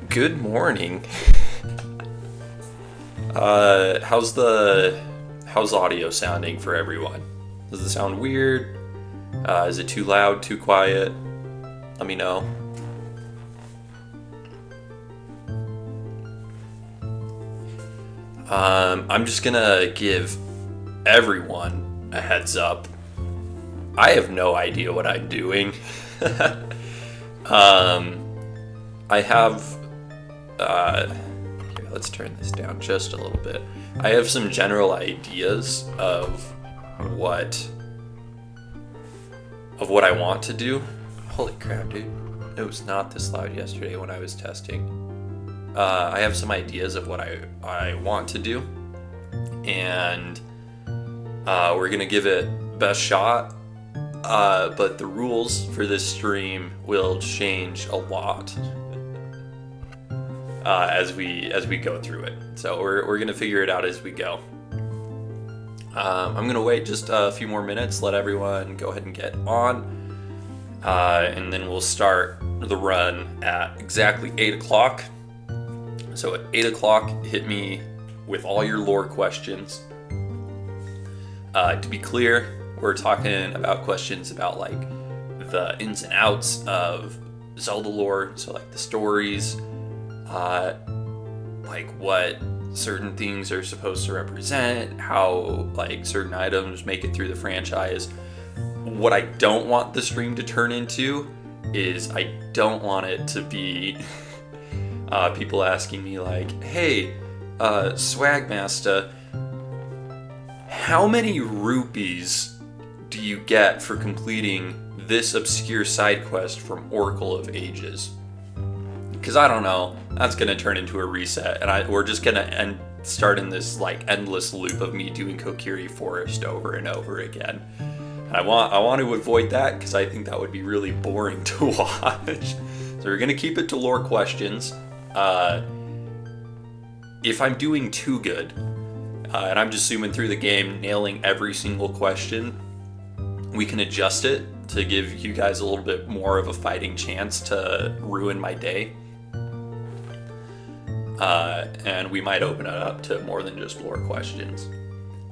Good morning. How's audio sounding for everyone? Does it sound weird? Is it too loud, too quiet? Let me know. I'm just gonna give everyone a heads up. I have no idea what I'm doing. I have, here, let's turn this down just a little bit. I have some general ideas of what I want to do. Holy crap, dude. It was not this loud yesterday when I was testing. I have some ideas of what I want to do, and we're gonna give it best shot. But the rules for this stream will change a lot as we go through it. So we're gonna figure it out as we go. I'm gonna wait just a few more minutes, let everyone go ahead and get on, and then we'll start the run at exactly 8 o'clock. So at 8 o'clock, hit me with all your lore questions. To be clear, we're talking about questions about like the ins and outs of Zelda lore, so like the stories, like what certain things are supposed to represent, how like certain items make it through the franchise. What I don't want the stream to turn into is I don't want it to be people asking me like, hey, Swagmaster, how many rupees do you get for completing this obscure side quest from Oracle of Ages? Because I don't know, that's gonna turn into a reset, and we're just gonna start in this like endless loop of me doing Kokiri Forest over and over again. And I want to avoid that because I think that would be really boring to watch. So we're gonna keep it to lore questions. If I'm doing too good, and I'm just zooming through the game, nailing every single question, we can adjust it to give you guys a little bit more of a fighting chance to ruin my day. And we might open it up to more than just lore questions.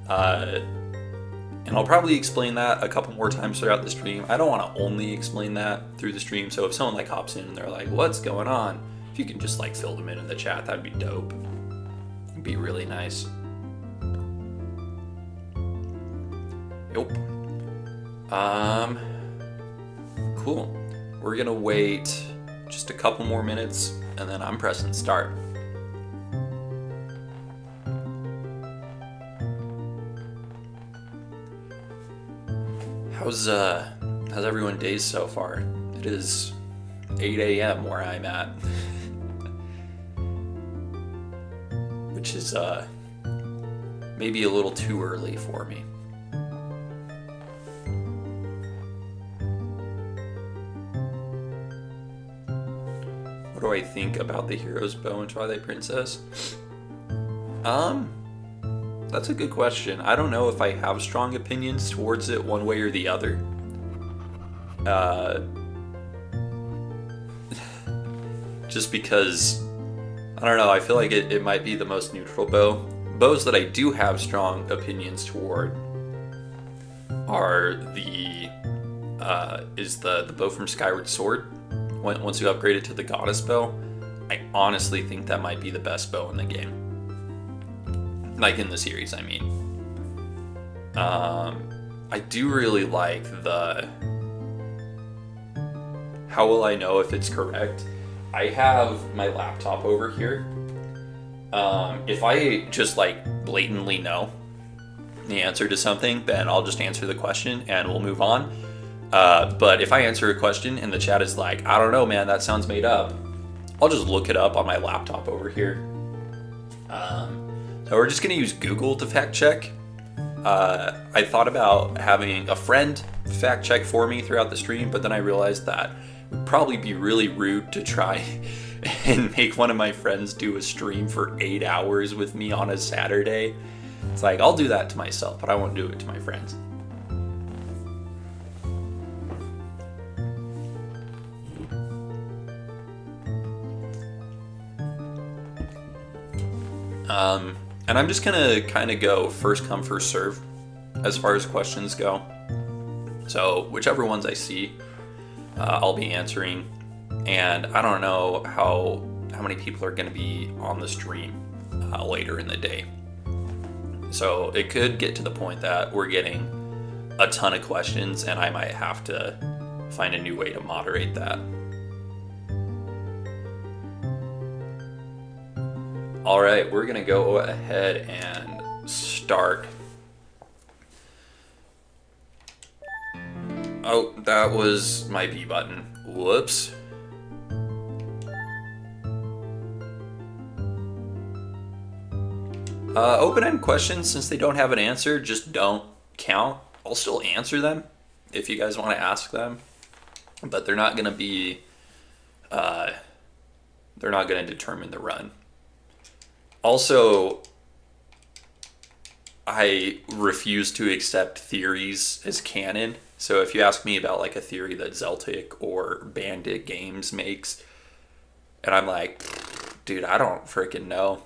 And I'll probably explain that a couple more times throughout the stream. I don't want to only explain that through the stream, so if someone like hops in and they're like, what's going on? If you can just like fill them in the chat, that'd be dope. It'd be really nice. Yup. Cool. We're gonna wait just a couple more minutes and then I'm pressing start. How's everyone days so far? It is 8 a.m. where I'm at. Which is maybe a little too early for me. What do I think about the Hero's Bow and Twilight Princess? That's a good question. I don't know if I have strong opinions towards it one way or the other. Just because, I don't know, I feel like it might be the most neutral bow. Bows that I do have strong opinions toward are the bow from Skyward Sword. Once you upgrade it to the Goddess Bow, I honestly think that might be the best bow in the game. Like in the series, I mean. I do really like the... How will I know if it's correct? I have my laptop over here. If I just like blatantly know the answer to something, then I'll just answer the question and we'll move on. But if I answer a question and the chat is like, I don't know, man, that sounds made up, I'll just look it up on my laptop over here. So we're just gonna use Google to fact check. I thought about having a friend fact check for me throughout the stream, but then I realized that it would probably be really rude to try and make one of my friends do a stream for 8 hours with me on a Saturday. It's like, I'll do that to myself, but I won't do it to my friends. And I'm just gonna kind of go first come, first serve as far as questions go. So whichever ones I see, I'll be answering. And I don't know how many people are gonna be on the stream later in the day. So it could get to the point that we're getting a ton of questions and I might have to find a new way to moderate that. All right, we're gonna go ahead and start. Oh, that was my B button. Whoops. Open-ended questions, since they don't have an answer, just don't count. I'll still answer them if you guys want to ask them, but they're not gonna be, they're not gonna determine the run. Also, I refuse to accept theories as canon. So if you ask me about like a theory that Zeltic or Bandit Games makes, and I'm like, dude, I don't freaking know.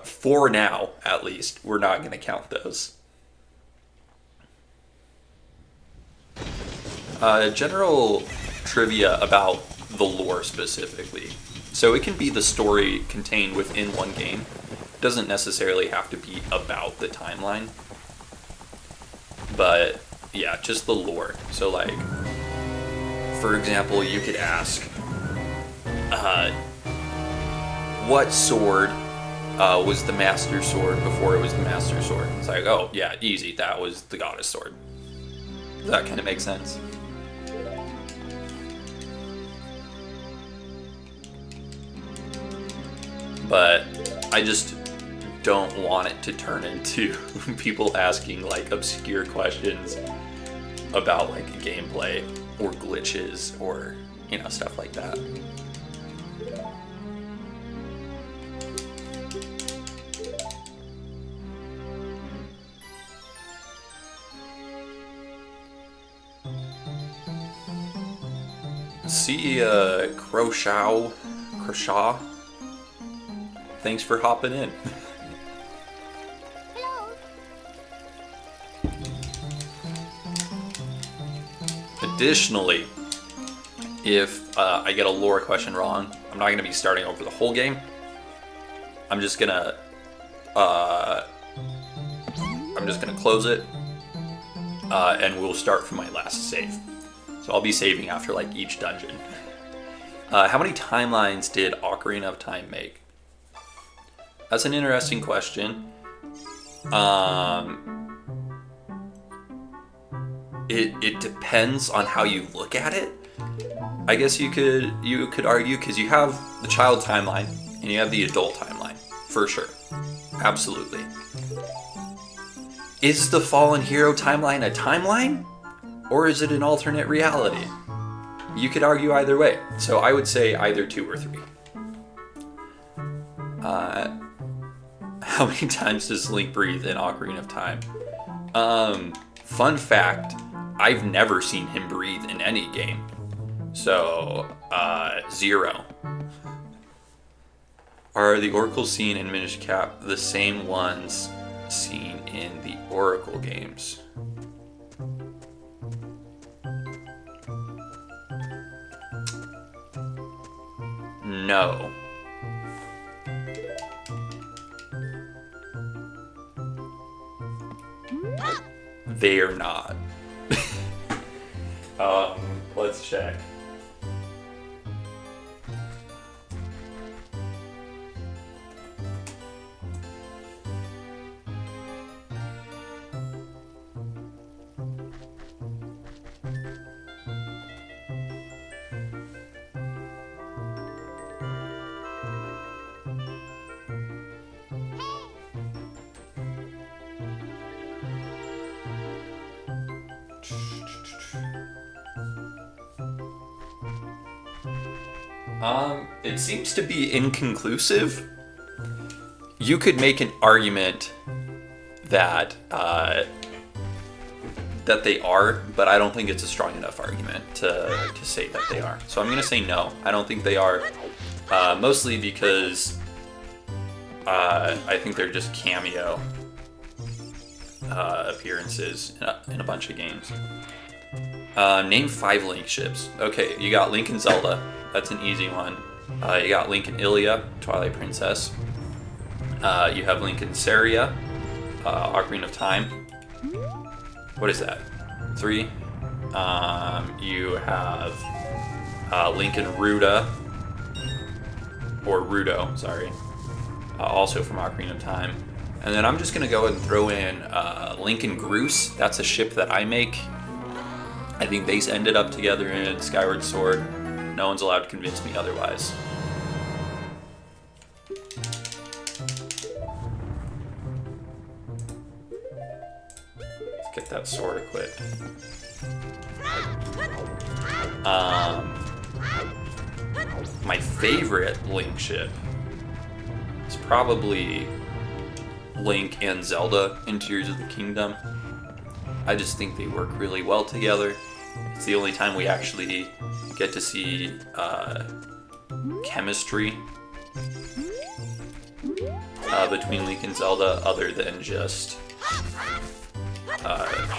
For now, at least, we're not going to count those. General trivia about the lore specifically. So it can be the story contained within one game. It doesn't necessarily have to be about the timeline. But yeah, just the lore. So like, for example, you could ask, what sword was the Master Sword before it was the Master Sword? It's like, oh yeah, easy, that was the Goddess Sword. Does that kind of make sense? But I just don't want it to turn into people asking like obscure questions about like gameplay or glitches or, you know, stuff like that. See, Croshaw. Thanks for hopping in. Hello. Additionally, if I get a lore question wrong, I'm not going to be starting over the whole game. I'm just gonna close it, and we'll start from my last save. So I'll be saving after like each dungeon. How many timelines did Ocarina of Time make? That's an interesting question. It depends on how you look at it. I guess you could argue, because you have the child timeline and you have the adult timeline, for sure. Absolutely. Is the fallen hero timeline a timeline? Or is it an alternate reality? You could argue either way. So I would say either 2 or 3. How many times does Link breathe in Ocarina of Time? Fun fact, I've never seen him breathe in any game. So, 0. Are the oracles seen in Minish Cap the same ones seen in the Oracle games? No. They are not. Let's check. It seems to be inconclusive. You could make an argument that that they are, but I don't think it's a strong enough argument to say that they are. So I'm gonna say no. I don't think they are. Mostly because I think they're just cameo appearances in a bunch of games. Name 5 Link ships. Okay, you got Link and Zelda. That's an easy one. You got Link and Ilia, Twilight Princess. You have Link and Saria, Ocarina of Time. What is that? 3. You have Link and Ruda, or Rudo, sorry. Also from Ocarina of Time. And then I'm just gonna go ahead and throw in Link and Groose. That's a ship that I make. I think they ended up together in Skyward Sword. No one's allowed to convince me otherwise. Let's get that sword equipped. My favorite Link ship is probably Link and Zelda in Tears of the Kingdom. I just think they work really well together. It's the only time we actually get to see chemistry between Link and Zelda, other than just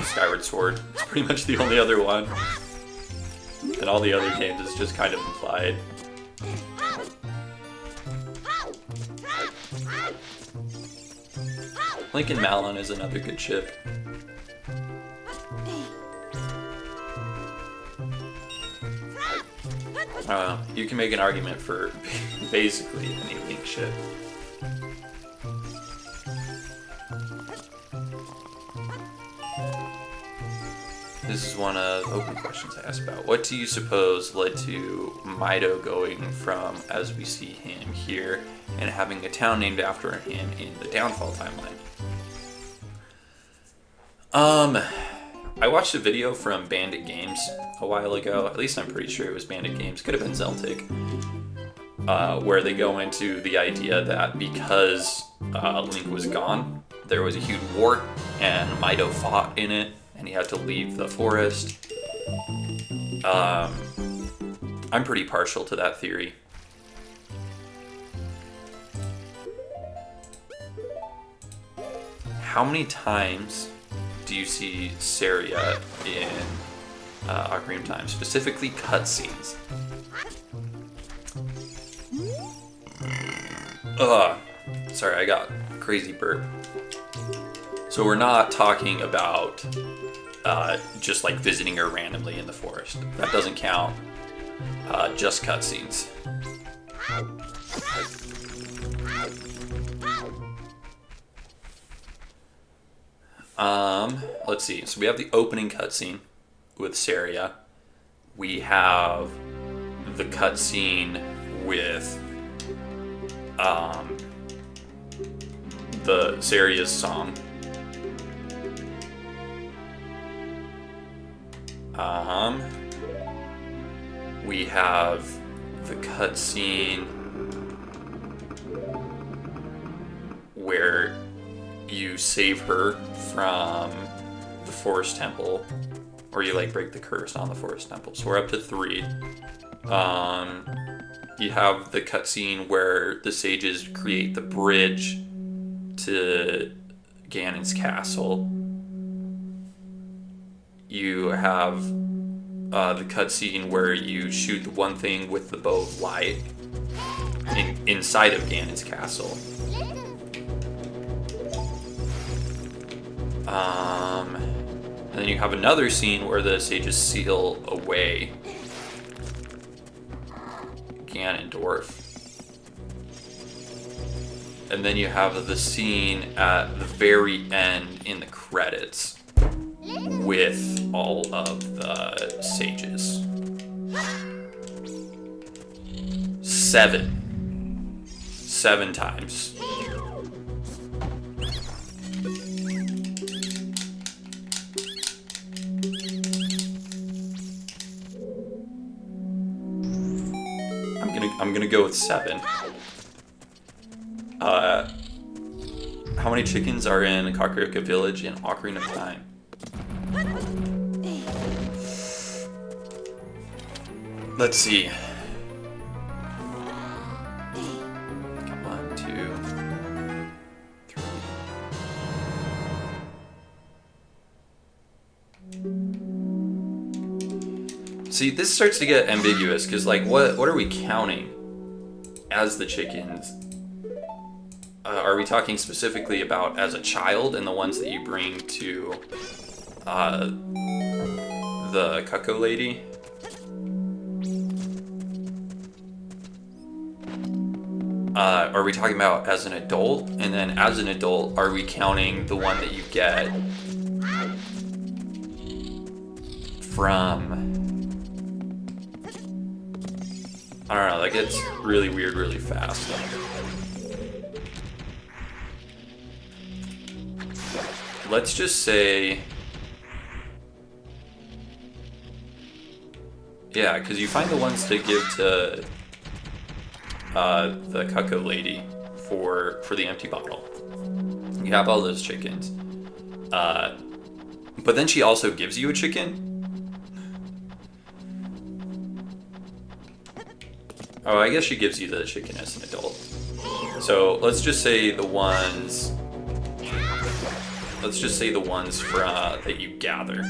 Skyward Sword. It's pretty much the only other one. And all the other games is just kind of implied. Link and Malon is another good ship. You can make an argument for basically any Link ship. This is one of the open questions I asked about. What do you suppose led to Mido going from, as we see him here, and having a town named after him in the Downfall timeline? I watched a video from Bandit Games a while ago. At least I'm pretty sure it was Bandit Games. Could have been Zeltic. Where they go into the idea that because Link was gone, there was a huge war, and Mido fought in it, and he had to leave the forest. I'm pretty partial to that theory. How many times do you see Saria in Ocarina of Time? Specifically cutscenes. Sorry, I got crazy burp. So we're not talking about just like visiting her randomly in the forest. That doesn't count. Just cutscenes. Let's see. So we have the opening cutscene with Saria. We have the cutscene with the Saria's song. We have the cutscene where you save her from the Forest Temple, or you like break the curse on the Forest Temple. So we're up to 3. You have the cutscene where the sages create the bridge to Ganon's castle. You have the cutscene where you shoot the one thing with the bow of light inside of Ganon's castle. And then you have another scene where the sages seal away Ganondorf. And then you have the scene at the very end in the credits with all of the sages. 7 times. I'm gonna go with 7. How many chickens are in Kakariko Village in Ocarina of Time? Let's see. See, this starts to get ambiguous, because, like, what are we counting as the chickens? Are we talking specifically about as a child and the ones that you bring to the cuckoo lady? Are we talking about as an adult? And then as an adult, are we counting the one that you get from... I don't know, that gets really weird really fast. Let's just say... Yeah, because you find the ones to give to the cuckoo lady for the empty bottle. You have all those chickens. But then she also gives you a chicken. Oh, I guess she gives you the chicken as an adult. So let's just say the ones... Let's just say the ones that you gather.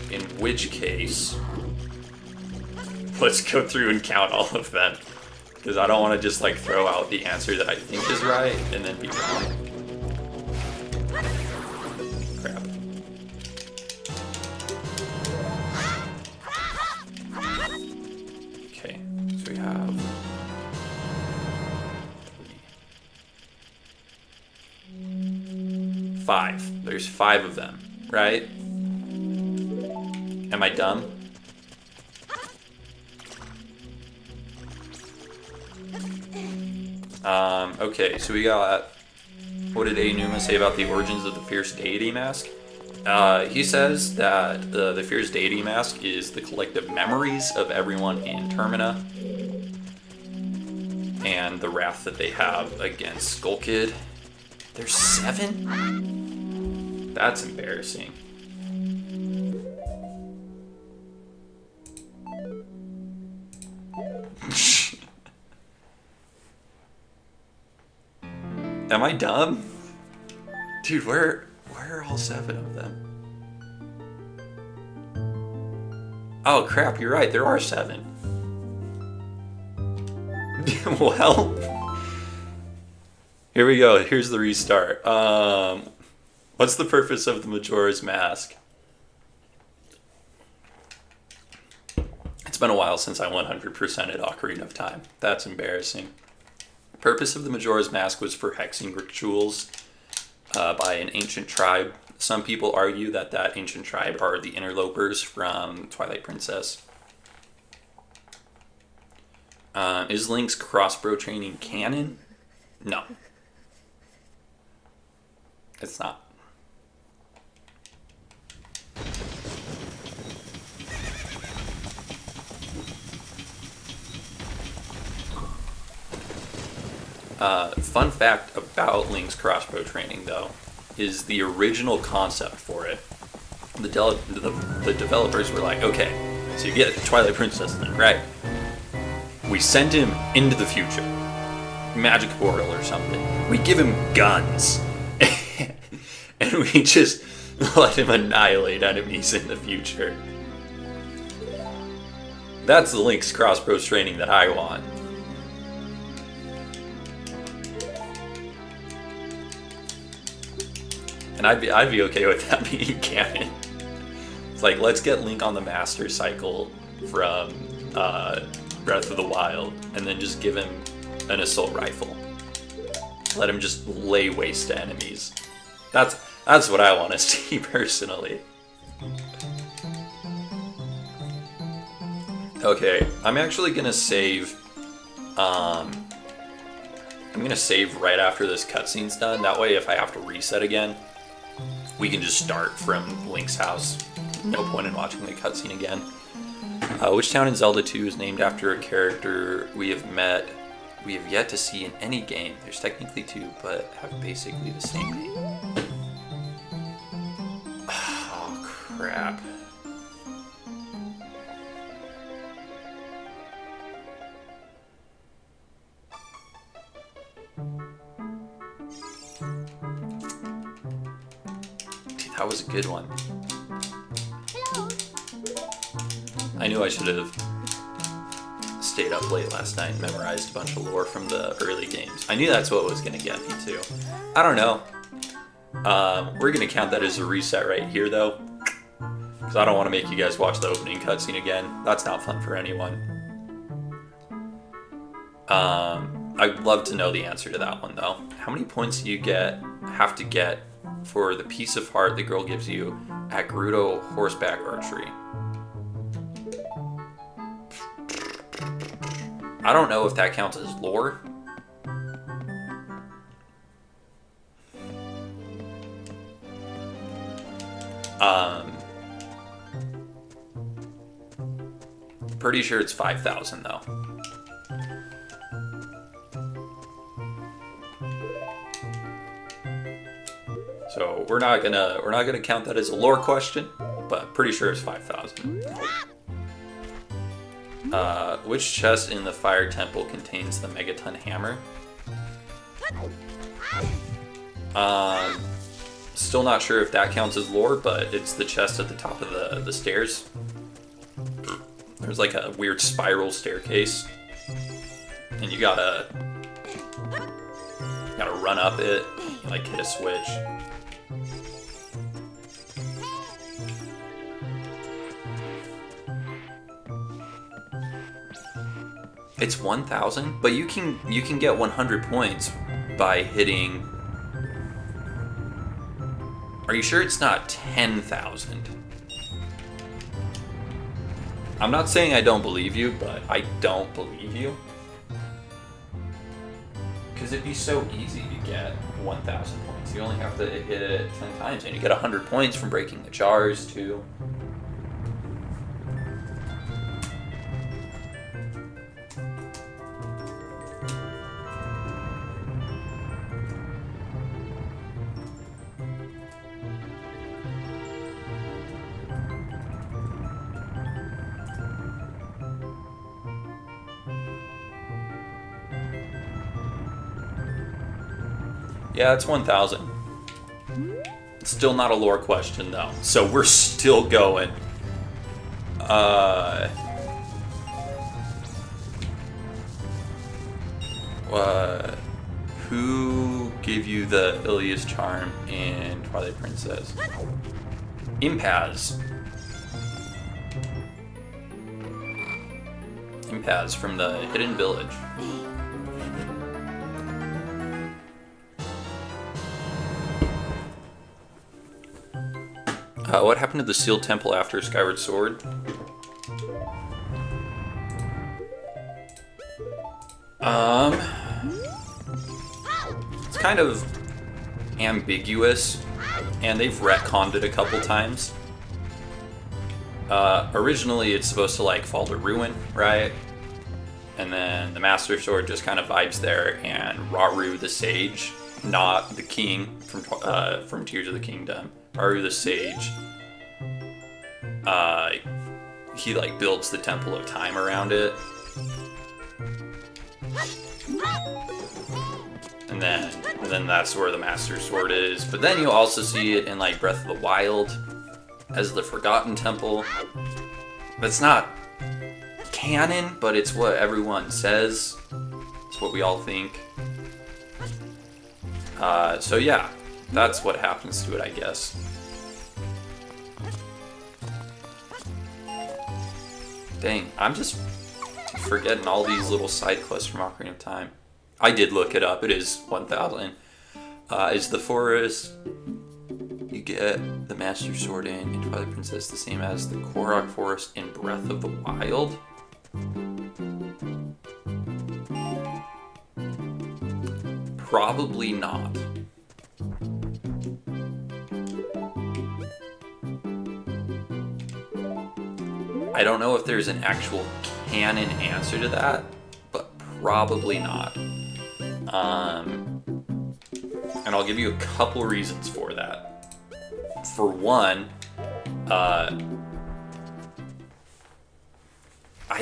In which case... Let's go through and count all of them. Because I don't want to just like throw out the answer that I think is right and then be wrong. Crap. Okay, so we have... 5. There's 5 of them, right? Am I dumb? Okay, so we got... What did A. Numa say about the origins of the Fierce Deity Mask? He says that the Fierce Deity Mask is the collective memories of everyone in Termina and the wrath that they have against Skull Kid. There's 7? That's embarrassing. Am I dumb? Dude, where are all 7 of them? Oh crap, you're right, there are 7. Well, here we go, here's the restart. What's the purpose of the Majora's Mask? It's been a while since I 100%ed Ocarina of Time. That's embarrassing. Purpose of the Majora's Mask was for hexing rituals by an ancient tribe. Some people argue that ancient tribe are the interlopers from Twilight Princess. Is Link's crossbow training canon? No. It's not. Fun fact about Link's crossbow training, though, is the original concept for it. The developers were like, okay, so you get Twilight Princess thing, right? We send him into the future, magic portal or something. We give him guns, and we just let him annihilate enemies in the future. That's the Link's crossbow training that I want. And I'd be okay with that being canon. It's like, let's get Link on the Master Cycle from Breath of the Wild, and then just give him an assault rifle. Let him just lay waste to enemies. That's what I want to see personally. Okay, I'm actually gonna save. I'm gonna save right after this cutscene's done. That way, if I have to reset again, we can just start from Link's house. No point in watching the cutscene again. Which town in Zelda 2 is named after a character we have yet to see in any game? There's technically 2, but have basically the same name. Oh, crap. That was a good one. I knew I should have stayed up late last night and memorized a bunch of lore from the early games. I knew that's what was going to get me too. I don't know. We're going to count that as a reset right here though, because I don't want to make you guys watch the opening cutscene again. That's not fun for anyone. I'd love to know the answer to that one though. How many points do you have to get for the piece of heart the girl gives you at Gerudo horseback archery? I don't know if that counts as lore. Pretty sure it's 5,000 though. So we're not gonna count that as a lore question, but pretty sure it's 5,000. Which chest in the Fire Temple contains the Megaton Hammer? Still not sure if that counts as lore, but it's the chest at the top of the stairs. There's like a weird spiral staircase, and you gotta run up it, like hit a switch. It's 1,000, but you can get 100 points by hitting. Are you sure it's not 10,000? I'm not saying I don't believe you, but I don't believe you. Because it'd be so easy to get 1,000 points. You only have to hit it 10 times, and you get 100 points from breaking the jars, too. Yeah, it's 1,000. It's still not a lore question, though. So we're still going. Who gave you the Ilias charm in Twilight Princess? Impaz. Impaz from the Hidden Village. What happened to the Sealed Temple after Skyward Sword? It's kind of ambiguous, and they've retconned it a couple times. Originally, it's supposed to like fall to ruin, right? And then the Master Sword just kind of vibes there, and Rauru the Sage, not the king from Tears of the Kingdom, Rauru the Sage, he like builds the Temple of Time around it. And then that's where the Master Sword is. But then you also see it in like Breath of the Wild as the Forgotten Temple. It's not canon, but it's what everyone says. It's what we all think. So yeah, that's what happens to it, I guess. Dang, I'm just forgetting all these little side quests from Ocarina of Time. I did look it up. It is 1,000. Is the forest you get the Master Sword in Twilight Princess the same as the Korok Forest in Breath of the Wild? Probably not. I don't know if there's an actual canon answer to that, but probably not. And I'll give you a couple reasons for that. For one, I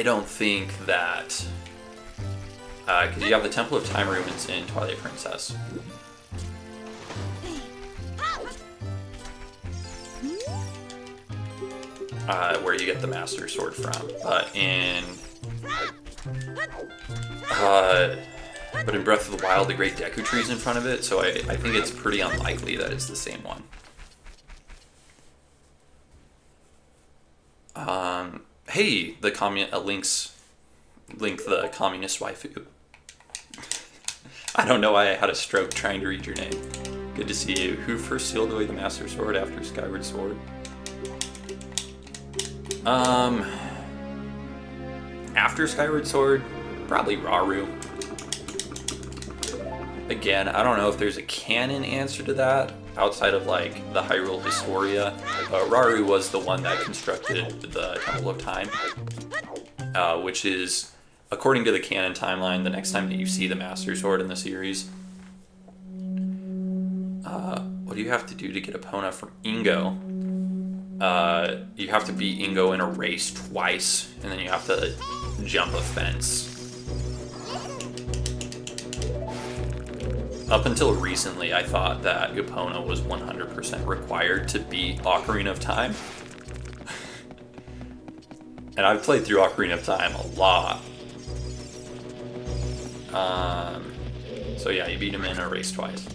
don't think that, because you have the Temple of Time ruins in Twilight Princess. where you get the Master Sword from. But in Breath of the Wild, the Great Deku Tree is in front of it, so I think it's pretty unlikely that it's the same one. Hey, the Link the communist waifu. I don't know why I had a stroke trying to read your name. Good to see you. Who first sealed away the Master Sword after Skyward Sword? After Skyward Sword, probably Rauru. Again, I don't know if there's a canon answer to that outside of like the Hyrule Historia. Rauru was the one that constructed the Temple of Time, which is, according to the canon timeline, the next time that you see the Master Sword in the series. What do you have to do to get Epona from Ingo? You have to beat Ingo in a race twice, and then you have to jump a fence. Up until recently, I thought that Epona was 100% required to beat Ocarina of Time. And I've played through Ocarina of Time a lot. So yeah, you beat him in a race twice.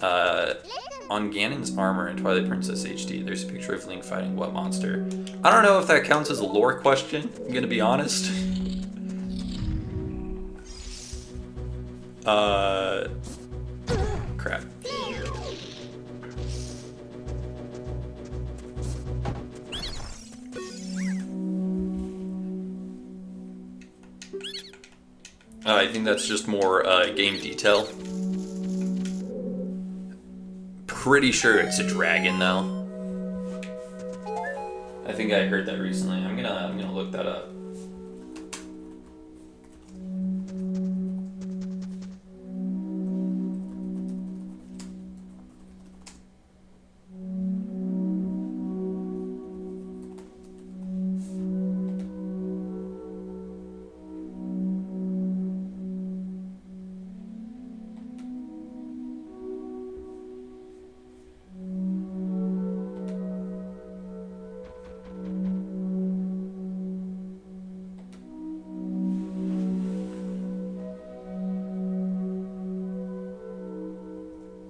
On Ganon's armor in Twilight Princess HD, there's a picture of Link fighting what monster? I don't know if that counts as a lore question, I'm gonna be honest. Crap. I think that's just more game detail. Pretty sure it's a dragon though. I think I heard that recently. I'm gonna look that up.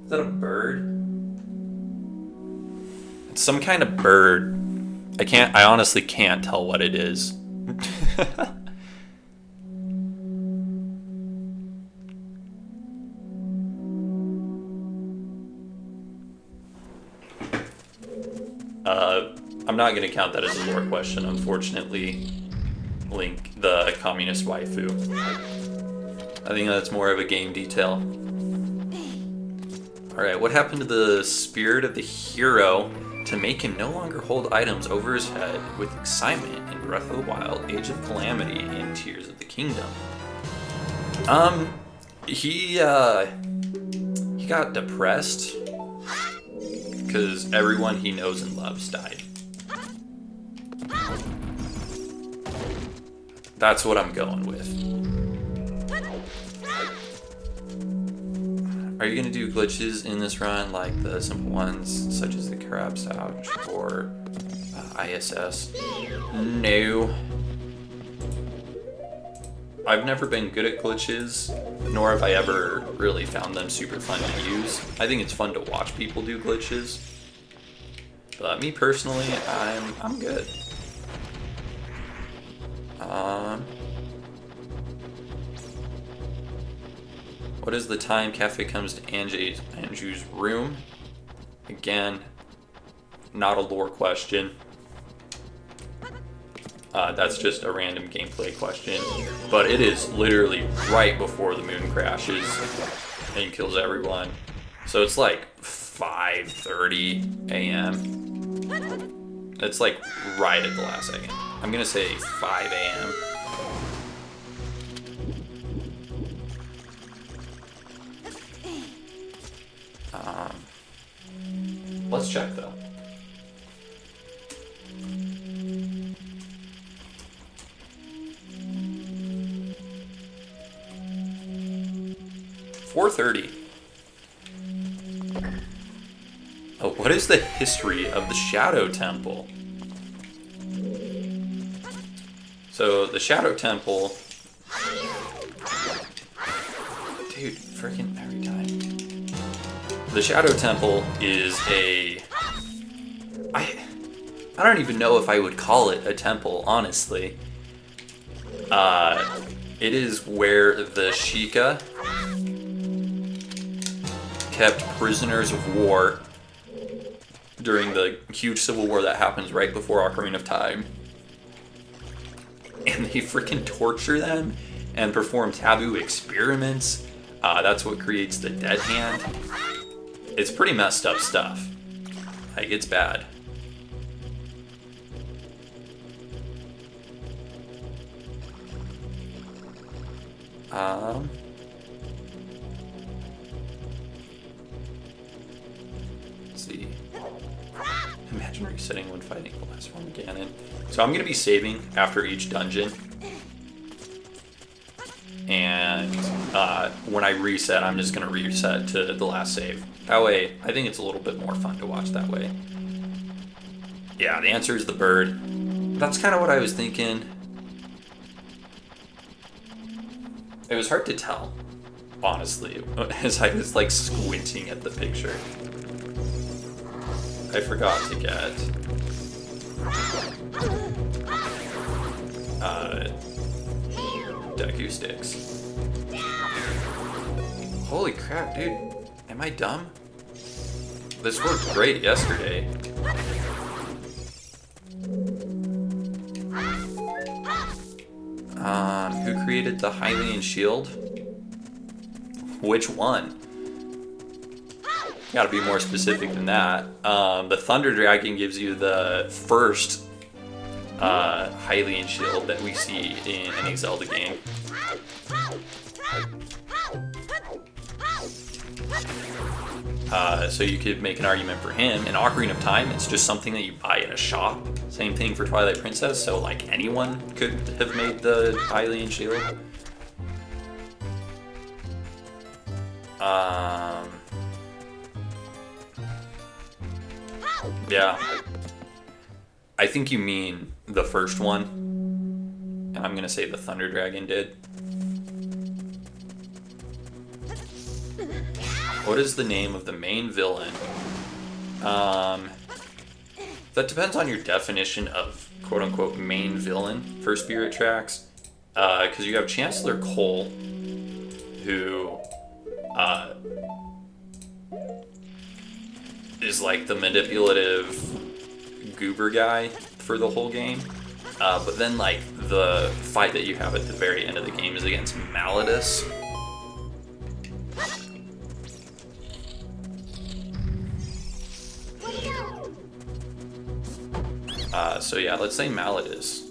Is that a bird? It's some kind of bird. I honestly can't tell what it is. I'm not going to count that as a lore question, unfortunately. Link, the communist waifu. I think that's more of a game detail. Alright, what happened to the spirit of the hero to make him no longer hold items over his head with excitement in Breath of the Wild, Age of Calamity, and Tears of the Kingdom? He got depressed because everyone he knows and loves died. That's what I'm going with. Are you going to do glitches in this run like the simple ones such as the Crab Souch or ISS? No. I've never been good at glitches, nor have I ever really found them super fun to use. I think it's fun to watch people do glitches, but me personally, I'm good. What is the time Cafe comes to Anju's room? Again, not a lore question. That's just a random gameplay question. But it is literally right before the moon crashes and kills everyone. So it's like 5:30 a.m. It's like right at the last second. I'm gonna say 5 a.m. Let's check though. $4:30. Oh, what is the history of the Shadow Temple? So the Shadow Temple, dude, freaking every time. The Shadow Temple is I don't even know if I would call it a temple, honestly. It is where the Sheikah kept prisoners of war during the huge civil war that happens right before Ocarina of Time. And they freaking torture them and perform taboo experiments. That's what creates the Dead Hand. It's pretty messed up stuff. Like, it's bad. Let's see. Imagine resetting when fighting the last one Ganon. So I'm going to be saving after each dungeon. And when I reset, I'm just going to reset to the last save. That way, I think it's a little bit more fun to watch that way. Yeah, the answer is the bird. That's kind of what I was thinking. It was hard to tell, honestly, as I was like squinting at the picture. I forgot to get Deku sticks. Holy crap, dude. Am I dumb? This worked great yesterday. Who created the Hylian shield? Which one? Gotta be more specific than that. The Thunder Dragon gives you the first Hylian shield that we see in any Zelda game. So you could make an argument for him. In Ocarina of Time, it's just something that you buy in a shop. Same thing for Twilight Princess, so like anyone could have made the Hylian shield. Yeah. I think you mean the first one. And I'm gonna say the Thunder Dragon did. What is the name of the main villain? That depends on your definition of quote-unquote main villain for Spirit Tracks. Because you have Chancellor Cole, who is like the manipulative goober guy for the whole game. But then like the fight that you have at the very end of the game is against Malladus. So yeah, let's say Malladus.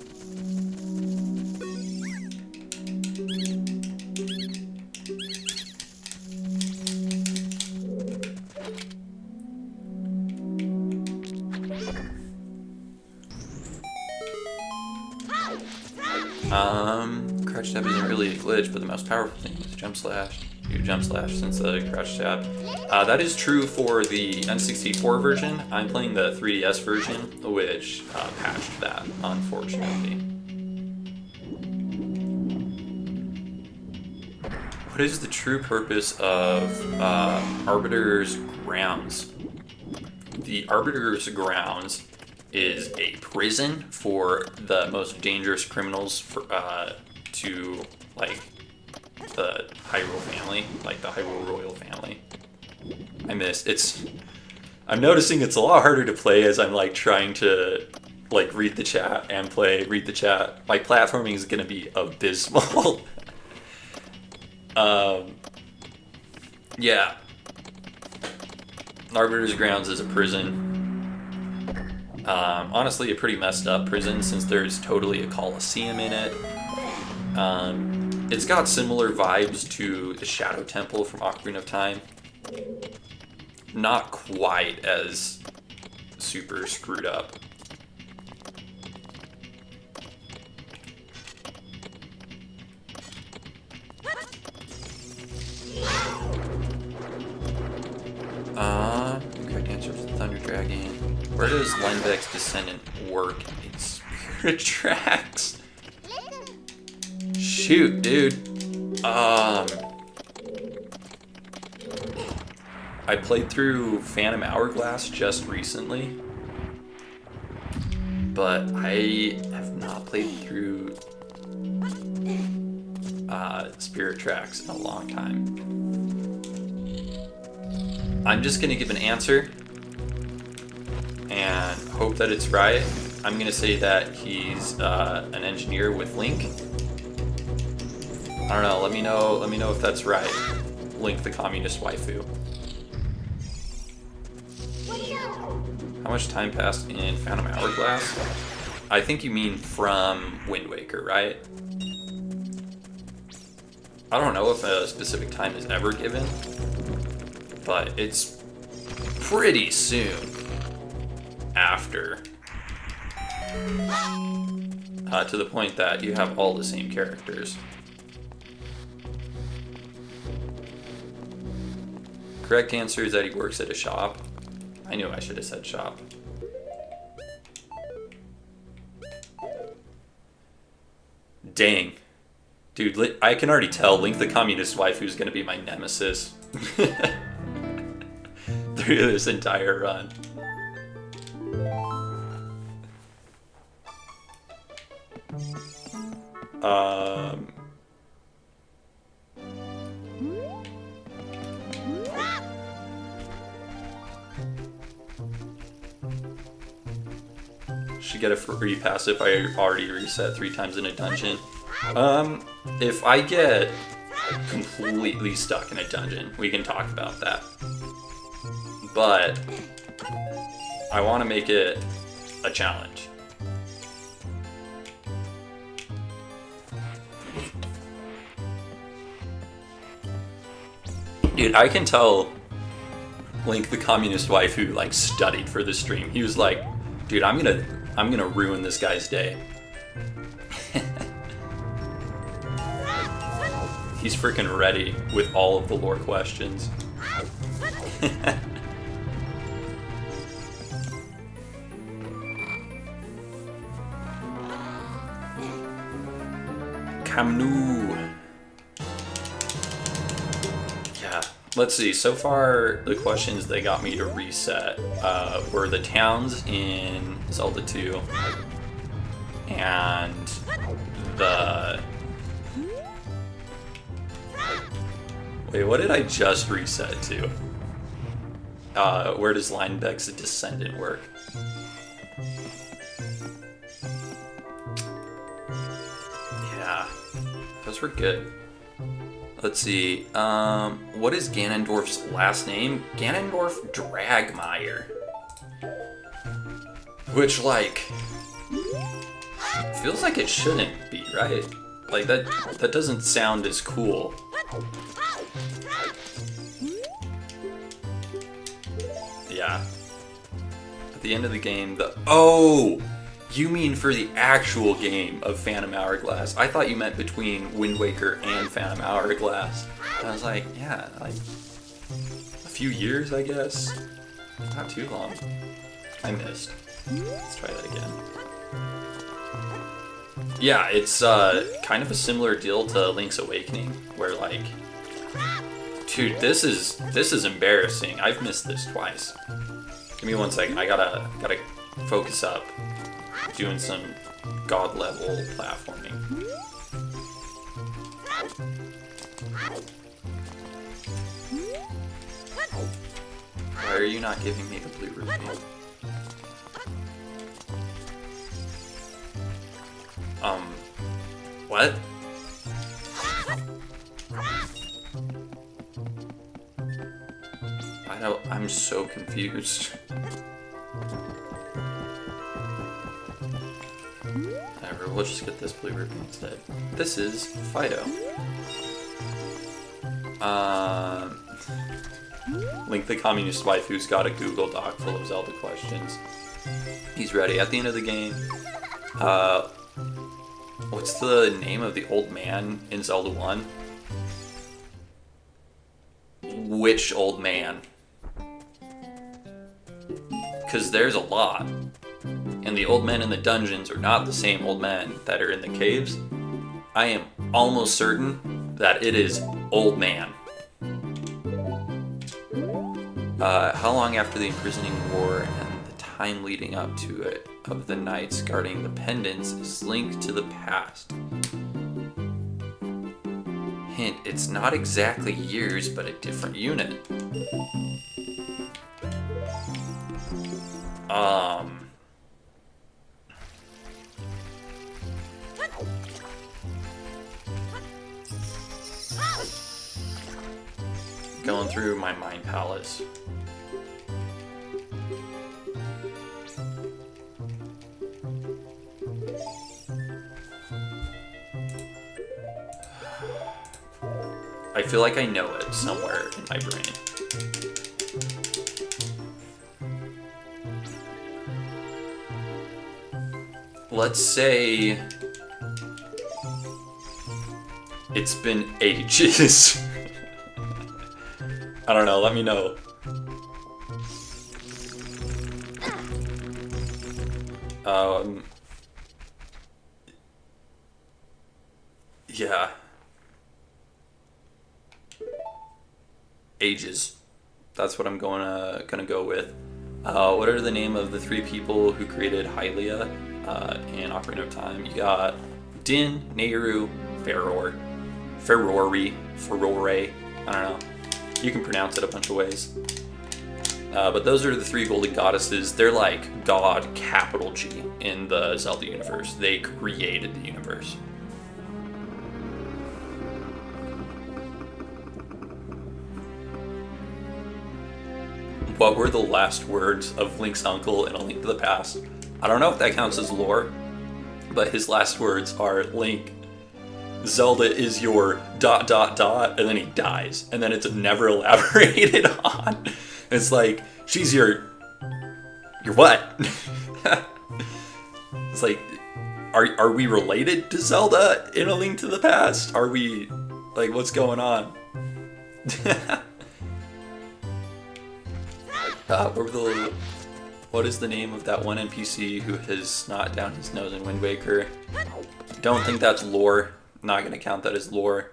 Crouch tab isn't really a glitch, but the most powerful thing is jump slash. You jump slash since the crouch tab. That is true for the N64 version. I'm playing the 3DS version, which patched that, unfortunately. What is the true purpose of Arbiter's Grounds? The Arbiter's Grounds is a prison for the most dangerous criminals to, like, the Hyrule family, like the Hyrule royal family. I'm noticing it's a lot harder to play as I'm like trying to like read the chat and read the chat. My platforming is gonna be abysmal. Yeah. Arbiter's Grounds is a prison. Honestly, a pretty messed up prison since there's totally a Colosseum in it. It's got similar vibes to the Shadow Temple from Ocarina of Time. Not quite as super screwed up. Correct answer is the Thunder Dragon. Where does Lenbeck's descendant work in Spirit Tracks? Shoot, dude. I played through Phantom Hourglass just recently, but I have not played through Spirit Tracks in a long time. I'm just gonna give an answer and hope that it's right. I'm gonna say that he's an engineer with Link. I don't know. Let me know if that's right. Link, the communist waifu. How much time passed in Phantom Hourglass? I think you mean from Wind Waker, right? I don't know if a specific time is ever given, but it's pretty soon after. To the point that you have all the same characters. Correct answer is that he works at a shop. I knew I should have said shop. Dang. Dude, I can already tell Link the Communist Waifu is going to be my nemesis through this entire run. Should get a free pass if I already reset 3 times in a dungeon. If I get completely stuck in a dungeon, we can talk about that. But I want to make it a challenge. Dude, I can tell Link the Communist Waifu like studied for the stream. He was like, dude, I'm gonna ruin this guy's day. He's freaking ready with all of the lore questions. Kamnu. Yeah, let's see. So far, the questions that got me to reset were the towns in Zelda 2 and the... Wait, what did I just reset to? Where does Linebeck's Descendant work? Yeah, those were good. Let's see, what is Ganondorf's last name? Ganondorf Dragmire. Which, like, feels like it shouldn't be, right? Like, that doesn't sound as cool. Yeah. At the end of the game, oh! You mean for the actual game of Phantom Hourglass. I thought you meant between Wind Waker and Phantom Hourglass. And I was like, yeah, like a few years, I guess. Not too long. I missed. Let's try that again. Yeah, it's kind of a similar deal to Link's Awakening, where like, dude, this is embarrassing. I've missed this twice. Give me 1 second. I gotta focus up. Doing some god level platforming. Why are you not giving me the blue rupee? What? I'm so confused. Whatever, we'll just get this blue rupee instead. This is Fido. Link the Communist Waifu's got a Google Doc full of Zelda questions. He's ready. At the end of the game, what's the name of the old man in Zelda 1? Which old man? Because there's a lot. And the old men in the dungeons are not the same old men that are in the caves. I am almost certain that it is Old Man. How long after the imprisoning war and the time leading up to it of the knights guarding the pendants is linked to the past? Hint, it's not exactly years, but a different unit. Going through my mind palace. I feel like I know it somewhere in my brain. Let's say it's been ages. I don't know, let me know. Yeah. Ages. That's what I'm gonna go with. What are the name of the three people who created Hylia in Ocarina of Time? You got Din, Nehru, Ferrore, I don't know. You can pronounce it a bunch of ways. But those are the three golden goddesses. They're like God, capital G, in the Zelda universe. They created the universe. What were the last words of Link's uncle in A Link to the Past? I don't know if that counts as lore, but his last words are, Link, Zelda is your ... and then he dies, and then it's never elaborated on. It's like, she's your what? It's like, are we related to Zelda in A Link to the Past? Are we, like, what's going on? What is the name of that one NPC who has snot down his nose in Wind Waker? Don't think that's lore. Not gonna count that as lore.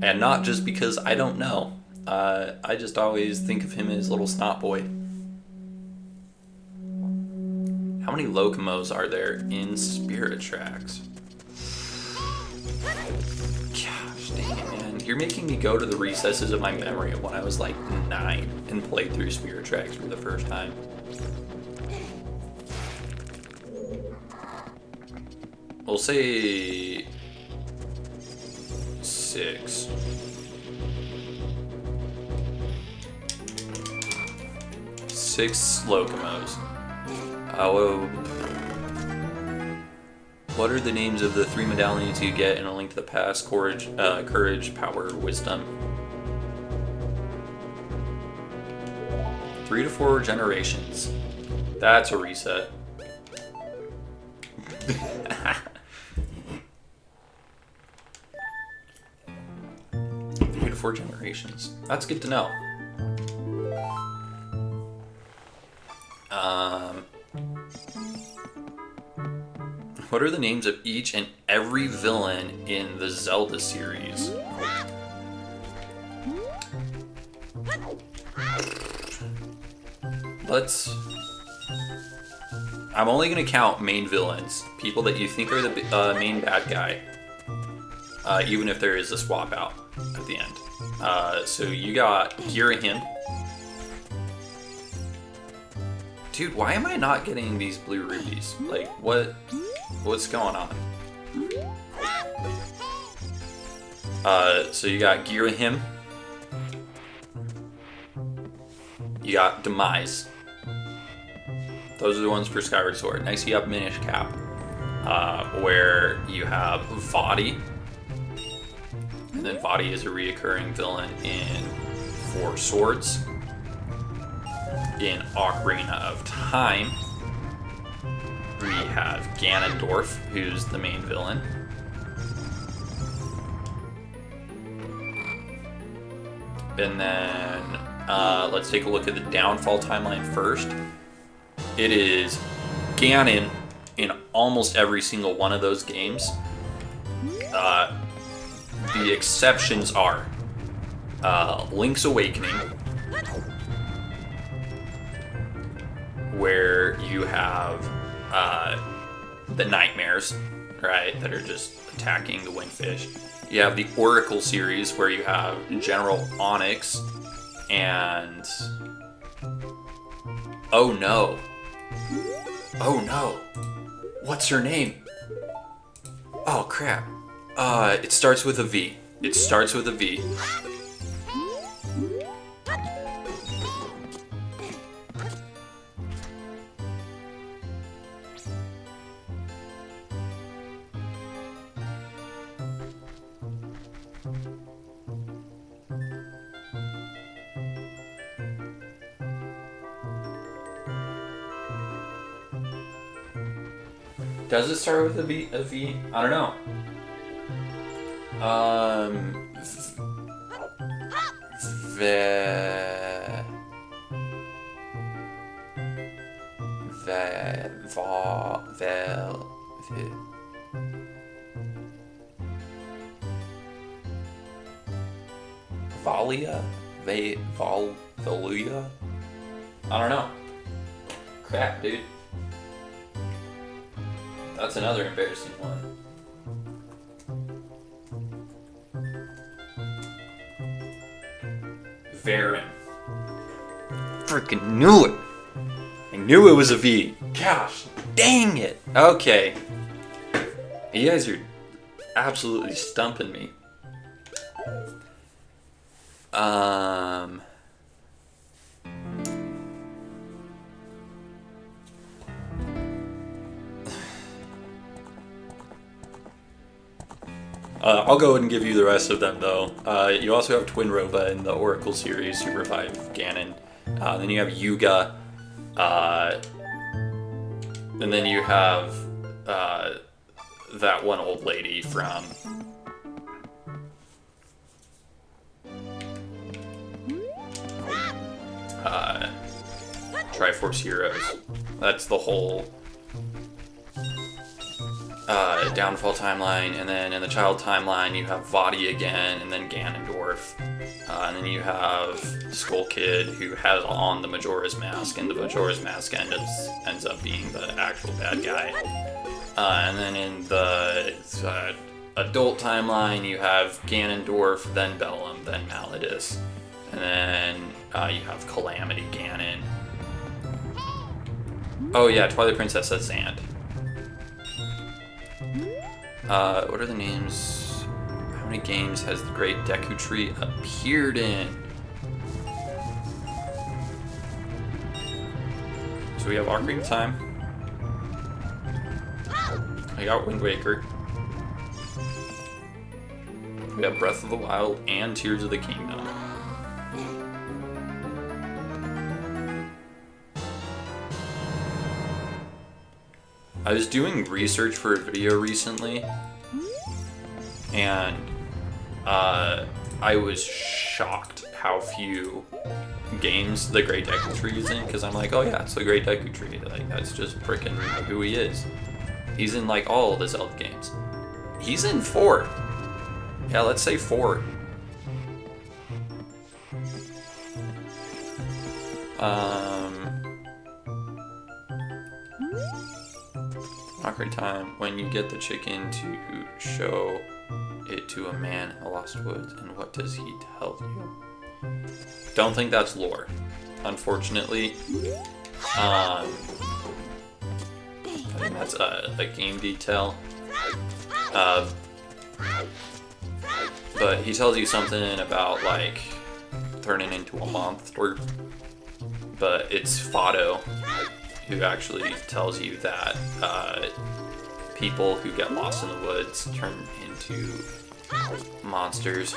And not just because I don't know. I just always think of him as little snot boy. How many Locomos are there in Spirit Tracks? Gosh dang it, man. You're making me go to the recesses of my memory of when I was like 9 and played through Spirit Tracks for the first time. We'll say 6. Six Locomos. What are the names of the 3 medallions you get in A Link to the Past? Courage, Power, Wisdom. 3 to 4 generations. That's a reset. 3 to 4 generations. That's good to know. What are the names of each and every villain in the Zelda series? I'm only going to count main villains, people that you think are the main bad guy, even if there is a swap out at the end. So you got Girahim. Dude, why am I not getting these blue rubies? Like, what's going on? So you got Girahim. You got Demise. Those are the ones for Skyward Sword. Next you have Minish Cap, where you have Vaati. And then Vaati is a reoccurring villain in 4 Swords. In Ocarina of Time, we have Ganondorf, who's the main villain. And then let's take a look at the downfall timeline first. It is Ganon in almost every single one of those games. The exceptions are Link's Awakening, where you have the nightmares, right, that are just attacking the windfish. You have the Oracle series, where you have General Onyx and... Oh no. Oh no. What's her name? Oh crap. It starts with a V. It starts with a V. Does it start with a V? A V? I don't know. Valia? Valuya? I don't know. Crap, dude. That's another embarrassing one. Varen. Freaking knew it. I knew it was a V. Gosh, dang it. Okay. You guys are absolutely stumping me. I'll go ahead and give you the rest of them, though. You also have Twin Roba in the Oracle series who revive Ganon. Then you have Yuga. And then you have that one old lady from... Triforce Heroes. That's the whole... Downfall timeline, and then in the child timeline you have Vadi again, and then Ganondorf, and then you have Skull Kid who has on the Majora's Mask, and the Majora's Mask ends up being the actual bad guy. And then in the adult timeline you have Ganondorf, then Bellum, then Malladus, and then you have Calamity Ganon. Oh yeah, Twilight Princess has Zand. What are the names? How many games has the Great Deku Tree appeared in? So we have Ocarina of Time. I got Wind Waker. We have Breath of the Wild and Tears of the Kingdom. I was doing research for a video recently, and I was shocked how few games the Great Deku Tree is in, because I'm like, oh yeah, it's the Great Deku Tree. Like, that's just freaking who he is. He's in like all of the Zelda games. He's in 4. Yeah, let's say 4. Ocarina Time, when you get the chicken to show it to a man in the Lost Woods, and what does he tell you? Don't think that's lore, unfortunately. I think that's a game detail. But he tells you something about like turning into a monster, but it's Fado who actually tells you that people who get lost in the woods turn into monsters.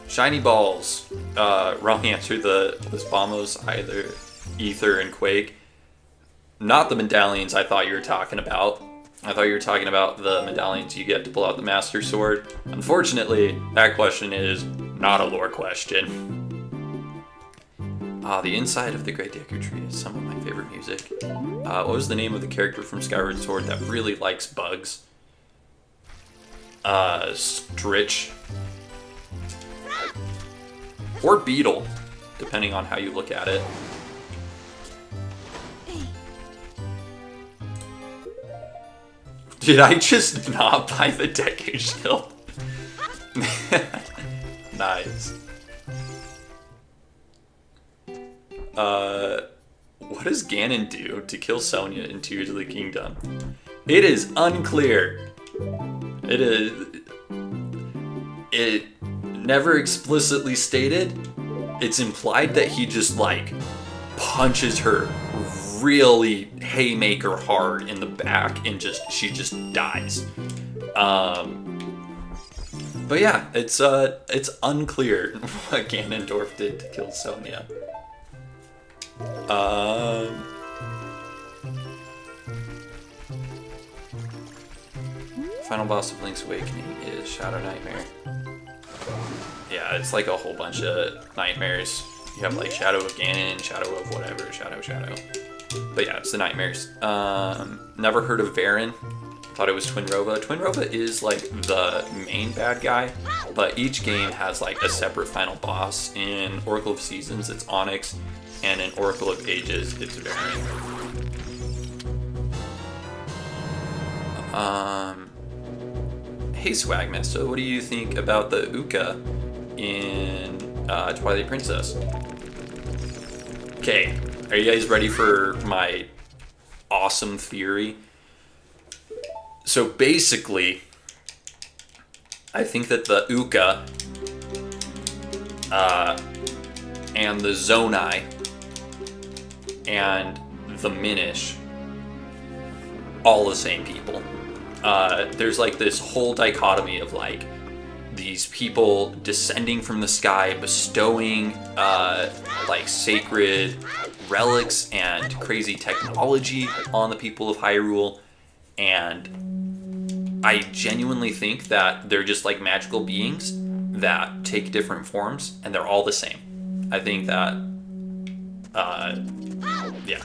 Shiny balls. Wrong answer. The Spamos, either Ether and Quake. Not the medallions I thought you were talking about. I thought you were talking about the medallions you get to pull out the Master Sword. Unfortunately, that question is not a lore question. The inside of the Great Deku Tree is some of my favorite music. What was the name of the character from Skyward Sword that really likes bugs? Stritch. Or Beetle, depending on how you look at it. Did I just not buy the Deku Shield? Nice. What does Ganon do to kill Sonya in Tears of the Kingdom? It is unclear. It never explicitly stated. It's implied that he just like punches her really haymaker hard in the back and she just dies. But yeah, it's unclear what Ganondorf did to kill Sonya. Final boss of Link's Awakening is Shadow Nightmare. Yeah, it's like a whole bunch of nightmares. You have like Shadow of Ganon, Shadow of whatever, Shadow. But yeah, it's the nightmares. Never heard of Varen. Thought it was Twinrova. Twinrova is like the main bad guy, but each game has like a separate final boss. In Oracle of Seasons, it's Onyx, and in Oracle of Ages, it's Varen. Hey Swagmaster, what do you think about the Uka in Twilight Princess? Okay, are you guys ready for my awesome theory? So basically, I think that the Uka and the Zonai and the Minish, all the same people. There's like this whole dichotomy of like these people descending from the sky, bestowing like sacred relics and crazy technology on the people of Hyrule, and I genuinely think that they're just like magical beings that take different forms, and they're all the same. I think that, yeah.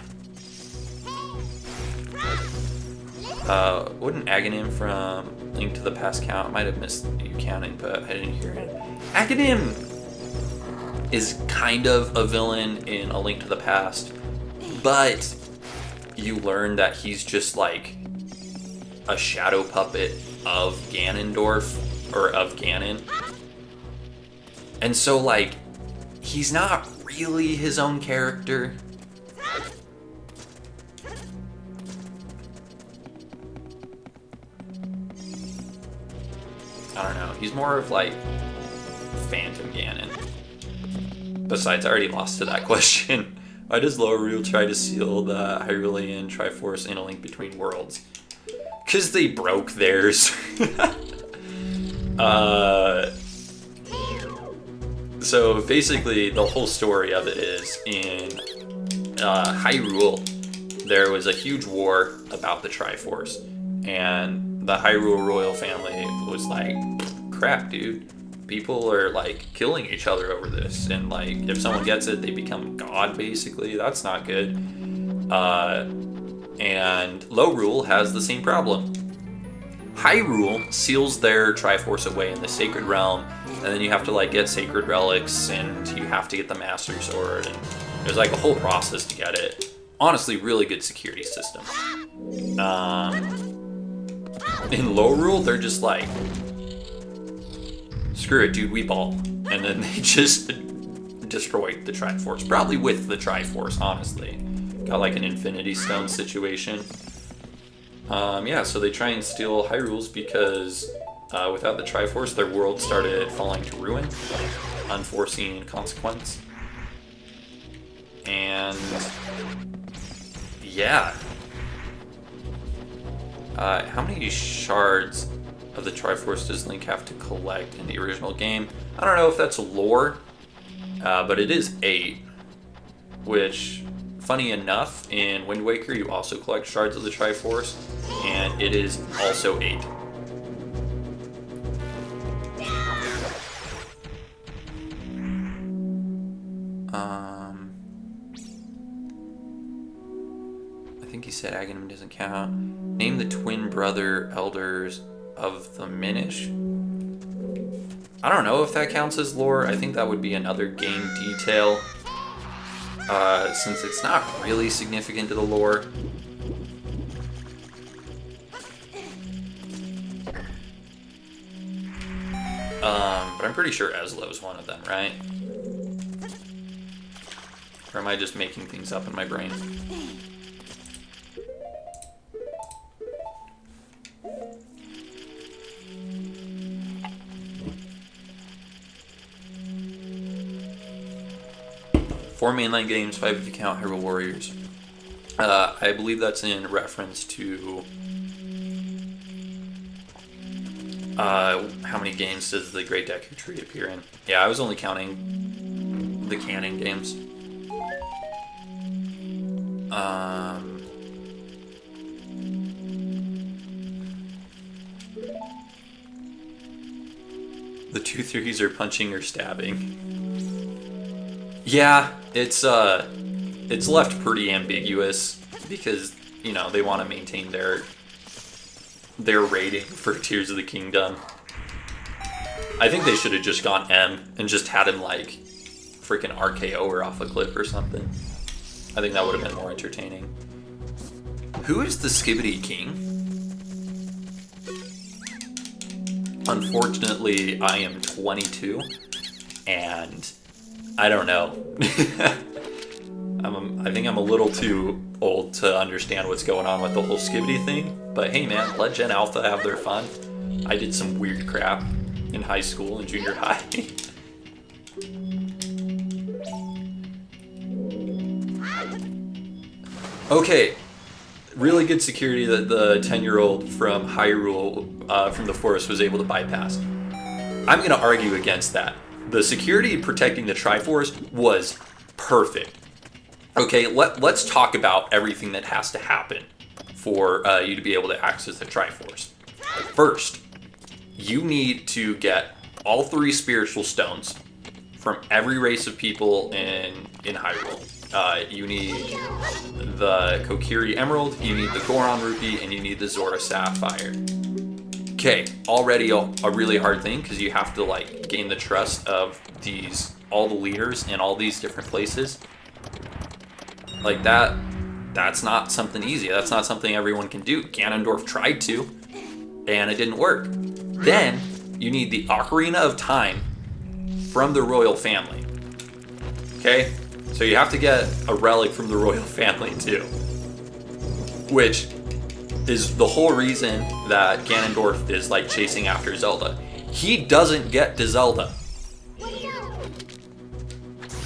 Wouldn't Aghanim from Link to the Past count? I might have missed you counting, but I didn't hear it. Aghanim is kind of a villain in A Link to the Past, but you learn that he's just like a shadow puppet of Ganondorf, or of Ganon. And so like, he's not really his own character. I don't know, he's more of like Phantom Ganon. Besides, I already lost to that question. Why does Lorule try to seal the Hyrulean Triforce in A Link Between Worlds? Because they broke theirs. So basically, the whole story of it is in Hyrule, there was a huge war about the Triforce, and the Hyrule royal family was like, crap, dude. People are like killing each other over this, and like if someone gets it, they become god, basically. That's not good. And Lorule has the same problem. Hyrule seals their Triforce away in the Sacred Realm, and then you have to like get sacred relics, and you have to get the Master Sword, and there's like a whole process to get it. Honestly, really good security system. In Lorule, they're just like, screw it, dude, we ball. And then they just destroyed the Triforce. Probably with the Triforce, honestly. Got like an Infinity Stone situation. Yeah, so they try and steal Hyrule's because without the Triforce, their world started falling to ruin. Unforeseen consequence. And yeah. How many shards of the Triforce does Link have to collect in the original game? I don't know if that's lore, but it is 8, which, funny enough, in Wind Waker you also collect shards of the Triforce, and it is also 8. I think he said Aghanim doesn't count. Name the twin brother elders of the Minish. I don't know if that counts as lore. I think that would be another game detail, since it's not really significant to the lore. But I'm pretty sure Eslo's one of them, right? Or am I just making things up in my brain? Four mainline games, 5 if you count Hyrule Warriors. I believe that's in reference to how many games does the Great Deku Tree appear in? Yeah, I was only counting the canon games. The two theories are punching or stabbing. Yeah, it's left pretty ambiguous because, you know, they want to maintain their rating for Tears of the Kingdom. I think they should have just gone M and just had him like freaking RKO or off a cliff or something. I think that would have been more entertaining. Who is the Skibidi King? Unfortunately, I am 22 and I don't know. I think I'm a little too old to understand what's going on with the whole Skibidi thing. But hey man, let Gen Alpha have their fun. I did some weird crap in high school and junior high. Okay, really good security that the 10-year-old from Hyrule, from the forest, was able to bypass. I'm going to argue against that. The security protecting the Triforce was perfect. Okay, let's talk about everything that has to happen for you to be able to access the Triforce. First, you need to get all 3 spiritual stones from every race of people in Hyrule. You need the Kokiri Emerald, you need the Goron Rupee, and you need the Zora Sapphire. Okay, already a really hard thing because you have to like gain the trust of all the leaders in all these different places. Like that's not something easy. That's not something everyone can do. Ganondorf tried to, and it didn't work. Then you need the Ocarina of Time from the royal family. Okay? So you have to get a relic from the royal family too. Which is the whole reason that Ganondorf is like chasing after Zelda. He doesn't get to Zelda.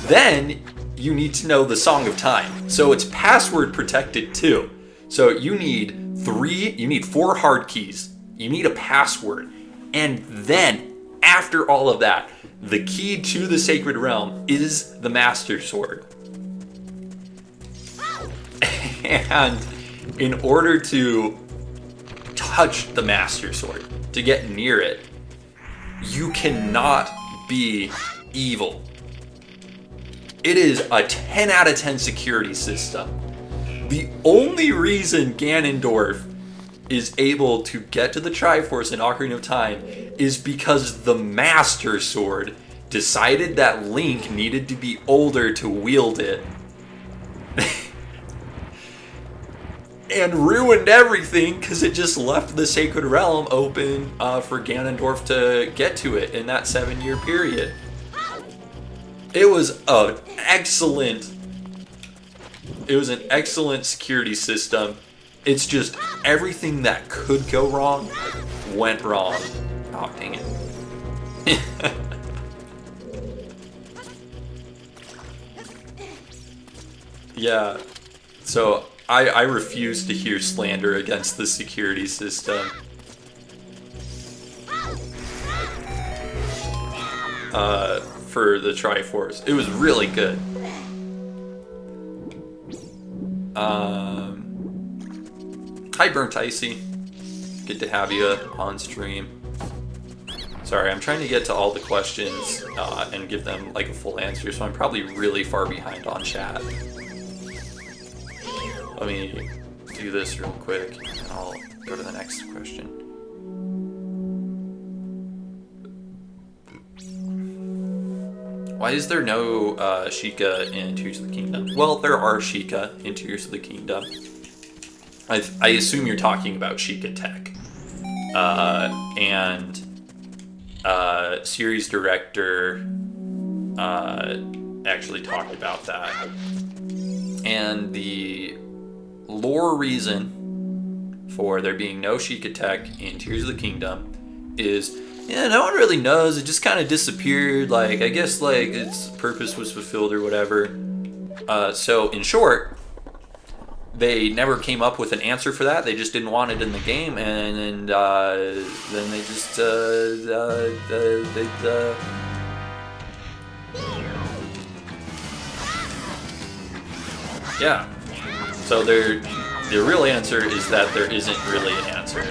Then you need to know the Song of Time. So it's password protected too. So you need 4 hard keys. You need a password. And then after all of that, the key to the Sacred Realm is the Master Sword. And in order to touch the Master Sword, to get near it, you cannot be evil. It is a 10 out of 10 security system. The only reason Ganondorf is able to get to the Triforce in Ocarina of Time is because the Master Sword decided that Link needed to be older to wield it. And ruined everything because it just left the Sacred Realm open for Ganondorf to get to it in that 7-year period. It was an excellent security system. It's just everything that could go wrong went wrong. Oh, dang it. Yeah, so I refuse to hear slander against the security system. For the Triforce. It was really good. Hi, Burnt Icy. Good to have you on stream. Sorry, I'm trying to get to all the questions and give them like a full answer, so I'm probably really far behind on chat. Let me do this real quick, and I'll go to the next question. Why is there no Sheikah in Tears of the Kingdom? Well, there are Sheikah in Tears of the Kingdom. I assume you're talking about Sheikah Tech. And series director actually talked about that. And the lore reason for there being no Sheikah Tech in Tears of the Kingdom is, yeah, no one really knows. It just kind of disappeared. Like, I guess like its purpose was fulfilled or whatever. So in short, they never came up with an answer for that. They just didn't want it in the game, and then they just yeah. So the real answer is that there isn't really an answer.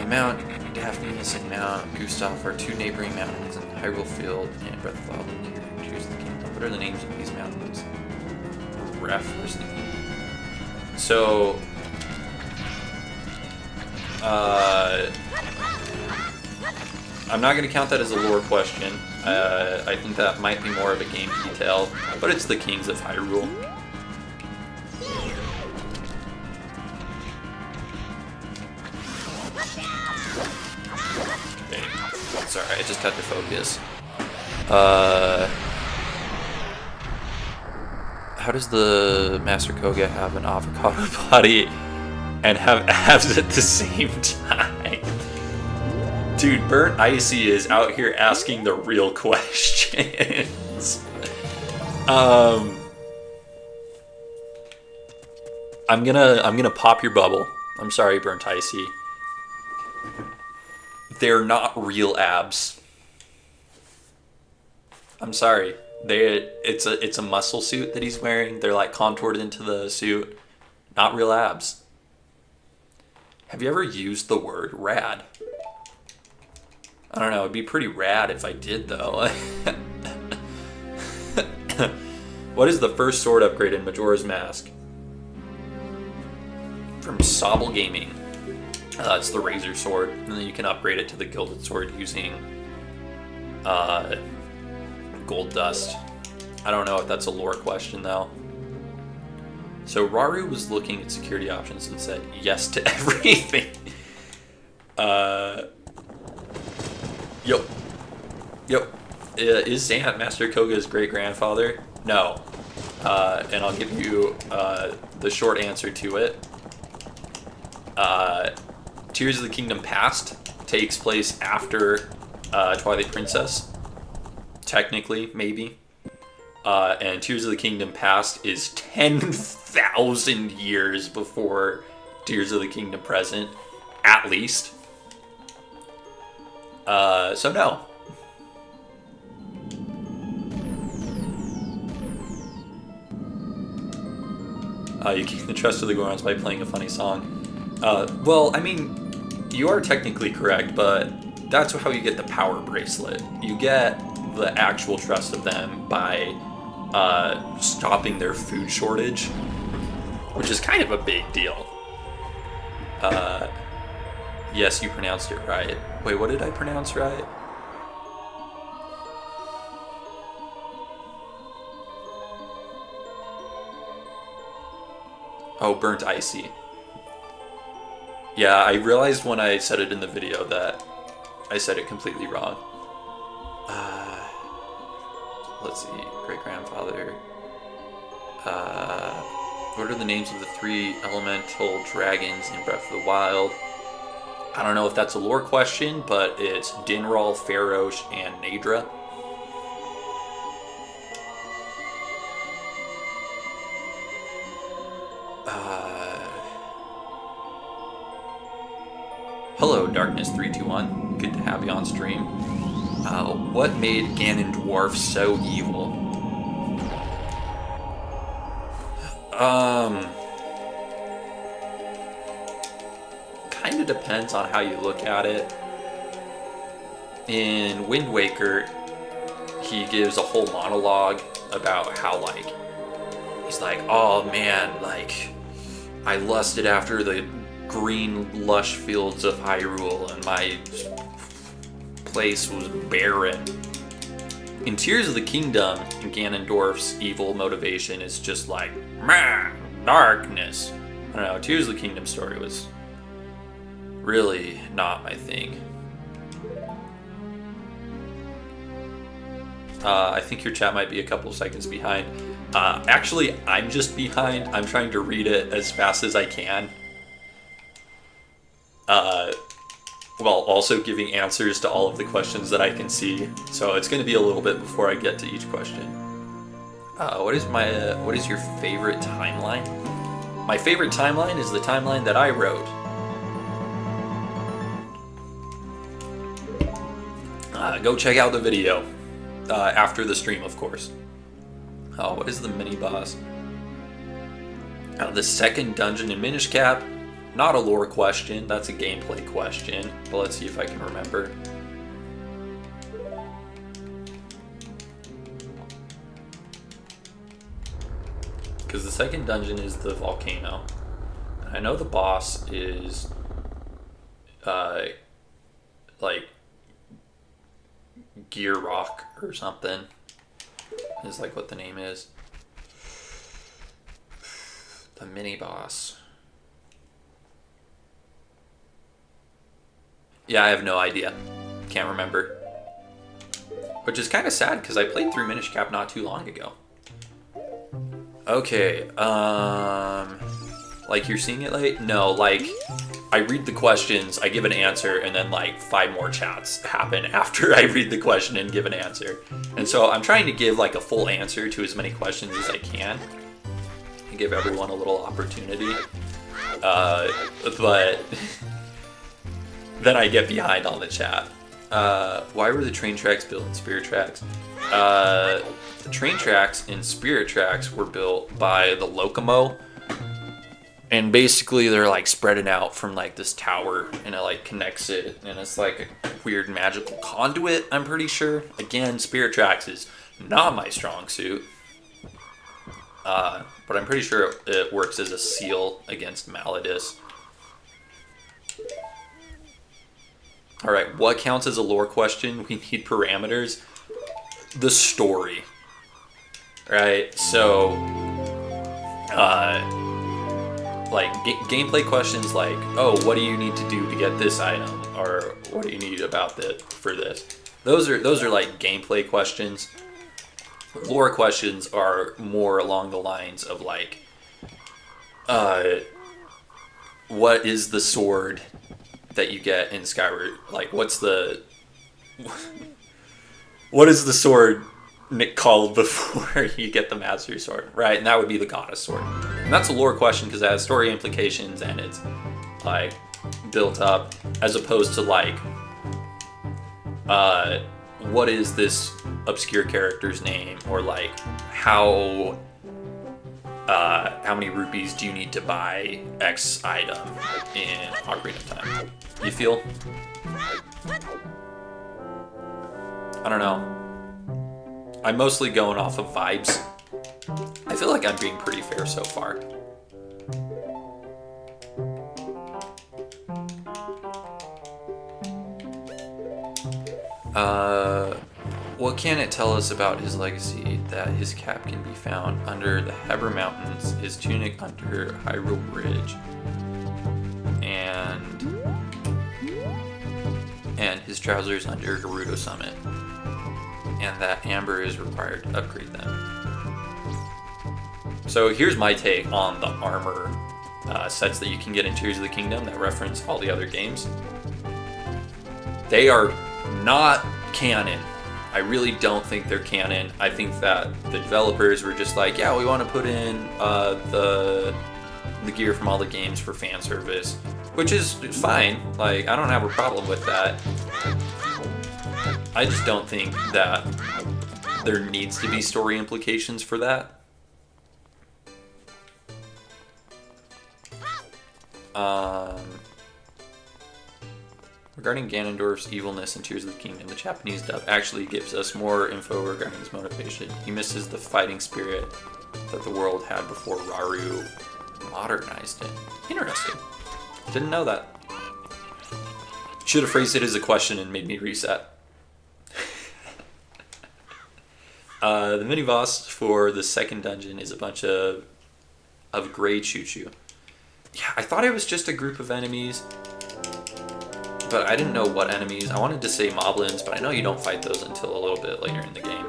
Mount Daphnis and Mount Gustav are two neighboring mountains in Hyrule Field and Breath of the Wild near Tears of the Kingdom. What are the names of these mountains? So, I'm not going to count that as a lore question. I think that might be more of a game detail, but it's the Kings of Hyrule. Okay. Sorry, I just had to focus. How does the Master Koga have an avocado body and have abs at the same time? Dude, Burnt Icy is out here asking the real questions. I'm gonna pop your bubble. I'm sorry, Burnt Icy. They're not real abs. I'm sorry. It's a muscle suit that he's wearing. They're like contoured into the suit. Not real abs. Have you ever used the word rad? I don't know, it'd be pretty rad if I did though. What is the first sword upgrade in Majora's Mask? From Sobble Gaming. It's the Razor Sword, and then you can upgrade it to the Gilded Sword using gold dust. I don't know if that's a lore question though. So Raru was looking at security options and said yes to everything. Yep. Is Zant Master Koga's great-grandfather? No. And I'll give you the short answer to it. Tears of the Kingdom Past takes place after Twilight Princess. Technically, maybe. And Tears of the Kingdom Past is 10,000 years before Tears of the Kingdom Present, at least. So no. You gain the trust of the Gorons by playing a funny song. Well, I mean, you are technically correct, but that's how you get the power bracelet. You get the actual trust of them by stopping their food shortage, which is kind of a big deal. Yes, you pronounced it right. Wait, what did I pronounce right? Oh, Burnt Icy. Yeah, I realized when I said it in the video that I said it completely wrong. Let's see, great-grandfather. What are the names of the 3 elemental dragons in Breath of the Wild? I don't know if that's a lore question, but it's Dinral, Farosh, and Nadra. Hello, Darkness321. Good to have you on stream. What made Ganondorf so evil? of depends on how you look at it. In Wind Waker, he gives a whole monologue about how, like, he's like, oh man, like, I lusted after the green, lush fields of Hyrule, and my place was barren. In Tears of the Kingdom, Ganondorf's evil motivation is just like, man, darkness. I don't know, Tears of the Kingdom story was really not my thing. I think your chat might be a couple of seconds behind. Actually, I'm just behind. I'm trying to read it as fast as I can. While also giving answers to all of the questions that I can see. So it's going to be a little bit before I get to each question. What is your favorite timeline? My favorite timeline is the timeline that I wrote. Go check out the video. After the stream, of course. Oh, what is the mini-boss? The second dungeon in Minish Cap. Not a lore question, that's a gameplay question. But let's see if I can remember. Because the second dungeon is the volcano. I know the boss is... like... Gear Rock or something is like what the name is. The mini boss. Yeah, I have no idea. Can't remember. Which is kind of sad because I played through Minish Cap not too long ago. Okay, like you're seeing it late? No, like I read the questions, I give an answer, and then like 5 more chats happen after I read the question and give an answer. And so I'm trying to give like a full answer to as many questions as I can and give everyone a little opportunity. But then I get behind on the chat. Why were the train tracks built in Spirit Tracks? The train tracks in Spirit Tracks were built by the Locomo. And basically they're like spreading out from like this tower and it like connects it and it's like a weird magical conduit, I'm pretty sure. Again, Spirit Tracks is not my strong suit. But I'm pretty sure it works as a seal against Malladus. Alright, what counts as a lore question? We need parameters. The story. Right, so... like gameplay questions like, oh, what do you need to do to get this item, or what do you need about it for this? Those are like gameplay questions. Lore questions are more along the lines of like, what is the sword that you get in Skyward? Like, what is the sword called before you get the Master Sword, right? And that would be the Goddess Sword. And that's a lore question because it has story implications and it's like built up, as opposed to like, what is this obscure character's name, or like how many rupees do you need to buy X item in Ocarina of Time? You feel? I don't know. I'm mostly going off of vibes. I feel like I'm being pretty fair so far. What can it tell us about his legacy? That his cap can be found under the Heber Mountains, his tunic under Hyrule Bridge, and his trousers under Gerudo Summit, and that amber is required to upgrade them. So here's my take on the armor sets that you can get in Tears of the Kingdom that reference all the other games. They are not canon. I really don't think they're canon. I think that the developers were just like, yeah, we want to put in the gear from all the games for fan service, which is fine. Like, I don't have a problem with that. I just don't think that there needs to be story implications for that. Regarding Ganondorf's evilness in Tears of the Kingdom, the Japanese dub actually gives us more info regarding his motivation. He misses the fighting spirit that the world had before Rauru modernized it. Interesting. Didn't know that. Should have phrased it as a question and made me reset. The mini-boss for the second dungeon is a bunch of gray choo-choo. Yeah, I thought it was just a group of enemies, but I didn't know what enemies. I wanted to say moblins, but I know you don't fight those until a little bit later in the game.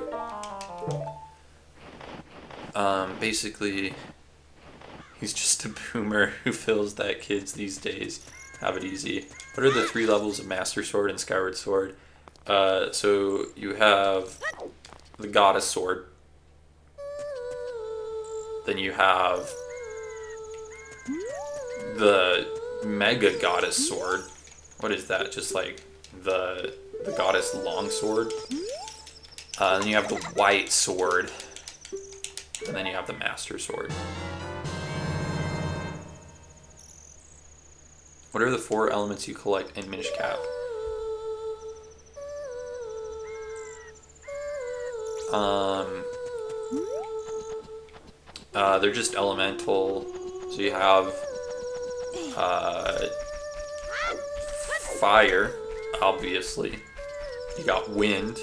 Basically, he's just a boomer who feels that kids these days have it easy. What are the 3 levels of Master Sword and Skyward Sword? So you have the Goddess Sword. Then you have the Mega Goddess Sword. What is that? Just like the Goddess Longsword. Then you have the White Sword. And then you have the Master Sword. What are the 4 elements you collect in Minish Cap? They're just elemental. So you have fire, obviously. You got wind.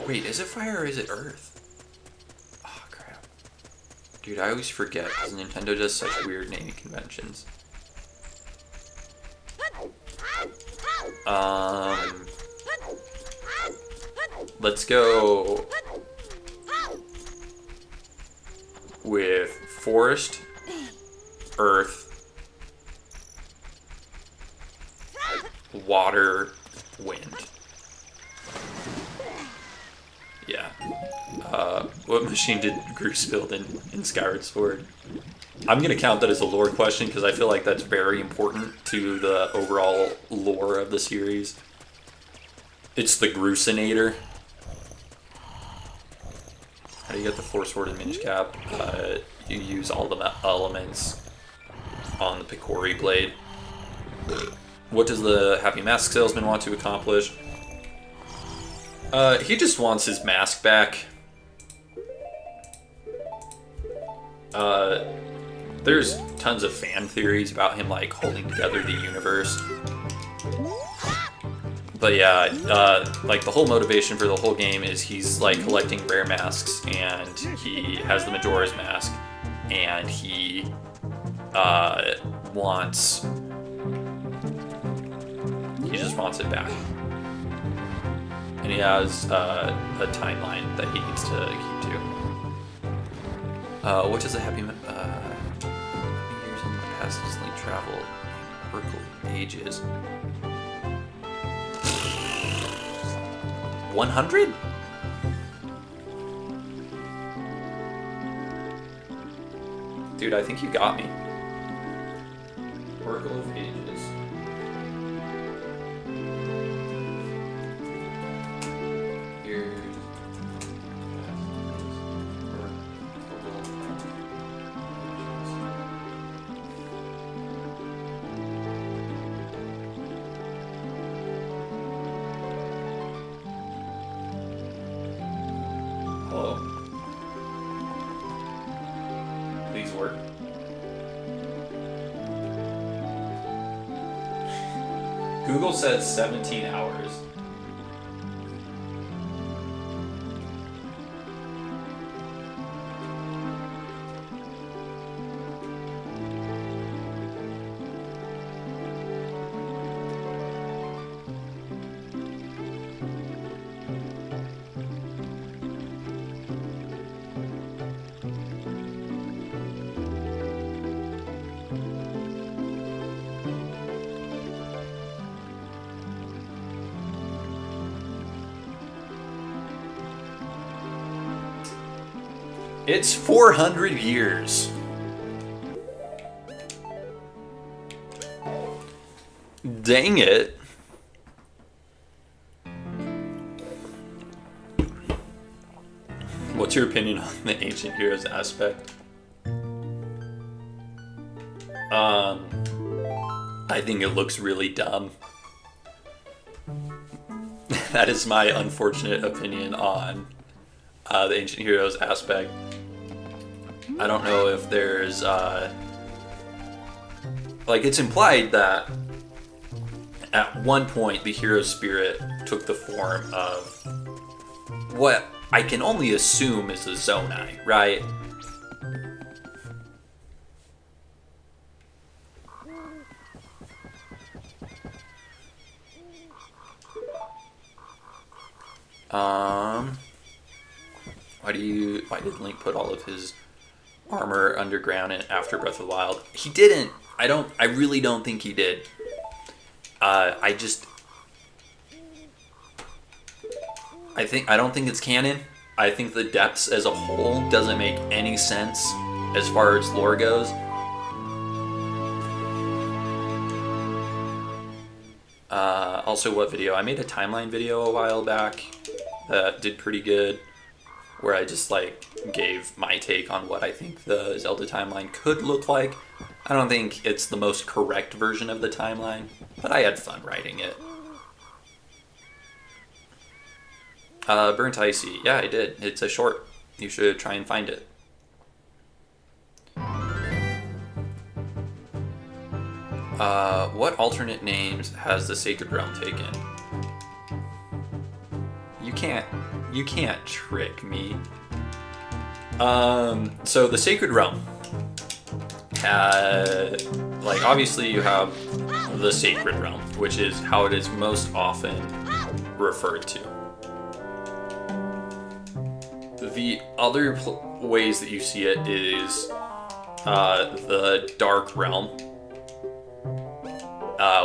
Wait, is it fire or is it earth? Oh, crap. Dude, I always forget because Nintendo does such weird naming conventions. Let's go with forest, earth, water, wind. Yeah. What machine did Groose build in Skyward Sword? I'm going to count that as a lore question because I feel like that's very important to the overall lore of the series. It's the Groosinator. How do you get the Force Sword in Minish Cap? You use all the elements on the Picori blade. What does the Happy Mask Salesman want to accomplish? He just wants his mask back. There's tons of fan theories about him like holding together the universe. But yeah, like the whole motivation for the whole game is he's like collecting rare masks, and he has the Majora's Mask, and he just wants it back. And he has a timeline that he needs to keep to. What does a happy years in the past instantly travel in Oracle ages? 100? Dude, I think you got me. Oracle of Ages. Google says 17 hours. It's 400 years. Dang it. What's your opinion on the ancient heroes aspect? I think it looks really dumb. That is my unfortunate opinion on the Ancient Heroes aspect. I don't know if there's like, it's implied that at one point the hero spirit took the form of what I can only assume is a Zonai, right? Why did Link put all of his armor underground and after Breath of the Wild? He didn't. I really don't think he did. I don't think it's canon. I think the depths as a whole doesn't make any sense as far as lore goes. Also, what video? I made a timeline video a while back that did pretty good, where I just like gave my take on what I think the Zelda timeline could look like. I don't think it's the most correct version of the timeline, but I had fun writing it. Burnt Icy. Yeah, I did. It's a short. You should try and find it. What alternate names has the Sacred Realm taken? You can't trick me. So the Sacred Realm had, like, obviously you have the Sacred Realm, which is how it is most often referred to. The other ways that you see it is the Dark Realm,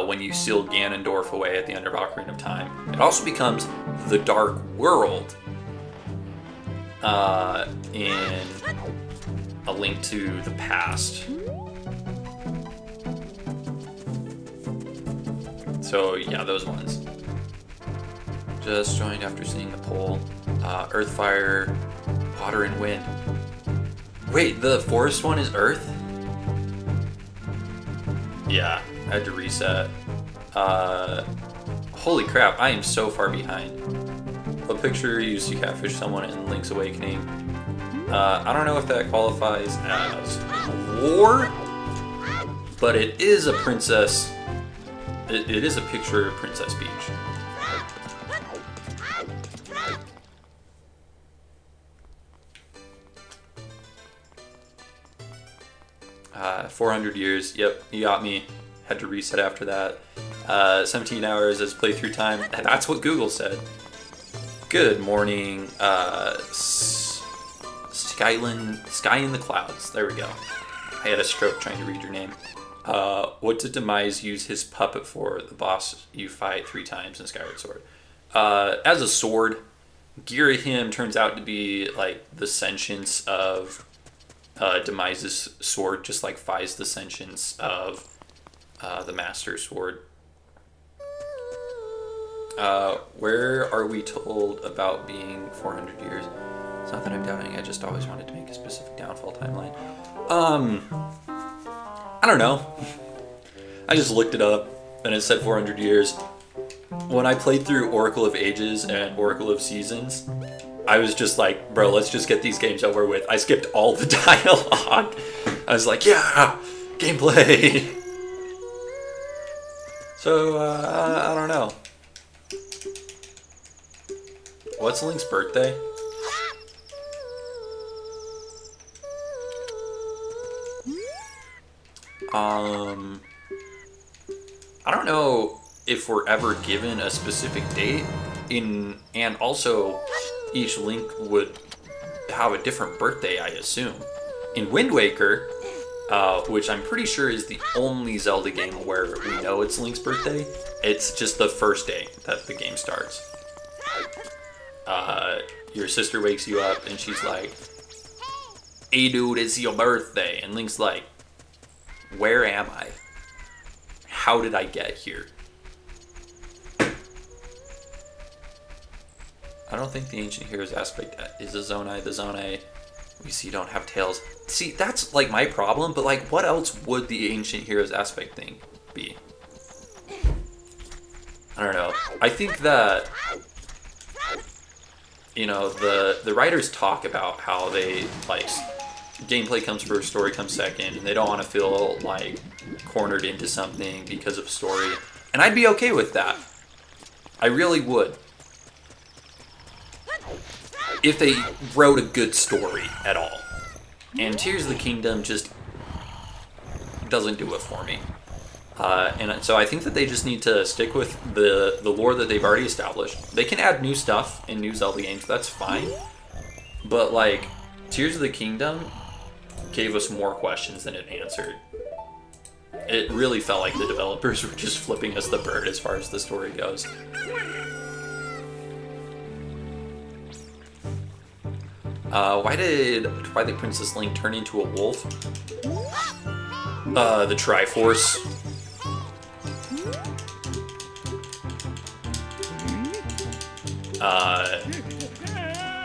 when you seal Ganondorf away at the end of Ocarina of Time. It also becomes the Dark World in A Link to the Past. So yeah, those ones. Just joined after seeing the poll. Earth, Fire, Water, and Wind. Wait, the forest one is Earth? Yeah, I had to reset. Holy crap, I am so far behind. A picture used to catfish someone in Link's Awakening. I don't know if that qualifies as lore, but it is a princess. It is a picture of Princess Peach. 400 years. Yep, you got me. Had to reset after that. 17 hours as playthrough time. That's what Google said. Good morning, Sky in the Clouds. There we go. I had a stroke trying to read your name. What did Demise use his puppet for? The boss you fight 3 times in Skyward Sword. As a sword, Girahim turns out to be like the sentience of Demise's sword, just like Fi's the sentience of the Master Sword. Where are we told about being 400 years? It's not that I'm doubting, I just always wanted to make a specific downfall timeline. I don't know. I just looked it up and it said 400 years. When I played through Oracle of Ages and Oracle of Seasons, I was just like, bro, let's just get these games over with. I skipped all the dialogue. I was like, yeah, gameplay. So, I don't know. What's Link's birthday? I don't know if we're ever given a specific date and also each Link would have a different birthday, I assume. In Wind Waker, which I'm pretty sure is the only Zelda game where we know it's Link's birthday, it's just the first day that the game starts. Your sister wakes you up and she's like, hey dude, it's your birthday. And Link's like, where am I? How did I get here? I don't think the Ancient Heroes aspect is a Zonai. The Zonai We see you don't have tails. See, that's like my problem, but like what else would the ancient heroes aspect thing be? I don't know. I think that, you know, the writers talk about how they, like, gameplay comes first, story comes second, and they don't want to feel like cornered into something because of story. And I'd be okay with that. I really would. If they wrote a good story at all. And Tears of the Kingdom just doesn't do it for me. And so I think that they just need to stick with the lore that they've already established. They can add new stuff in new Zelda games, that's fine. But like, Tears of the Kingdom gave us more questions than it answered. It really felt like the developers were just flipping us the bird as far as the story goes. Why did Twilight Princess Link turn into a wolf? The Triforce.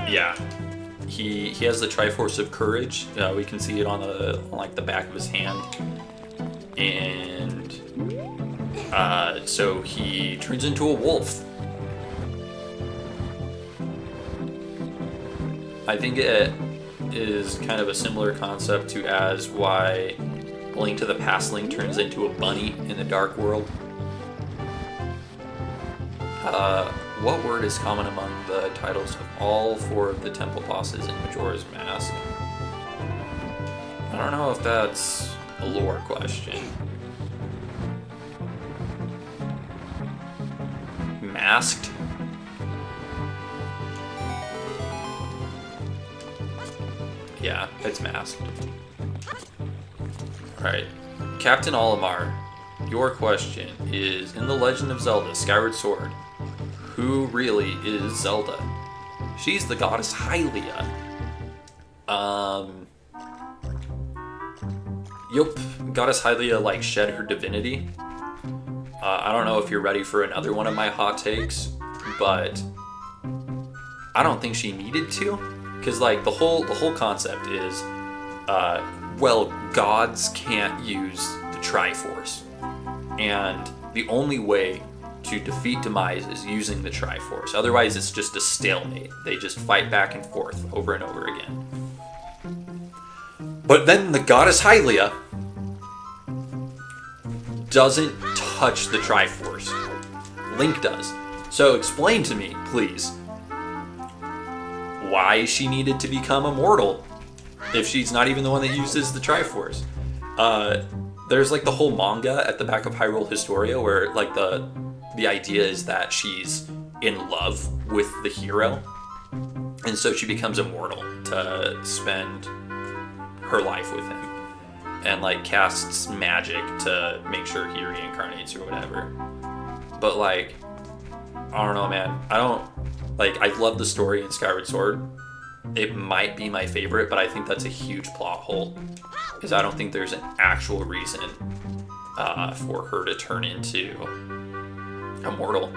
Yeah. He has the Triforce of Courage. We can see it on the back of his hand. And so he turns into a wolf. I think it is kind of a similar concept to as why Link to the Past Link turns into a bunny in the Dark World. What word is common among the titles of all 4 of the temple bosses in Majora's Mask? I don't know if that's a lore question. Masked? Yeah, it's masked. Alright. Captain Olimar, your question is, in The Legend of Zelda Skyward Sword, who really is Zelda? She's the goddess Hylia. Yup, goddess Hylia, like, shed her divinity. I don't know if you're ready for another one of my hot takes, but I don't think she needed to. Because, like, the whole concept is, well, gods can't use the Triforce. And the only way to defeat Demise is using the Triforce. Otherwise, it's just a stalemate. They just fight back and forth over and over again. But then the goddess Hylia doesn't touch the Triforce. Link does. So explain to me, please, why she needed to become immortal if she's not even the one that uses the Triforce. There's like the whole manga at the back of Hyrule Historia where like the idea is that she's in love with the hero, and so she becomes immortal to spend her life with him and like casts magic to make sure he reincarnates or whatever. But like, I don't know, man. I love the story in Skyward Sword. It might be my favorite, but I think that's a huge plot hole because I don't think there's an actual reason for her to turn into immortal.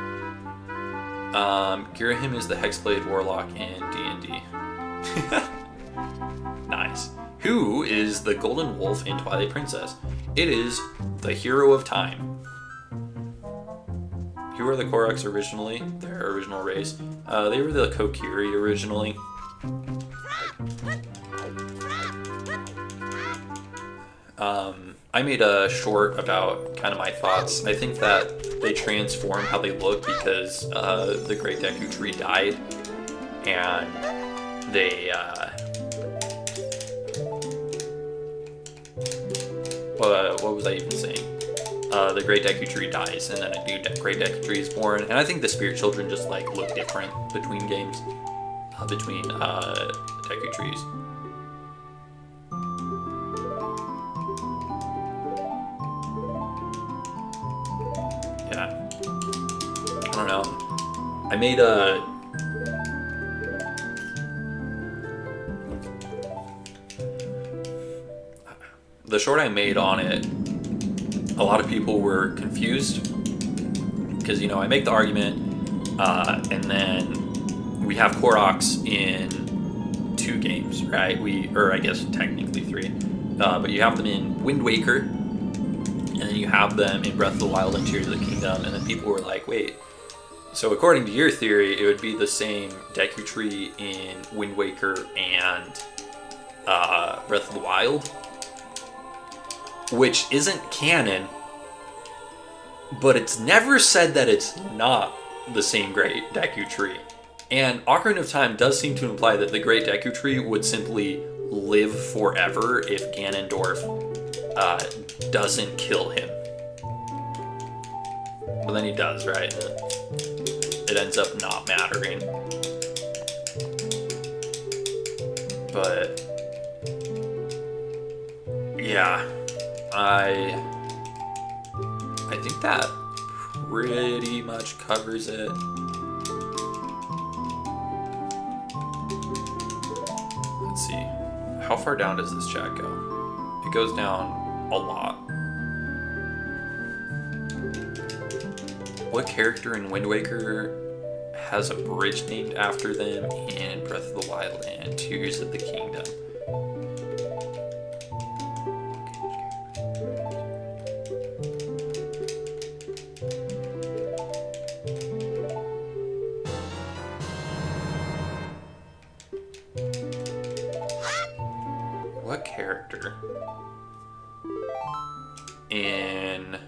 Girahim is the Hexblade Warlock in D&D. Nice. Who is the Golden Wolf in Twilight Princess? It is the Hero of Time. Who are the Koroks originally? Their original race. They were the Kokiri originally. I made a short about kind of my thoughts. I think that they transform how they look because the Great Deku Tree died, and they what was I even saying? The Great Deku Tree dies, and then a new Great Deku Tree is born. And I think the Spirit Children just like look different between games, between Deku Trees. Yeah, I don't know. I made the short I made on it. A lot of people were confused because, you know, I make the argument and then we have Koroks in 2 games, right? Or I guess technically 3. But you have them in Wind Waker, and then you have them in Breath of the Wild and Tears of the Kingdom, and then people were like, wait, so according to your theory, it would be the same Deku Tree in Wind Waker and Breath of the Wild, which isn't canon, but it's never said that it's not the same Great Deku Tree. And Ocarina of Time does seem to imply that the Great Deku Tree would simply live forever if Ganondorf doesn't kill him. But then he does, right? It ends up not mattering. But yeah, I think that pretty much covers it. Let's see. How far down does this chat go? It goes down a lot. What character in Wind Waker has a bridge named after them in Breath of the Wild and Tears of the Kingdom? What character in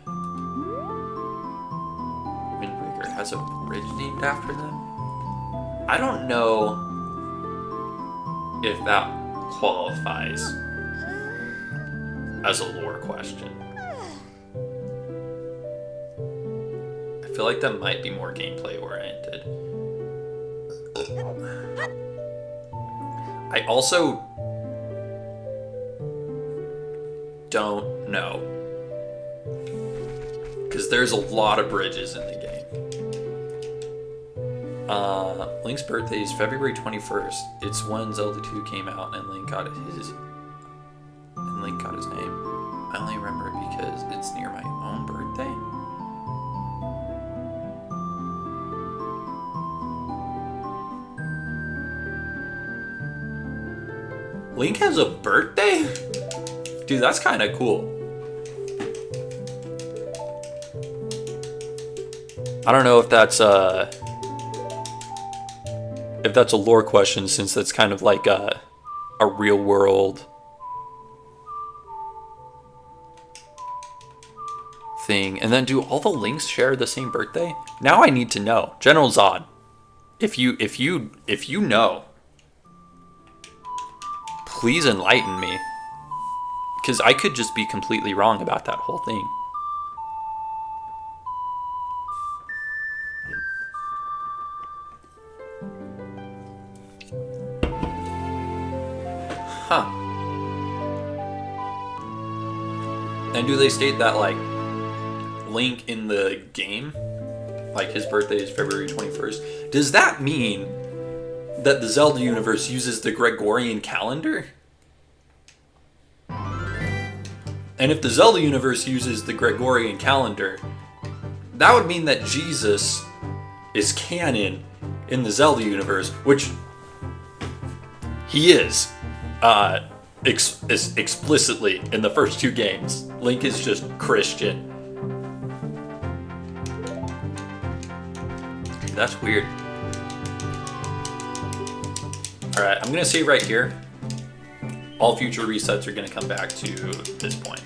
Wind Waker has a bridge named after them? I don't know if that qualifies as a lore question. I feel like that might be more gameplay oriented. I also don't know, because there's a lot of bridges in the game. Link's birthday is February 21st. It's when Zelda 2 came out and Link got his name. I only remember it because it's near my own birthday. Link has a birthday? Dude, that's kind of cool. I don't know if that's a lore question, since that's kind of like a real world thing. And then do all the Links share the same birthday? Now I need to know. General Zod, if you know, please enlighten me. Because I could just be completely wrong about that whole thing. Huh. And do they state that, like, Link in the game, like, his birthday is February 21st? Does that mean that the Zelda universe uses the Gregorian calendar? And if the Zelda universe uses the Gregorian calendar, that would mean that Jesus is canon in the Zelda universe, which he is explicitly in the first 2 games. Link is just Christian. That's weird. Alright, I'm gonna save right here. All future resets are going to come back to this point.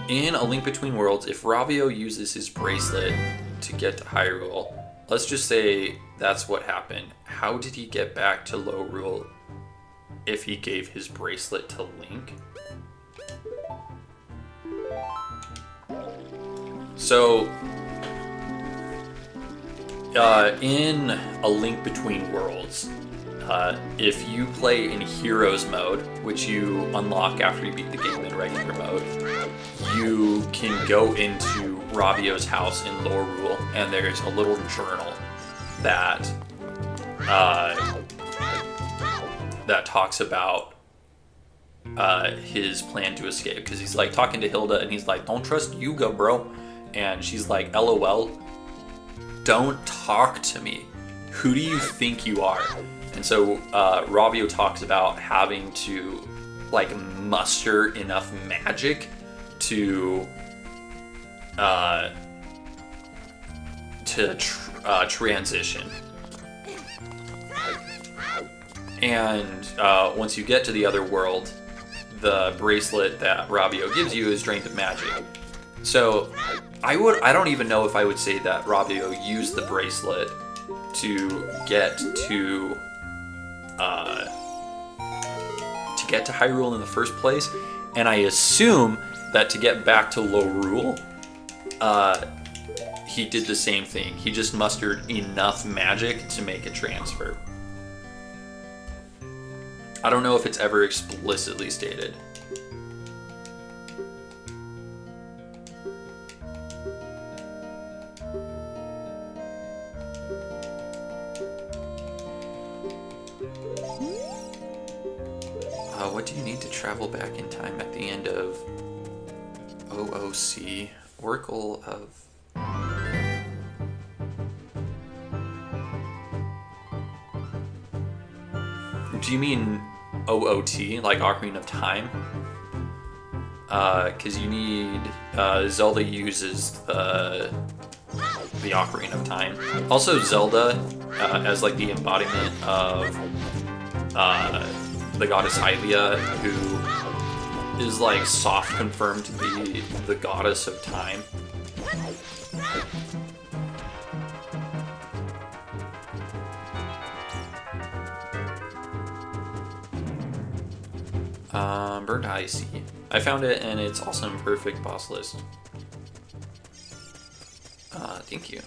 In A Link Between Worlds, if Ravio uses his bracelet to get to Hyrule, let's just say that's what happened. How did he get back to Lorule if he gave his bracelet to Link? So, in A Link Between Worlds, if you play in Heroes mode, which you unlock after you beat the game in regular mode, you can go into Ravio's house in Lorule, and there's a little journal that that talks about his plan to escape, because he's like talking to Hilda, and he's like, "Don't trust Yuga, bro," and she's like, "LOL, don't talk to me." who do you think you are? And so Ravio talks about having to like muster enough magic to transition. And once you get to the other world, the bracelet that Ravio gives you is drained of magic. So I don't even know if I would say that Ravio used the bracelet to get to Hyrule in the first place, and I assume that to get back to Lorule, he did the same thing. He just mustered enough magic to make a transfer. I don't know if it's ever explicitly stated. What do you need to travel back in time at the end of OOC? Oracle of... Do you mean OOT, like Ocarina of Time? Because you need... Zelda uses the Ocarina of Time. Also, Zelda, as like the embodiment of the goddess Hylia, who is like soft confirmed to be the goddess of time. Burnt Icy. I found it and it's awesome, perfect boss list. Thank you.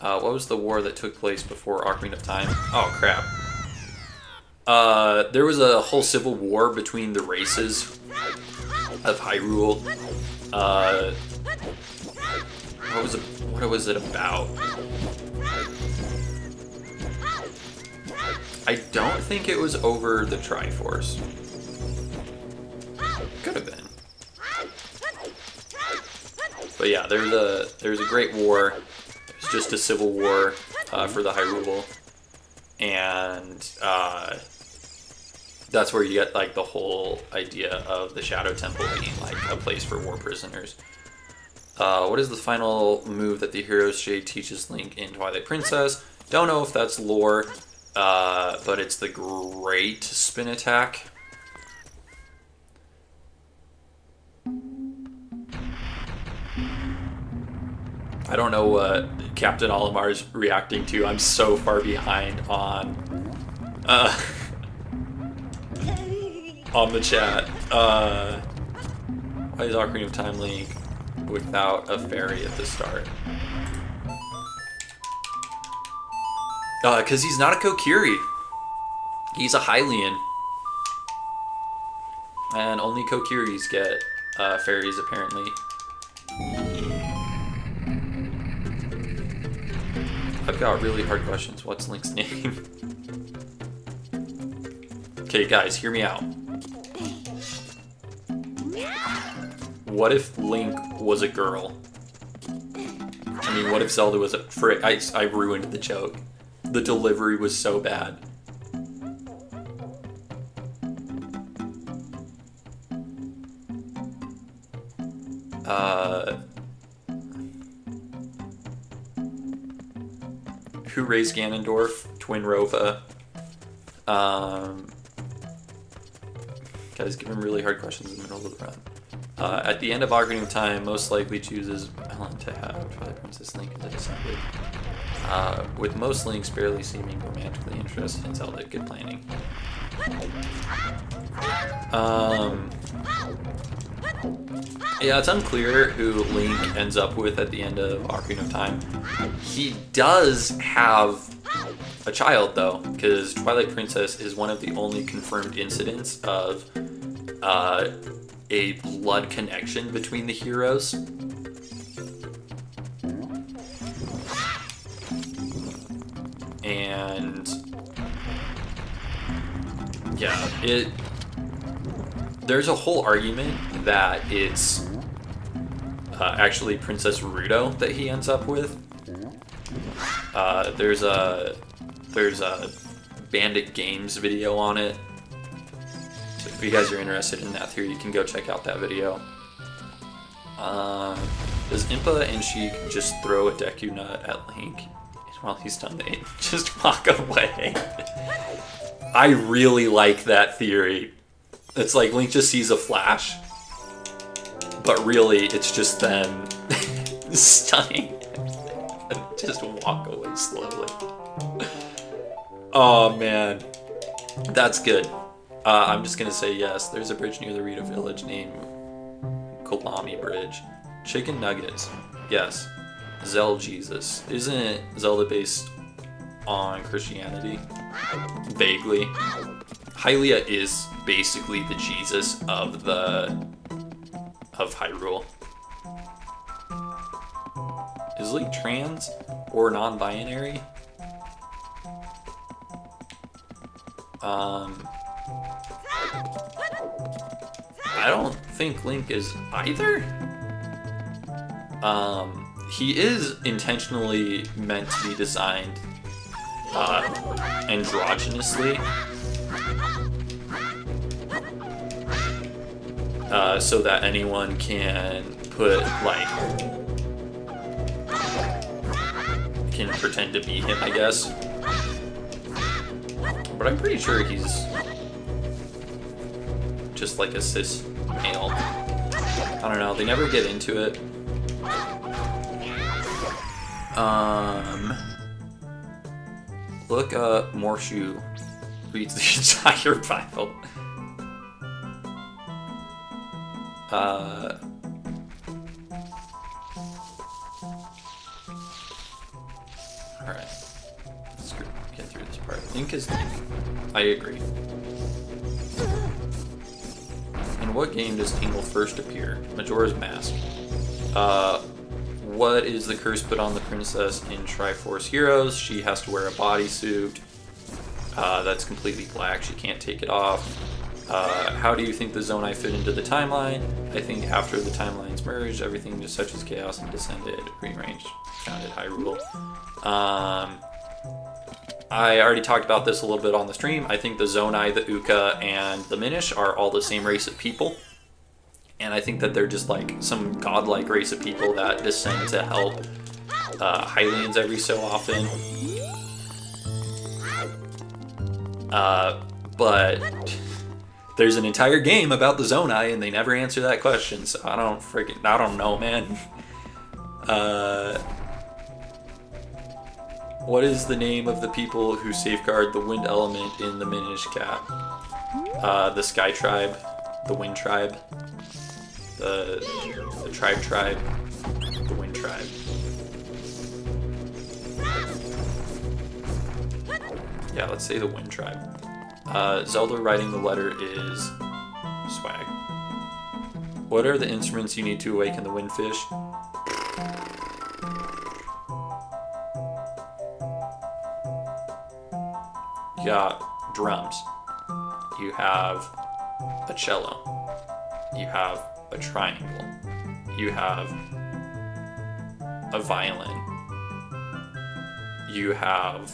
What was the war that took place before Ocarina of Time? Oh crap. There was a whole civil war between the races of Hyrule. What was it about? I don't think it was over the Triforce. Could have been. But yeah, there's a great war. It's just a civil war for the Hyrule. And that's where you get like the whole idea of the Shadow Temple being like a place for war prisoners. What is the final move that the Hero's Shade teaches Link in Twilight Princess? Don't know if that's lore, but it's the Great Spin Attack. I don't know what Captain Olimar's reacting to. I'm so far behind on the chat. Why is Ocarina of Time Link without a fairy at the start? Because he's not a Kokiri. He's a Hylian. And only Kokiris get fairies, apparently. I've got really hard questions. What's Link's name? Okay, guys, hear me out. What if Link was a girl? I mean, what if Zelda was a... Frick, I ruined the joke. The delivery was so bad. Who raised Ganondorf? Twin Rova. Guys, give him really hard questions in the middle of the run. At the end of Ocarina of Time, most likely chooses Ellen to have Twilight Princess Link as a descendant. With most Links barely seeming romantically interested in Zelda. Good planning. Yeah, it's unclear who Link ends up with at the end of Ocarina of Time. He does have a child, though, because Twilight Princess is one of the only confirmed incidents of a blood connection between the heroes. And yeah, there's a whole argument that it's actually Princess Ruto that he ends up with. There's a There's a Bandit Games video on it. So if you guys are interested in that theory, you can go check out that video. Does Impa and Sheik just throw a Deku Nut at Link? And while he's done, they just walk away. I really like that theory. It's like Link just sees a flash, but really it's just them stunning and just walk away slowly. Oh man, that's good. I'm just gonna say yes. There's a bridge near the Rita village named Kolami Bridge. Chicken nuggets. Yes. Zelda Jesus. Isn't Zelda based on Christianity? Vaguely. Hylia is basically the Jesus of Hyrule. Is Link trans or non-binary? I don't think Link is either. He is intentionally meant to be designed androgynously, so that anyone can can pretend to be him, I guess. But I'm pretty sure he's just like a cis male. I don't know, they never get into it. Look up Morshu reads the entire Bible. Alright. Let's get through this part. Link is Link. I agree. In what game does Tingle first appear? Majora's Mask. What is the curse put on the princess in Triforce Heroes? She has to wear a bodysuit that's completely black. She can't take it off. How do you think the Zonai fit into the timeline? I think after the timelines merged, everything just such as chaos and descended, rearranged, founded Hyrule. I already talked about this a little bit on the stream. I think the Zonai, the Uka, and the Minish are all the same race of people. And I think that they're just like some godlike race of people that descend to help Hylians every so often. But there's an entire game about the Zonai and they never answer that question, so I don't know, man. What is the name of the people who safeguard the wind element in the Minish Cap? The Sky Tribe, the Wind Tribe, the Tribe, the Wind Tribe. Yeah, let's say the Wind Tribe. Zelda writing the letter is swag. What are the instruments you need to awaken the Windfish? You got drums. You have a cello. You have a triangle. You have a violin. You have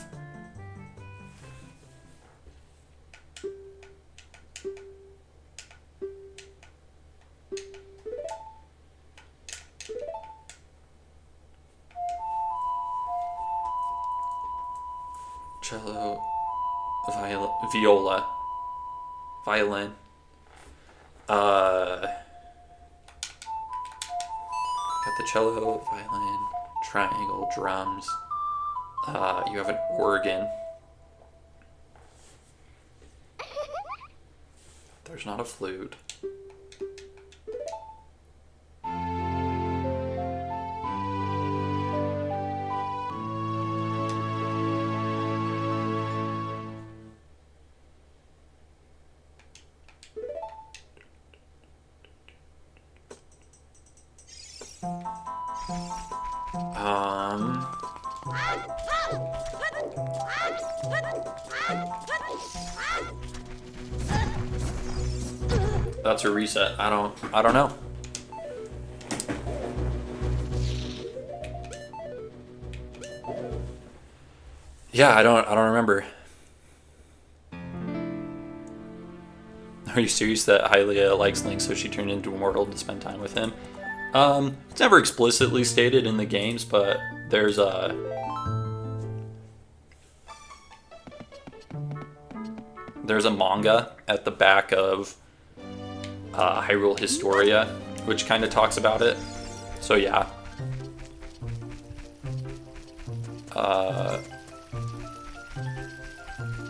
cello, viola, violin. Got the cello, violin, triangle, drums. You have an organ. There's not a flute. That's a reset. I don't know. Yeah, I don't remember. Are you serious that Hylia likes Link, so she turned into immortal to spend time with him? It's never explicitly stated in the games, but there's a manga at the back of Hyrule Historia, which kind of talks about it. So yeah.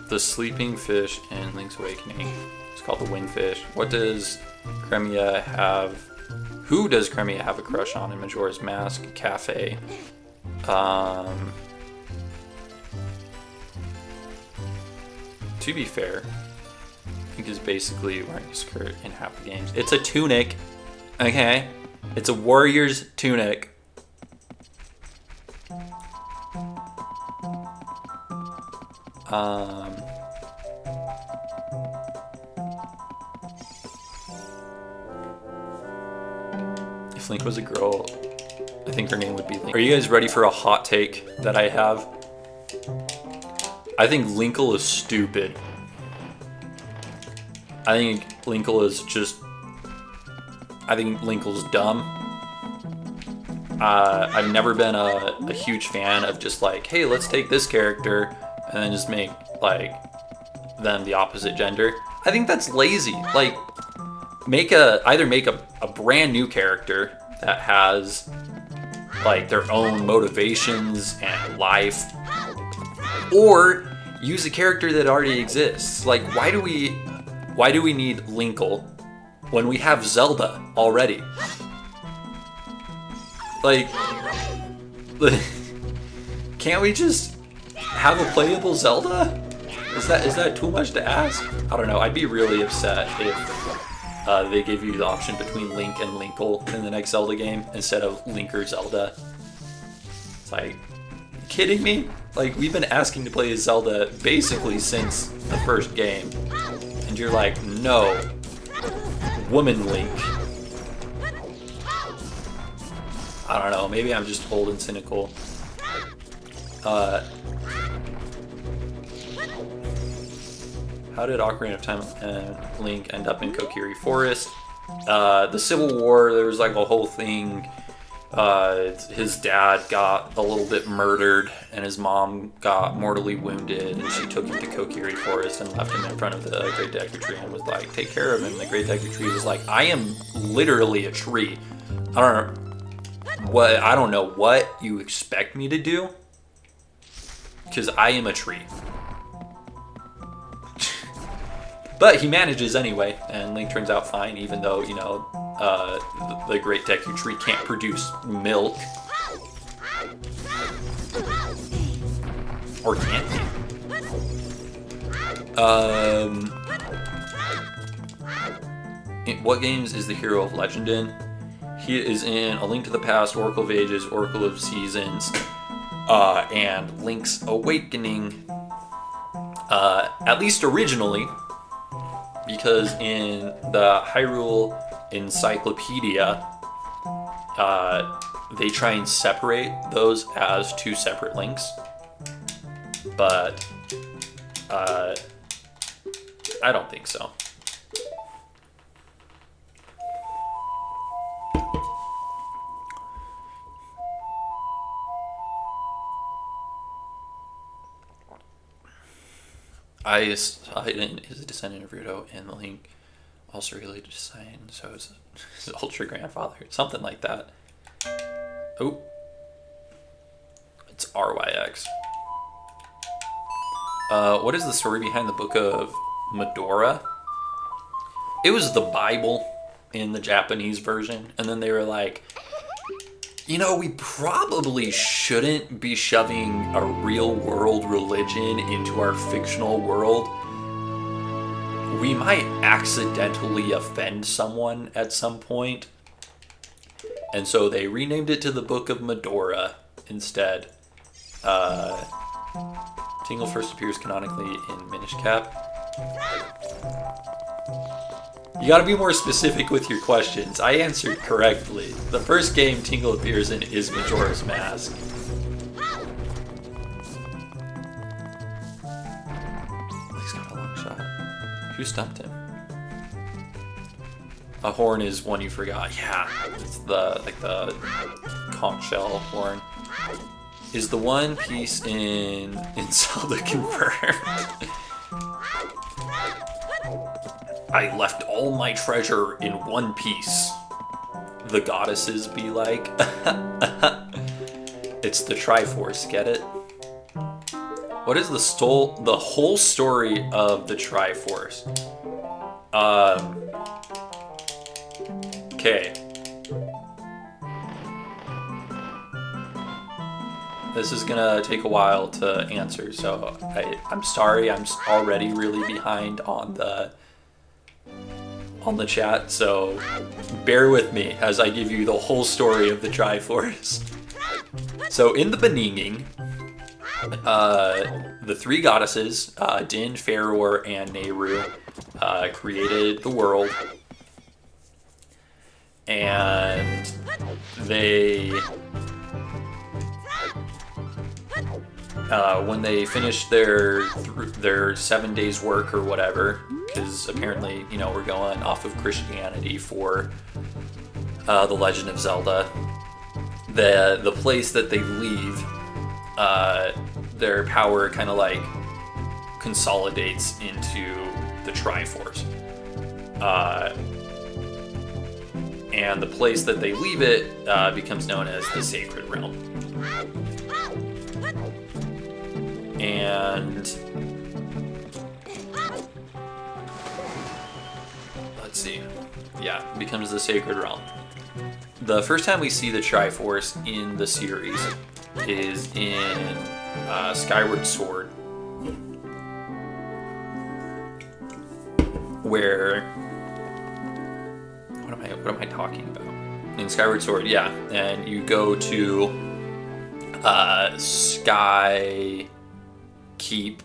The sleeping fish in Link's Awakening. It's called the Windfish. What does Cremia have? Who does Cremia have a crush on in Majora's Mask Cafe? To be fair, Link is basically wearing a skirt in half the games. It's a tunic, okay? It's a warrior's tunic. If Link was a girl, I think her name would be Link. Are you guys ready for a hot take that I have? I think Linkle is stupid. I think Linkle's dumb. I've never been a huge fan of just like, hey, let's take this character and then just make like them the opposite gender. I think that's lazy. Like, either make a brand new character that has like their own motivations and life, or use a character that already exists. Like, why do we need Linkle when we have Zelda already? Like, can't we just have a playable Zelda? Is that too much to ask? I don't know. I'd be really upset if they gave you the option between Link and Linkle in the next Zelda game instead of Link or Zelda. It's like, you kidding me? Like, we've been asking to play as Zelda basically since the first game, and you're like, no, woman Link. I don't know, maybe I'm just old and cynical. How did Ocarina of Time and Link end up in Kokiri Forest? The Civil War, there was like a whole thing. His dad got a little bit murdered and his mom got mortally wounded, and she took him to Kokiri Forest and left him in front of the Great Deku Tree and was like, take care of him. The Great Deku Tree was like, I am literally a tree. I don't know what you expect me to do, because I am a tree. But he manages anyway, and Link turns out fine, even though, you know, the Great Deku Tree can't produce milk. Or can't he? What games is the Hero of Legend in? He is in A Link to the Past, Oracle of Ages, Oracle of Seasons, and Link's Awakening. At least originally, because in the Hyrule Encyclopedia, they try and separate those as two separate links. But I don't think so. Is a descendant of Ruto, and the Link also related to Sign, so is his ultra grandfather, something like that. Oh, it's RYX. What is the story behind the Book of Majora? It was the Bible in the Japanese version, and then they were like, you know, we probably shouldn't be shoving a real world religion into our fictional world. We might accidentally offend someone at some point. And so they renamed it to the Book of Majora instead. Tingle first appears canonically in Minish Cap. You gotta be more specific with your questions. I answered correctly. The first game Tingle appears in is Majora's Mask. Who stumped him? A horn is one you forgot. Yeah, it's the conch shell horn. Is the one piece in Zelda confirmed? I left all my treasure in one piece. The goddesses be like. It's the Triforce, get it? What is the whole story of the Triforce? Okay. This is gonna take a while to answer, so I'm sorry, I'm already really behind on the chat, so bear with me as I give you the whole story of the Triforce. So in the beginning, the three goddesses, Din, Faror, and Nehru, created the world, and they, when they finished their 7 days work or whatever, because apparently, you know, we're going off of Christianity for the Legend of Zelda, the place that they leave, their power kind of like consolidates into the Triforce. And the place that they leave it becomes known as the Sacred Realm. And let's see. Yeah, it becomes the Sacred Realm. The first time we see the Triforce in the series is in Skyward Sword, where what am I talking about? In Skyward Sword, yeah, and you go to Sky Keep,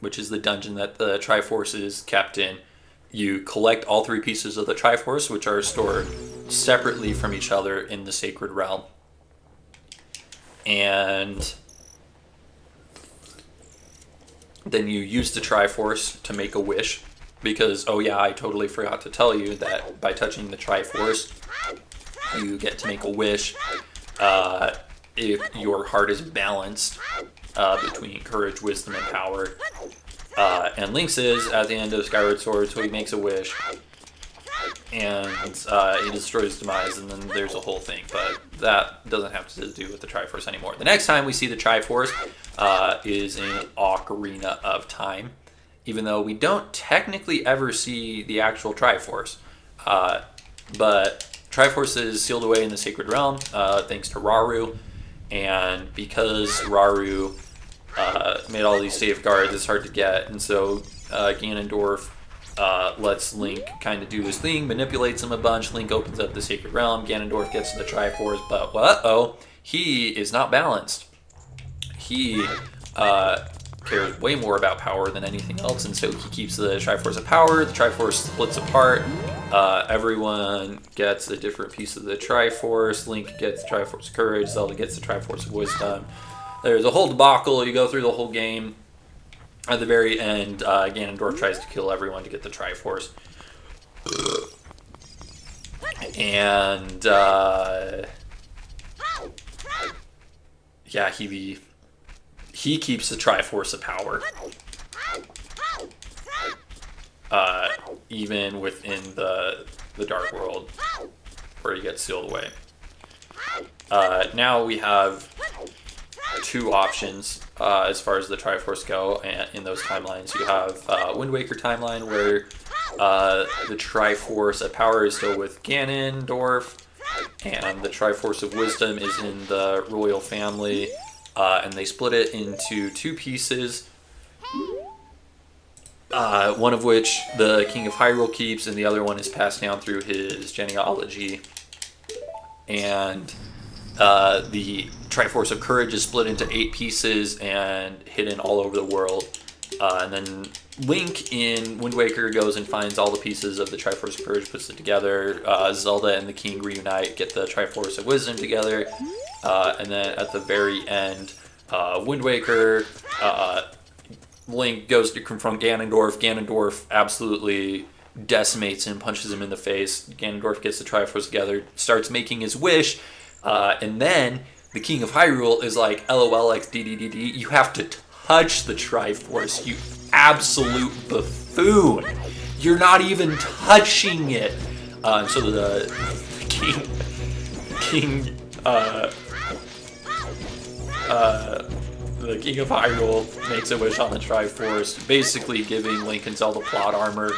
which is the dungeon that the Triforce is kept in. You collect all three pieces of the Triforce, which are stored separately from each other in the Sacred Realm. And then you use the Triforce to make a wish, because, oh yeah, I totally forgot to tell you that by touching the Triforce, you get to make a wish if your heart is balanced between courage, wisdom, and power. And Link's is at the end of Skyward Sword, so he makes a wish, and he destroys Demise, and then there's a whole thing, but that doesn't have to do with the Triforce anymore. The next time we see the Triforce is in Ocarina of Time, even though we don't technically ever see the actual Triforce. But Triforce is sealed away in the Sacred Realm thanks to Rauru, and because Rauru made all these safeguards, it's hard to get, and so Ganondorf lets Link kind of do his thing, manipulates him a bunch. Link opens up the Sacred Realm, Ganondorf gets to the Triforce, but uh-oh, he is not balanced. He cares way more about power than anything else, and so he keeps the Triforce of Power. The Triforce splits apart. Everyone gets a different piece of the Triforce. Link gets the Triforce of Courage, Zelda gets the Triforce of Wisdom. There's a whole debacle. You go through the whole game. At the very end, Ganondorf tries to kill everyone to get the Triforce. And, yeah, he keeps the Triforce of Power. Even within the Dark World, where he gets sealed away. Now we have two options as far as the Triforce go, and in those timelines you have Wind Waker timeline, where the Triforce of Power is still with Ganondorf, and the Triforce of Wisdom is in the royal family, and they split it into two pieces, one of which the King of Hyrule keeps, and the other one is passed down through his genealogy. And the Triforce of Courage is split into 8 pieces and hidden all over the world. And then Link in Wind Waker goes and finds all the pieces of the Triforce of Courage, puts it together. Zelda and the King reunite, get the Triforce of Wisdom together. And then at the very end, Wind Waker Link goes to confront Ganondorf. Ganondorf absolutely decimates him, punches him in the face. Ganondorf gets the Triforce together, starts making his wish, and then the King of Hyrule is like, LOL, XDDDD, you have to touch the Triforce, you absolute buffoon. You're not even touching it. So the the King of Hyrule makes a wish on the Triforce, basically giving Link and Zelda plot armor.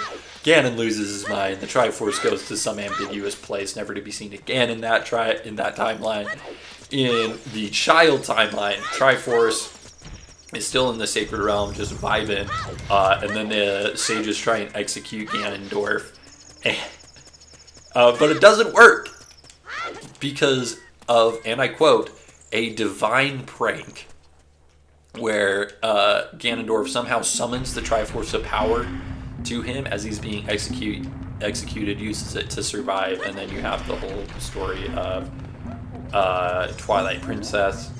Ganon loses his mind. The Triforce goes to some ambiguous place, never to be seen again in that timeline. In the child timeline, Triforce is still in the Sacred Realm, just vibing, and then the sages try and execute Ganondorf. But it doesn't work because of, and I quote, a divine prank where Ganondorf somehow summons the Triforce of Power to him as he's being executed, uses it to survive, and then you have the whole story of Twilight Princess.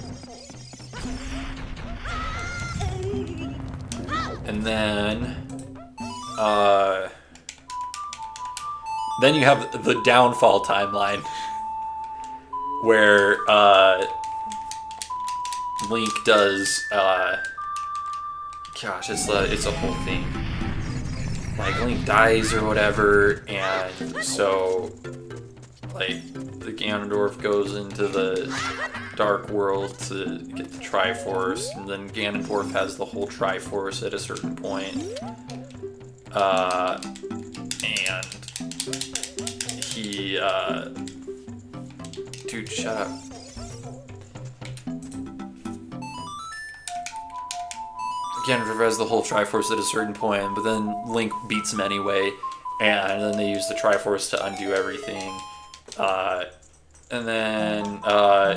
And then you have the downfall timeline where Link does gosh, it's a whole thing. Like, Link dies or whatever, and so like the Ganondorf goes into the Dark World to get the Triforce, and then Ganondorf has the whole Triforce at a certain point. And he dude, shut up. Ganondorf has the whole Triforce at a certain point, but then Link beats him anyway, and then they use the Triforce to undo everything. And then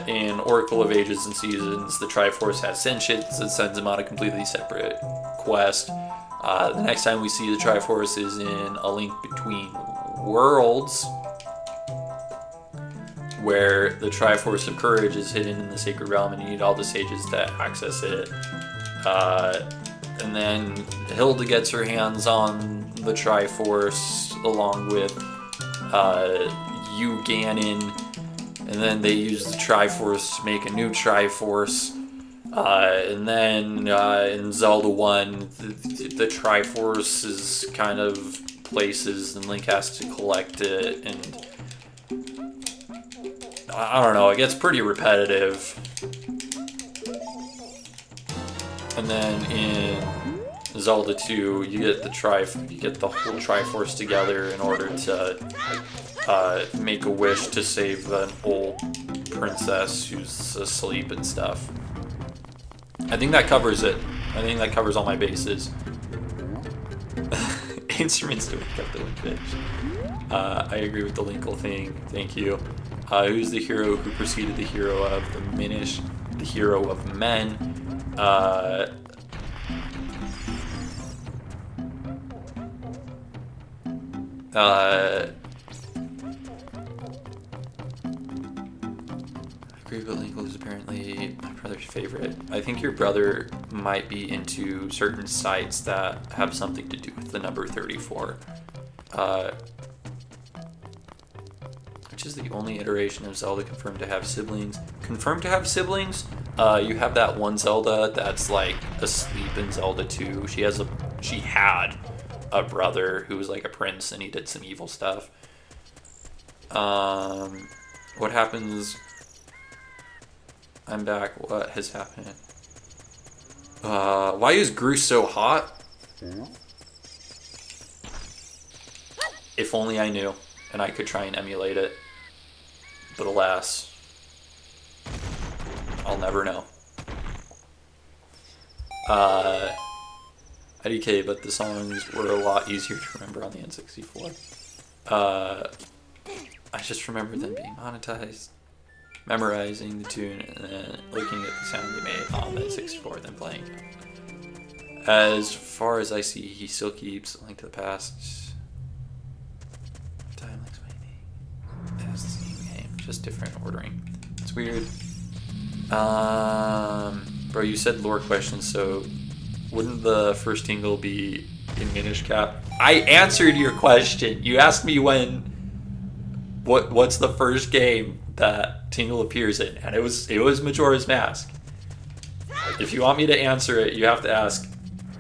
in Oracle of Ages and Seasons, the Triforce has sentience and sends him on a completely separate quest. The next time we see the Triforce is in A Link Between Worlds, where the Triforce of Courage is hidden in the Sacred Realm and you need all the sages to access it. And then Hilda gets her hands on the Triforce along with you, Ganon, and then they use the Triforce to make a new Triforce. And then in Zelda 1, the Triforce is kind of places and Link has to collect it, and I don't know, it gets pretty repetitive. And then in Zelda 2, you get the whole Triforce together in order to make a wish to save an old princess who's asleep and stuff. I think that covers it. I think that covers all my bases. Instruments to wake up the Linkfish. I agree with the Linkle thing. Thank you. Who's the hero who preceded the hero of the Minish, the hero of men? I agree with Linkle is apparently my brother's favorite. I think your brother might be into certain sites that have something to do with the number 34. Which is the only iteration of Zelda confirmed to have siblings. Confirmed to have siblings? You have that one Zelda that's like asleep in Zelda 2. She had a brother who was like a prince and he did some evil stuff. What happens? I'm back. What has happened? Why is Groose so hot? If only I knew and I could try and emulate it. But alas, I'll never know. IDK, but the songs were a lot easier to remember on the N64. I just remember them being monetized, memorizing the tune, and then looking at the sound they made on the N64, then playing. As far as I see, he still keeps Link to the Past. Time Link's Waiting. As the same game, just different ordering. It's weird. Bro, you said lore questions, so Wouldn't the first Tingle be in Minish Cap? I answered your question. You asked me what's the first game that Tingle appears in, and it was Majora's Mask. If you want me to answer it, you have to ask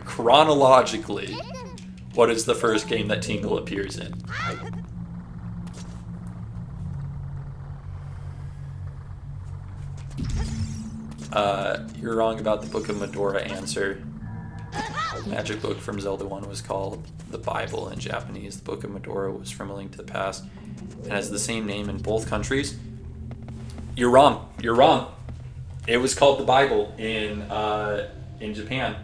chronologically, what is the first game that Tingle appears in? You're wrong about the Book of Majora answer. The magic book from Zelda 1 was called the Bible in Japanese. The Book of Majora was from A Link to the Past and has the same name in both countries. You're wrong. You're wrong. It was called the Bible in Japan.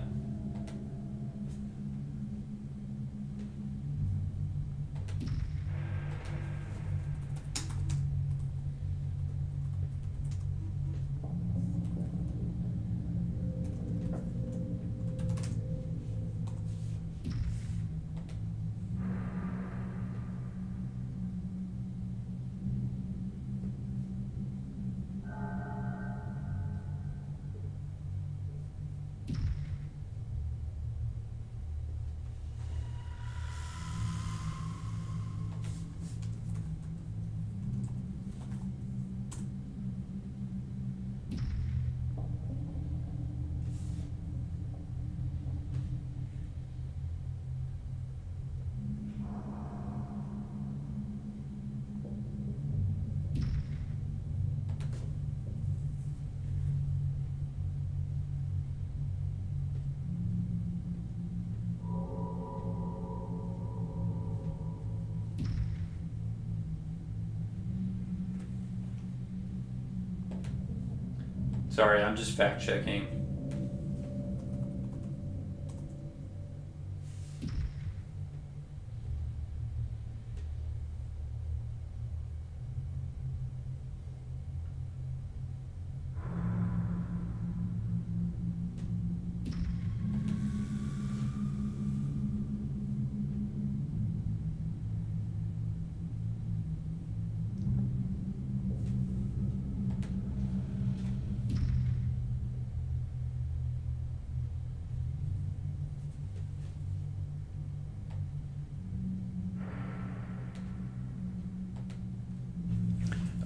Sorry, I'm just fact checking.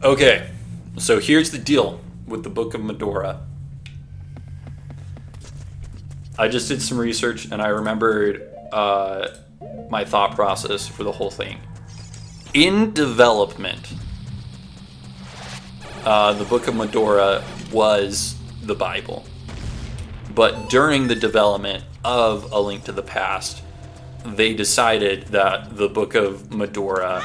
Okay, so here's the deal with the Book of Majora. I just did some research and I remembered my thought process for the whole thing. In development, the Book of Majora was the Bible. But during the development of A Link to the Past, they decided that the Book of Majora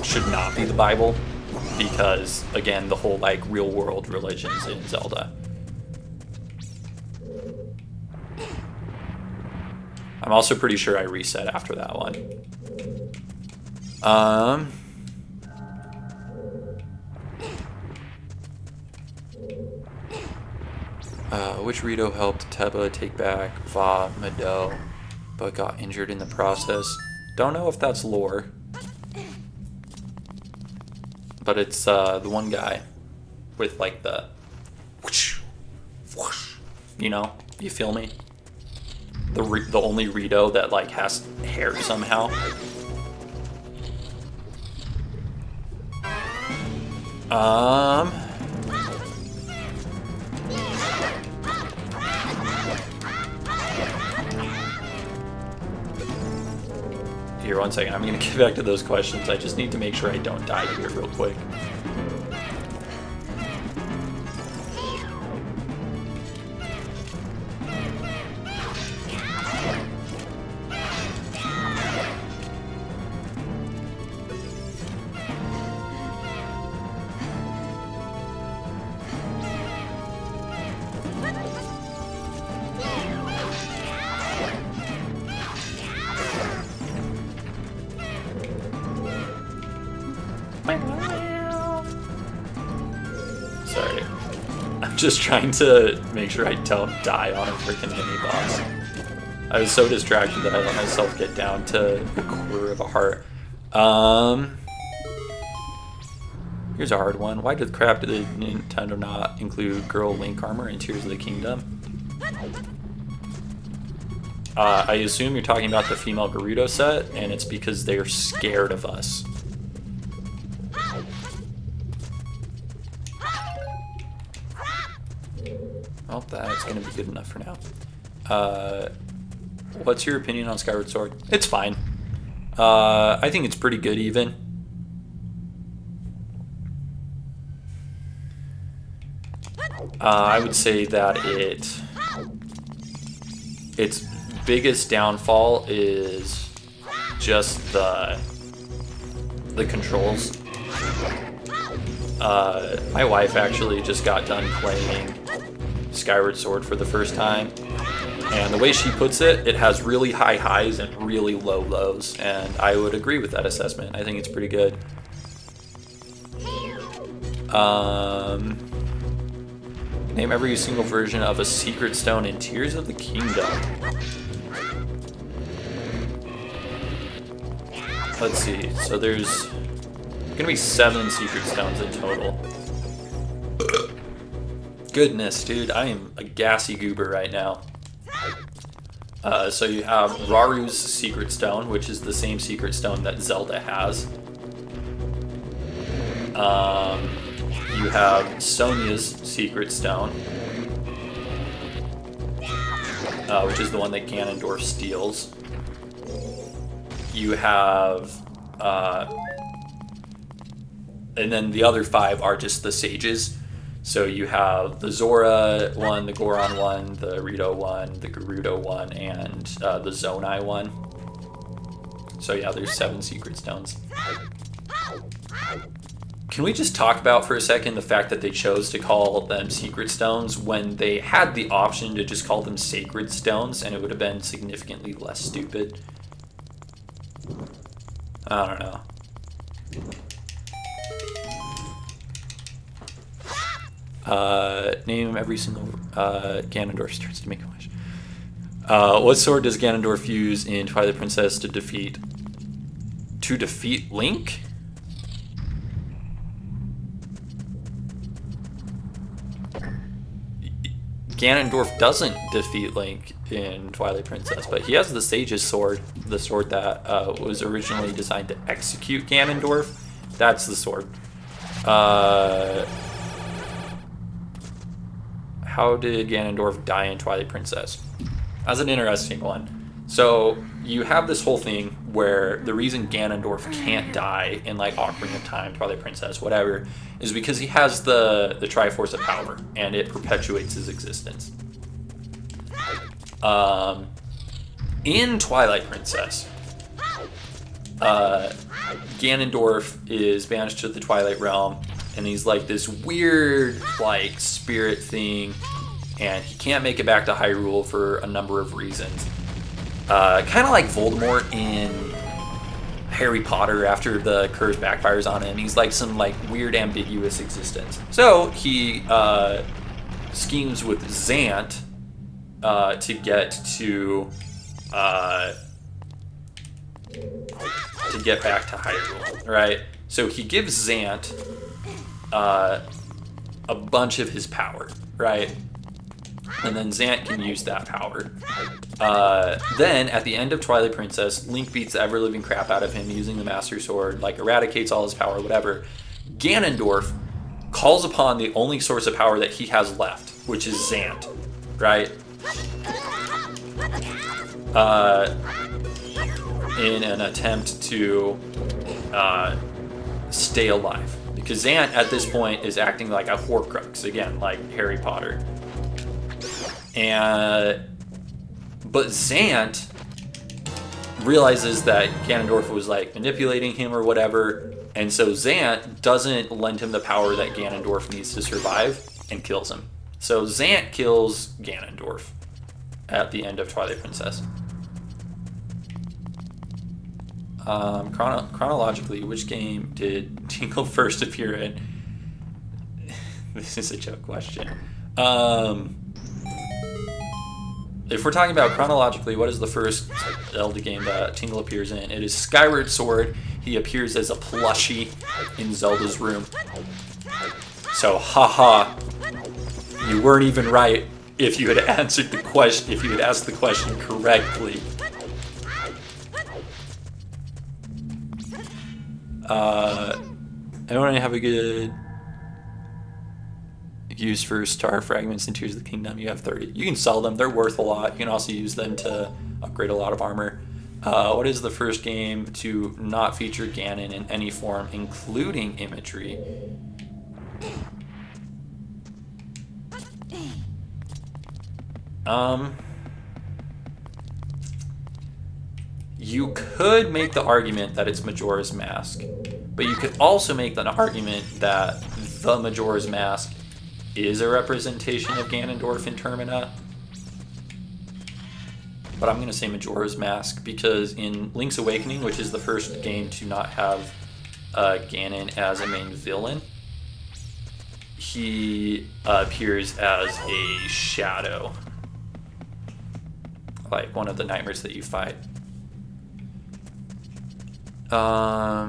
should not be the Bible, because again, the whole like real world religions in Zelda. I'm also pretty sure I reset after that one. Which Rito helped Teba take back Va Mado, but got injured in the process? Don't know if that's lore, but it's the one guy with like the whoosh, whoosh, you know, you feel me? The only Rito that like has hair somehow. Here, 1 second. I'm gonna get back to those questions. I just need to make sure I don't die here real quick. Sorry. I'm just trying to make sure I don't die on a freaking mini boss. I was so distracted that I let myself get down to a quarter of a heart. Here's a hard one. Why did crap did Nintendo not include Girl Link armor in Tears of the Kingdom? I assume you're talking about the female Gerudo set, and it's because they're scared of us. Well, that's going to be good enough for now. What's your opinion on Skyward Sword? It's fine. I think it's pretty good even. I would say that its biggest downfall is just the controls. My wife actually just got done playing Skyward Sword for the first time, and the way she puts it, it has really high highs and really low lows, and I would agree with that assessment. I think it's pretty good. Name every single version of a secret stone in Tears of the Kingdom. Let's see, so there's gonna be 7 secret stones in total. Goodness, dude, I am a gassy goober right now. So you have Raru's secret stone, which is the same secret stone that Zelda has. You have Sonia's secret stone, which is the one that Ganondorf steals. You have, and then the other 5 are just the sages. So you have the Zora one, the Goron one, the Rito one, the Gerudo one, and the Zonai one. So yeah, there's 7 secret stones. Can we just talk about for a second the fact that they chose to call them secret stones when they had the option to just call them sacred stones, and it would have been significantly less stupid? I don't know. Name every single Ganondorf starts to make a wish. What sword does Ganondorf use in Twilight Princess to defeat Link? Ganondorf doesn't defeat Link in Twilight Princess, but he has the Sage's sword, the sword that was originally designed to execute Ganondorf. That's the sword. How did Ganondorf die in Twilight Princess? That's an interesting one. So you have this whole thing where the reason Ganondorf can't die in like Ocarina of Time, Twilight Princess, whatever, is because he has the Triforce of power, and it perpetuates his existence. In Twilight Princess, Ganondorf is banished to the Twilight Realm, and he's like this weird like spirit thing, and he can't make it back to Hyrule for a number of reasons. Kind of like Voldemort in Harry Potter after the curse backfires on him. He's like some like weird ambiguous existence. So he schemes with Zant to get back to Hyrule, right? So he gives Zant a bunch of his power, right? And then Zant can use that power. Then, at the end of Twilight Princess, Link beats the ever-living crap out of him using the Master Sword, like eradicates all his power, whatever. Ganondorf calls upon the only source of power that he has left, which is Zant, right? In an attempt to stay alive. Because Zant, at this point, is acting like a Horcrux, again, like Harry Potter. But Zant realizes that Ganondorf was like manipulating him or whatever, and so Zant doesn't lend him the power that Ganondorf needs to survive and kills him. So Zant kills Ganondorf at the end of Twilight Princess. Chronologically, which game did Tingle first appear in? This is a joke question. If we're talking about chronologically, what is the first Zelda game that Tingle appears in? It is Skyward Sword. He appears as a plushie in Zelda's room. So, haha, you weren't even right if you had answered the question, if you had asked the question correctly. I don't have a good use for star fragments and Tears of the Kingdom. You have 30. You can sell them. They're worth a lot. You can also use them to upgrade a lot of armor. What is the first game to not feature Ganon in any form, including imagery? You could make the argument that it's Majora's Mask, but you could also make an argument that the Majora's Mask is a representation of Ganondorf in Termina. But I'm going to say Majora's Mask because in Link's Awakening, which is the first game to not have Ganon as a main villain, he appears as a shadow, like one of the nightmares that you fight. How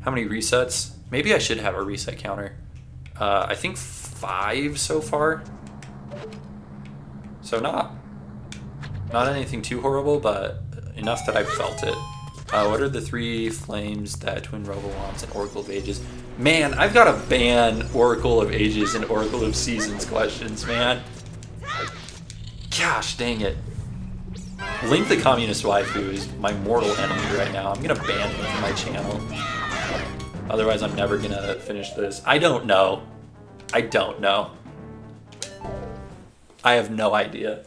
many resets? Maybe I should have a reset counter. I think 5 so far. So not anything too horrible, but enough that I've felt it. What are the 3 flames that Twin Robo wants in Oracle of Ages? Man, I've got to ban Oracle of Ages and Oracle of Seasons questions, man. Gosh, dang it. Link the Communist Waifu is my mortal enemy right now. I'm going to ban him from my channel. Otherwise, I'm never going to finish this. I don't know. I don't know. I have no idea.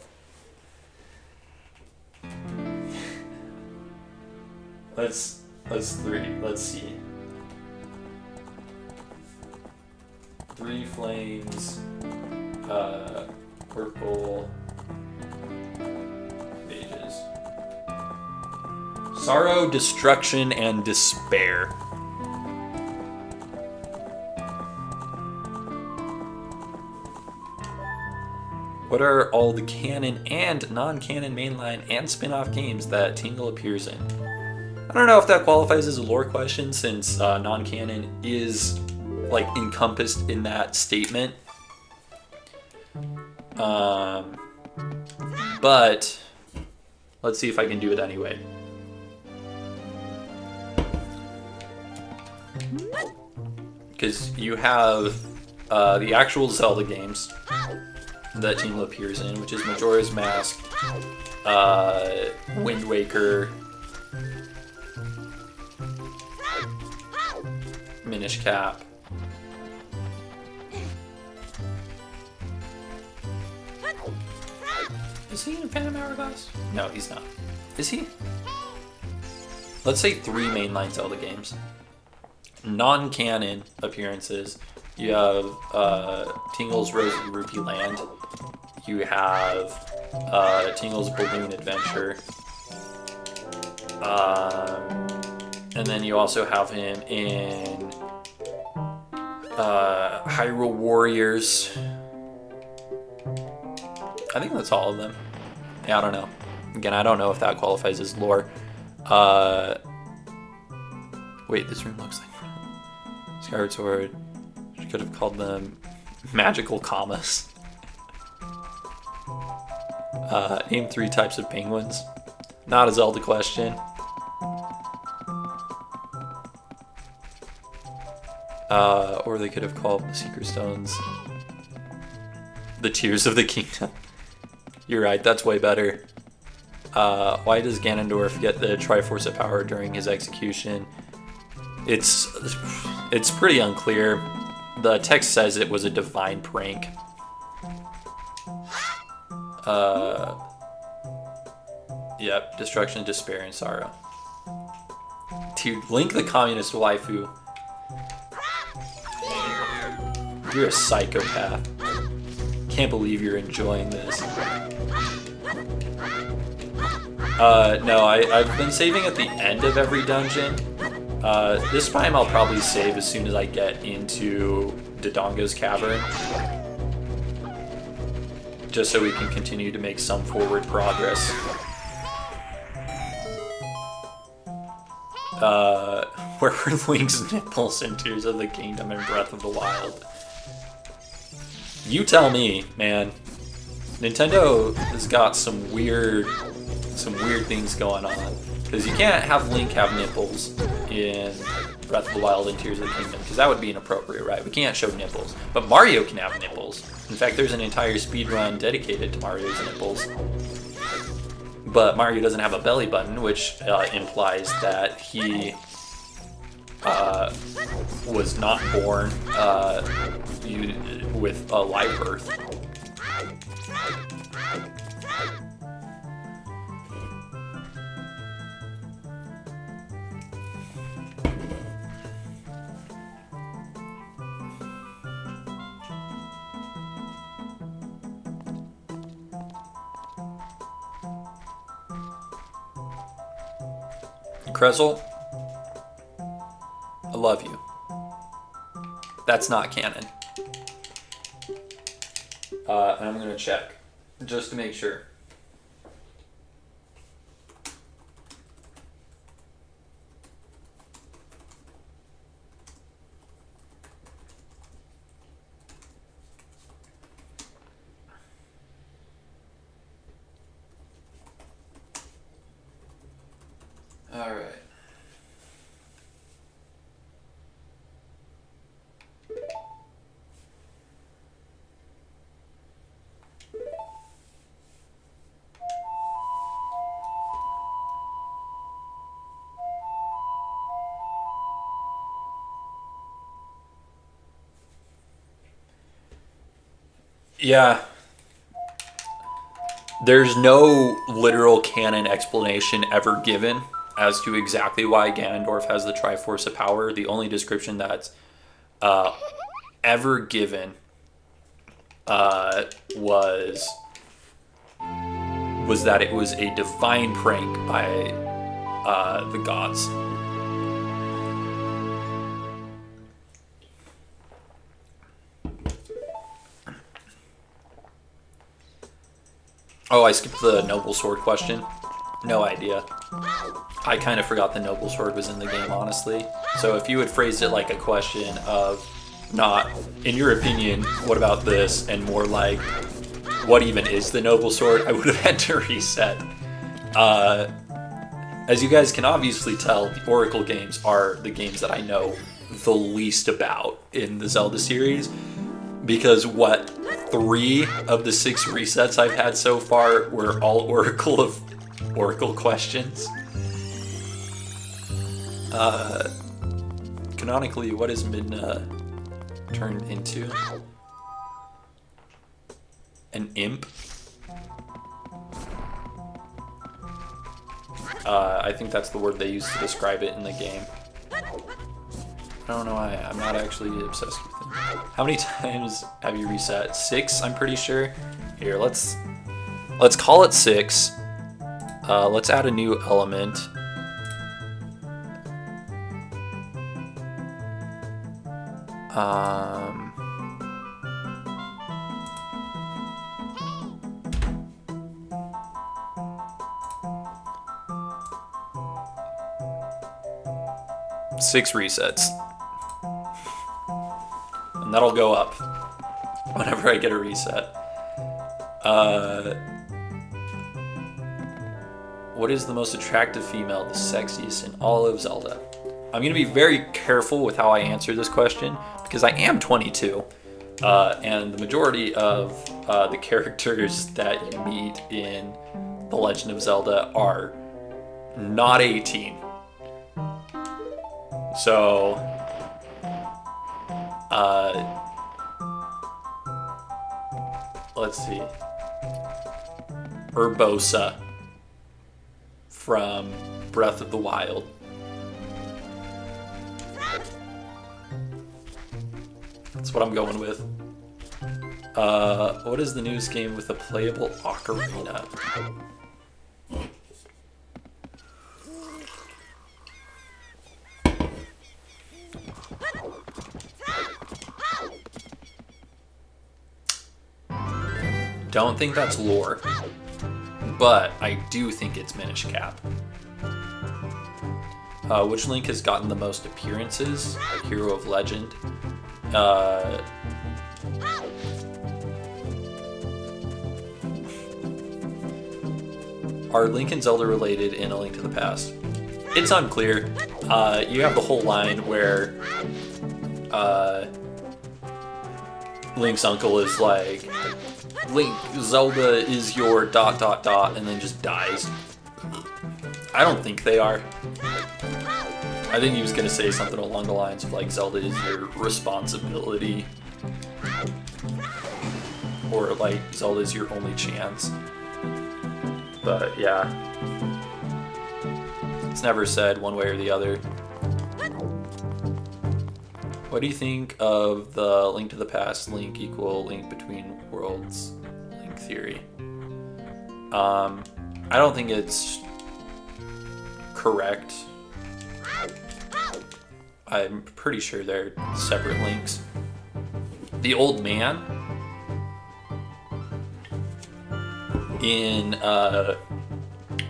Let's see. 3 flames, purple pages. Sorrow, destruction, and despair. What are all the canon and non-canon mainline and spin-off games that Tingle appears in? I don't know if that qualifies as a lore question since non-canon is like encompassed in that statement. But let's see if I can do it anyway. Because you have the actual Zelda games that Tingle appears in, which is Majora's Mask, Wind Waker, Minish Cap, is he in Phantom Hourglass? No, he's not. Is he? Let's say 3 mainline Zelda games. Non-canon appearances. You have Tingle's Rosy Rupee Land. You have Tingle's Balloon Adventure. And then you also have him in Hyrule Warriors. I think that's all of them. Yeah, I don't know. Again, I don't know if that qualifies as lore. Wait, this room looks like Skyward Sword. I could have called them magical commas. Name 3 types of penguins. Not a Zelda question. Or they could have called the Secret Stones the Tears of the Kingdom. You're right, that's way better. Why does Ganondorf get the Triforce of Power during his execution? It's pretty unclear. The text says it was a divine prank. Yep, destruction, despair, and sorrow. Dude, Link the Communist Waifu. You're a psychopath. Can't believe you're enjoying this. No, I've been saving at the end of every dungeon. This time I'll probably save as soon as I get into Dodongo's Cavern. Just so we can continue to make some forward progress. Where were Link's nipples in Tears of the Kingdom and Breath of the Wild? You tell me, man. Nintendo has got some weird things going on. Because you can't have Link have nipples in Breath of the Wild and Tears of the Kingdom, because that would be inappropriate, right? We can't show nipples. But Mario can have nipples. In fact, there's an entire speedrun dedicated to Mario's nipples. But Mario doesn't have a belly button, which implies that he was not born with a live birth. Krezel, I love you. That's not canon. And I'm gonna check, just to make sure. All right. Yeah. There's no literal canon explanation ever given as to exactly why Ganondorf has the Triforce of Power. The only description that's ever given was that it was a divine prank by the gods. Oh, I skipped the Noble Sword question. No idea. I kind of forgot the Noble Sword was in the game, honestly. So if you had phrased it like a question of not, in your opinion, what about this, and more like, what even is the Noble Sword, I would have had to reset. As you guys can obviously tell, the Oracle games are the games that I know the least about in the Zelda series. Because 3 of the 6 resets I've had so far were all Oracle questions. Canonically, what is Midna turned into? An imp? I think that's the word they use to describe it in the game. I don't know why. I'm not actually obsessed with them. How many times have you reset? 6, I'm pretty sure. Here, let's call it 6. Let's add a new element. Six resets. And that'll go up whenever I get a reset. What is the most attractive female, the sexiest in all of Zelda? I'm going to be very careful with how I answer this question because I am 22. And the majority of the characters that you meet in The Legend of Zelda are not 18. So, let's see. Urbosa from Breath of the Wild. That's what I'm going with. What is the newest game with a playable Ocarina? Don't think that's lore, but I do think it's Minish Cap. Which Link has gotten the most appearances? Hero of Legend. Are Link and Zelda related in A Link to the Past? It's unclear. You have the whole line where Link's uncle is like, Link, Zelda is your ... and then just dies. I don't think they are. I think he was gonna say something along the lines of like, Zelda is your responsibility. Or like, Zelda is your only chance. But yeah. It's never said one way or the other. What do you think of the Link to the Past, Link equal Link Between Worlds Link theory? I don't think it's correct. I'm pretty sure they're separate links. The old man in A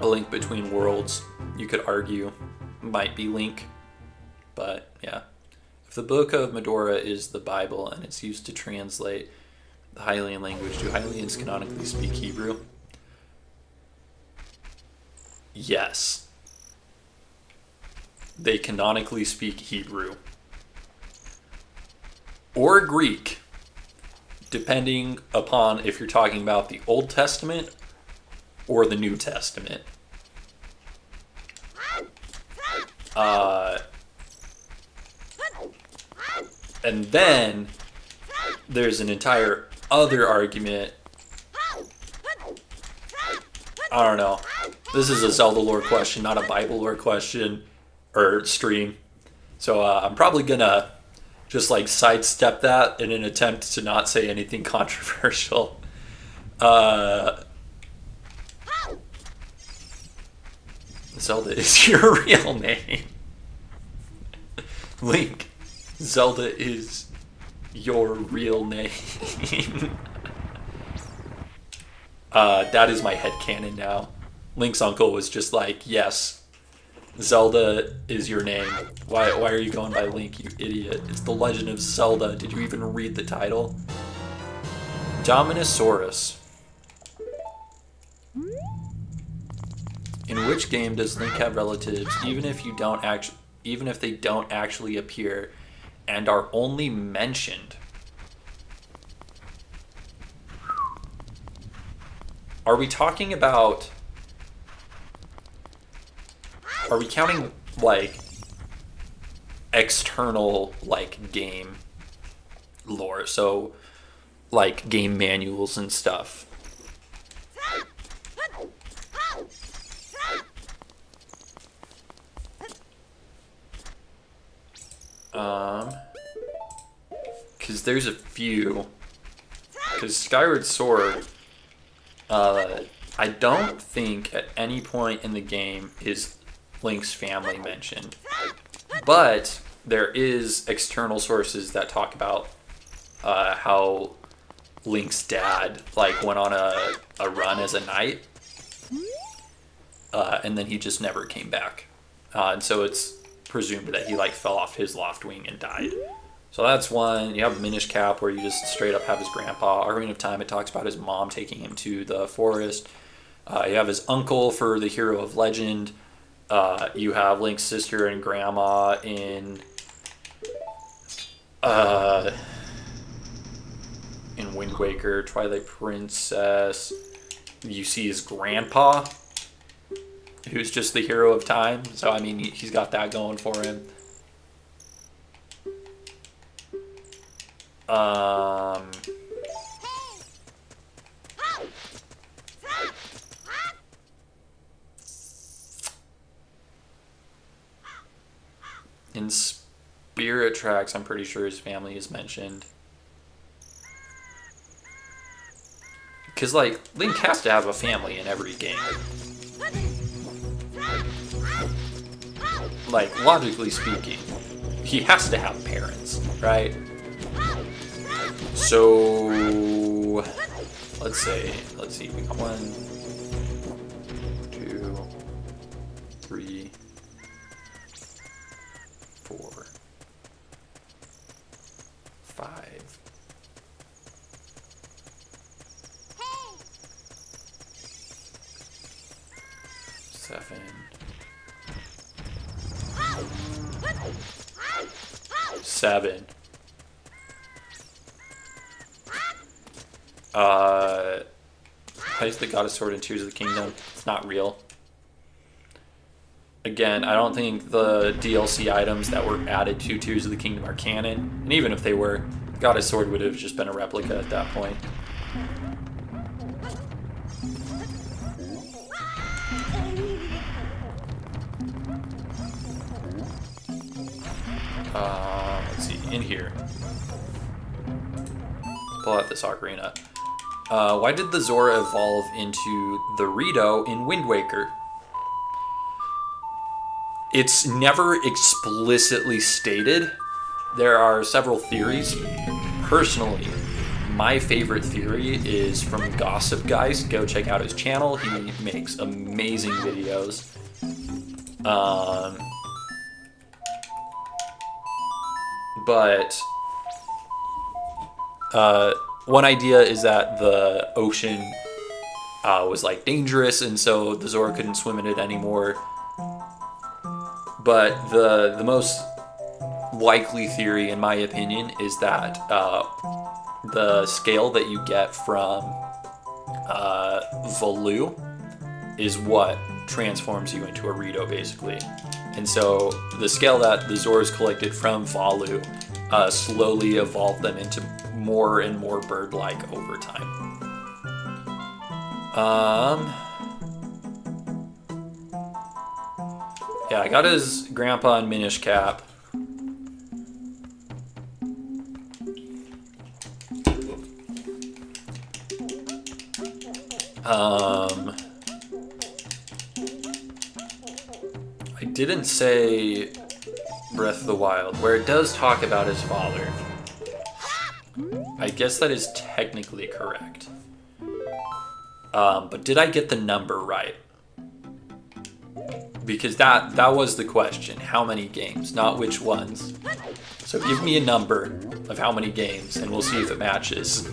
Link Between Worlds, you could argue, might be Link, but yeah. If the Book of Majora is the Bible and it's used to translate the Hylian language, do Hylians canonically speak Hebrew? Yes. They canonically speak Hebrew. Or Greek, depending upon if you're talking about the Old Testament or the New Testament. And then there's an entire other argument. I don't know. This is a Zelda lore question, not a Bible lore question or stream. So I'm probably gonna just like sidestep that in an attempt to not say anything controversial. Zelda is your real name. Link. Zelda is your real name. That is my headcanon now. Link's uncle was just like, yes, Zelda is your name. Why are you going by Link, you idiot? It's The Legend of Zelda. Did you even read the title? Dominosaurus. In which game does Link have relatives, even if they don't actually appear and are only mentioned? Are we talking about... Are we counting, like, external, like, game lore? So, like, game manuals and stuff. Because there's a few. Because Skyward Sword, I don't think at any point in the game is Link's family mentioned. But there is external sources that talk about how Link's dad like went on a run as a knight, and then he just never came back. And so it's presumed that he like fell off his loft wing and died. So that's one. You have Minish Cap, where you just straight up have his grandpa. Ocarina of Time, it talks about his mom taking him to the forest. You have his uncle for the Hero of Legend. You have Link's sister and grandma in Wind Waker, Twilight Princess. You see his grandpa, who's just the hero of time. So, I mean, he's got that going for him. In Spirit Tracks, I'm pretty sure his family is mentioned. Because, like, Link has to have a family in every game. Like, logically speaking, he has to have parents, right? So, let's see, we got 1, 2, 3, 5. Seven. 7. Place the Goddess Sword in Tears of the Kingdom. It's not real. Again, I don't think the DLC items that were added to Tears of the Kingdom are canon. And even if they were, the Goddess Sword would have just been a replica at that point. Let's see, in here. Pull out this Ocarina. Why did the Zora evolve into the Rito in Wind Waker? It's never explicitly stated. There are several theories. Personally, my favorite theory is from Gossip Guys. Go check out his channel. He makes amazing videos. But one idea is that the ocean was like dangerous, and so the Zora couldn't swim in it anymore. But the most likely theory, in my opinion, is that the scale that you get from Volu is what transforms you into a Rito, basically. And so the scale that the Zoras collected from Volu slowly evolved them into more and more bird-like over time. Yeah, I got his grandpa and Minish cap. I didn't say Breath of the Wild, where it does talk about his father. I guess that is technically correct. But did I get the number right? Because that was the question. How many games, not which ones. So give me a number of how many games, and we'll see if it matches.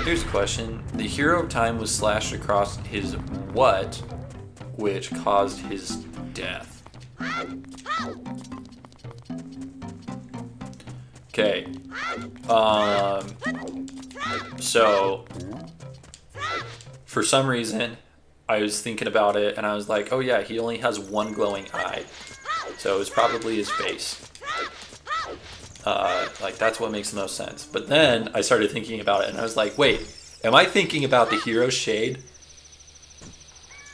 Here's a question. The hero time was slashed across his what, which caused his death? Okay. So for some reason I was thinking about it and I was like, oh yeah, he only has one glowing eye. So it was probably his face. Like that's what makes the most sense. But then I started thinking about it and I was like, wait, am I thinking about the hero's shade?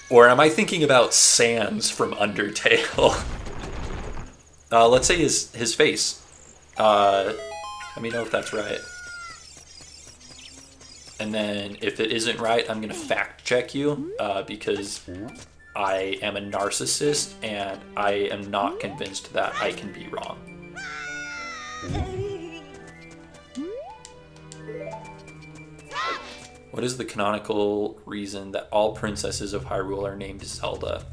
Or am I thinking about Sans from Undertale? Let's say his face. Let me know if that's right. And then if it isn't right, I'm gonna fact check you because I am a narcissist and I am not convinced that I can be wrong. What is the canonical reason that all princesses of Hyrule are named Zelda?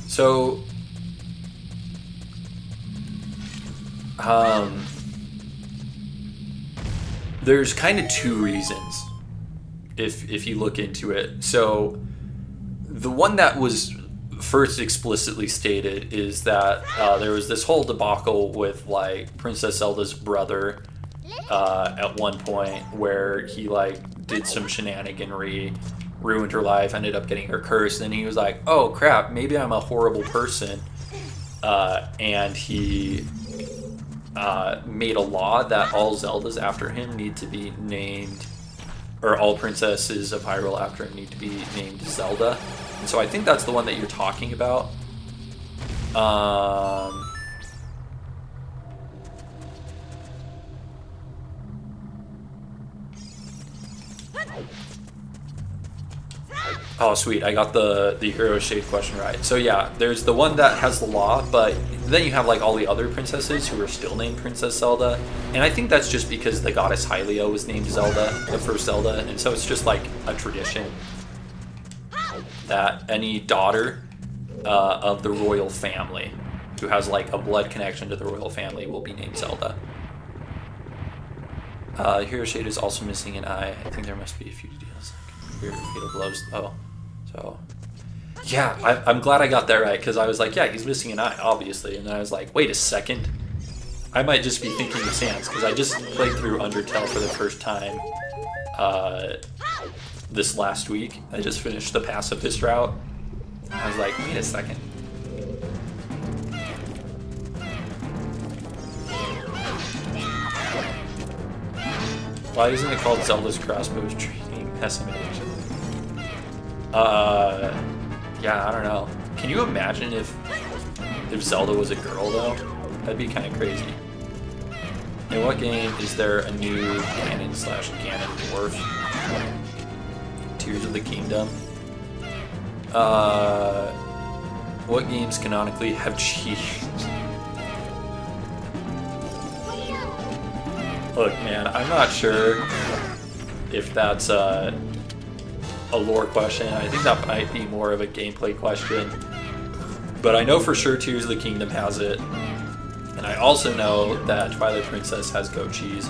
So, there's kind of two reasons if you look into it. So, the one that was first explicitly stated is that there was this whole debacle with like Princess Zelda's brother at one point where he like did some shenaniganry, ruined her life, ended up getting her cursed, and he was like, oh crap, maybe I'm a horrible person, and he made a law that all Zeldas after him need to be named, or all princesses of Hyrule after him need to be named Zelda. And so I think that's the one that you're talking about. Oh, sweet. I got the Hero Shade question right. So yeah, there's the one that has the law, but then you have like all the other princesses who are still named Princess Zelda. And I think that's just because the goddess Hylia was named Zelda, the first Zelda. And so it's just like a tradition that any daughter of the royal family who has like a blood connection to the royal family will be named Zelda. Hero Shade is also missing an eye. I think there must be a few deals. Weird fatal blows though. So, yeah, I'm glad I got that right, because I was like, yeah, he's missing an eye, obviously. And then I was like, wait a second. I might just be thinking of Sans, because I just played through Undertale for the first time this last week. I just finished the pacifist route. I was like, wait a second. Why isn't it called Zelda's Crossbows Training Pessimation? Yeah, I don't know. Can you imagine if Zelda was a girl, though? That'd be kind of crazy. In what game is there a new canon/canon dwarf? Tears of the Kingdom. What games canonically have cheese? Look, man, I'm not sure if that's a lore question. I think that might be more of a gameplay question. But I know for sure Tears of the Kingdom has it. And I also know that Twilight Princess has goat cheese.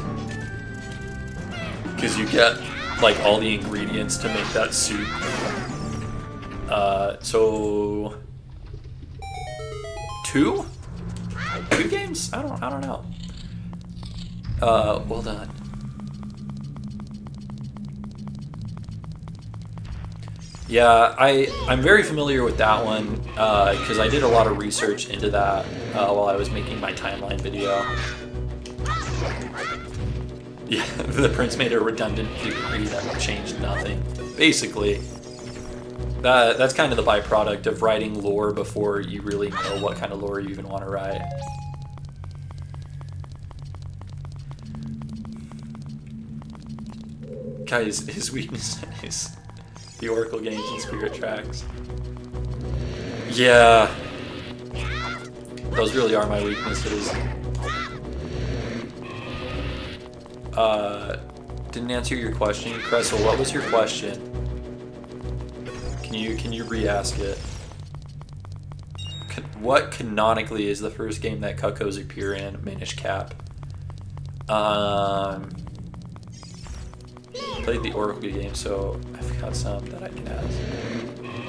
Because you get, like, all the ingredients to make that soup. So... Two? Two games? I don't know. Well done. Yeah, I'm very familiar with that one because I did a lot of research into that while I was making my timeline video. Yeah, the prince made a redundant decree that changed nothing. Basically, that's kind of the byproduct of writing lore before you really know what kind of lore you even want to write. Guys, his weakness is the Oracle games and Spirit Tracks. Yeah. Those really are my weaknesses. Didn't answer your question, Cressel. What was your question? Can you re-ask it? What canonically is the first game that Cuckoos appear in? Minish Cap. Played the Oracle game, so I've got some that I can ask.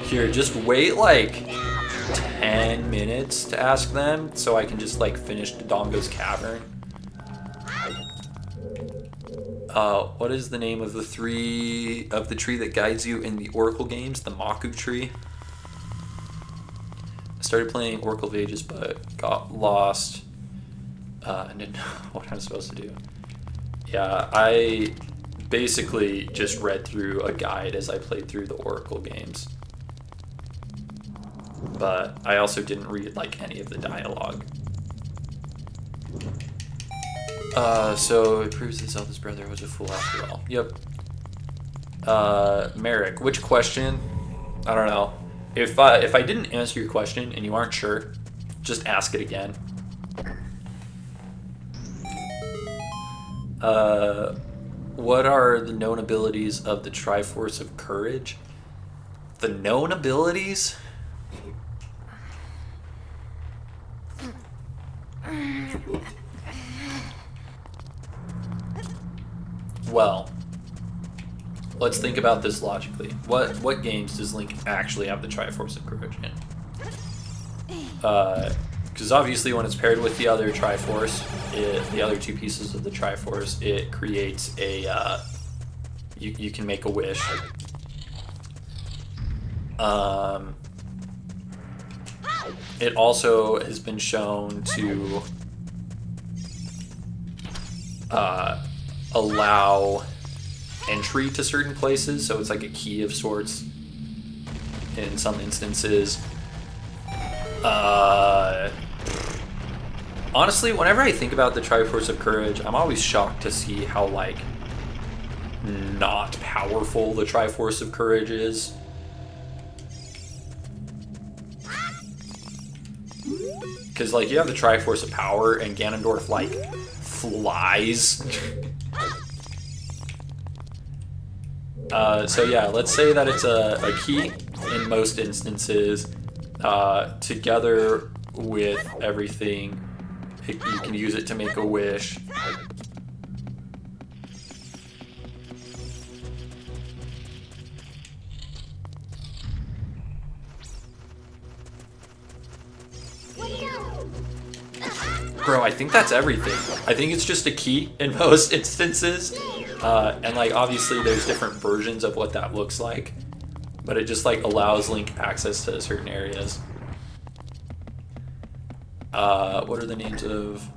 Here, just wait like 10 minutes to ask them, so I can just like finish Dodongo's Cavern. What is the name of the tree that guides you in the Oracle games? The Maku tree. I started playing Oracle of Ages, but got lost. And didn't know what I'm supposed to do. Yeah, I basically just read through a guide as I played through the Oracle games. But I also didn't read like any of the dialogue. So it proves that Zelda's brother was a fool after all. Yep. Merrick, which question? I don't know. If I didn't answer your question and you aren't sure, just ask it again. What are the known abilities of the Triforce of Courage? The known abilities? Well, let's think about this logically. What games does Link actually have the Triforce of Courage in? Because obviously when it's paired with the other Triforce, the other two pieces of the Triforce, it creates a, you can make a wish. It also has been shown to allow entry to certain places, so it's like a key of sorts in some instances. Honestly, whenever I think about the Triforce of Courage, I'm always shocked to see how, like, not powerful the Triforce of Courage is. Because, like, you have the Triforce of Power, and Ganondorf, like, flies. So, yeah, let's say that it's a key in most instances. Together with everything, you can use it to make a wish. Bro, I think that's everything. I think it's just a key in most instances. And like obviously there's different versions of what that looks like. But it just like allows Link access to certain areas. What are the names of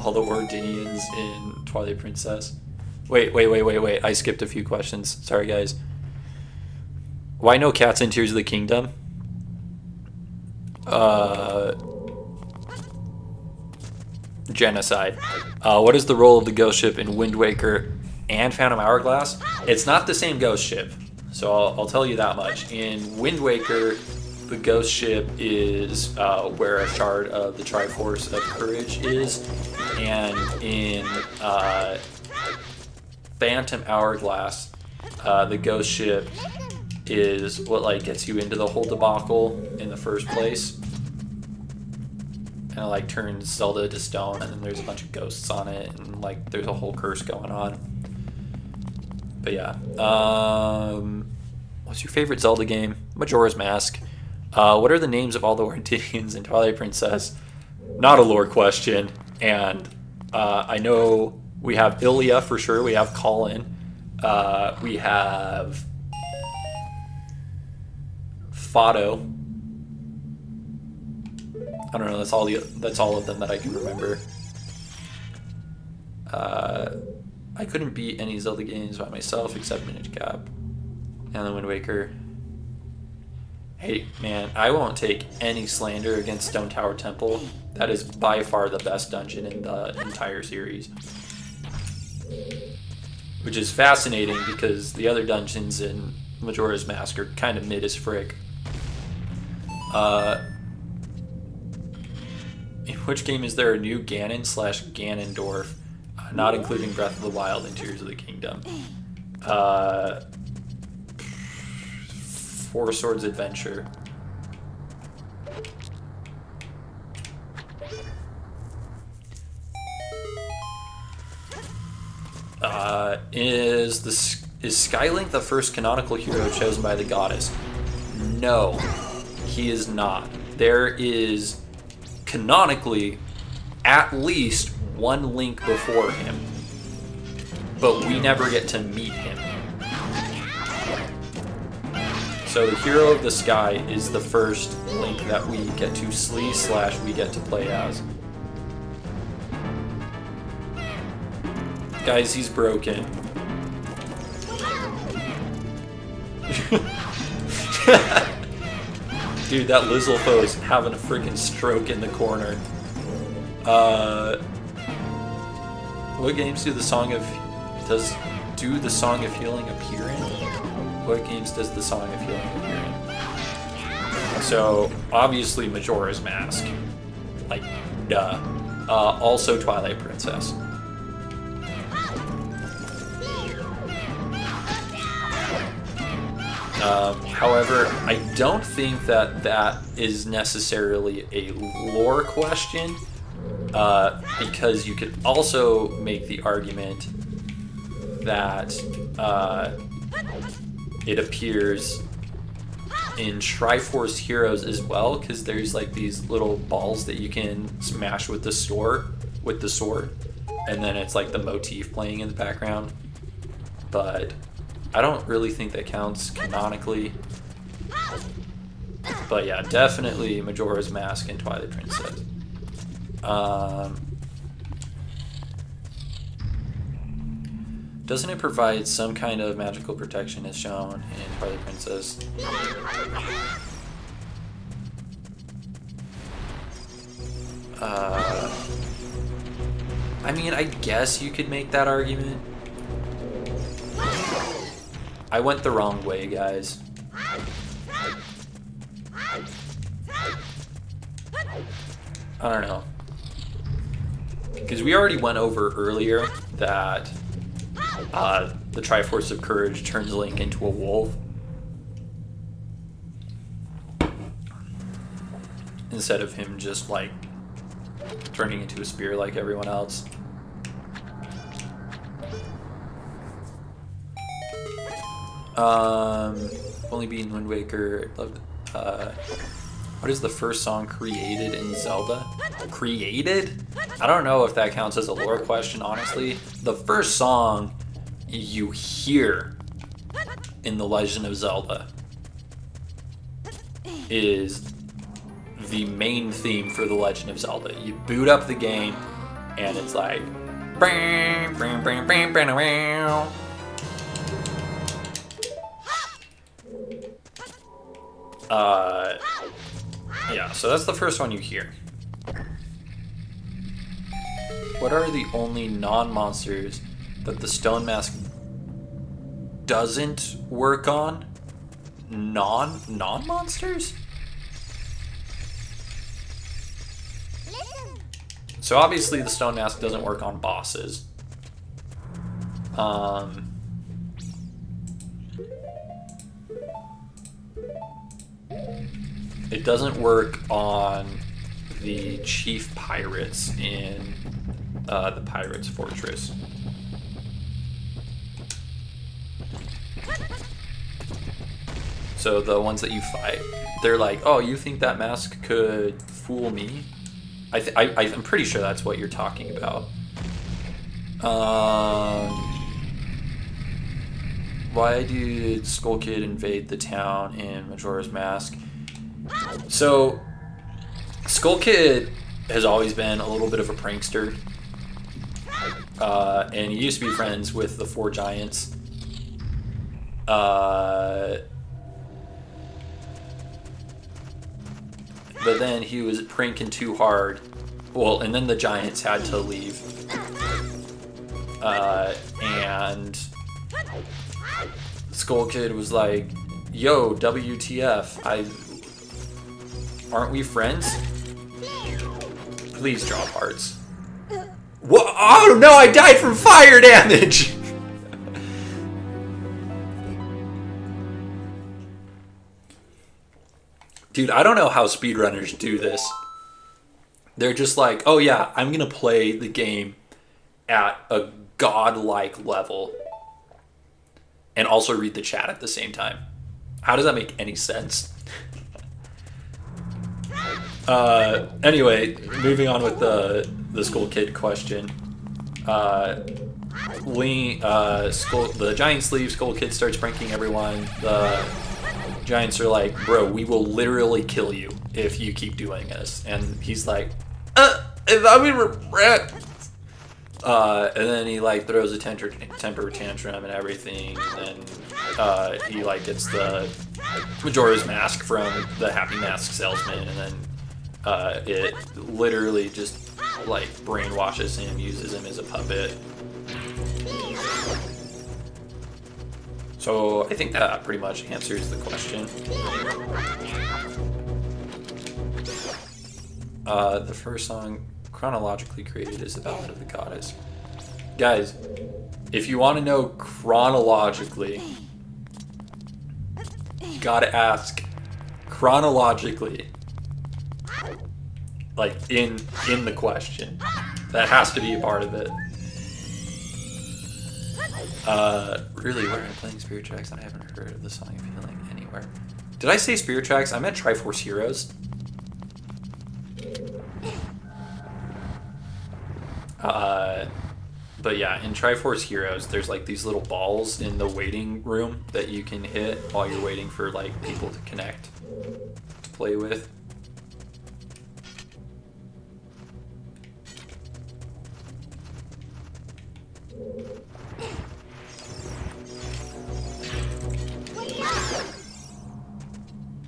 all the Ordinians in Twilight Princess? Wait. I skipped a few questions. Sorry, guys. Why no cats in Tears of the Kingdom? Genocide. What is the role of the ghost ship in Wind Waker and Phantom Hourglass? It's not the same ghost ship, so I'll tell you that much. In Wind Waker, the ghost ship is where a shard of the Triforce of Courage is, and in Phantom Hourglass, the ghost ship is what like gets you into the whole debacle in the first place. And it like turns Zelda to stone, and then there's a bunch of ghosts on it, and like there's a whole curse going on. But yeah, what's your favorite Zelda game? Majora's Mask. What are the names of all the Ordinians in Twilight Princess? Not a lore question, and I know we have Ilya for sure. We have Colin. We have Fado. I don't know. That's all of them that I can remember. I couldn't beat any Zelda games by myself except Minish Cap and the Wind Waker. Hey man, I won't take any slander against Stone Tower Temple. That is by far the best dungeon in the entire series. Which is fascinating because the other dungeons in Majora's Mask are kind of mid as frick. In which game is there a new Ganon/Ganondorf, not including Breath of the Wild and Tears of the Kingdom? Four Swords Adventure. Is Skylink the first canonical hero chosen by the goddess? No, he is not. There is canonically at least one Link before him, but we never get to meet him. So the hero of the sky is the first Link that we get to we get to play as. Guys, he's broken. Dude, that Lizalfo is having a freaking stroke in the corner. What games do the Song of Healing appear in? What games does the Song of Healing appear in? So obviously Majora's Mask, like duh. Also Twilight Princess. However, I don't think that is necessarily a lore question, because you could also make the argument that it appears in Triforce Heroes as well, because there's like these little balls that you can smash with the sword, and then it's like the motif playing in the background. But I don't really think that counts canonically. But yeah, definitely Majora's Mask and Twilight Princess. Doesn't it provide some kind of magical protection as shown in Twilight Princess? I mean, I guess you could make that argument. I went the wrong way, guys. I don't know. Because we already went over earlier that the Triforce of Courage turns Link into a wolf. Instead of him just, like, turning into a spear like everyone else. Only beaten Wind Waker. Loved, what is the first song created in Zelda? Created? I don't know if that counts as a lore question, honestly. The first song you hear in The Legend of Zelda is the main theme for The Legend of Zelda. You boot up the game and it's like yeah, so that's the first one you hear. What are the only non-monsters that the Stone Mask doesn't work on? Non-monsters? So obviously the Stone Mask doesn't work on bosses. It doesn't work on the chief pirates in the Pirate's Fortress. So the ones that you fight, they're like, oh, you think that mask could fool me? I'm pretty sure that's what you're talking about. Why did Skull Kid invade the town in Majora's Mask? So, Skull Kid has always been a little bit of a prankster. And he used to be friends with the Four Giants. But then he was pranking too hard. Well, and then the Giants had to leave. And Skull Kid was like, yo, WTF, aren't we friends? Please drop hearts. What? Oh no, I died from fire damage! Dude, I don't know how speedrunners do this. They're just like, oh yeah, I'm gonna play the game at a godlike level and also read the chat at the same time. How does that make any sense? Anyway, moving on with the Skull Kid question. The Giants leave, Skull Kid starts pranking everyone. The Giants are like, bro, we will literally kill you if you keep doing this. And he's like, I'm in regret. And then he like throws a temper tantrum and everything. And then he like gets the Majora's Mask from the Happy Mask salesman. And then it literally just like brainwashes him, uses him as a puppet. So I think that pretty much answers the question. The first song chronologically created is the Ballad of the Goddess. Guys, if you want to know chronologically, you gotta ask chronologically, like in the question. That has to be a part of it. Really, where am I playing Spirit Tracks and I haven't heard of the song of healing anywhere? Did I say Spirit Tracks? I meant Triforce Heroes. But yeah, in Triforce Heroes, there's like these little balls in the waiting room that you can hit while you're waiting for like people to connect to play with.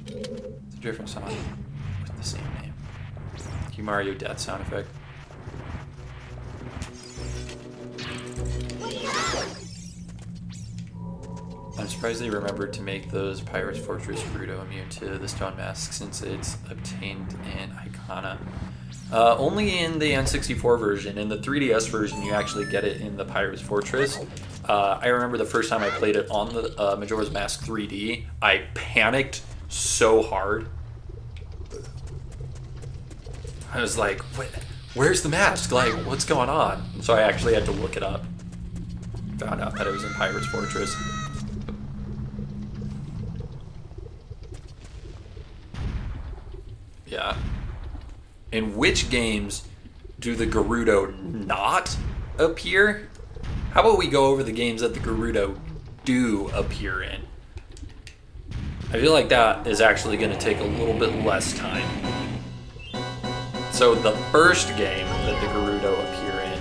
It's a different song with the same name. Mario death sound effect. I'm surprised they remembered to make those Pirate's Fortress Gerudo immune to the Stone Mask since it's obtained in Icona. Only in the N64 version. In the 3DS version, you actually get it in the Pirate's Fortress. I remember the first time I played it on the Majora's Mask 3D, I panicked so hard. I was like, where's the mask? Like, what's going on? So I actually had to look it up. Found out that it was in Pirate's Fortress. Yeah. In which games do the Gerudo not appear? How about we go over the games that the Gerudo do appear in? I feel like that is actually going to take a little bit less time. So the first game that the Gerudo appear in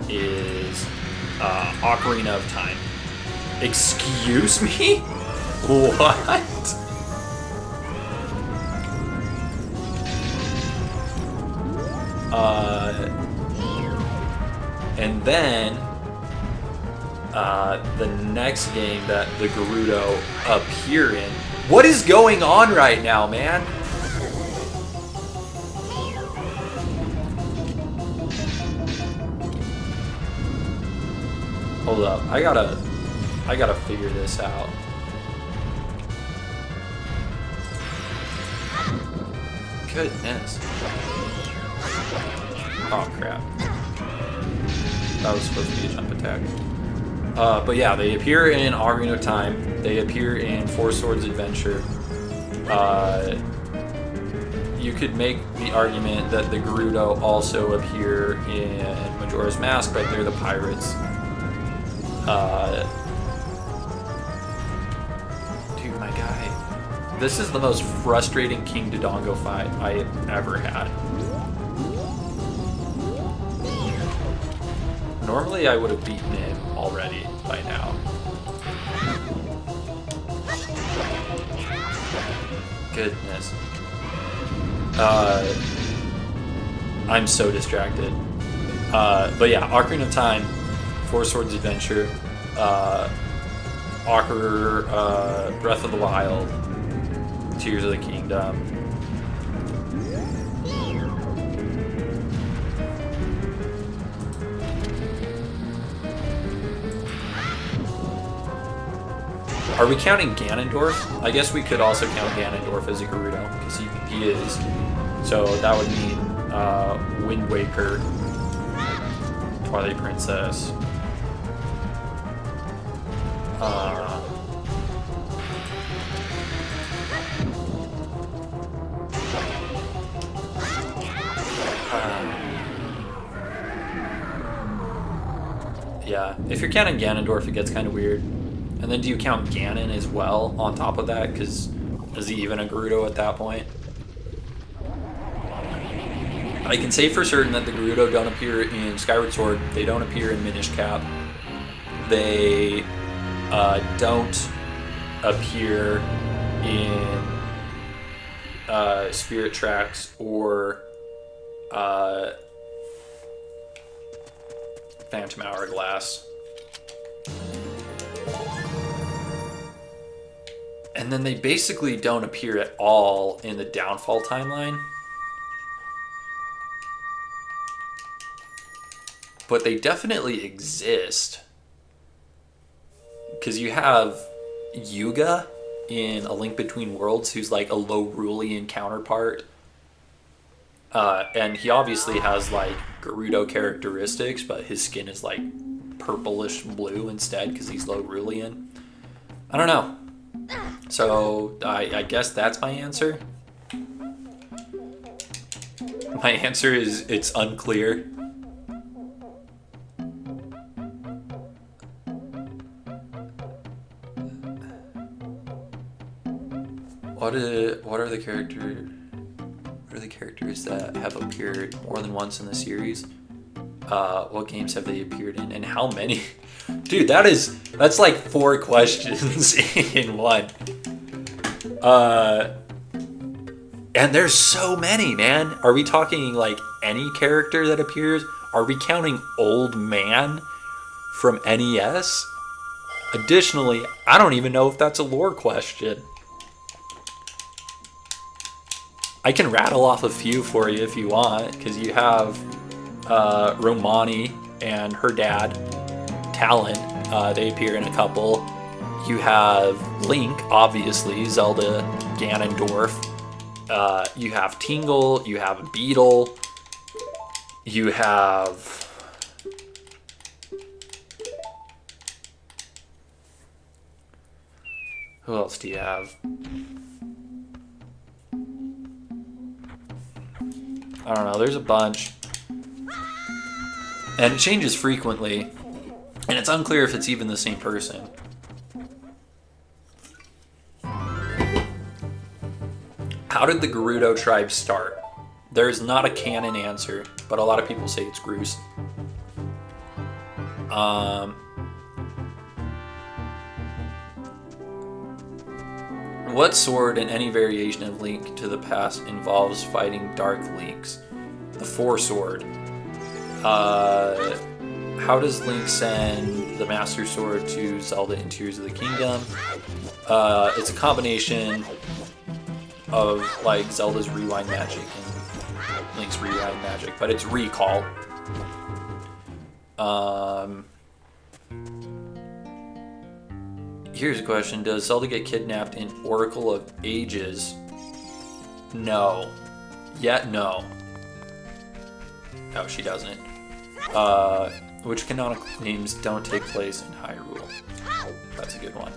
is Ocarina of Time. Excuse me? What? And then the next game that the Gerudo appear in. What is going on right now, man? Hold up, I gotta figure this out. Goodness. Oh crap. That was supposed to be a jump attack. But yeah, they appear in Ocarina of Time. They appear in Four Swords Adventure. You could make the argument that the Gerudo also appear in Majora's Mask, but they're the pirates. Dude, my guy. This is the most frustrating King Dodongo fight I have ever had. Normally I would have beaten him already by now. Goodness. I'm so distracted. But yeah, Ocarina of Time, Four Swords Adventure, Breath of the Wild, Tears of the Kingdom. Are we counting Ganondorf? I guess we could also count Ganondorf as a Gerudo, because he is. So that would mean Wind Waker, Twilight Princess, yeah, if you're counting Ganondorf, it gets kind of weird. And then do you count Ganon as well on top of that? Because is he even a Gerudo at that point? I can say for certain that the Gerudo don't appear in Skyward Sword. They don't appear in Minish Cap. They don't appear in Spirit Tracks or Phantom Hourglass. And then they basically don't appear at all in the Downfall timeline. But they definitely exist. Because you have Yuga in A Link Between Worlds, who's like a Lorulian counterpart. And he obviously has like Gerudo characteristics, but his skin is like purplish blue instead because he's Lorulian. I don't know. So I guess that's my answer. My answer is it's unclear. What are the characters that have appeared more than once in the series? What games have they appeared in, and how many? Dude, that's like 4 questions in one. And there's so many, man. Are we talking like any character that appears? Are we counting Old Man from NES? Additionally, I don't even know if that's a lore question. Additionally, I don't even know if that's a lore question. I can rattle off a few for you if you want, because you have Romani and her dad, Talon. They appear in a couple. You have Link, obviously, Zelda, Ganondorf. You have Tingle, you have Beetle, you have... Who else do you have? I don't know, there's a bunch. And it changes frequently. And it's unclear if it's even the same person. How did the Gerudo tribe start? There is not a canon answer, but a lot of people say it's Groose. What sword in any variation of Link to the Past involves fighting Dark Links? The Four Sword. How does Link send the Master Sword to Zelda in Tears of the Kingdom? It's a combination of like Zelda's Rewind Magic and Link's Rewind Magic, but it's Recall. Here's a question. Does Zelda get kidnapped in Oracle of Ages? No. Yet no. No, she doesn't. Which canonical names don't take place in Hyrule? That's a good one.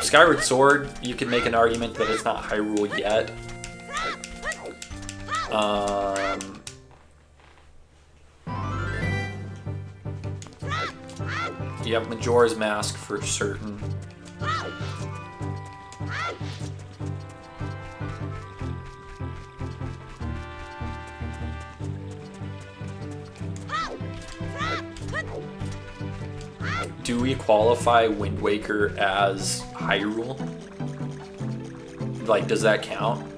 Skyward Sword, you can make an argument that it's not Hyrule yet. You have Majora's Mask for certain. Do we qualify Wind Waker as Hyrule? Like, does that count?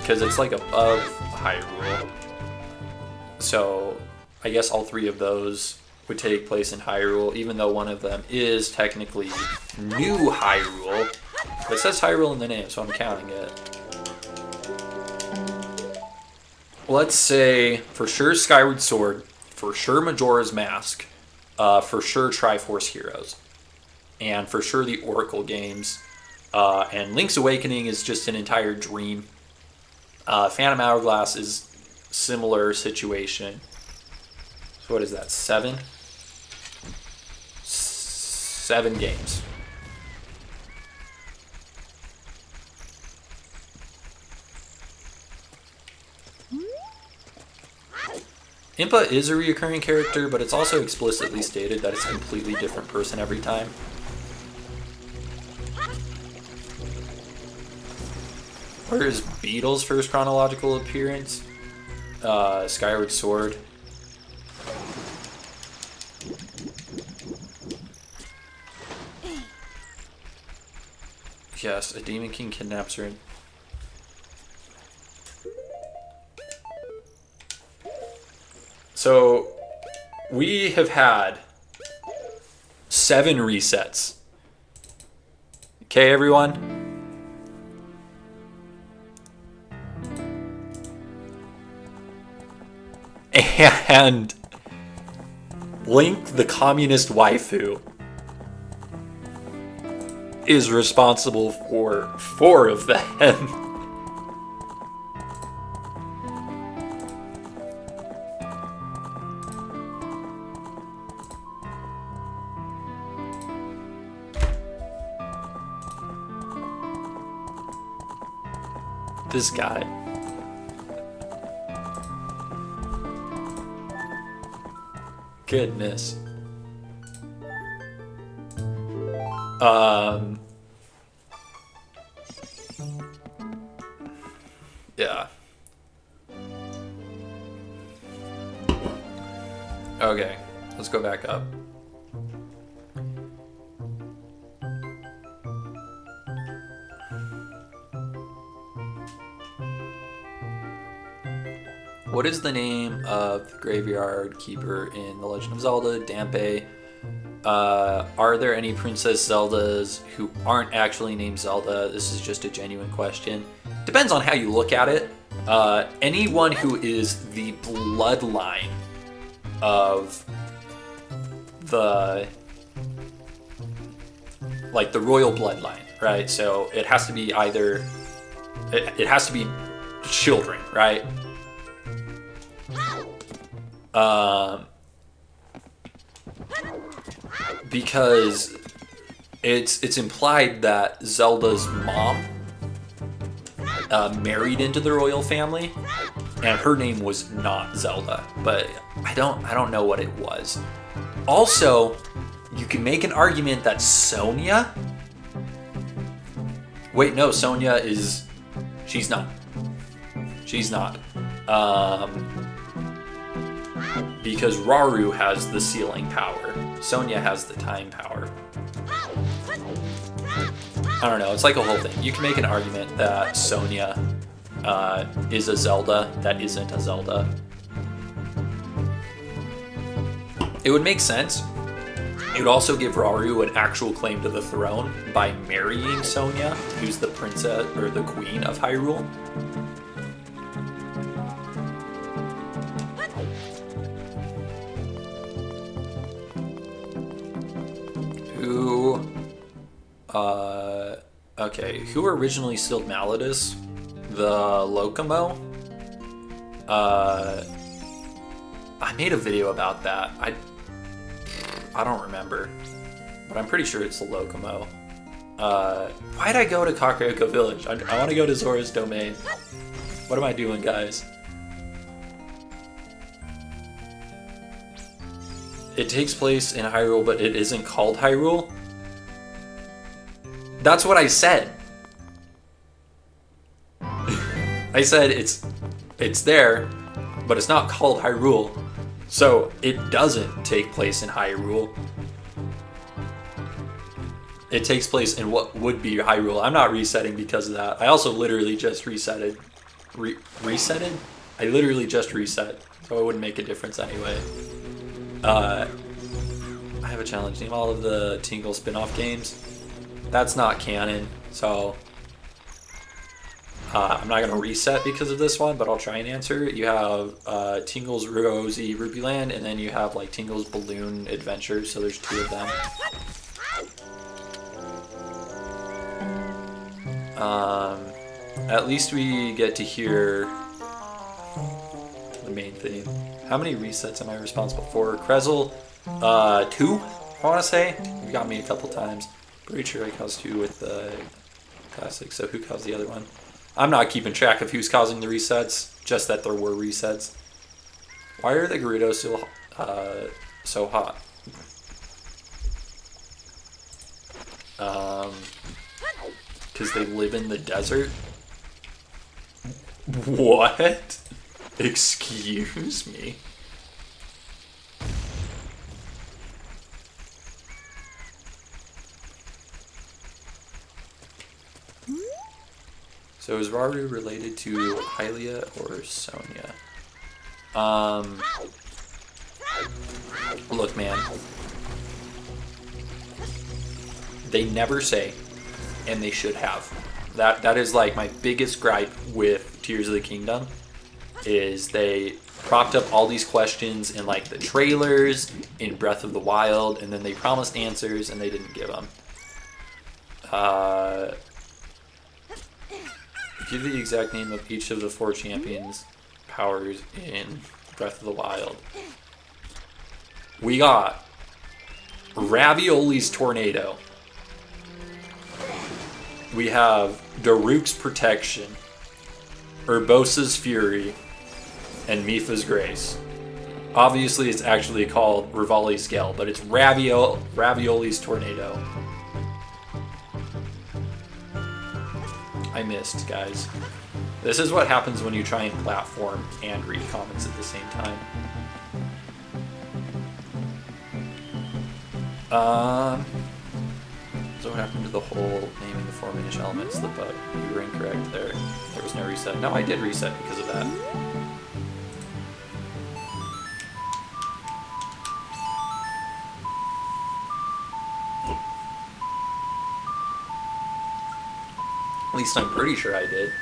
Because it's like above Hyrule. So I guess all three of those would take place in Hyrule, even though one of them is technically New Hyrule. But it says Hyrule in the name, so I'm counting it. Let's say for sure Skyward Sword, for sure Majora's Mask, for sure Triforce Heroes, and for sure the Oracle games. And Link's Awakening is just an entire dream. Phantom Hourglass is similar situation. So what is that, 7? 7 games. Impa is a reoccurring character, but it's also explicitly stated that it's a completely different person every time. Where is Beetle's first chronological appearance? Skyward Sword. Yes, a Demon King kidnaps her. So, we have had 7 resets. Okay, everyone? And Link, the communist waifu, is responsible for 4 of them. This guy. Goodness. Yeah. Okay, let's go back up. What is the name of the graveyard keeper in The Legend of Zelda? Dampe. Are there any Princess Zeldas who aren't actually named Zelda? This is just a genuine question. Depends on how you look at it. Anyone who is the bloodline of the royal bloodline, right? So it has to be either it has to be children, right? Because it's implied that Zelda's mom married into the royal family, and her name was not Zelda, but I don't know what it was. Also, you can make an argument that Sonia. Wait, no, Sonia is. She's not. She's not. Because Rauru has the sealing power. Sonia has the time power. I don't know, it's like a whole thing. You can make an argument that Sonia is a Zelda that isn't a Zelda. It would make sense. It would also give Rauru an actual claim to the throne by marrying Sonia, who's the princess or the queen of Hyrule. Okay, who originally sealed Malladus? The Locomo? I made a video about that. I don't remember, but I'm pretty sure it's the Locomo. Why'd I go to Kakariko Village? I want to go to Zora's Domain. What am I doing, guys? It takes place in Hyrule, but it isn't called Hyrule? That's what I said. I said it's there, but it's not called Hyrule. So it doesn't take place in Hyrule. It takes place in what would be Hyrule. I'm not resetting because of that. I also literally just resetted. Resetted? I literally just reset, so it wouldn't make a difference anyway. I have a challenge. Name all of the Tingle spin-off games. That's not canon, so I'm not going to reset because of this one, but I'll try and answer. You have Tingle's Rosy Rupee Land, and then you have like Tingle's Balloon Adventure, so there's 2 of them. At least we get to hear the main theme. How many resets am I responsible for? Krezel, 2, I want to say. You got me a couple times. Pretty sure I caused 2 with the classic, so who caused the other one? I'm not keeping track of who's causing the resets, just that there were resets. Why are the Gerudos still so hot? Because they live in the desert? What? Excuse me? So is Rauru related to Hylia or Sonia? Look, man. They never say, and they should have. That is like my biggest gripe with Tears of the Kingdom, is they propped up all these questions in like the trailers, in Breath of the Wild, and then they promised answers and they didn't give them. Give the exact name of each of the 4 champions' powers in Breath of the Wild. We got Ravioli's Tornado. We have Daruk's Protection, Urbosa's Fury, and Mipha's Grace. Obviously, it's actually called Rivali's Gale, but it's Ravioli's Tornado. I missed, guys. This is what happens when you try and platform and read comments at the same time. So what happened to the whole naming the 4 Minish elements? The bug. You were incorrect there. There was no reset. No, I did reset because of that. At least I'm pretty sure I did.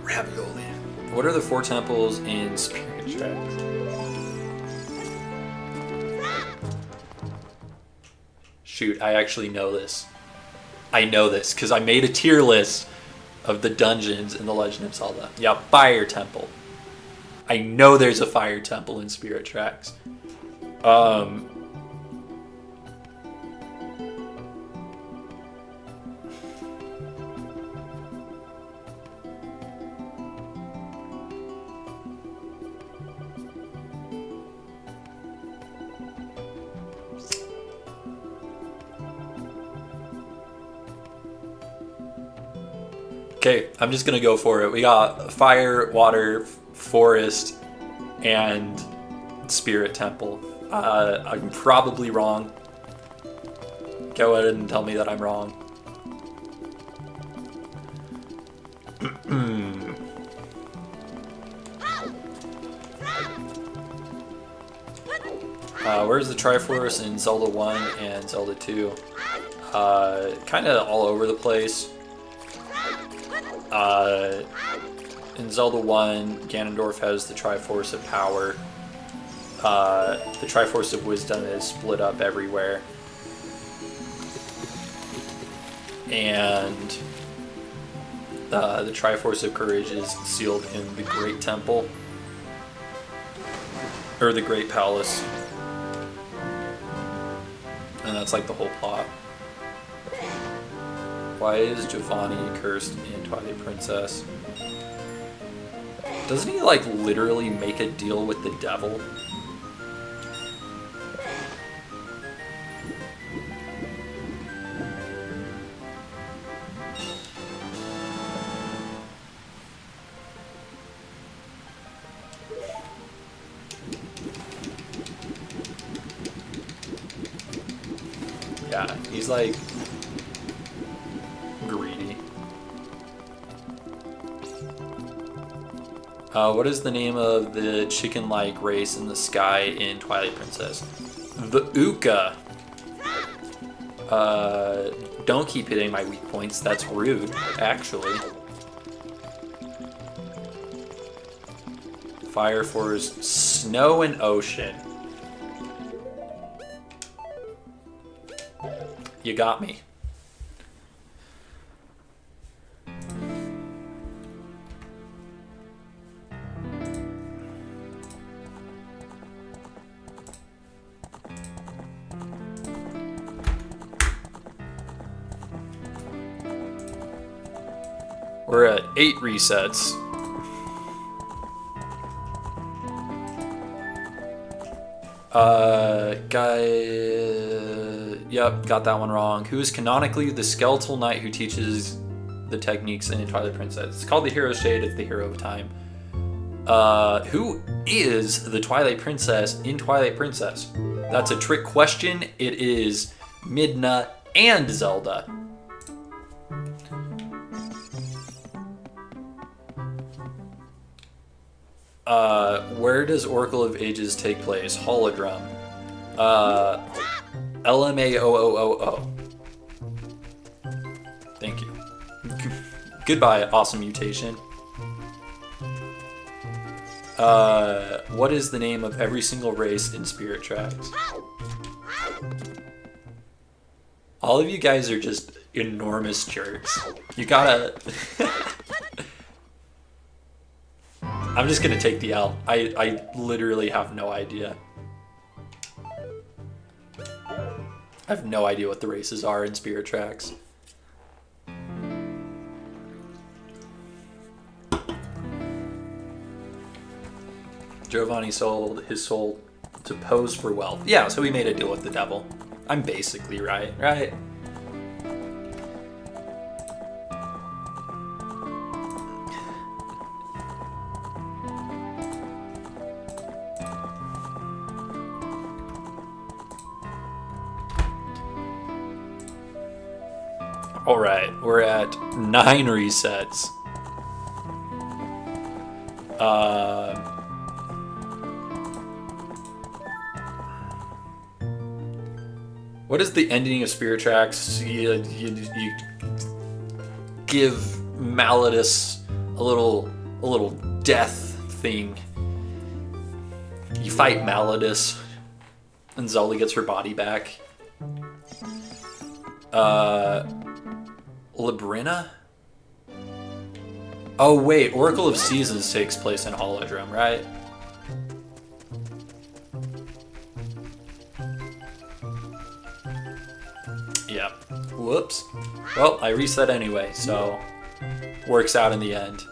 Ravioli. What are the 4 temples in Spirit Tracks? Shoot, I actually know this. I know this because I made a tier list of the dungeons in The Legend of Zelda. Yeah, Fire Temple. I know there's a Fire Temple in Spirit Tracks. Okay, I'm just gonna go for it. We got fire, water, forest, and Spirit Temple. I'm probably wrong. Go ahead and tell me that I'm wrong. Where's the Triforce in Zelda 1 and Zelda 2? Kind of all over the place. In Zelda 1, Ganondorf has the Triforce of Power. The Triforce of Wisdom is split up everywhere. And the Triforce of Courage is sealed in the Great Temple. Or the Great Palace. And that's like the whole plot. Why is Giovanni cursed in Twilight Princess? Doesn't he like literally make a deal with the devil? Yeah, he's like greedy. What is the name of the chicken-like race in the sky in Twilight Princess? The Uka. Don't keep hitting my weak points. That's rude, actually. Fire, forest, snow, and ocean. You got me. We're at 8 resets. Yep, got that one wrong. Who is canonically the skeletal knight who teaches the techniques in Twilight Princess? It's called the Hero Shade of the Hero of Time. Who is the Twilight Princess in Twilight Princess? That's a trick question. It is Midna and Zelda. Where does Oracle of Ages take place? Holodrum. LMAOOOO. Thank you. Goodbye, awesome mutation. What is the name of every single race in Spirit Tracks? All of you guys are just enormous jerks. You gotta... I'm just gonna take the L. I literally have no idea. I have no idea what the races are in Spirit Tracks. Giovanni sold his soul to pose for wealth. Yeah, so he made a deal with the devil. I'm basically right, right? Alright, we're at 9 resets. What is the ending of Spirit Tracks? You give Malladus a little death thing. You fight Malladus, and Zelda gets her body back. Labrina? Oh wait, Oracle of Seasons takes place in Holodrum, right? Yeah. Whoops. Well, I reset anyway, so works out in the end.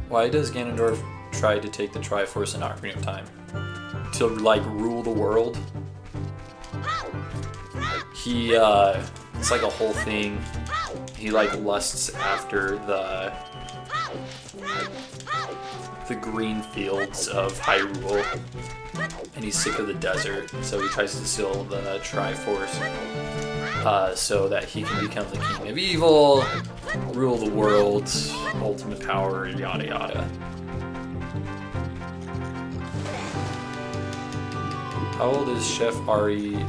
Why does Ganondorf try to take the Triforce in Ocarina of Time? To, like, rule the world? He, it's like a whole thing. He, like, lusts after the green fields of Hyrule. And he's sick of the desert, so he tries to steal the Triforce so that he can become the king of evil, rule the world, ultimate power, yada yada. How old is Chef Ari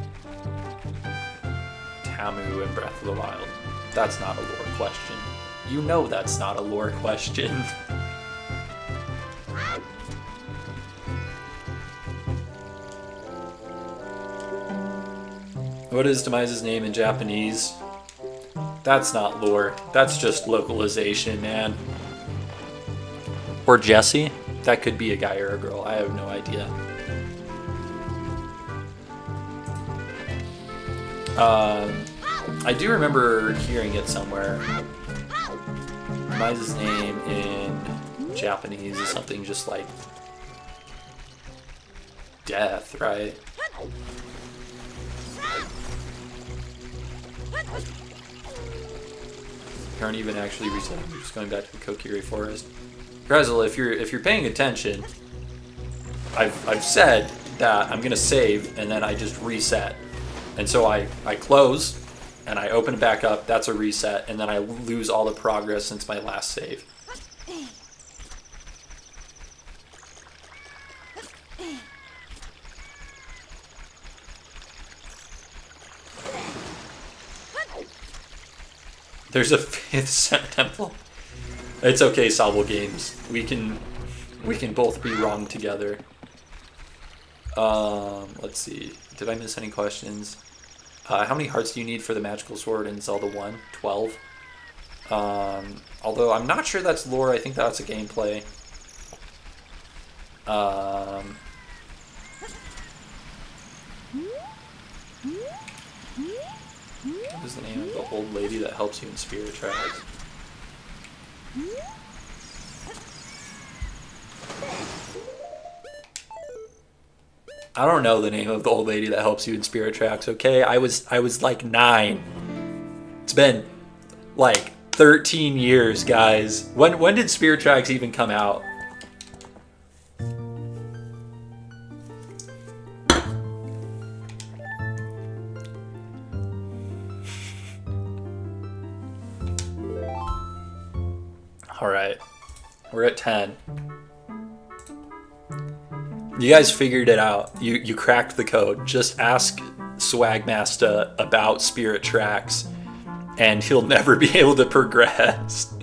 Tamu in Breath of the Wild? That's not a lore question. You know that's not a lore question. What is Demise's name in Japanese? That's not lore. That's just localization, man. Or Jesse? That could be a guy or a girl. I have no idea. I do remember hearing it somewhere. Demise's name in Japanese is something just like death, right? You aren't even actually resetting. You're just going back to the Kokiri Forest. Grezel, if you're paying attention, I've said that I'm gonna save and then I just reset, and so I close and I open it back up. That's a reset, and then I lose all the progress since my last save. There's a 5th Sun Temple. It's okay, Sobble Games. We can both be wrong together. Let's see. Did I miss any questions? How many hearts do you need for the magical sword in Zelda 1? 12. Although I'm not sure that's lore. I think that's a gameplay. What is the name of the old lady that helps you in Spirit Tracks? I don't know the name of the old lady that helps you in Spirit Tracks, okay? I was like 9. It's been like 13 years, guys. When did Spirit Tracks even come out? Alright, we're at 10. You guys figured it out. You cracked the code. Just ask Swagmaster about Spirit Tracks, and he'll never be able to progress.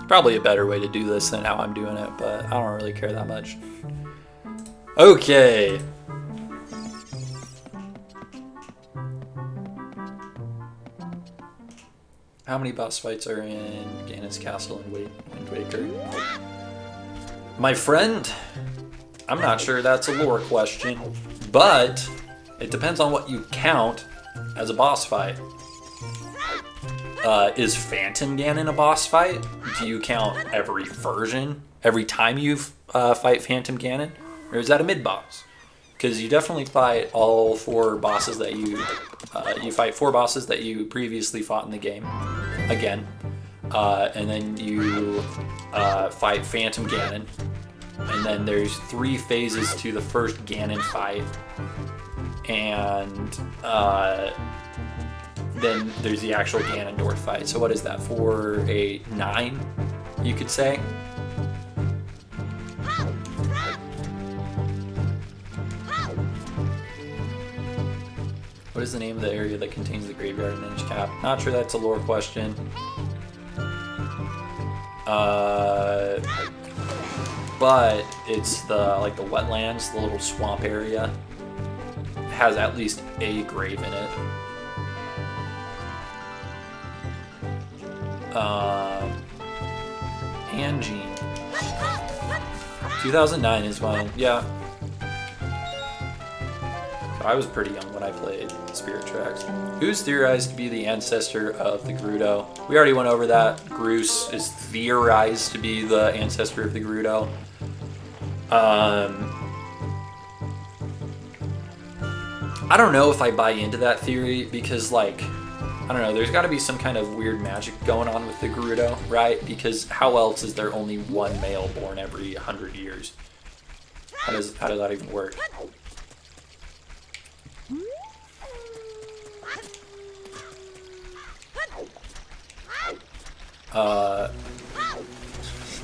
Probably a better way to do this than how I'm doing it, but I don't really care that much. Okay. How many boss fights are in Ganon's Castle and Wind Waker? My friend, I'm not sure that's a lore question, but it depends on what you count as a boss fight. Is Phantom Ganon a boss fight? Do you count every version, every time you fight Phantom Ganon? Or is that a mid-boss? Because you definitely fight all 4 bosses that you fight 4 bosses that you previously fought in the game again, and then you fight Phantom Ganon, And then there's 3 phases to the first Ganon fight. And then there's the actual Ganondorf fight. So what is that? 4, 8, 9, you could say? What is the name of the area that contains the graveyard in Minish Cap? Not sure that's a lore question. But it's the wetlands, the little swamp area. It has at least a grave in it. And Gene. 2009 is when, yeah. I was pretty young when I played Spirit Tracks. Who's theorized to be the ancestor of the Gerudo? We already went over that. Groose is theorized to be the ancestor of the Gerudo. I don't know if I buy into that theory because, like, I don't know, there's got to be some kind of weird magic going on with the Gerudo, right? Because how else is there only one male born every 100 years? How does that even work?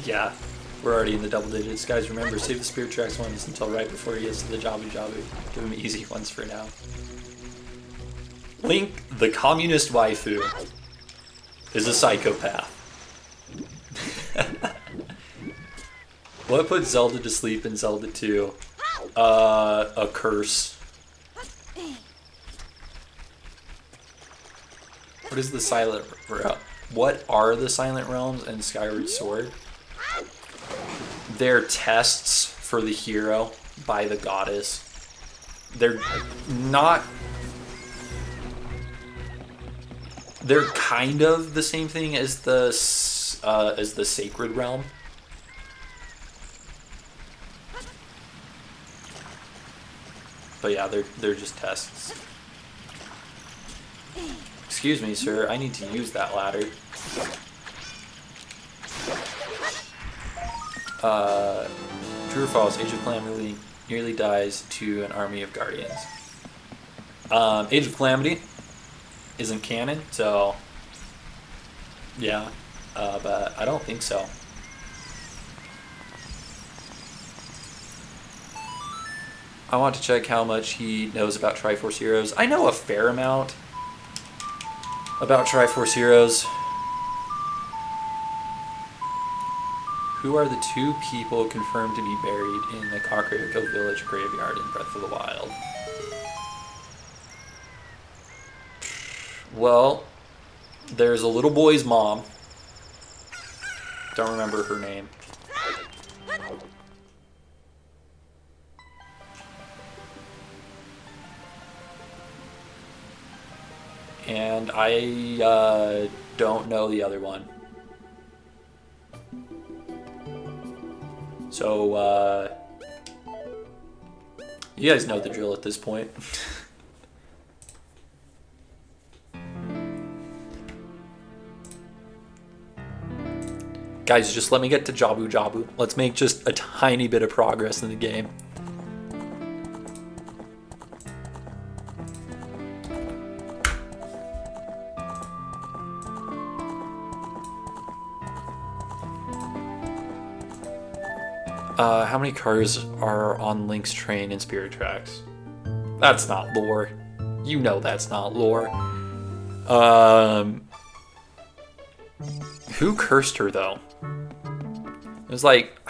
Yeah, we're already in the double digits. Guys, remember, save the Spirit Tracks ones until right before he gets to the Jabu Jabu. Give him easy ones for now. Link, the communist waifu, is a psychopath. What put Zelda to sleep in Zelda 2? A curse. What is the silent realm? What are the Silent Realms and Skyward Sword? They're tests for the hero by the goddess. They're not... They're kind of the same thing as the Sacred Realm. But yeah, they're just tests. Excuse me, sir. I need to use that ladder. True or false? Age of Calamity nearly dies to an army of guardians. Age of Calamity isn't canon, so yeah, but I don't think so. I want to check how much he knows about Triforce Heroes. I know a fair amount about Triforce Heroes. Who are the 2 people confirmed to be buried in the Kakariko Village graveyard in Breath of the Wild? Well, there's a little boy's mom. Don't remember her name. And I don't know the other one. So, you guys know the drill at this point. Guys, just let me get to Jabu Jabu. Let's make just a tiny bit of progress in the game. How many cars are on Link's train in Spirit Tracks? That's not lore. You know that's not lore. Who cursed her, though? It was like...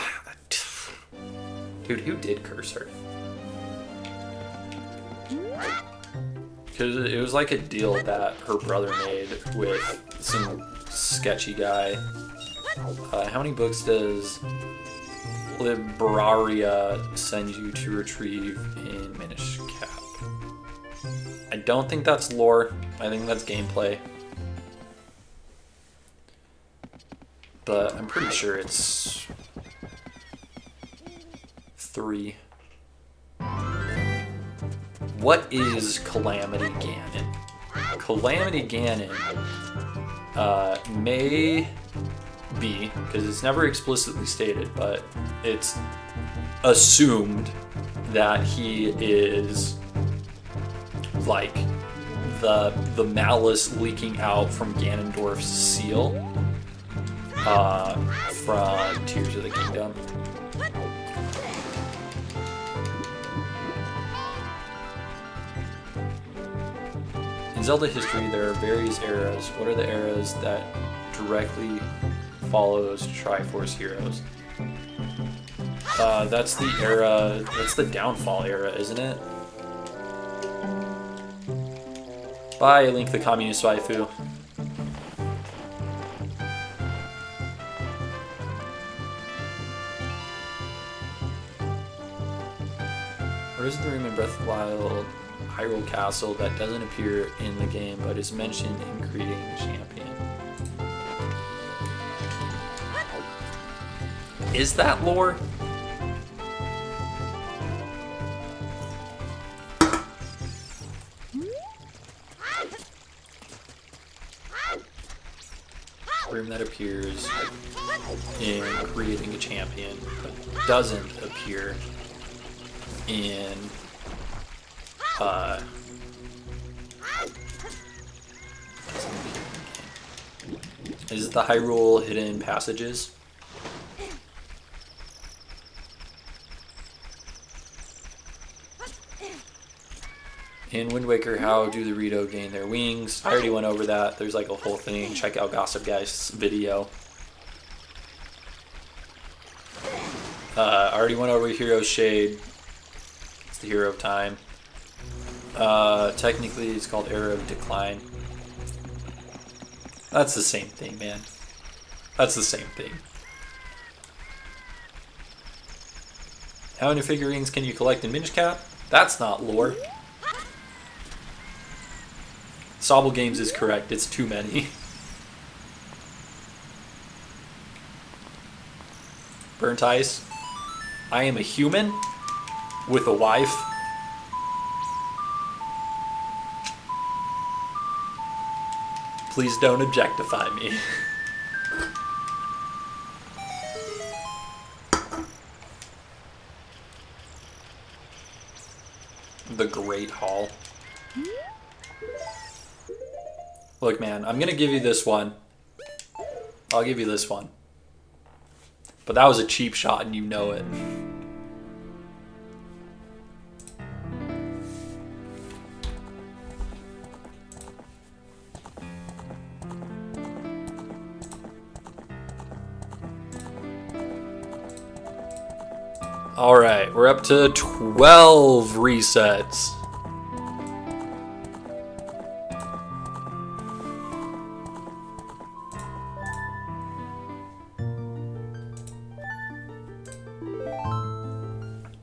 Dude, who did curse her? Because it was like a deal that her brother made with some sketchy guy. How many books does Libraria send you to retrieve in Minish Cap? I don't think that's lore. I think that's gameplay. But I'm pretty sure it's 3. What is Calamity Ganon? Calamity Ganon may be, because it's never explicitly stated, but it's assumed that he is like the malice leaking out from Ganondorf's seal from Tears of the Kingdom. In Zelda history, there are various eras. What are the eras that directly follows Triforce heroes? That's the era, that's the downfall era, isn't it? Bye, Link the Communist Waifu. What is the room in Breath of the Wild Hyrule Castle that doesn't appear in the game but is mentioned in creating the champion? Is that lore? Room that appears in creating a champion but doesn't appear in is it the Hyrule Hidden Passages? In Wind Waker, how do the Rito gain their wings? I already went over that. There's like a whole thing. Check out Gossip Guy's video. I already went over Hero's Shade. It's the Hero of Time. Technically, it's called Era of Decline. That's the same thing, man. That's the same thing. How many figurines can you collect in Minish Cap? That's not lore. Sobble Games is correct. It's too many. Burnt Ice. I am a human with a wife. Please don't objectify me. The Great Hall. Look, man, I'm gonna give you this one. I'll give you this one. But that was a cheap shot and you know it. Alright, we're up to 12 resets.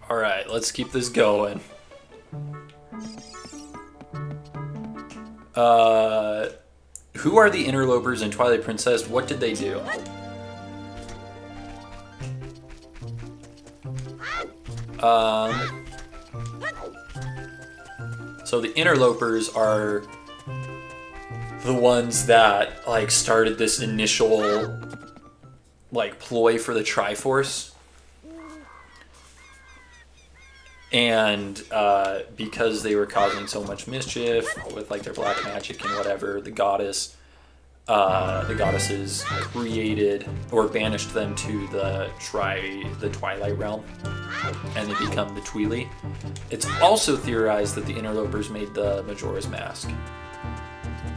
Alright, let's keep this going. Who are the interlopers in Twilight Princess? What did they do? So the interlopers are the ones that like started this initial like ploy for the Triforce. And because they were causing so much mischief with like their black magic and whatever, the goddesses created or banished them to the Twilight Realm, and they become the Tweely. It's also theorized that the interlopers made the Majora's Mask.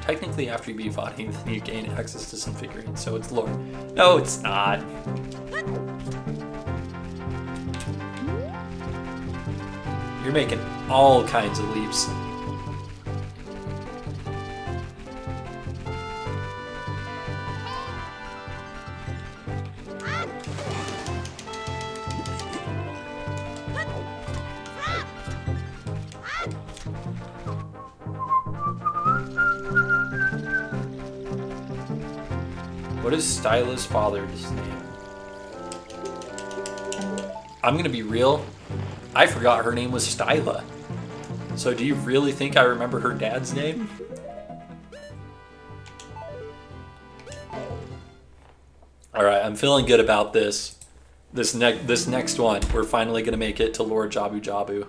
Technically, after you beat Vani, then you gain access to some figurines, so it's lore. No, it's not. You're making all kinds of leaps. What is Styla's father's name? I'm gonna be real. I forgot her name was Styla. So do you really think I remember her dad's name? All right, I'm feeling good about this. This next one, we're finally gonna make it to Lord Jabu Jabu.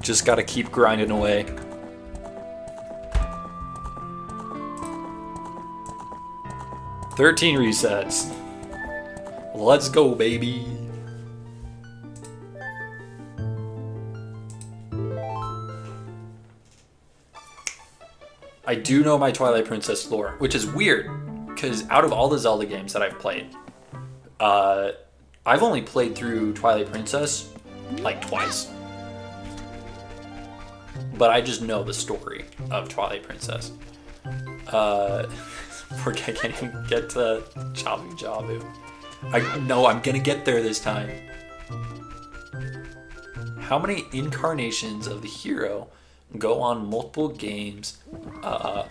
Just gotta keep grinding away. "13 resets. Let's go, baby." I do know my Twilight Princess lore, which is weird, because out of all the Zelda games that I've played, I've only played through Twilight Princess like twice. But I just know the story of Twilight Princess. I can't even get to Jabu Jabu. I know I'm gonna get there this time. How many incarnations of the hero go on multiple games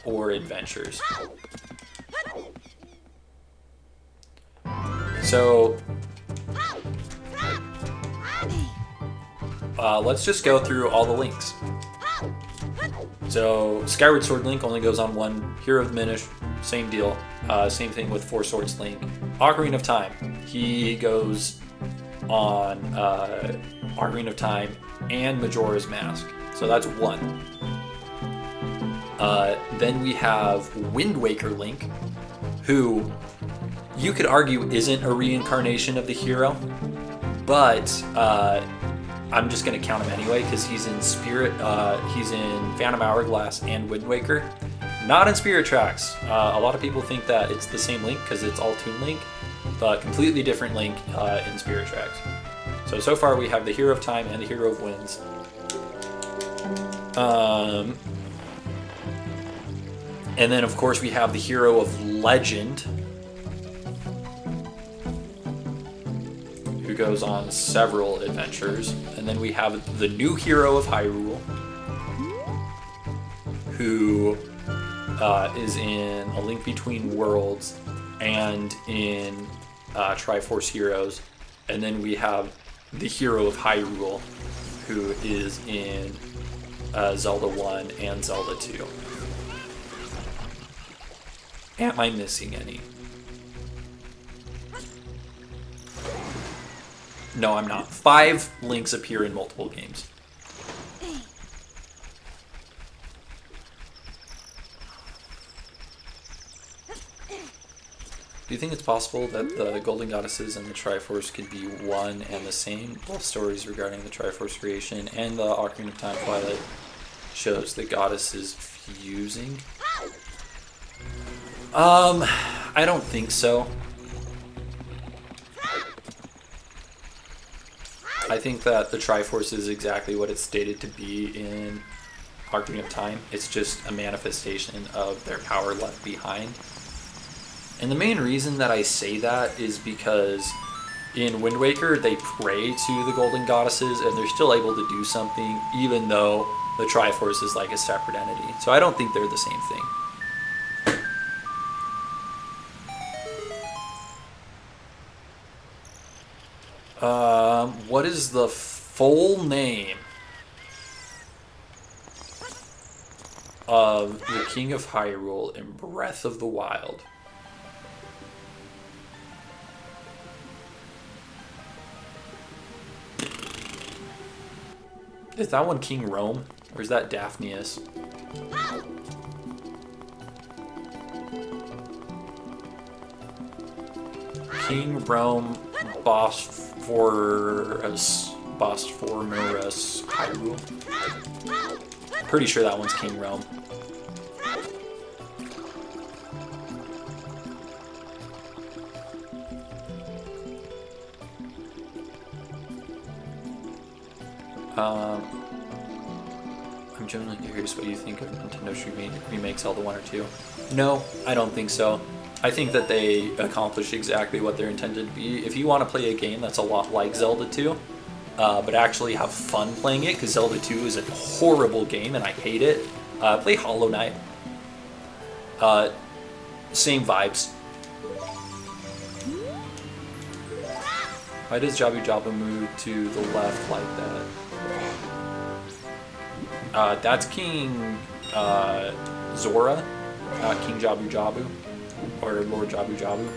or adventures? So let's just go through all the links. So Skyward Sword Link only goes on one. Hero of the Minish, same deal. Same thing with Four Swords Link. Ocarina of Time, he goes on Ocarina of Time and Majora's Mask. So that's one. Then we have Wind Waker Link, who you could argue isn't a reincarnation of the hero, but I'm just going to count him anyway because he's in he's in Phantom Hourglass and Wind Waker. Not in Spirit Tracks. A lot of people think that it's the same Link because it's all Toon Link, but completely different Link in Spirit Tracks. So far we have the Hero of Time and the Hero of Winds. And then of course we have the Hero of Legend, who goes on several adventures. And then we have the new Hero of Hyrule, who is in A Link Between Worlds and in Triforce Heroes. And then we have the Hero of Hyrule, who is in Zelda 1 and Zelda 2. Am I missing any? No, I'm not. 5 links appear in multiple games. Do you think it's possible that the Golden Goddesses and the Triforce could be one and the same? Both stories regarding the Triforce creation and the Ocarina of Time Twilight shows the goddesses fusing. I don't think so. I think that the Triforce is exactly what it's stated to be in Ocarina of Time. It's just a manifestation of their power left behind. And the main reason that I say that is because in Wind Waker, they pray to the Golden Goddesses and they're still able to do something, even though the Triforce is like a separate entity. So I don't think they're the same thing. What is the full name of the King of Hyrule in Breath of the Wild? Is that one King Rome, or is that Daphneus? King Rome Bosphorus Hyrule. Pretty sure that one's King Rome. I'm genuinely curious what you think of Nintendo's remake Zelda 1 or 2. No, I don't think so. I think that they accomplished exactly what they're intended to be. If you want to play a game that's a lot like Zelda 2, but actually have fun playing it, because Zelda 2 is a horrible game and I hate it, play Hollow Knight. Same vibes. Why does Jabu Jabu move to the left like that? That's King Zora, not King Jabu Jabu, or Lord Jabu Jabu.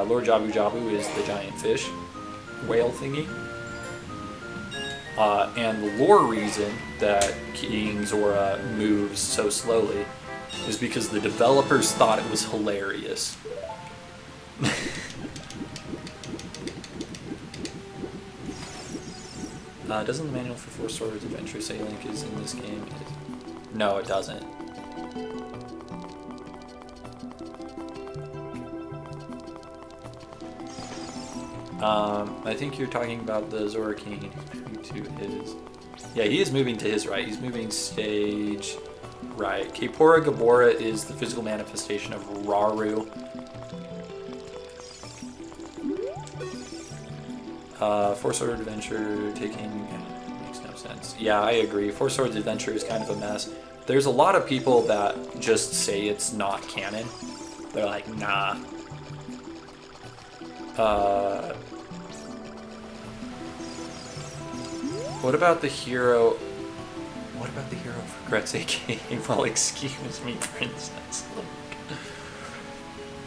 Lord Jabu Jabu is the giant fish, whale thingy. And the lore reason that King Zora moves so slowly is because the developers thought it was hilarious. Doesn't the manual for Four Swords Adventure say Link is in this game? No, it doesn't. I think you're talking about the Zora King to his... Yeah, he is moving to his right. He's moving stage right. Kaepora Gabora is the physical manifestation of Raru. Four Swords Adventure taking... makes no sense. Yeah, I agree. Four Swords Adventure is kind of a mess. There's a lot of people that just say it's not canon. They're like, nah. What about the hero? What about the hero of regrets, aka, well, excuse me, princess.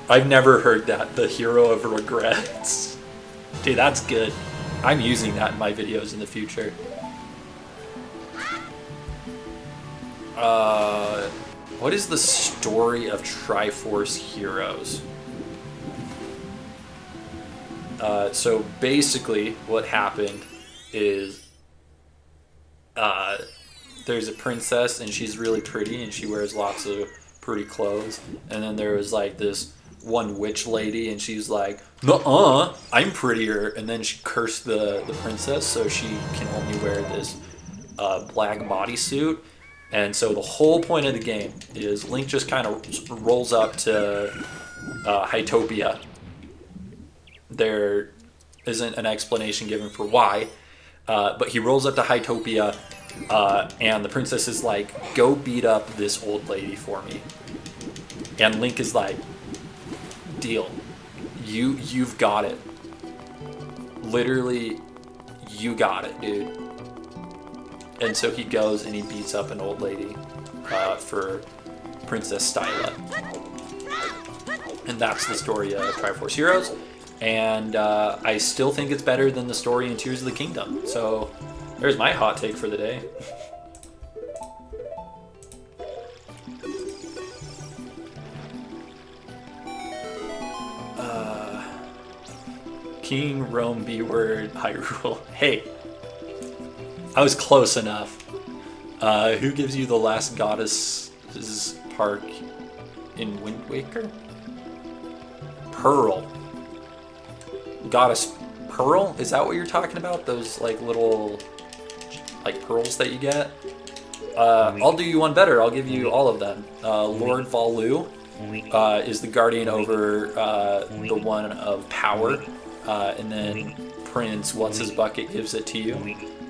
I've never heard that, the hero of regrets. Dude, that's good. I'm using that in my videos in the future. What is the story of Triforce heroes? So basically what happened is there's a princess and she's really pretty and she wears lots of pretty clothes, and then there was like this one witch lady and she's like, nuh-uh, I'm prettier, and then she cursed the princess so she can only wear this black bodysuit. And so the whole point of the game is Link just kind of rolls up to Hytopia. There isn't an explanation given for why, but he rolls up to Hytopia, and the princess is like, go beat up this old lady for me. And Link is like, deal. You've got it. Literally, you got it, dude. And so he goes and he beats up an old lady for Princess Styla. And that's the story of Triforce Heroes. And I still think it's better than the story in Tears of the Kingdom. So there's my hot take for the day. King, Rome, B-word, Hyrule. Hey, I was close enough. Who gives you the last goddess's park in Wind Waker? Pearl. Goddess Pearl? Is that what you're talking about? Those like little like pearls that you get? I'll do you one better. I'll give you all of them. Lord Valu is the guardian over the one of power. And then Prince What's His Bucket gives it to you.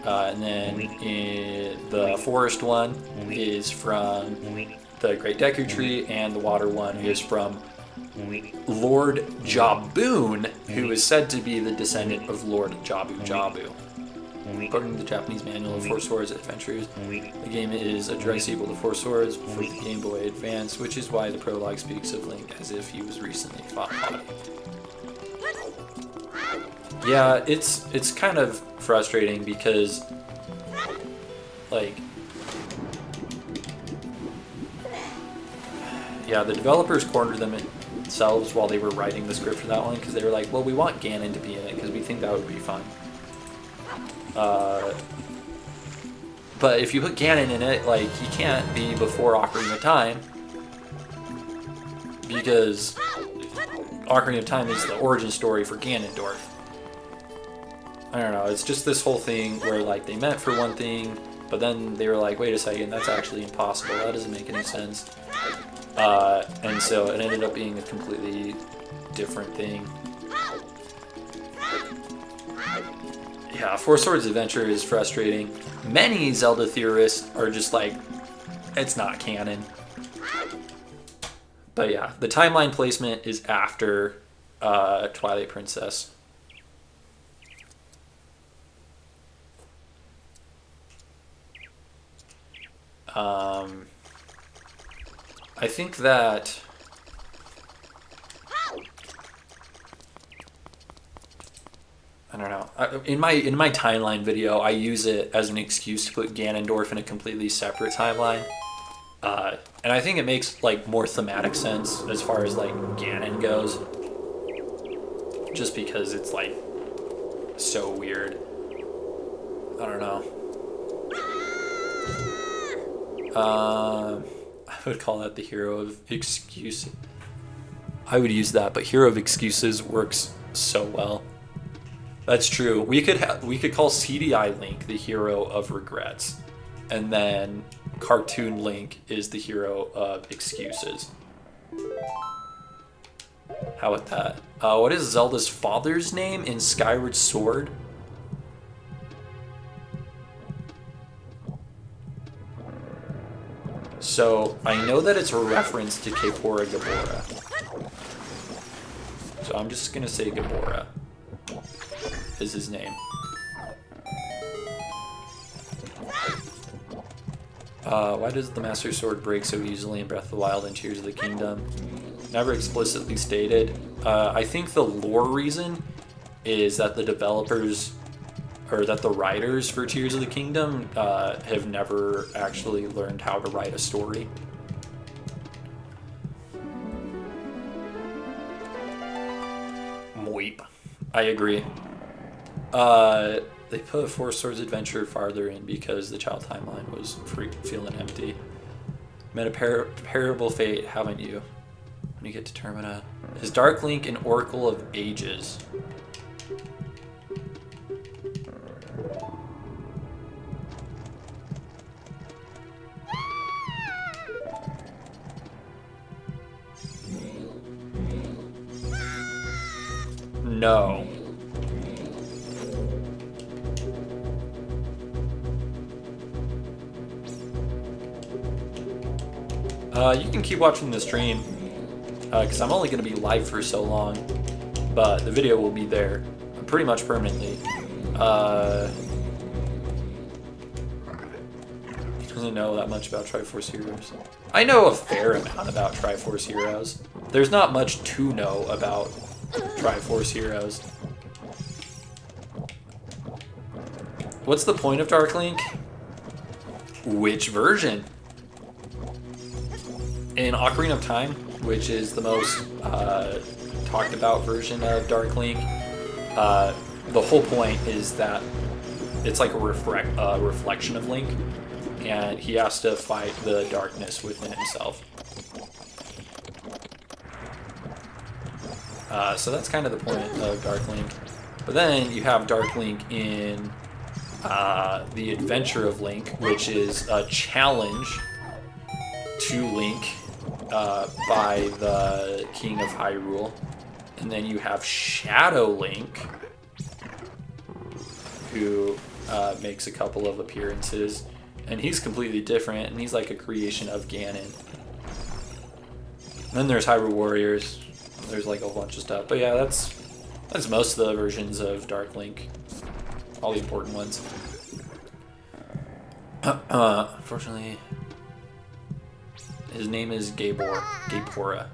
And then the forest one is from the Great Deku Tree, and the water one is from Lord Jaboon, who is said to be the descendant of Lord Jabu Jabu. According to the Japanese manual of Four Swords Adventures, the game is a direct sequel to Four Swords for the Game Boy Advance, which is why the prologue speaks of Link as if he was recently fought. Yeah, it's kind of frustrating because, like, yeah, the developers cornered themselves while they were writing the script for that one, because they were like, well, we want Ganon to be in it because we think that would be fun. But if you put Ganon in it, like, he can't be before Ocarina of Time, because Ocarina of Time is the origin story for Ganondorf. I don't know, it's just this whole thing where, like, they meant for one thing, but then they were like, wait a second, that's actually impossible, that doesn't make any sense. And so it ended up being a completely different thing. Yeah, Four Swords Adventure is frustrating. Many Zelda theorists are just like, it's not canon. But yeah, the timeline placement is after Twilight Princess. I think that I don't know. In my timeline video, I use it as an excuse to put Ganondorf in a completely separate timeline, and I think it makes like more thematic sense as far as like Ganon goes, just because it's like so weird. I don't know. I would call that the hero of excuses. I would use that, but hero of excuses works so well. That's true. We could call CDI Link the hero of regrets, and then Cartoon Link is the hero of excuses. How about that? What is Zelda's father's name in Skyward Sword? So I know that it's a reference to Kaepora Gaebora. So I'm just gonna say Gaebora is his name. Why does the Master Sword break so easily in Breath of the Wild and Tears of the Kingdom? Never explicitly stated. I think the lore reason is that the developers, or that the writers for Tears of the Kingdom have never actually learned how to write a story. Moip. I agree. They put Four Swords Adventure farther in because the child timeline was feeling empty. Met a parable fate, haven't you? When you get to Termina. Is Dark Link an Oracle of Ages? No. You can keep watching the stream, because I'm only going to be live for so long, but the video will be there pretty much permanently. He doesn't know that much about Triforce Heroes. I know a fair amount about Triforce Heroes. There's not much to know about Triforce Heroes. What's the point of Dark Link? Which version? In Ocarina of Time, which is the most talked about version of Dark Link, the whole point is that it's like a reflection of Link, and he has to fight the darkness within himself. So that's kind of the point of Dark Link. But then you have Dark Link in The Adventure of Link, which is a challenge to Link by the King of Hyrule. And then you have Shadow Link, who makes a couple of appearances. And he's completely different, and he's like a creation of Ganon. And then there's Hyrule Warriors. There's like a whole bunch of stuff. But yeah, that's most of the versions of Dark Link. All the important ones. Unfortunately, his name is Gaebora.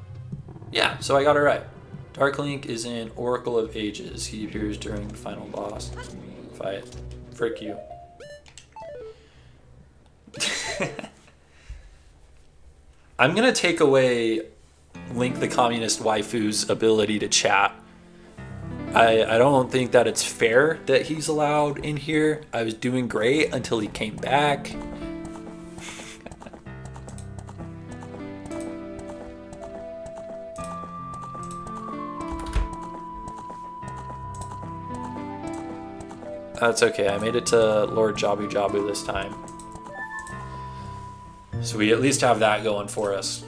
Yeah, so I got it right. Dark Link is in Oracle of Ages. He appears during the final boss fight. Frick you. I'm gonna take away Link the Communist Waifu's ability to chat. I don't think that it's fair that he's allowed in here. I was doing great until he came back. That's okay, I made it to Lord Jabu Jabu this time. So we at least have that going for us.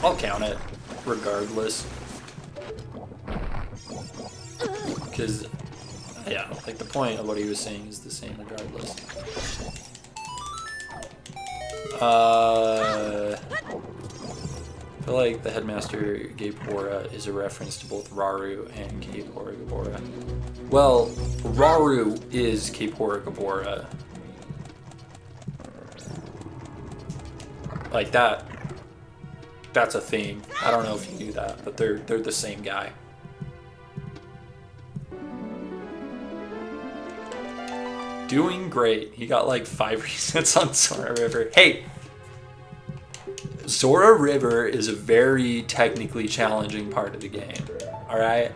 I'll count it, regardless. Because, yeah, like the point of what he was saying is the same regardless. I feel like the headmaster Gabora is a reference to both Raru and Gabora Gabora. Well, Raru is Gabora Gabora. Like that. That's a thing. I don't know if you knew that, but they're the same guy. Doing great. He got like 5 resets on Sora River. Hey! Sora River is a very technically challenging part of the game. Alright?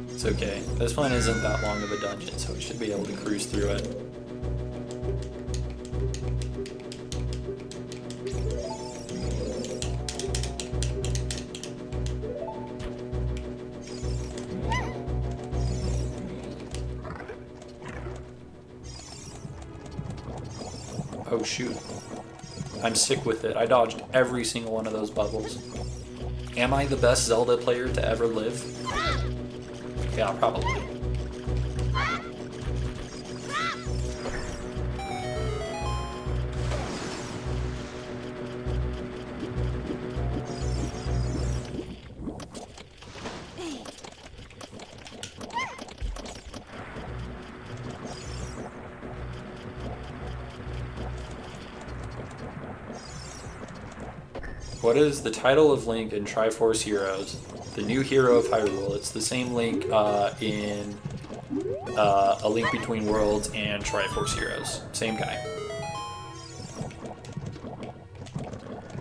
It's okay. This one isn't that long of a dungeon, so we should be able to cruise through it. Oh shoot. I'm sick with it. I dodged every single one of those bubbles. Am I the best Zelda player to ever live? Yeah, probably. What is the title of Link in Triforce Heroes? The new hero of Hyrule. It's the same Link in A Link Between Worlds and Triforce Heroes. Same guy.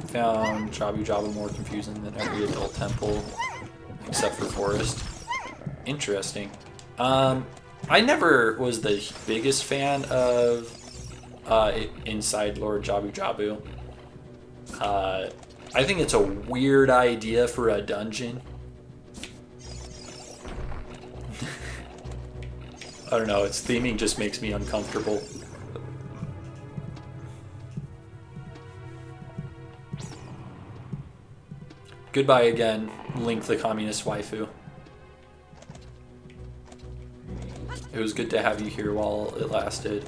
Found Jabu Jabu more confusing than every adult temple, except for Forest. Interesting. I never was the biggest fan of Inside Lord Jabu Jabu. I think it's a weird idea for a dungeon. I don't know, its theming just makes me uncomfortable. Goodbye again, Link the Communist Waifu. It was good to have you here while it lasted.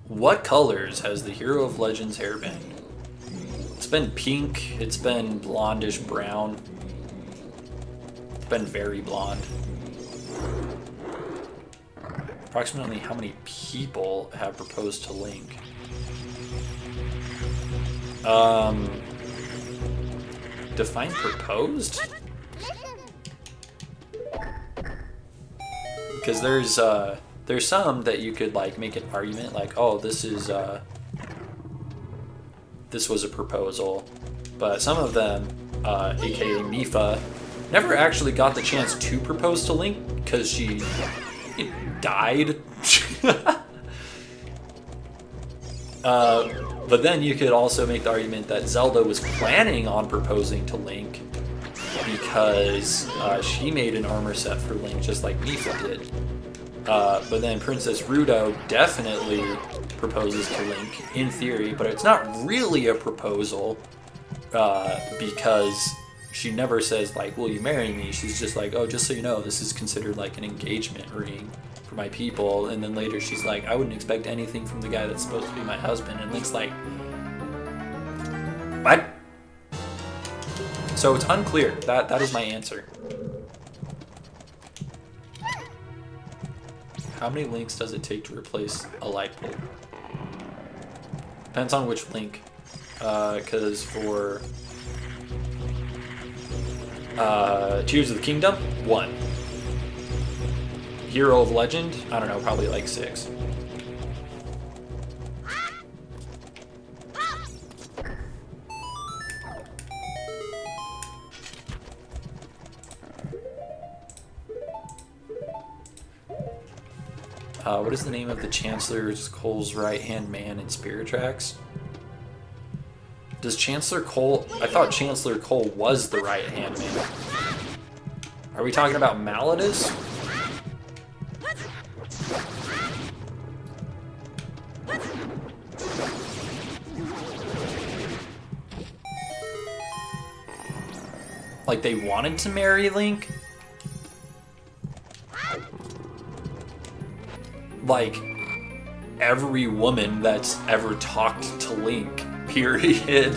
What colors has the Hero of Legends hair been? It's been pink, it's been blondish brown. It's been very blonde. Approximately how many people have proposed to Link? Define proposed? Because there's some that you could like make an argument like, oh, this was a proposal, but some of them, aka Mifa, never actually got the chance to propose to Link because she died. But then you could also make the argument that Zelda was planning on proposing to Link because she made an armor set for Link just like Mifa did. But then Princess Ruto definitely proposes to Link, in theory, but it's not really a proposal because she never says, like, will you marry me? She's just like, oh, just so you know, this is considered like an engagement ring for my people. And then later she's like, I wouldn't expect anything from the guy that's supposed to be my husband. And Link's like, what? So it's unclear. That is my answer. How many links does it take to replace a light bulb? Depends on which link. Because for Tears of the Kingdom, 1. Hero of Legend, I don't know, probably like 6. What is the name of the Chancellor Cole's right-hand man in Spirit Tracks? Does Chancellor Cole... I thought Chancellor Cole was the right-hand man. Are we talking about Malladus? Like they wanted to marry Link? like every woman that's ever talked to Link, period.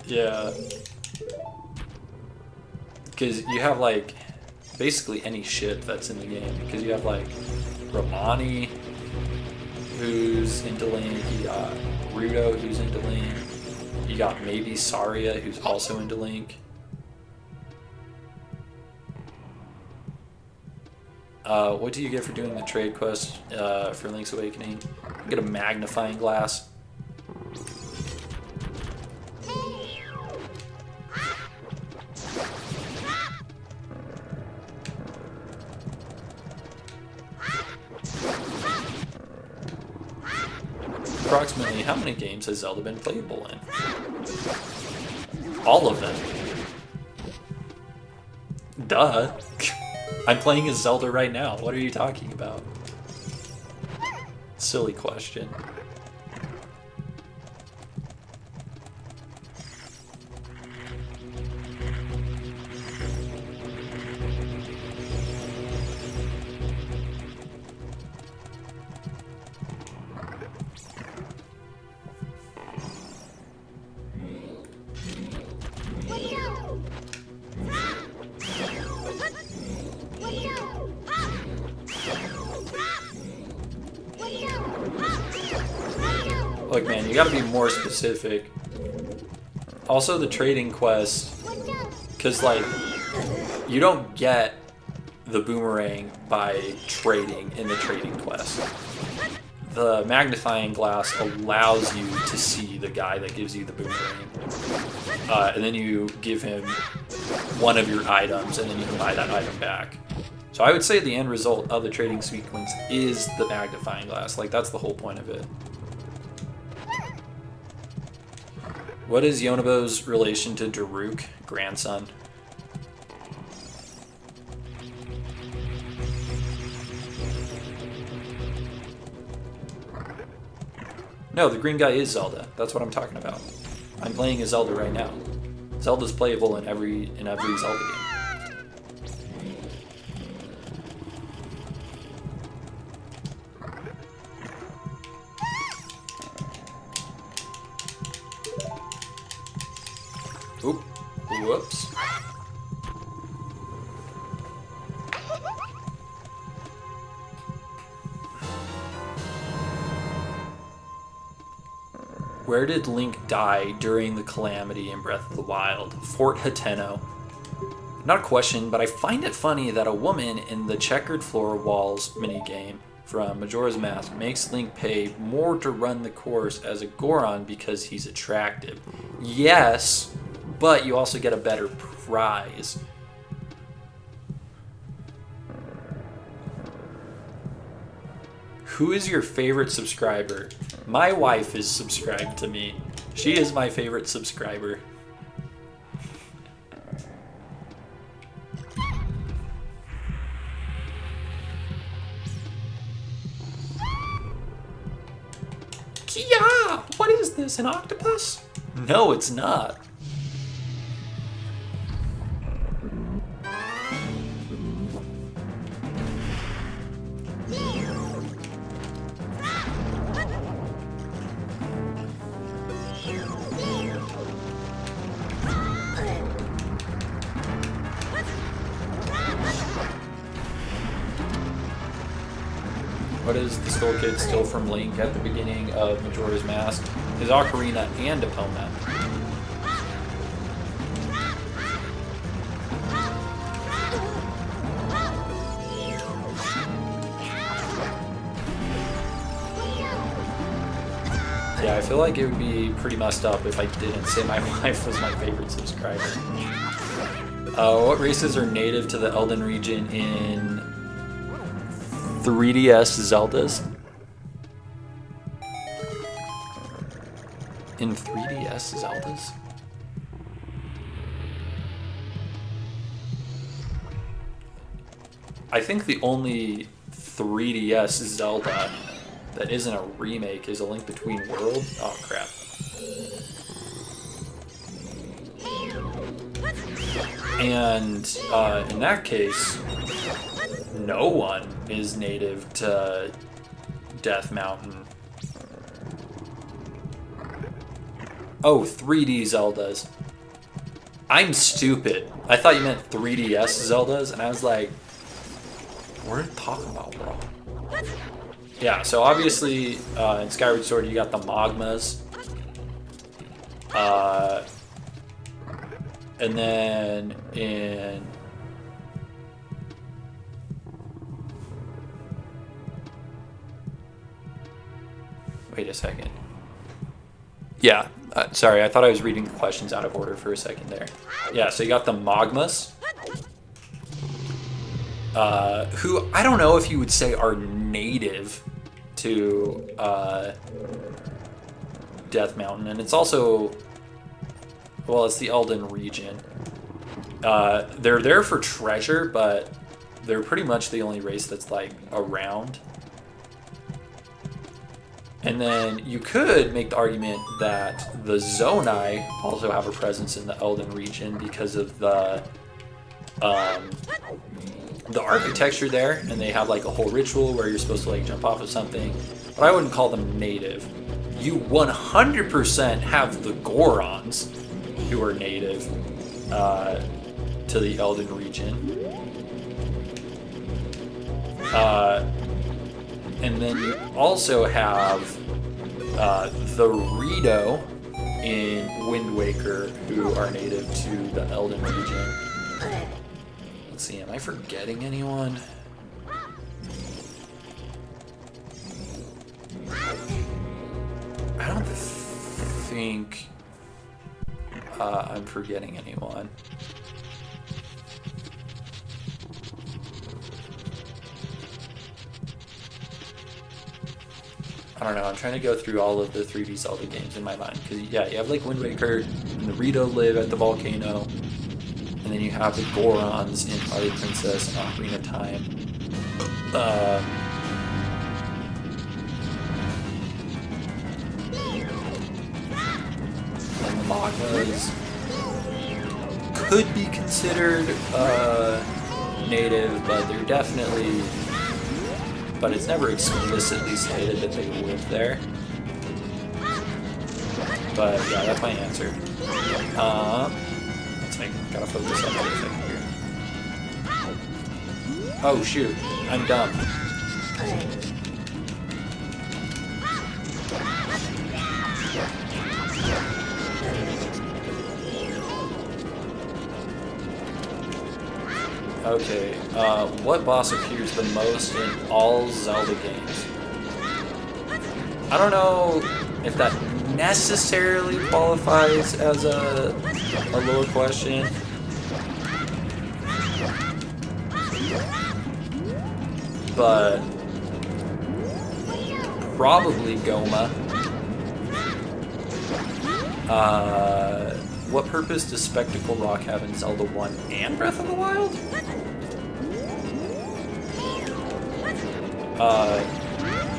Yeah. Because you have, like, basically any ship that's in the game. Because you have, like, Romani, who's into Link. You got Rudo, who's into Link. You got maybe Saria, who's also into Link. What do you get for doing the trade quest for Link's Awakening? You get a magnifying glass. Approximately how many games has Zelda been playable in? All of them. Duh. I'm playing as Zelda right now. What are you talking about? Silly question. Look, man, you gotta be more specific. Also, the trading quest, because, like, you don't get the boomerang by trading in the trading quest. The magnifying glass allows you to see the guy that gives you the boomerang. And then you give him one of your items, and then you can buy that item back. So I would say the end result of the trading sequence is the magnifying glass. Like, that's the whole point of it. What is Yonobo's relation to Daruk, grandson? No, the green guy is Zelda. That's what I'm talking about. I'm playing as Zelda right now. Zelda's playable in every Zelda game. Oop. Whoops. Where did Link die during the calamity in Breath of the Wild? Fort Hateno. Not a question, but I find it funny that a woman in the checkered floor walls minigame from Majora's Mask makes Link pay more to run the course as a Goron because he's attractive. Yes, but you also get a better prize. Who is your favorite subscriber? My wife is subscribed to me. She is my favorite subscriber. Kia! What is this, an octopus? No, it's not. What is the Skull Kid steal from Link at the beginning of Majora's Mask? His Ocarina and Epona. Yeah, I feel like it would be pretty messed up if I didn't say my wife was my favorite subscriber. What races are native to the Elden region in 3DS Zeldas? In 3DS Zeldas? I think the only 3DS Zelda that isn't a remake is A Link Between Worlds? Oh, crap. And in that case, no one is native to Death Mountain. Oh, 3D Zeldas. I'm stupid. I thought you meant 3DS Zeldas, and I was like, what are you talking about, bro? Yeah, so obviously in Skyward Sword you got the Magmas. And then in... Wait a second. Yeah, sorry, I thought I was reading the questions out of order for a second there. Yeah, so you got the Magmas. Who, I don't know if you would say are native to Death Mountain. And it's also... Well, it's the Elden region. They're there for treasure, but they're pretty much the only race that's, like, around. And then you could make the argument that the Zonai also have a presence in the Elden region because of the architecture there, and they have, like, a whole ritual where you're supposed to, like, jump off of something. But I wouldn't call them native. You 100% have the Gorons, who are native to the Elden region. And then you also have the Rito in Wind Waker, who are native to the Elden region. Let's see, am I forgetting anyone? I don't think I'm forgetting anyone. I don't know, I'm trying to go through all of the 3D Zelda games in my mind. Because, yeah, you have, like, Wind Waker, and the Rito live at the volcano, and then you have the Gorons in Twilight Princess and Ocarina of Time. And the Magmas could be considered native, but they're definitely... But it's never explicitly stated that they live there. But yeah, that's my answer. Let's make, gotta focus on another thing here. Oh shoot, I'm dumb. Okay, what boss appears the most in all Zelda games? I don't know if that necessarily qualifies as a lower question. But probably Goma. What purpose does Spectacle Rock have in Zelda 1 and Breath of the Wild?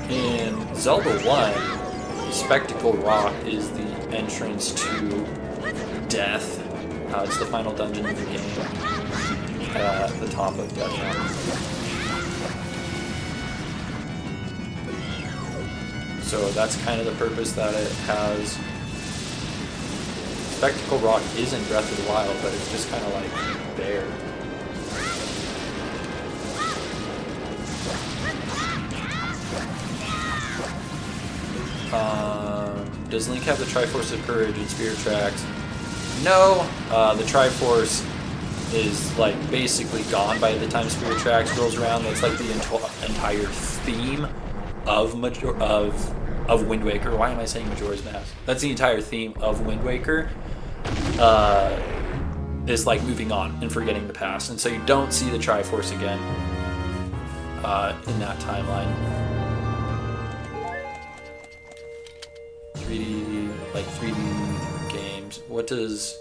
In Zelda 1, Spectacle Rock is the entrance to Death. It's the final dungeon of the game at the top of Death Mountain. So that's kind of the purpose that it has. Spectacle Rock is in Breath of the Wild, but it's just kind of like there. Does Link have the Triforce of Courage in Spirit Tracks? No, the Triforce is like basically gone by the time Spirit Tracks rolls around. That's like the entire theme of Wind Waker. Why am I saying Majora's Mask? That's the entire theme of Wind Waker. Is like moving on and forgetting the past, and so you don't see the Triforce again in that timeline. 3D games. What does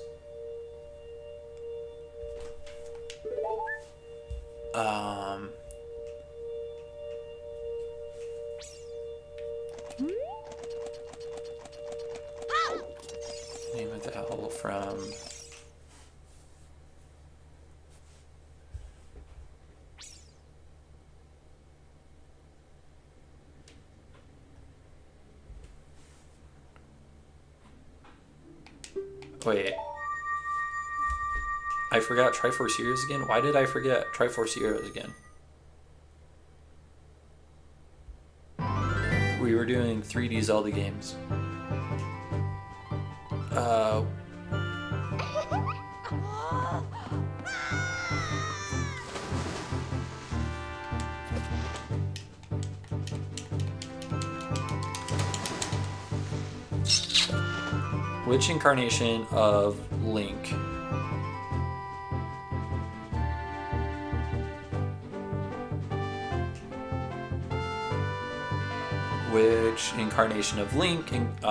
from... Wait. I forgot Triforce Heroes again? Why did I forget Triforce Heroes again? We were doing 3D Zelda games. Which incarnation of Link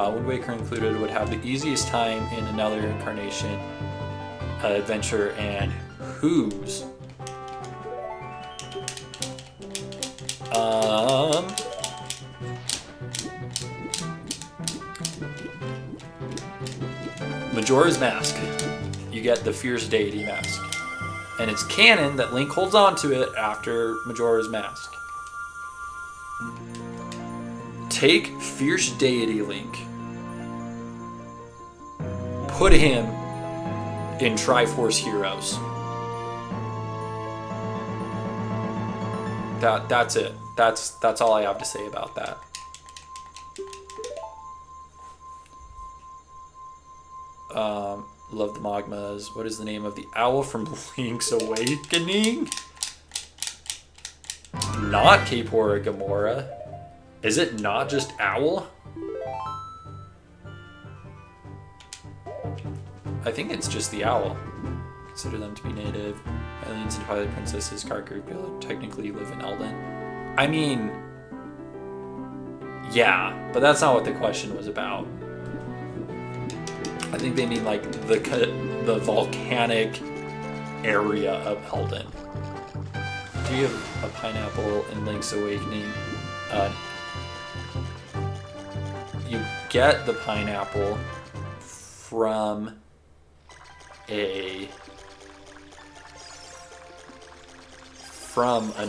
Wind Waker included, would have the easiest time in another incarnation adventure, and whose? Majora's Mask. You get the Fierce Deity Mask. And it's canon that Link holds on to it after Majora's Mask. Take Fierce Deity Link. Put him in Triforce Heroes. That's it. That's all I have to say about that. Love the Magmas. What is the name of the owl from Link's Awakening? Not Kapora Gamora. Is it not just owl? I think it's just the owl. Consider them to be native. Aliens and Twilight Princesses, card group, technically live in Elden. I mean, yeah, but that's not what the question was about. I think they mean like the volcanic area of Elden. Do you have a pineapple in Link's Awakening? You get the pineapple from an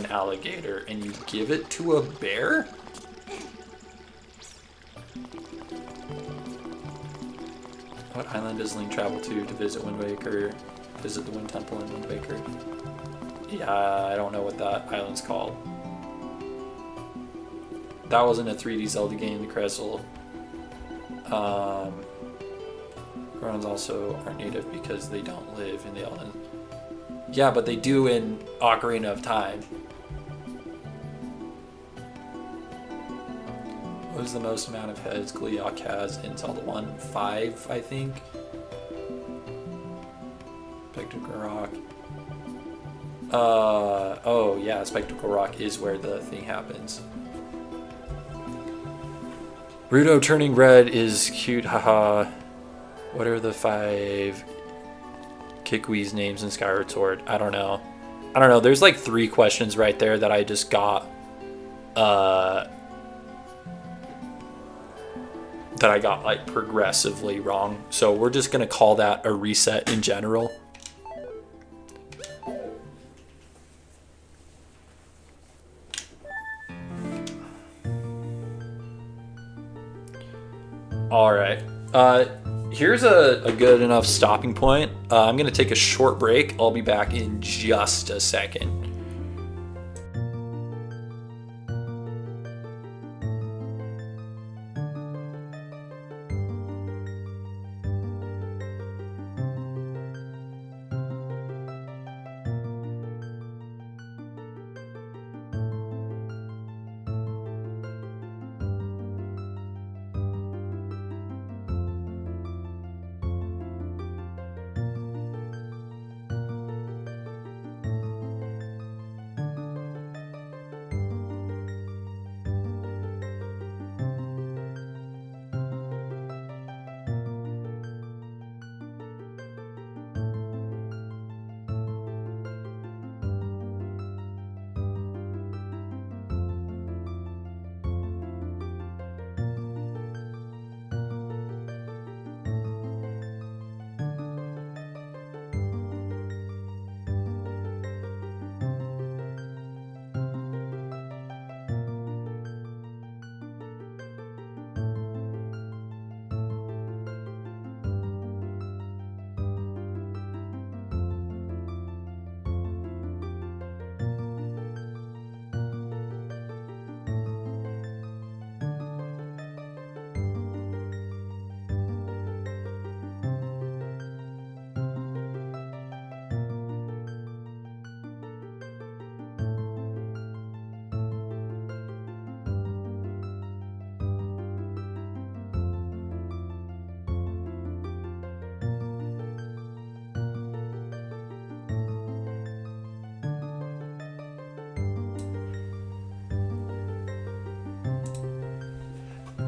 alligator, and you give it to a bear? What island does Link travel to visit Wind Waker? Visit the Wind Temple in Wind Waker? Yeah, I don't know what that island's called. That wasn't a 3D Zelda game, the Crystal. Gorons also are native because they don't live in the Elden. Yeah, but they do in Ocarina of Time. What was the most amount of heads Gleeok has in Zelda 1? 5, I think. Spectacle Rock. Oh yeah, Spectacle Rock is where the thing happens. Rudo turning red is cute, haha. What are the 5 Kikui's names in Skyward Sword? I don't know. There's like 3 questions right there that I just got. That I got like progressively wrong. So we're just gonna call that a reset in general. All right. Here's a good enough stopping point. I'm gonna take a short break. I'll be back in just a second.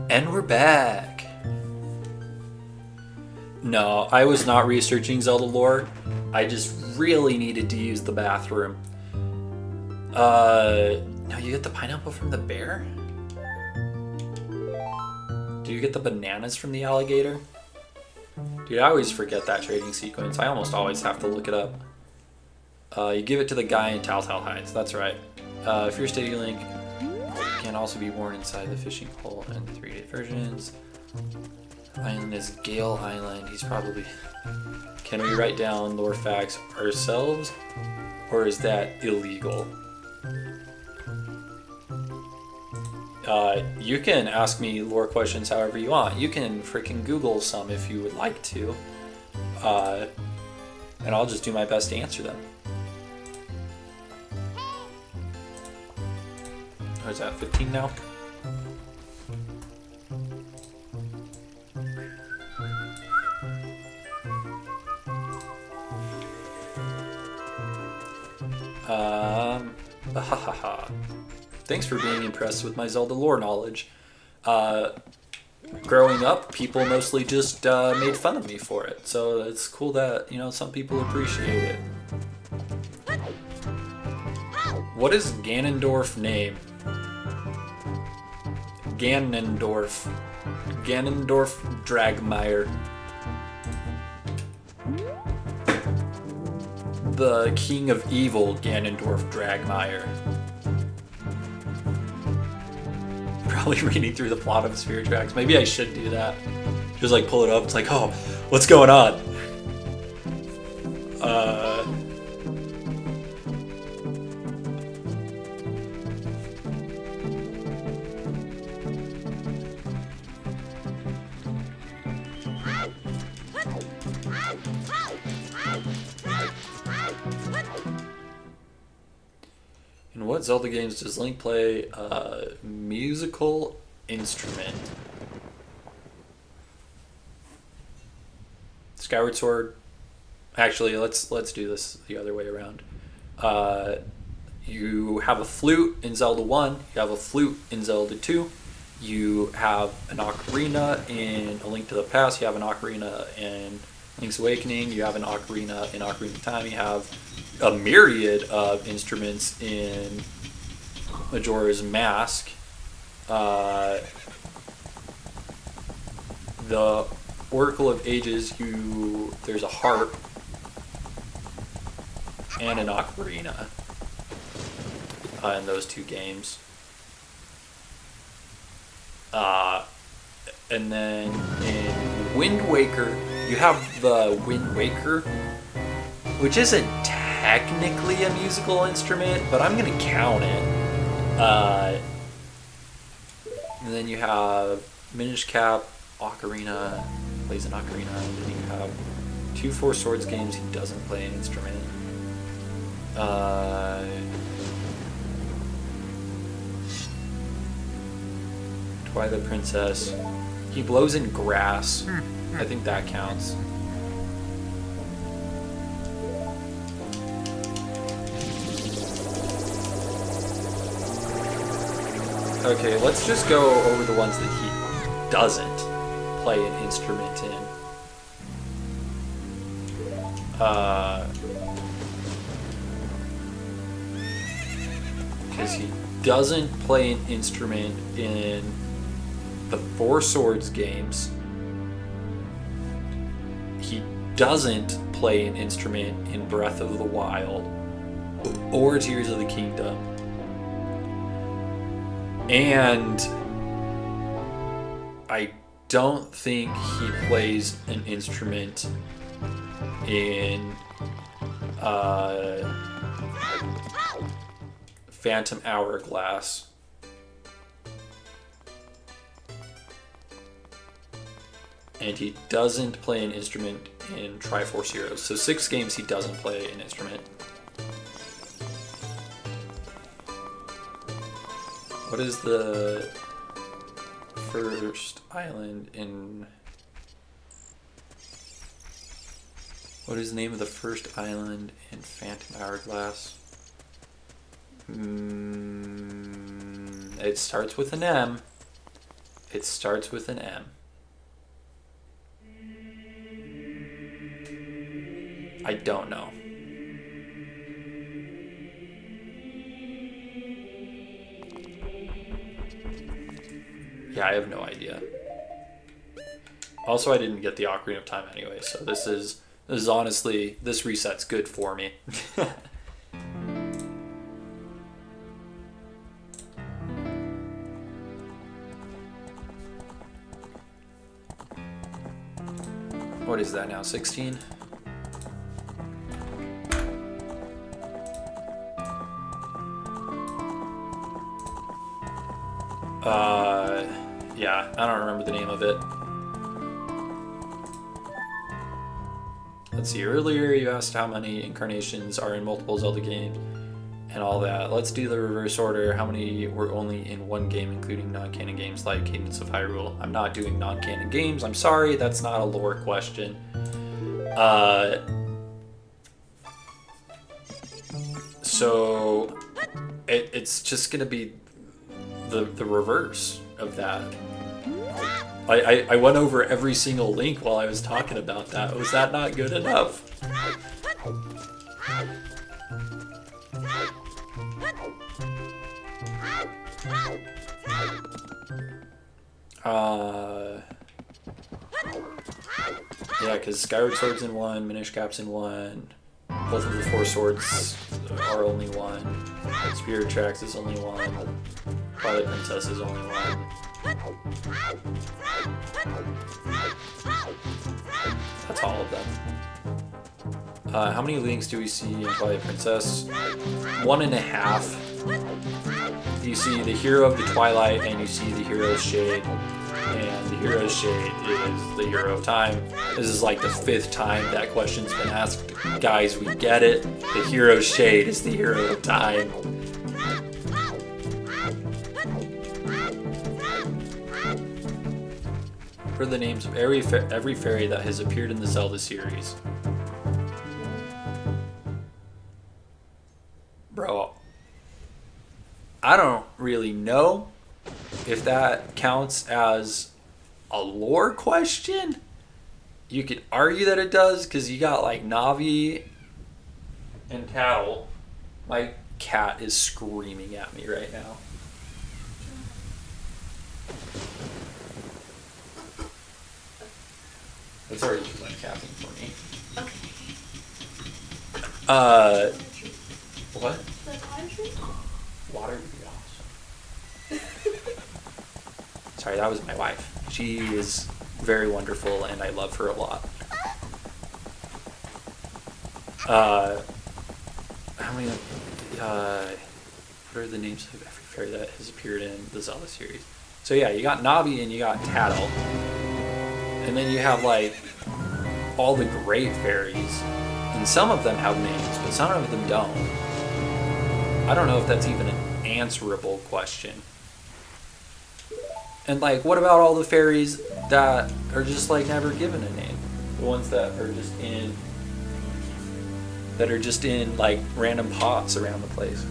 And we're back. No, I was not researching Zelda lore. I just really needed to use the bathroom. Now you get the pineapple from the bear? Do you get the bananas from the alligator? Dude, I always forget that trading sequence. I almost always have to look it up. You give it to the guy in Telltale Heights. That's right. If you're Stadium Link, can also be worn inside the fishing hole in 3D versions. Island is Gale Island. He's probably... Can we write down lore facts ourselves? Or is that illegal? You can ask me lore questions however you want. You can freaking Google some if you would like to. And I'll just do my best to answer them. What is that, 15 now? Thanks for being impressed with my Zelda lore knowledge. Growing up, people mostly just made fun of me for it, so it's cool that, you know, some people appreciate it. What is Ganondorf name? Ganondorf Dragmire. The King of Evil, Ganondorf Dragmire. Probably reading through the plot of Spirit Tracks. Maybe I should do that. Just like pull it up. It's like, oh, what's going on? In what Zelda games does Link play a musical instrument? Skyward Sword. Actually, let's do this the other way around. You have a flute in Zelda 1, you have a flute in Zelda 2, you have an ocarina in A Link to the Past, you have an ocarina in Link's Awakening, you have an ocarina in Ocarina of Time, you have a myriad of instruments in Majora's Mask. The Oracle of Ages, there's a harp and an ocarina in those two games. And then in Wind Waker, you have the Wind Waker, which isn't technically a musical instrument, but I'm gonna count it. And then you have Minish Cap, Ocarina, plays an ocarina, and then you have 2 Four Swords games, he doesn't play an instrument. Twilight Princess, he blows in grass. I think that counts. Okay, let's just go over the ones that he doesn't play an instrument in. Because he doesn't play an instrument in the Four Swords games. He doesn't play an instrument in Breath of the Wild or Tears of the Kingdom. And I don't think he plays an instrument in Phantom Hourglass. And he doesn't play an instrument in Triforce Heroes. So 6 games he doesn't play an instrument. What is the first island in... What is the name of the first island in Phantom Hourglass? It starts with an M. It starts with an M. I don't know. Yeah, I have no idea. Also, I didn't get the Ocarina of Time anyway, so this is honestly, this reset's good for me. What is that now, 16? Yeah, I don't remember the name of it. Let's see, earlier you asked how many incarnations are in multiple Zelda games and all that. Let's do the reverse order. How many were only in one game, including non-canon games like Cadence of Hyrule? I'm not doing non-canon games. I'm sorry, that's not a lore question. So it's just gonna be the reverse of that. I went over every single link while I was talking about that. Was that not good enough? Yeah, because Skyward Sword's in one, Minish Cap's in one, both of the Four Swords are only one, Spirit Tracks is only one, Twilight Princess is only one. That's all of them. How many links do we see in Twilight Princess? 1.5. You see the hero of the Twilight and you see the hero's shade. And the hero's shade is the hero of time. This is like the 5th time that question's been asked. Guys, we get it. The hero's shade is the hero of time. What are the names of every fairy that has appeared in the Zelda series? Bro, I don't really know if that counts as a lore question. You could argue that it does, because you got like Navi and Tattle. My cat is screaming at me right now. It's already too much caffeine for me. Okay. What? Water would be awesome. Sorry, that was my wife. She is very wonderful and I love her a lot. How many, what are the names of every fairy that has appeared in the Zelda series? So yeah, you got Navi and you got Tattle. And then you have like all the great fairies. And some of them have names, but some of them don't. I don't know if that's even an answerable question. And like, what about all the fairies that are just like never given a name? The ones that are just in like random pots around the place.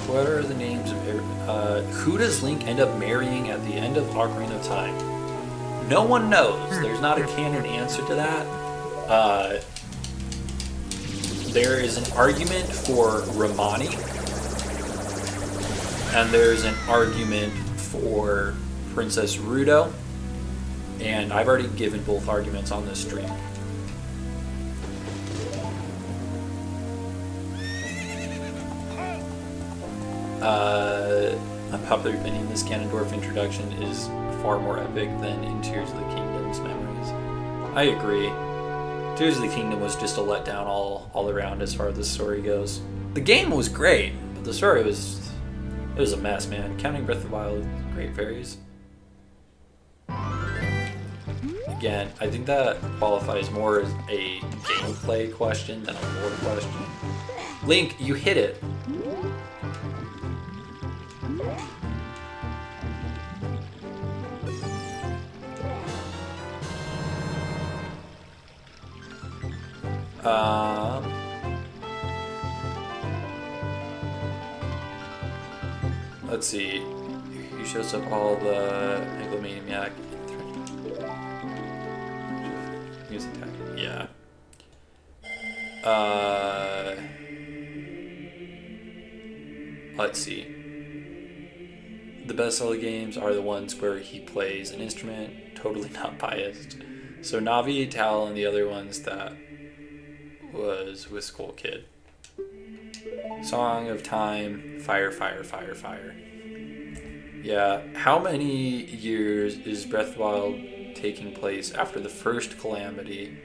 What are the names of who does Link end up marrying at the end of Ocarina of Time? No one knows. There's not a canon answer to that. There is an argument for Romani, and there's an argument for Princess Ruto, and I've already given both arguments on this stream. Unpopular opinion, this Ganondorf introduction is far more epic than in Tears of the Kingdom's memories. I agree. Tears of the Kingdom was just a letdown all around as far as the story goes. The game was great, but the story was a mess, man. Counting Breath of the Wild, great fairies. Again, I think that qualifies more as a gameplay question than a lore question. Link, you hit it. Um, let's see. Who shows up all the Megalomaniac? Use attack. Yeah. Let's see. The best Zelda games are the ones where he plays an instrument. Totally not biased. So Navi, Tal, and the other ones that was with Skull Kid. Song of Time, Fire, Fire, Fire, Fire. Yeah, how many years is Breath of the Wild taking place after the first calamity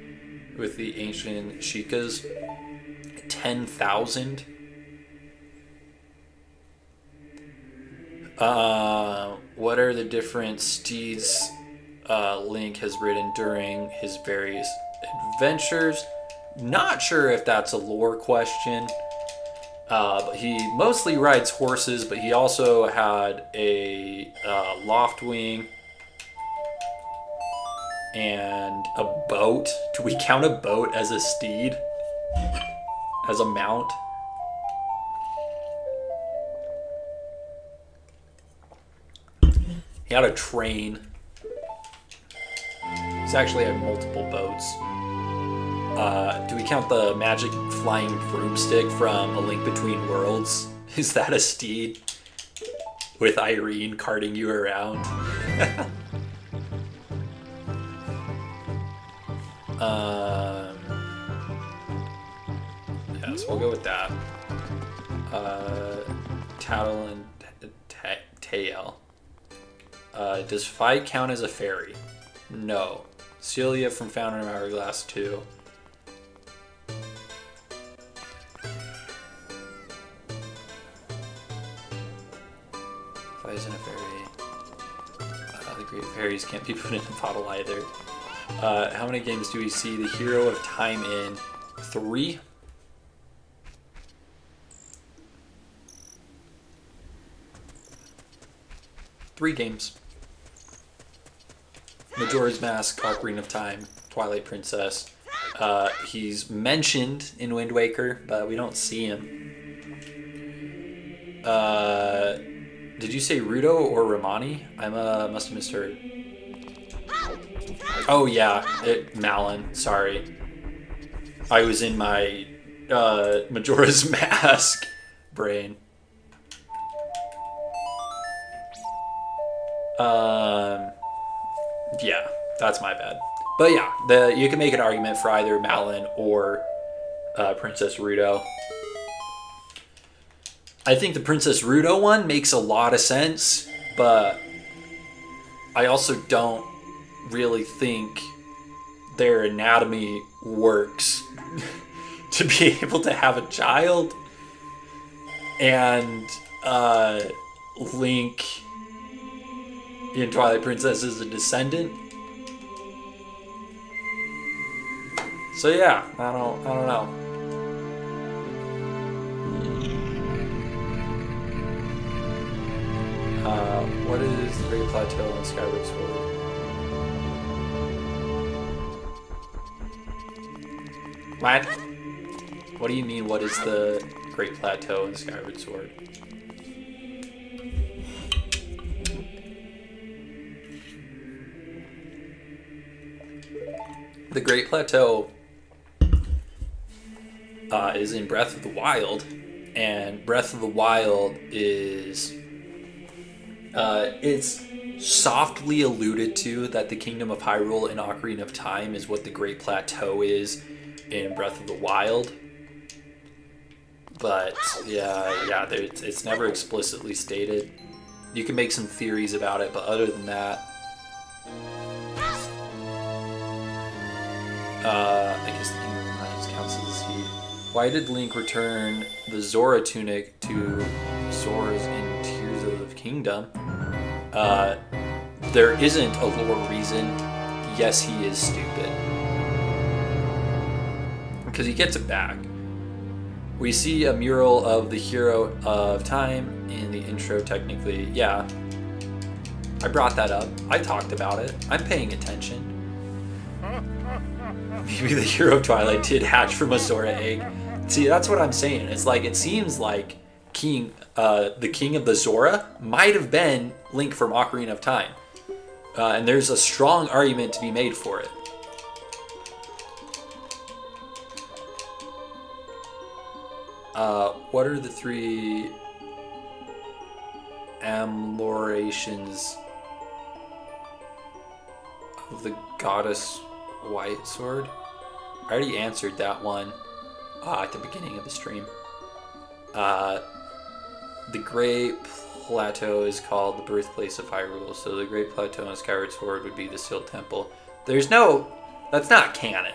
with the ancient Sheikahs? 10,000? What are the different steeds Link has ridden during his various adventures? Not sure if that's a lore question. But he mostly rides horses, but he also had a Loftwing and a boat. Do we count a boat as a steed? As a mount? He had a train. He's actually had multiple boats. Do we count the magic flying broomstick from A Link Between Worlds? Is that a steed? With Irene carting you around? Yeah, so we'll go with that. Tattle and Tail. Does Fi count as a fairy? No. Celia from Fountain of Hourglass 2. Fi isn't a fairy. The Great Fairies can't be put in a bottle either. How many games do we see the Hero of Time in? 3? Three games. Majora's Mask, Ocarina of Time, Twilight Princess. He's mentioned in Wind Waker, but we don't see him. Did you say Rudo or Romani? I must have misheard. Oh yeah, Malin, sorry. I was in my Majora's Mask brain. Yeah, that's my bad. But yeah, you can make an argument for either Malin or Princess Rudo. I think the Princess Rudo one makes a lot of sense, but I also don't really think their anatomy works to be able to have a child. And Link in Twilight Princess is a descendant. So yeah, I don't know. What is the Great Plateau on Skyward Sword? What? What do you mean, what is the Great Plateau in Skyward Sword? The Great Plateau is in Breath of the Wild, and Breath of the Wild is it's softly alluded to that the Kingdom of Hyrule in Ocarina of Time is what the Great Plateau is in Breath of the Wild. But yeah, it's never explicitly stated. You can make some theories about it, but other than that, I guess the Kingdom of Hyrule counts as a seed. Why did Link return the Zora tunic to Zora's in Tears of the Kingdom? There isn't a lore reason. Yes, he is stupid. Because he gets it back. We see a mural of the Hero of Time in the intro, technically. Yeah. I brought that up. I talked about it. I'm paying attention. Maybe the hero of Twilight did hatch from a Zora egg. See, that's what I'm saying. It's like, it seems like the king of the Zora might have been Link from Ocarina of Time. And there's a strong argument to be made for it. What are the 3 ameliorations of the goddess White Sword? I already answered that one at the beginning of the stream. The Great Plateau is called the birthplace of Hyrule, so the Great Plateau and Skyward Sword would be the Sealed Temple. That's not canon.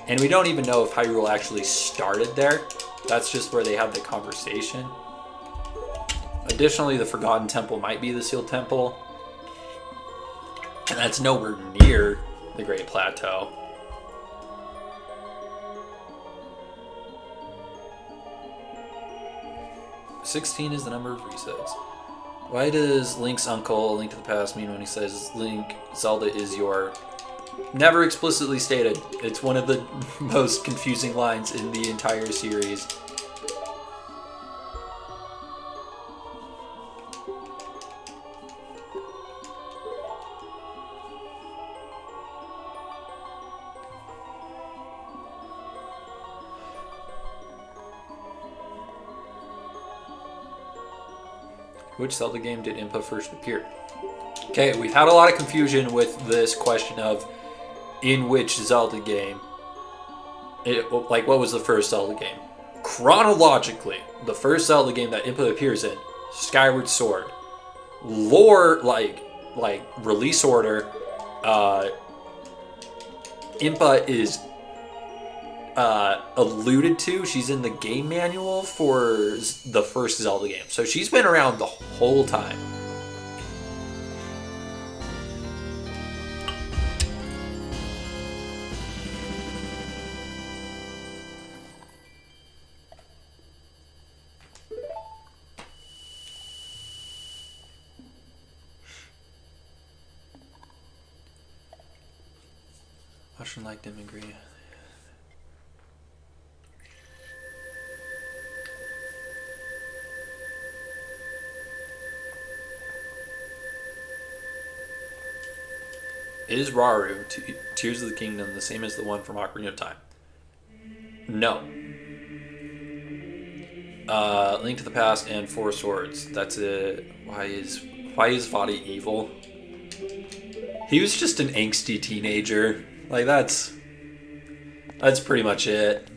And we don't even know if Hyrule actually started there. That's just where they had the conversation. Additionally, the Forgotten Temple might be the Sealed Temple. And that's nowhere near the Great Plateau. "16 is the number of resets. Why does Link's uncle, A Link to the Past, mean when he says Link, Zelda is your..." Never explicitly stated. It's one of the most confusing lines in the entire series. Which Zelda game did Impa first appear? Okay, we've had a lot of confusion with this question of in which Zelda game. Like, what was the first Zelda game? Chronologically, the first Zelda game that Impa appears in, Skyward Sword. Lore, like release order, Impa is alluded to. She's in the game manual for the first Zelda game. So she's been around the whole time. Watch and like them agree. Is Rauru, Tears of the Kingdom, the same as the one from Ocarina of Time? No. Link to the Past and Four Swords. That's it. Why is Vadi evil? He was just an angsty teenager. Like, that's pretty much it.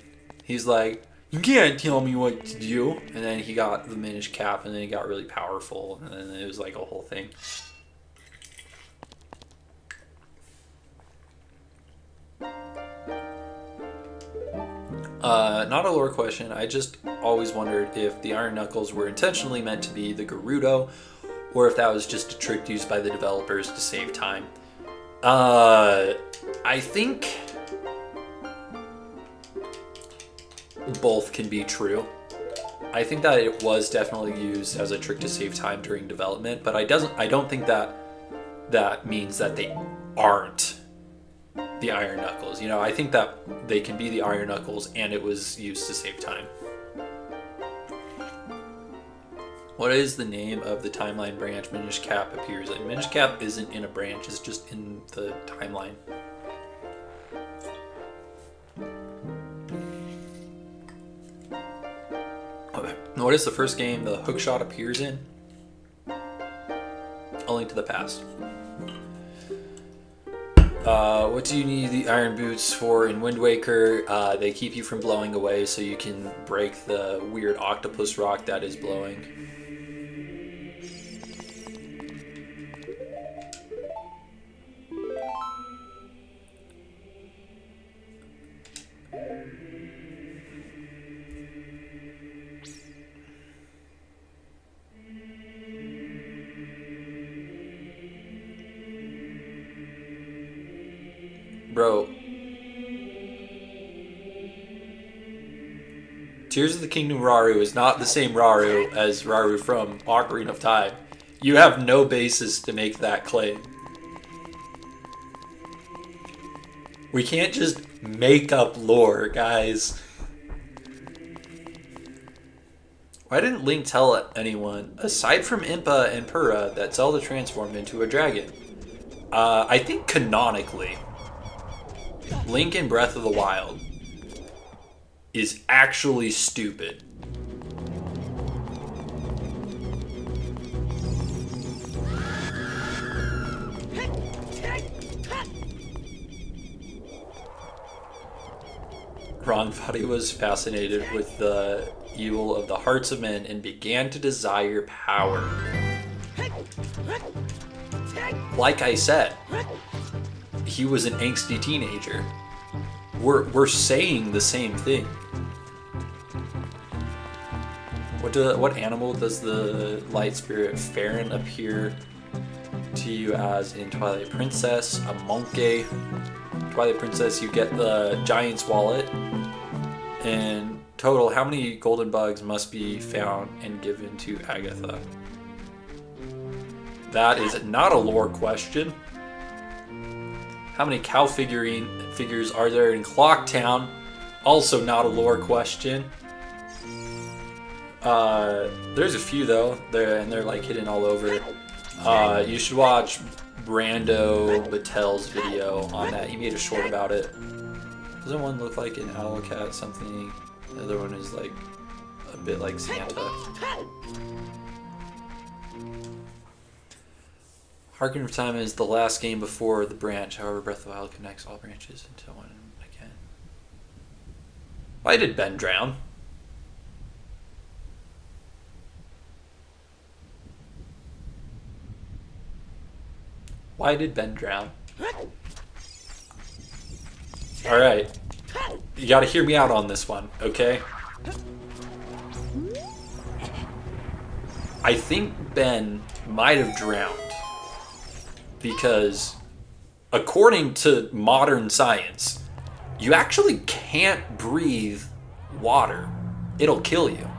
He's like, you can't tell me what to do. And then he got the Minish Cap, and then he got really powerful, and then it was like a whole thing. Not a lore question. I just always wondered if the Iron Knuckles were intentionally meant to be the Gerudo, or if that was just a trick used by the developers to save time. I think both can be true. I think that it was definitely used as a trick to save time during development, but I don't think that means that they aren't the Iron Knuckles. You know, I think that they can be the Iron Knuckles and it was used to save time. What is the name of the timeline branch Minish Cap appears in? Minish Cap isn't in a branch, it's just in the timeline. What is the first game the hookshot appears in? A Link to the Past. What do you need the iron boots for in Wind Waker? They keep you from blowing away so you can break the weird octopus rock that is blowing. Bro, Tears of the Kingdom Rauru is not the same Rauru as Rauru from Ocarina of Time. You have no basis to make that claim. We can't just make up lore, guys. Why didn't Link tell anyone, aside from Impa and Purah, that Zelda transformed into a dragon? I think canonically, Link in Breath of the Wild is actually stupid. Ron thought he was fascinated with the evil of the hearts of men and began to desire power. Like I said, he was an angsty teenager. We're saying the same thing. What animal does the light spirit Farron appear to you as in Twilight Princess? A monkey. Twilight Princess, you get the giant's wallet. In total, how many golden bugs must be found and given to Agatha? That is not a lore question. How many cow figures are there in Clocktown? Also not a lore question. There's a few though, they're like hidden all over. You should watch Brando Battel's video on that. He made a short about it. Doesn't one look like an owl cat something? The other one is like a bit like Santa. Harken of Time is the last game before the branch. However, Breath of the Wild connects all branches into one again. Why did Ben drown? Why did Ben drown? Alright. You gotta hear me out on this one, okay? I think Ben might have drowned because, according to modern science, you actually can't breathe water. It'll kill you.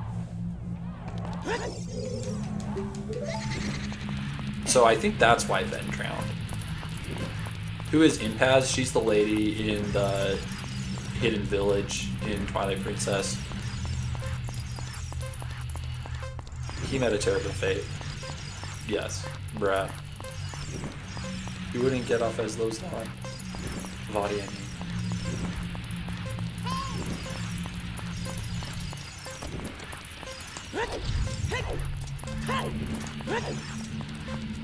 So I think that's why Ben drowned. Who is Impaz? She's the lady in the hidden village in Twilight Princess. He met a terrible fate. Yes, bruh. You wouldn't get off as low on Vadi, I mean.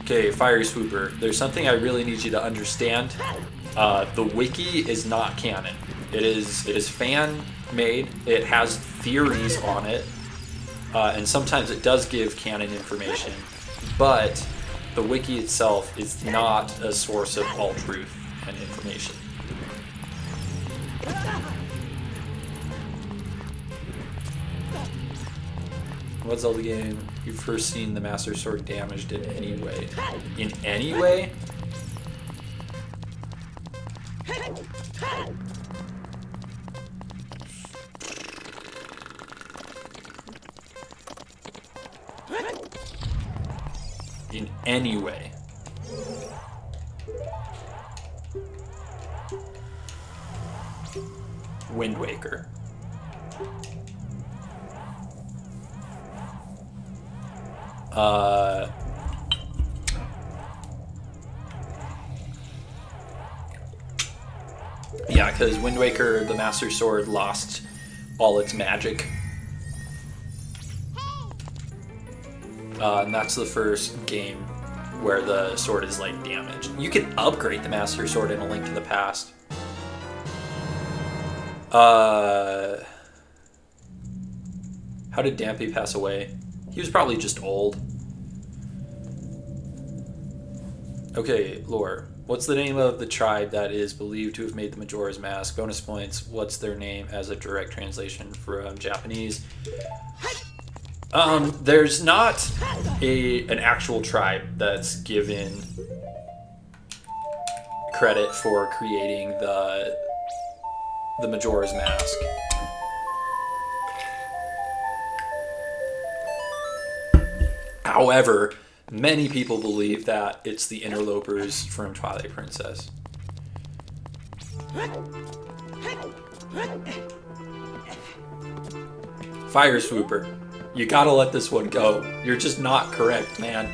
Okay, Fiery Swooper. There's something I really need you to understand. The wiki is not canon. It is fan made. It has theories on it, and sometimes it does give canon information, but the wiki itself is not a source of all truth and information. What Zelda game you've first seen the Master Sword damaged in any way? In any way? In any way. Wind Waker. Yeah, because Wind Waker, the Master Sword, lost all its magic. And that's the first game where the sword is like damaged. You can upgrade the Master Sword in A Link to the Past. How did Dampy pass away? He was probably just old. Okay, lore. What's the name of the tribe that is believed to have made the Majora's Mask? Bonus points. What's their name as a direct translation from Japanese? There's not an actual tribe that's given credit for creating the Majora's Mask. However, many people believe that it's the interlopers from Twilight Princess. Fire Swooper. You gotta let this one go. You're just not correct, man.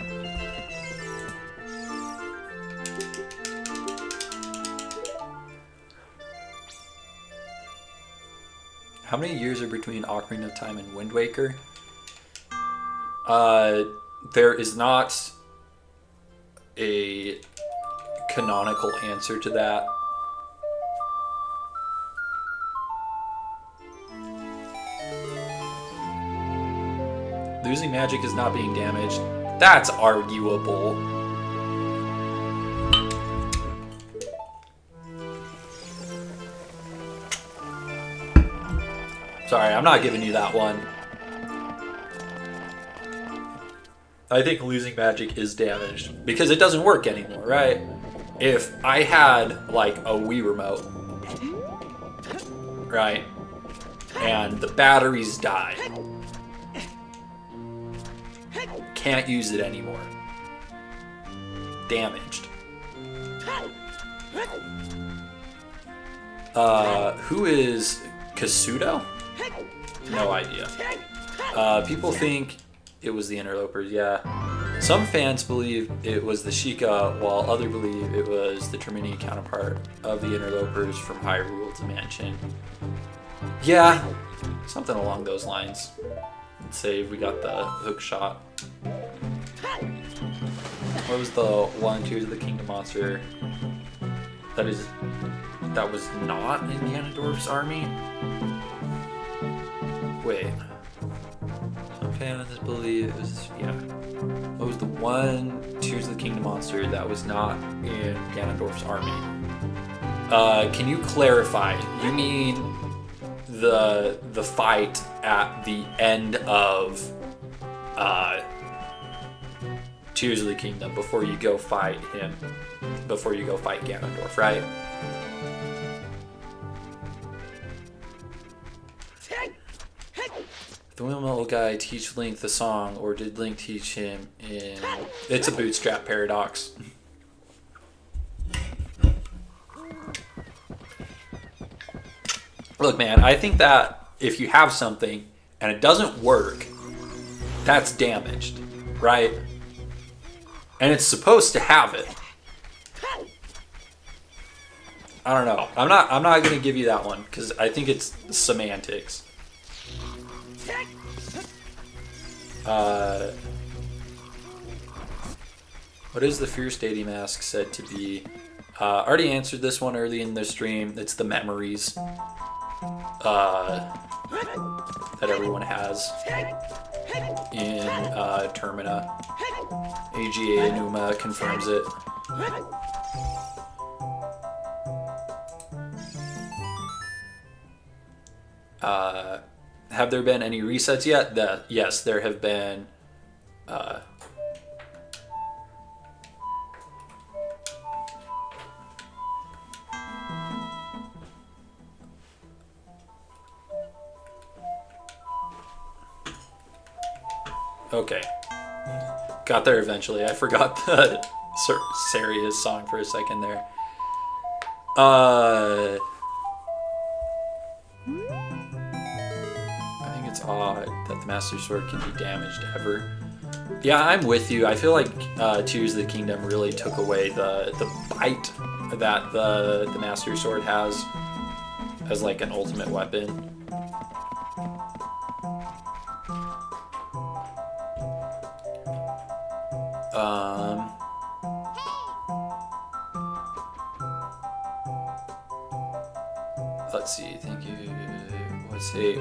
How many years are between Ocarina of Time and Wind Waker? There is not a canonical answer to that. Losing magic is not being damaged. That's arguable. Sorry, I'm not giving you that one. I think losing magic is damaged because it doesn't work anymore, right? If I had like a Wii remote, right, and the batteries die, can't use it anymore. Damaged. Who is Kasuto? No idea. People think it was the Interlopers, yeah. Some fans believe it was the Sheikah, while others believe it was the Termini counterpart of the Interlopers from Hyrule Dimension. Yeah, something along those lines. Let's say we got the hook shot. What was the one Tears of the Kingdom monster that was not in Ganondorf's army? Wait. Some fans believe it was, yeah. What was the one Tears of the Kingdom monster that was not in Ganondorf's army? Can you clarify? You mean the fight at the end of Tears of the Kingdom before you go fight him, before you go fight Ganondorf, right? The windmill guy teach Link the song, or did Link teach him in... It's a bootstrap paradox. Look, man, I think that if you have something and it doesn't work, that's damaged, right? And it's supposed to have it. I don't know. I'm not going to give you that one because I think it's semantics. What is the Fierce Deity Mask said to be? Already answered this one early in the stream. It's the memories that everyone has in Termina. AGA Enuma confirms it. Have there been any resets yet? Yes, there have been. Okay. Got there eventually. I forgot the Saria's song for a second there. I think it's odd that the Master Sword can be damaged ever. Yeah, I'm with you. I feel like Tears of the Kingdom really took away the bite that the Master Sword has as like an ultimate weapon. Let's see. Thank you.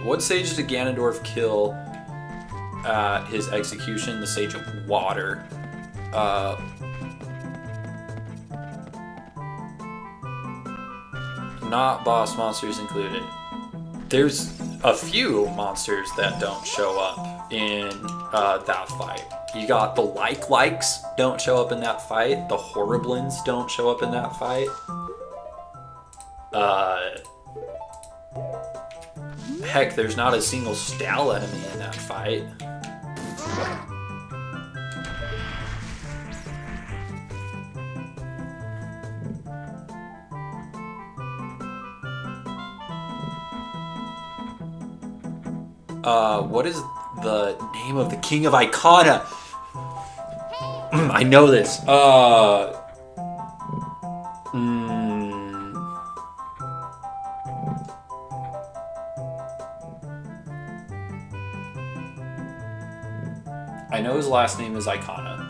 What sage did Ganondorf kill at his execution? The Sage of Water. Not boss monsters included. There's a few monsters that don't show up in that fight. You got the likes don't show up in that fight. The Horriblins don't show up in that fight. Heck, there's not a single Stall enemy in that fight. What is the name of the king of Icona? I know this. I know his last name is Icona.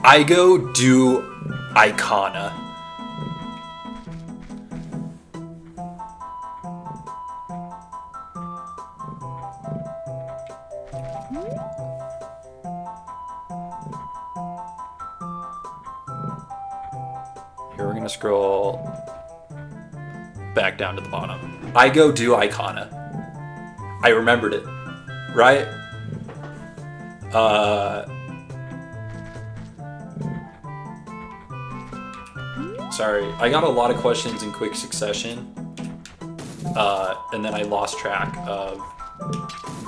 I go do Icona. Here we're gonna scroll back down to the bottom. I go do Icona. I remembered it, right? Sorry, I got a lot of questions in quick succession, and then I lost track of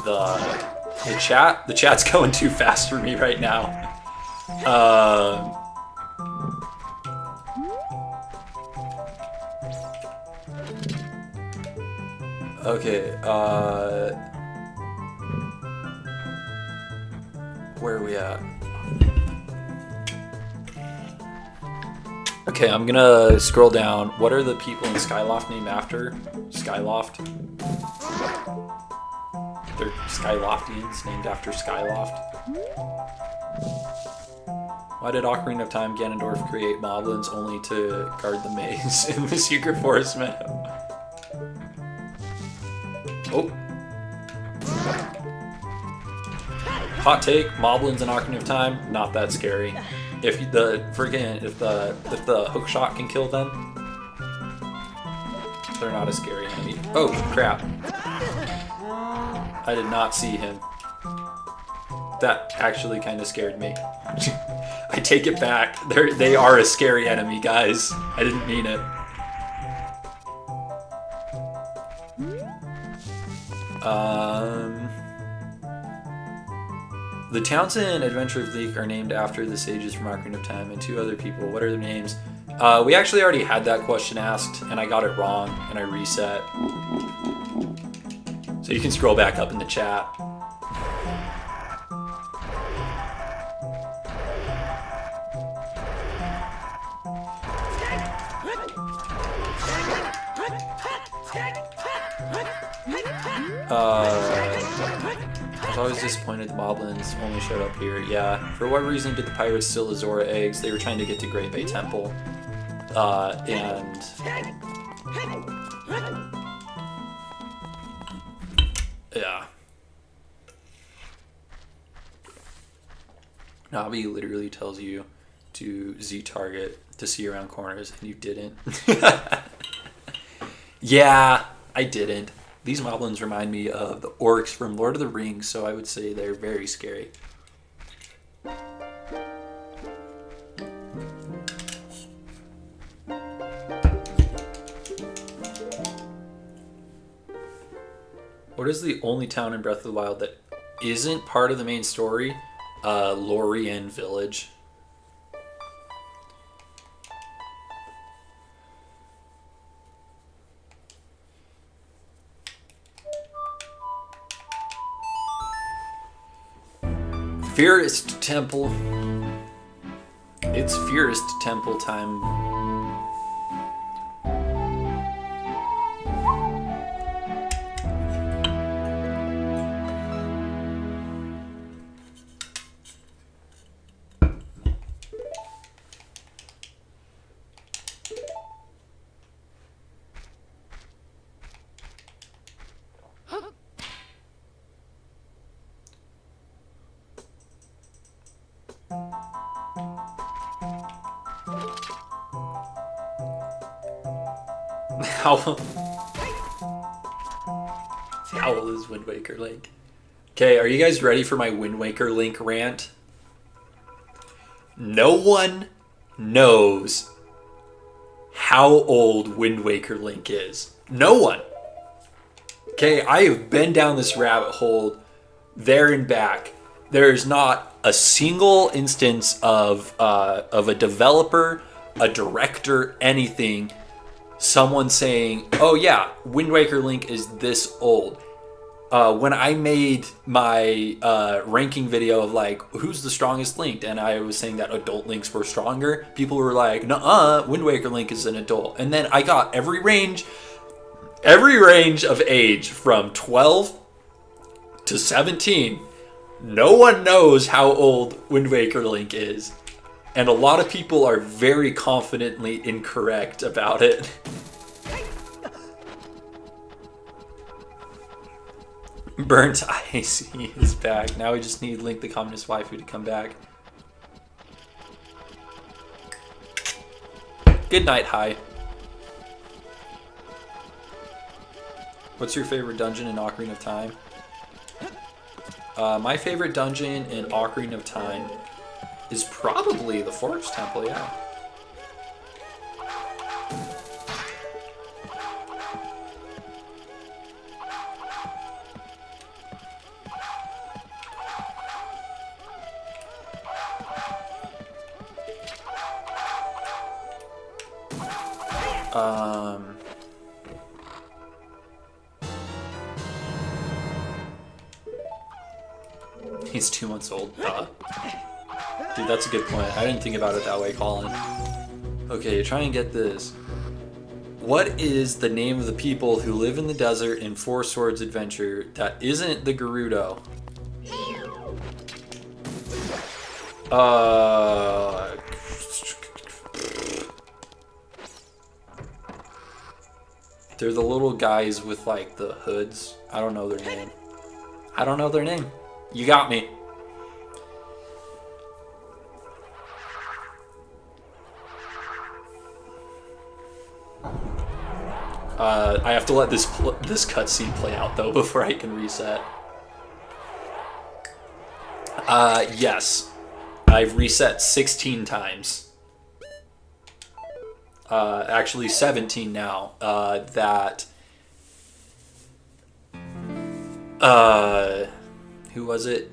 the chat. The chat's going too fast for me right now. Okay, where are we at? Okay, I'm gonna scroll down. What are the people in Skyloft named after? Skyloft? They're Skyloftians named after Skyloft. Why did Ocarina of Time Ganondorf create moblins only to guard the maze in the secret forest meadow? Oh. Hot take, moblins in Ocarina of Time, not that scary. If the hook shot can kill them, they're not a scary enemy. Oh crap. I did not see him. That actually kind of scared me. I take it back. They are a scary enemy, guys. I didn't mean it. The towns in Adventure of Leek are named after the sages from Ocarina of Time and 2 other people. What are their names? We actually already had that question asked, and I got it wrong, and I reset. So you can scroll back up in the chat. I was always disappointed the moblins only showed up here. Yeah, for what reason did the pirates steal the Zora eggs? They were trying to get to Great Bay Temple. And... yeah. Navi literally tells you to Z-target to see around corners, and you didn't. Yeah, I didn't. These moblins remind me of the orcs from Lord of the Rings, so I would say they're very scary. What is the only town in Breath of the Wild that isn't part of the main story? Lorien Village. Fierist Temple. It's Fierist Temple time. How old is Wind Waker Link? Okay, are you guys ready for my Wind Waker Link rant? No one knows how old Wind Waker Link is. No one. Okay, I have been down this rabbit hole there and back. There is not a single instance of a developer, a director, anything, someone saying, oh yeah, Wind Waker Link is this old. When I made my ranking video of like, who's the strongest Link, and I was saying that adult Links were stronger, people were like, nuh-uh, Wind Waker Link is an adult. And then I got every range of age from 12 to 17. No one knows how old Wind Waker Link is. And a lot of people are very confidently incorrect about it. Burnt Ice is back. Now we just need Link the Communist Waifu to come back. Good night, hi. What's your favorite dungeon in Ocarina of Time? My favorite dungeon in Ocarina of Time is probably the Forest Temple, yeah. He's 2 months old. Dude, that's a good point. I didn't think about it that way, Colin. Okay, try and get this. What is the name of the people who live in the desert in Four Swords Adventure that isn't the Gerudo? They're the little guys with like the hoods. I don't know their name. I don't know their name. You got me. I have to let this cutscene play out though before I can reset. Yes, I've reset 16 times. Actually 17 now. Who was it?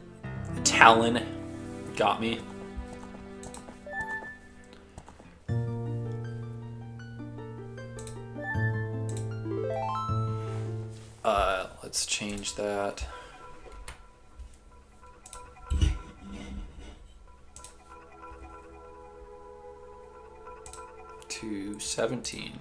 Talon got me. Let's change that. To 17.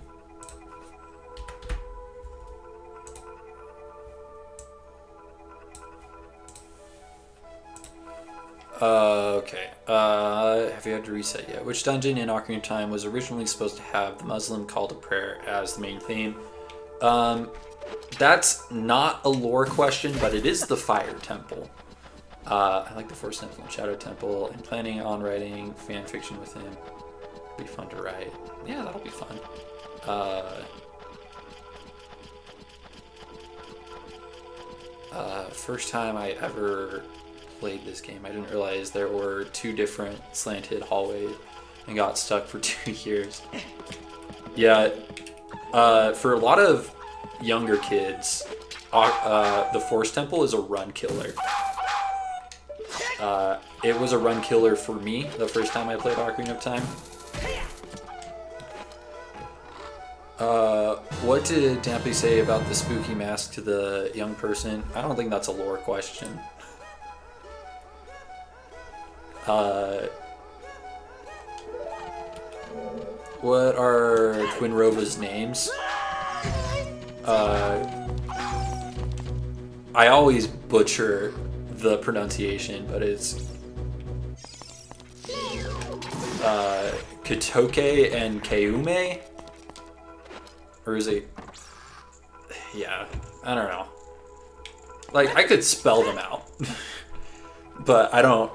Okay. Have you had to reset yet? Which dungeon in Ocarina of Time was originally supposed to have the Muslim call to prayer as the main theme? That's not a lore question, but it is the Fire Temple. I like the Force Temple and Shadow Temple, and planning on writing fan fiction with him. Be fun to write. Yeah, that'll be fun. First time I ever played this game, I didn't realize there were 2 different slanted hallways and got stuck for 2 years. Yeah, for a lot of younger kids, the Force Temple is a run killer. It was a run killer for me the first time I played Ocarina of Time. What did Dampy say about the spooky mask to the young person? I don't think that's a lore question. What are Twin Rova's names? I always butcher the pronunciation, but it's Katoke and Keume? Or is it... Yeah, I don't know. Like, I could spell them out. But I don't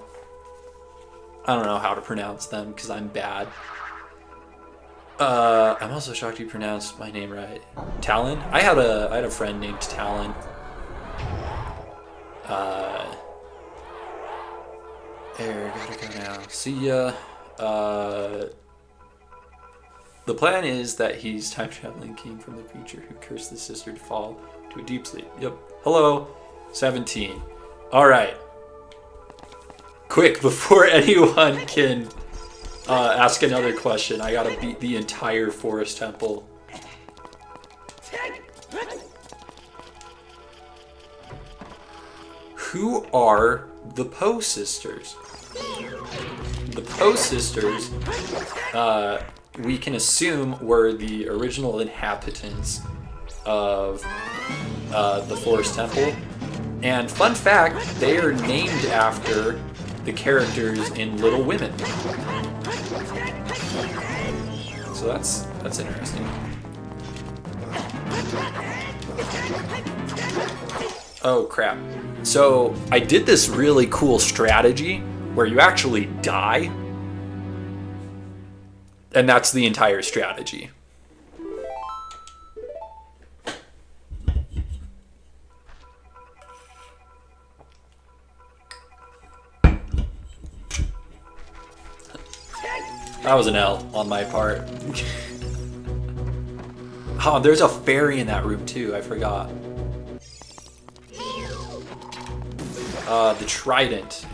know how to pronounce them because I'm bad. I'm also shocked you pronounced my name right. Talon? I had a friend named Talon. There, gotta go now. See ya. The plan is that he's time traveling king from the future who cursed his sister to fall to a deep sleep. Yep. Hello, 17. Alright. Quick, before anyone can ask another question, I gotta beat the entire forest temple. Who are the Poe sisters? The Poe sisters, we can assume, were the original inhabitants of the Forest Temple. And fun fact, they are named after the characters in Little Women. So that's interesting. Oh crap. So I did this really cool strategy where you actually die. And that's the entire strategy. That was an L on my part. Oh, there's a fairy in that room too, I forgot. The trident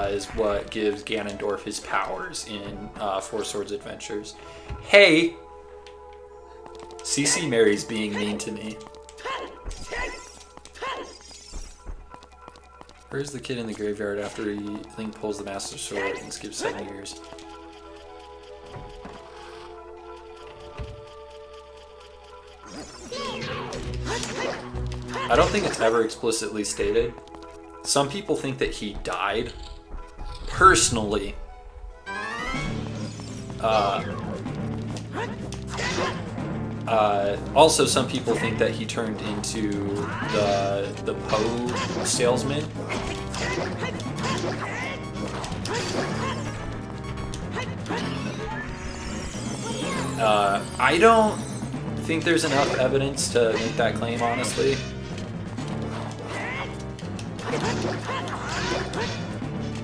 is what gives Ganondorf his powers in Four Swords Adventures. Hey! CC Mary's being mean to me. Where's the kid in the graveyard after Link pulls the Master Sword and skips 7 years? I don't think it's ever explicitly stated. Some people think that he died. Personally, also some people think that he turned into the Poe salesman. I don't think there's enough evidence to make that claim, honestly.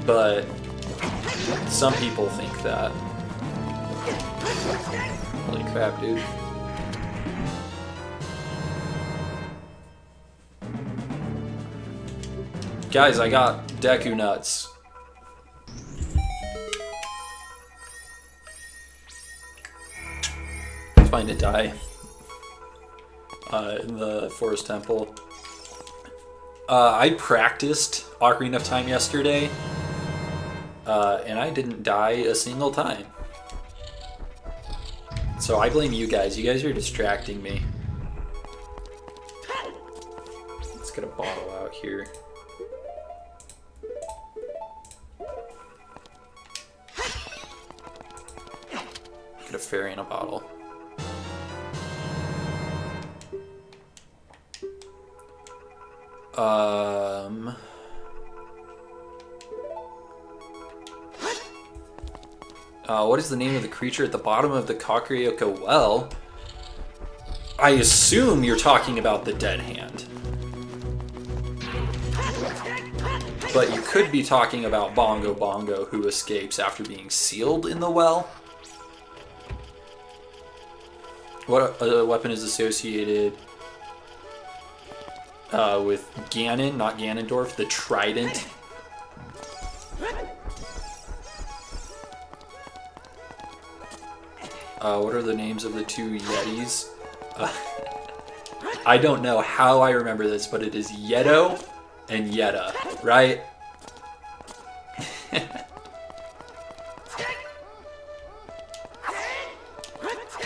But some people think that. Holy crap, dude. Guys, I got Deku nuts. It's fine to die in the Forest Temple. I practiced Ocarina of Time yesterday, and I didn't die a single time. So I blame you guys. You guys are distracting me. Let's get a bottle out here. Get a fairy in a bottle. What is the name of the creature at the bottom of the Kakaryoka well? I assume you're talking about the Dead Hand. But you could be talking about Bongo Bongo, who escapes after being sealed in the well. What weapon is associated with Ganon, not Ganondorf, the trident? What are the names of the two Yetis? I don't know how I remember this, but it is Yeto and Yetta, right?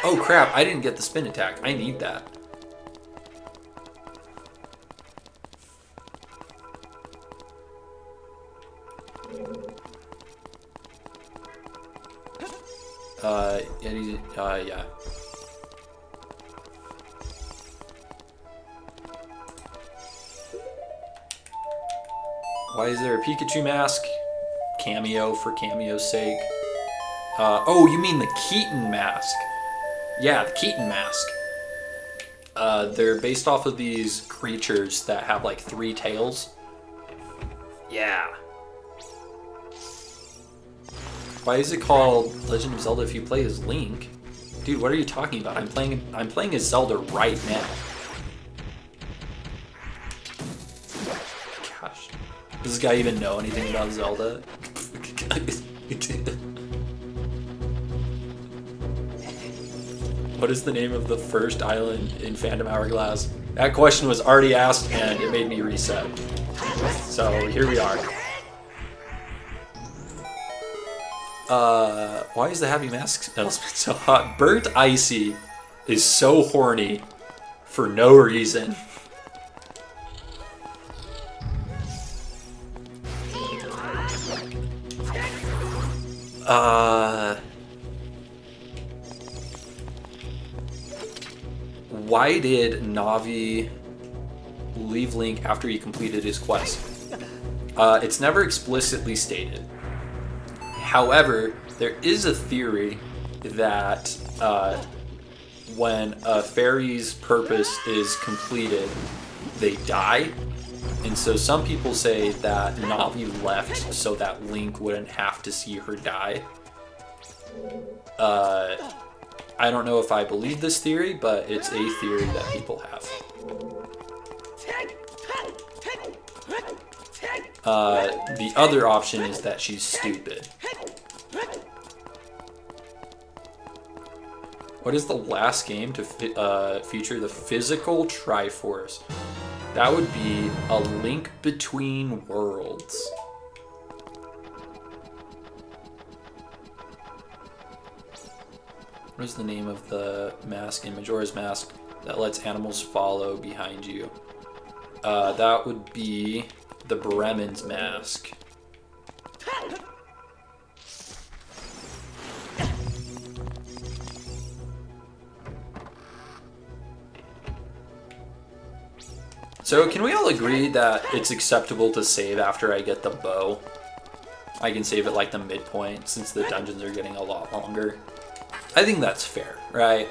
Oh crap, I didn't get the spin attack. I need that. Yeah. Why is there a Pikachu mask? Cameo for cameo's sake. Oh, you mean the Keaton mask. Yeah, the Keaton mask. They're based off of these creatures that have like 3 tails. Yeah. Why is it called Legend of Zelda if you play as Link? Dude, what are you talking about? I'm playing as Zelda right now. Gosh. Does this guy even know anything about Zelda? What is the name of the first island in Phantom Hourglass? That question was already asked and it made me reset. So here we are. Why is the Happy Mask announcement so hot? Burnt Icy is so horny for no reason. Why did Navi leave Link after he completed his quest? It's never explicitly stated. However, there is a theory that when a fairy's purpose is completed, they die. And so some people say that Navi left so that Link wouldn't have to see her die. I don't know if I believe this theory, but it's a theory that people have. The other option is that she's stupid. What is the last game to feature the physical Triforce? That would be A Link Between Worlds. What is the name of the mask in Majora's Mask that lets animals follow behind you? That would be the Bremen's Mask. So can we all agree that it's acceptable to save after I get the bow? I can save at like the midpoint since the dungeons are getting a lot longer. I think that's fair, right?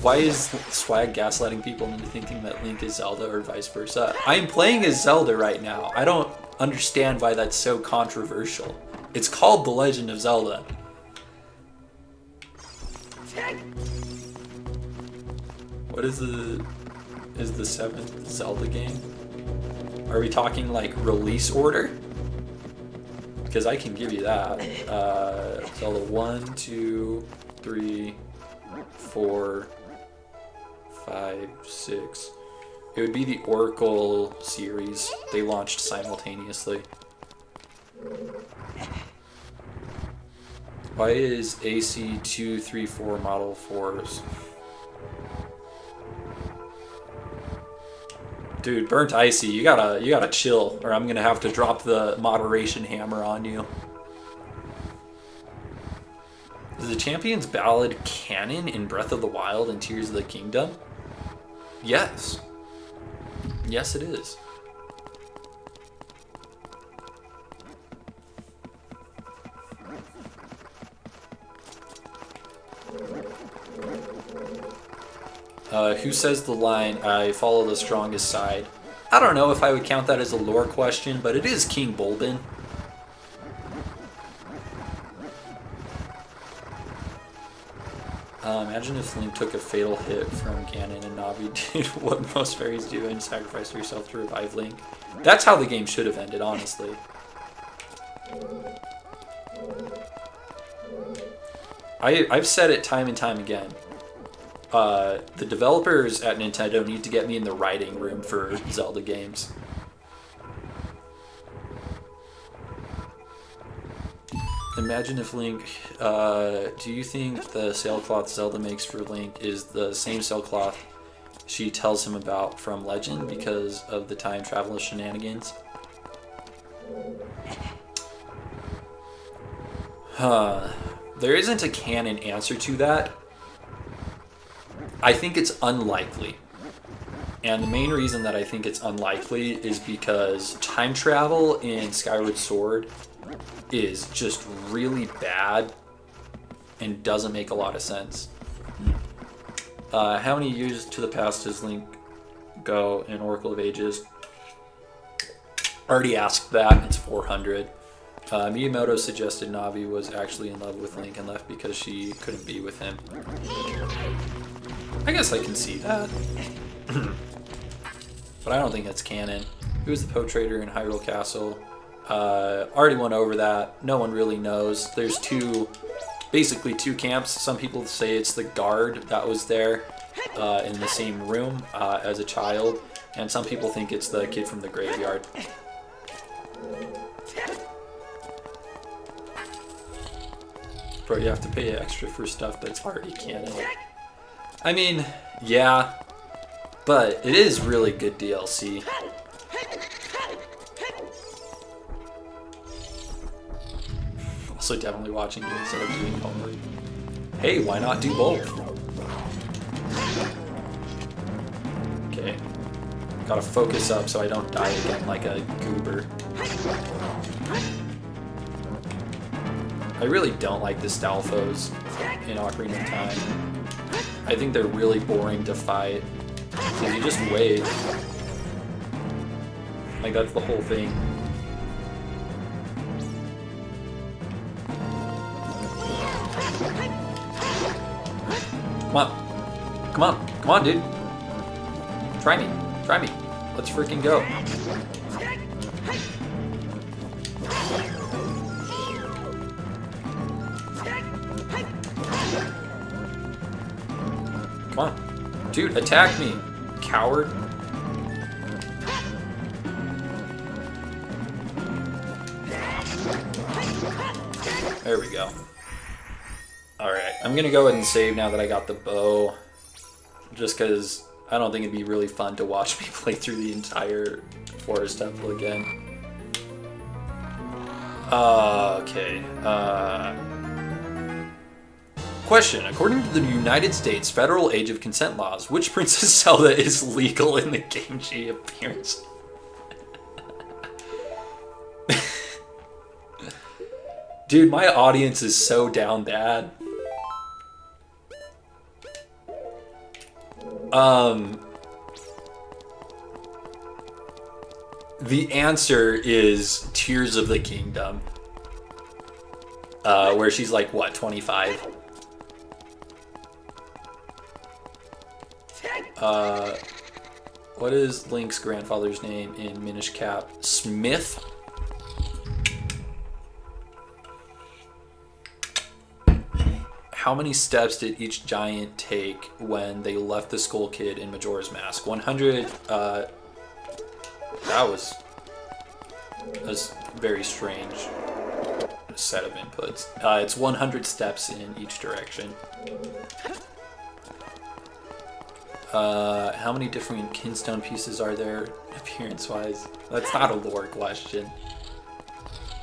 Why is Swag gaslighting people into thinking that Link is Zelda or vice versa? I'm playing as Zelda right now. I don't understand why that's so controversial. It's called The Legend of Zelda. What is the 7th Zelda game? Are we talking like release order? Because I can give you that. Zelda 1, 2, 3, 4, 5, 6. It would be the Oracle series. They launched simultaneously. Why is AC234 Model 4s? Dude, Burnt Icy, you gotta chill, or I'm gonna have to drop the moderation hammer on you. Is the Champion's Ballad canon in Breath of the Wild and Tears of the Kingdom? Yes. Yes, it is. Who says the line, I follow the strongest side? I don't know if I would count that as a lore question, but it is King Bulbin. Imagine if Link took a fatal hit from Ganon and Navi did what most fairies do and sacrificed yourself to revive Link. That's how the game should have ended, honestly. I've said it time and time again. The developers at Nintendo need to get me in the writing room for Zelda games. Imagine if Link, do you think the sailcloth Zelda makes for Link is the same sailcloth she tells him about from Legend because of the time travel shenanigans? There isn't a canon answer to that. I think it's unlikely. And the main reason that I think it's unlikely is because time travel in Skyward Sword is just really bad and doesn't make a lot of sense. How many years to the past does Link go in Oracle of Ages? Already asked that. It's 400. Miyamoto suggested Navi was actually in love with Link and left because she couldn't be with him. I guess I can see that. But I don't think that's canon. Who is the Poe Trader in Hyrule Castle? Already went over that. No one really knows. There's basically two camps. Some people say it's the guard that was there in the same room as a child. And some people think it's the kid from the graveyard. Bro, you have to pay extra for stuff that's already canon. I mean, yeah, but it is really good DLC. Also definitely watching you instead of doing homework. Hey, why not do both? Okay. Gotta focus up so I don't die again like a goober. I really don't like the Stalfos in Ocarina of Time. I think they're really boring to fight. Because you just wait. Like, that's the whole thing. Come on. Come on. Come on, dude. Try me. Try me. Let's freaking go. Come on. Dude, attack me, coward. There we go. Alright, I'm gonna go ahead and save now that I got the bow. Just because I don't think it'd be really fun to watch me play through the entire Forest Temple again. Okay. Question. According to the United States Federal Age of Consent laws, which Princess Zelda is legal in the Game G appearance? Dude, my audience is so down bad. The answer is Tears of the Kingdom. Where she's like, what, 25? What is Link's grandfather's name in Minish Cap? Smith? How many steps did each giant take when they left the Skull Kid in Majora's Mask? 100, that was a very strange set of inputs. It's 100 steps in each direction. How many different kinstone pieces are there, appearance-wise? That's not a lore question.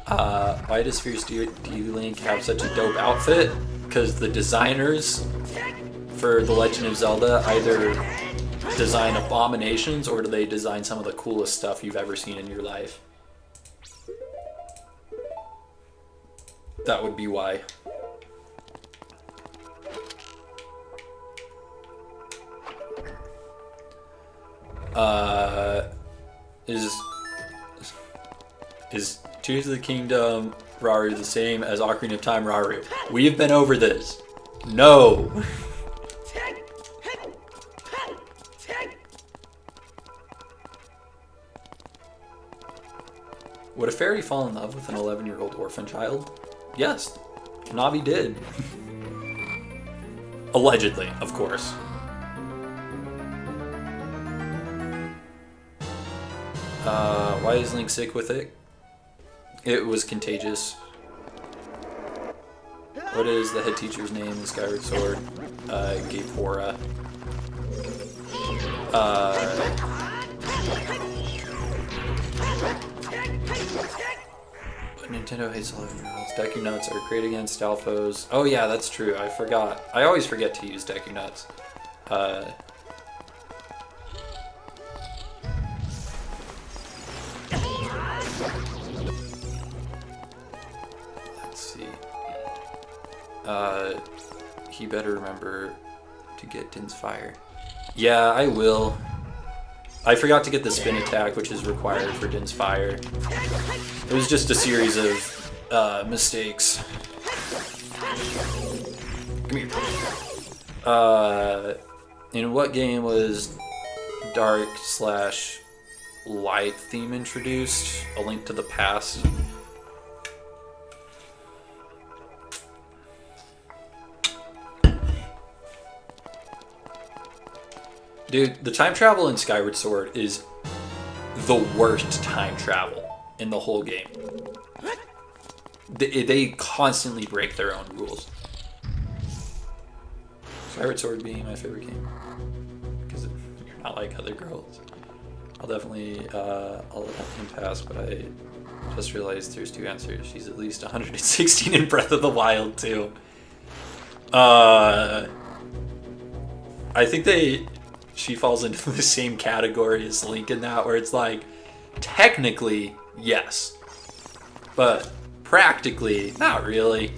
Why does Fierce Do You Link have such a dope outfit? Because the designers for The Legend of Zelda either design abominations or do they design some of the coolest stuff you've ever seen in your life. That would be why. Is Tears of the Kingdom Raru the same as Ocarina of Time Raru? We have been over this. No. Would a fairy fall in love with an 11-year-old orphan child? Yes, Navi did. Allegedly, of course. Why is Link sick with it? It was contagious. What is the head teacher's name in Skyward Sword? Gapora. But Nintendo hates 11-year-olds. Deku Nuts are great against Stalfos. Oh yeah, that's true. I forgot. I always forget to use Deku Nuts. He better remember to get Din's Fire. Yeah, I will. I forgot to get the spin attack, which is required for Din's Fire. It was just a series of mistakes. Come here. In what game was dark/light theme introduced? A Link to the Past. Dude, the time travel in Skyward Sword is the worst time travel in the whole game. They constantly break their own rules. Skyward Sword being my favorite game. Because you're not like other girls. I'll definitely, I'll let him pass, but I just realized there's two answers. She's at least 116 in Breath of the Wild, too. I think she falls into the same category as Link in that, where it's like, technically, yes. But practically, not really.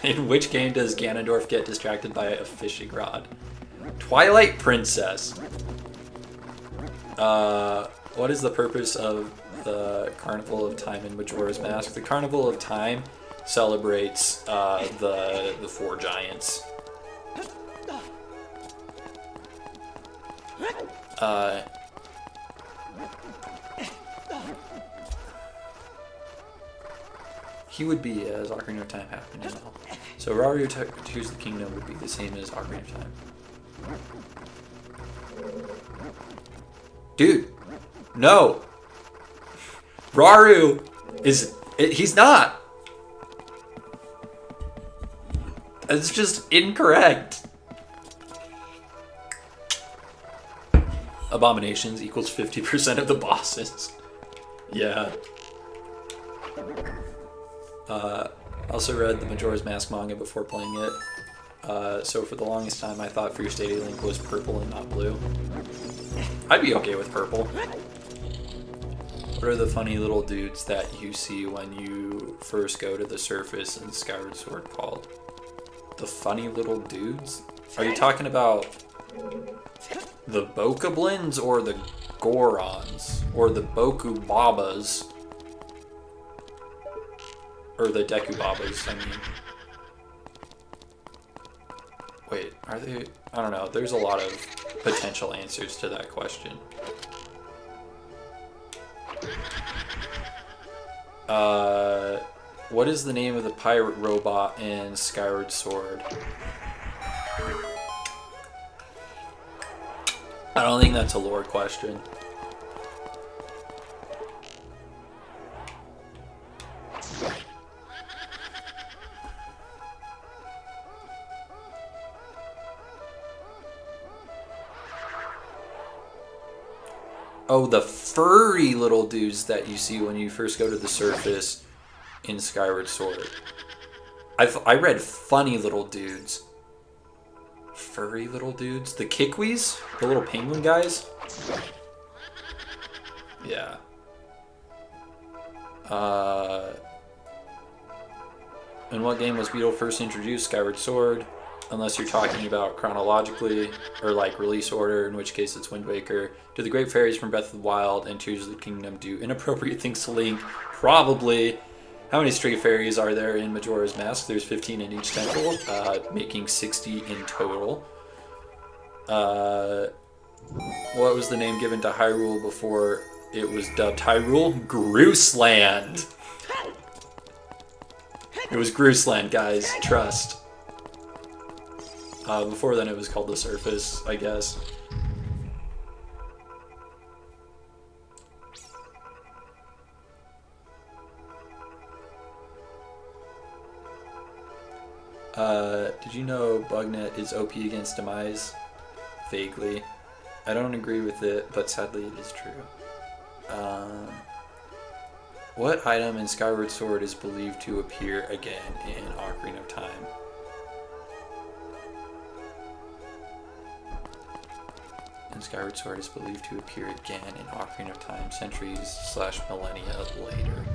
In which game does Ganondorf get distracted by a fishing rod? Twilight Princess. What is the purpose of the Carnival of Time in Majora's Mask? The Carnival of Time celebrates the four giants. He would be as Ocarina of Time happened as well. So Rauru Tears of the Kingdom would be the same as Ocarina of Time. Dude, no. Rauru he's not. It's just incorrect. Abominations equals 50% of the bosses. Yeah. Also read the Majora's Mask manga before playing it. So for the longest time I thought Free State Link was purple and not blue. I'd be okay with purple. What are the funny little dudes that you see when you first go to the surface in Skyward Sword called? The funny little dudes? Are you talking about the Bokoblins or the Gorons? Or the Boku Babas? Or the Deku Babas, I mean. Wait, are they? I don't know. There's a lot of potential answers to that question. What is the name of the pirate robot in Skyward Sword? I don't think that's a lore question. Oh, the furry little dudes that you see when you first go to the surface in Skyward Sword. I read funny little dudes. Furry little dudes? The Kikwis? The little penguin guys? Yeah. In what game was Beetle first introduced? Skyward Sword. Unless you're talking about chronologically, or like release order, in which case it's Wind Waker. Do the Great Fairies from Breath of the Wild and Tears of the Kingdom do inappropriate things to Link? Probably. How many stray fairies are there in Majora's Mask? There's 15 in each temple, making 60 in total. What was the name given to Hyrule before it was dubbed Hyrule? Grooseland! It was Grooseland, guys. Trust. Before then it was called the Surface, I guess. Did you know Bugnet is OP against Demise? Vaguely. I don't agree with it, but sadly it is true. What item in Skyward Sword is believed to appear again in Ocarina of Time? In Skyward Sword is believed to appear again in Ocarina of Time centuries/millennia later.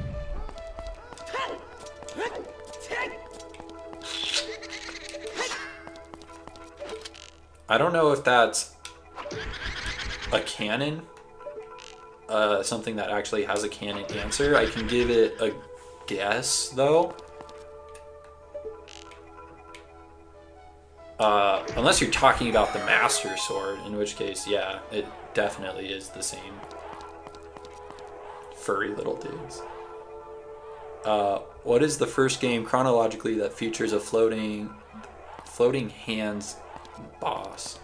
I don't know if that's a canon, something that actually has a canon answer. I can give it a guess, though. Unless you're talking about the Master Sword, in which case, yeah, it definitely is the same. Furry little dudes. What is the first game chronologically that features a floating hands boss?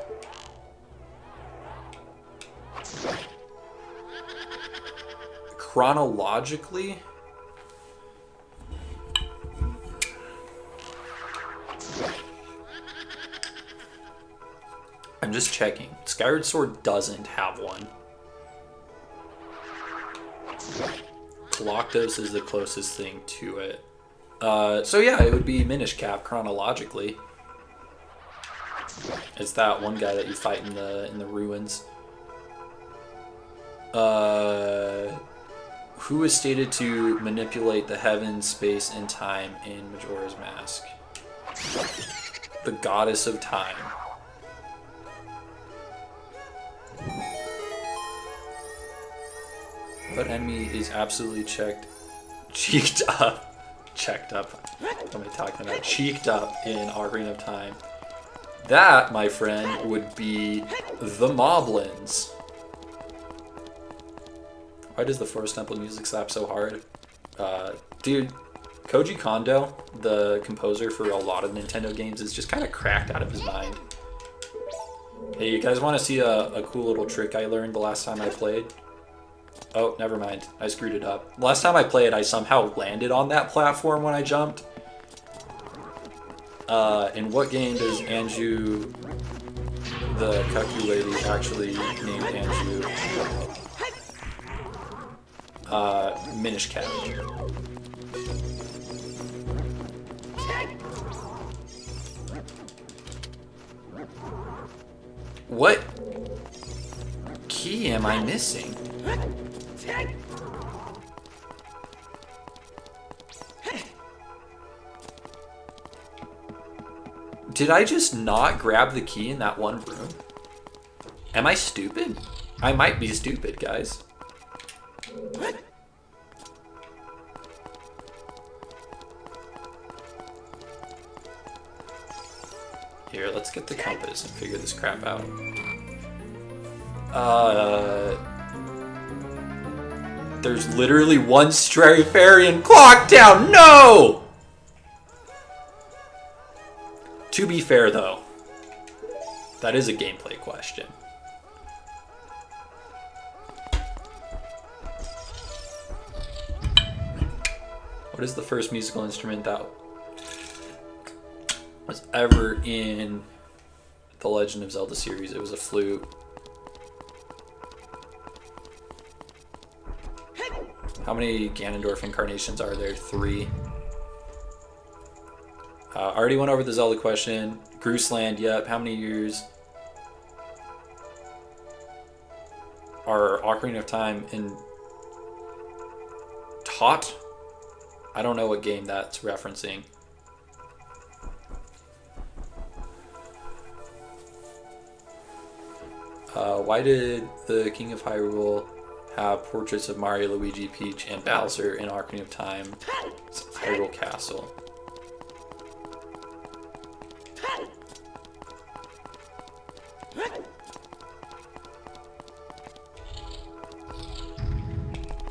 Chronologically? I'm just checking. Skyward Sword doesn't have one. Galactos is the closest thing to it. So yeah, it would be Minish Cap chronologically. It's that one guy that you fight in the ruins. Who is stated to manipulate the heavens, space, and time in Majora's Mask? The Goddess of Time. What enemy is absolutely cheeked up? What am I talking about? Cheeked up in Ocarina of Time. That, my friend, would be the Moblins. Why does the Forest Temple music slap so hard? Dude, Koji Kondo, the composer for a lot of Nintendo games, is just kind of cracked out of his mind. Hey, you guys want to see a cool little trick I learned the last time I played? Oh, never mind. I screwed it up. Last time I played, I somehow landed on that platform when I jumped. In what game does Anju, the Kaku lady, actually named Anju? Minish Cap. What key am I missing? Did I just not grab the key in that one room? Am I stupid? I might be stupid, guys. Here, let's get the compass and figure this crap out. There's literally one Stradivarian clock down. No! To be fair, though, that is a gameplay question. What is the first musical instrument that was ever in the Legend of Zelda series? It was a flute. How many Ganondorf incarnations are there? 3. Already went over the Zelda question. Grooseland, yep. How many years are Ocarina of Time in taught? I don't know what game that's referencing. Why did the King of Hyrule have portraits of Mario, Luigi, Peach, and Bowser in Ocarina of Time Hyrule Castle?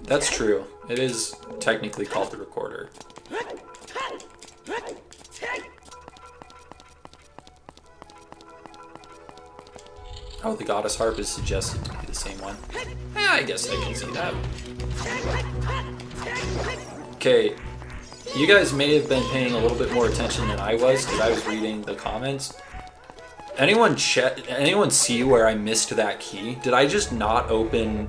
That's true. It is technically called the recorder. Oh, the goddess harp is suggested to be the same one. Yeah, I guess I can see that. Okay, you guys may have been paying a little bit more attention than I was because I was reading the comments. Anyone see where I missed that key? Did I just not open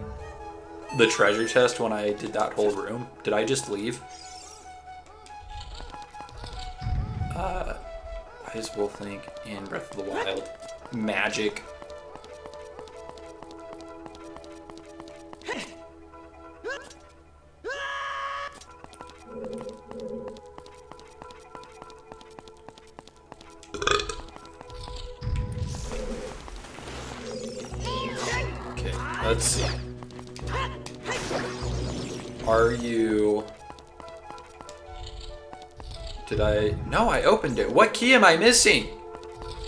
the treasure chest when I did that whole room? Did I just leave? Why is Wolf Link in Breath of the Wild magic? Let's see. Are you... Did I... No, I opened it. What key am I missing?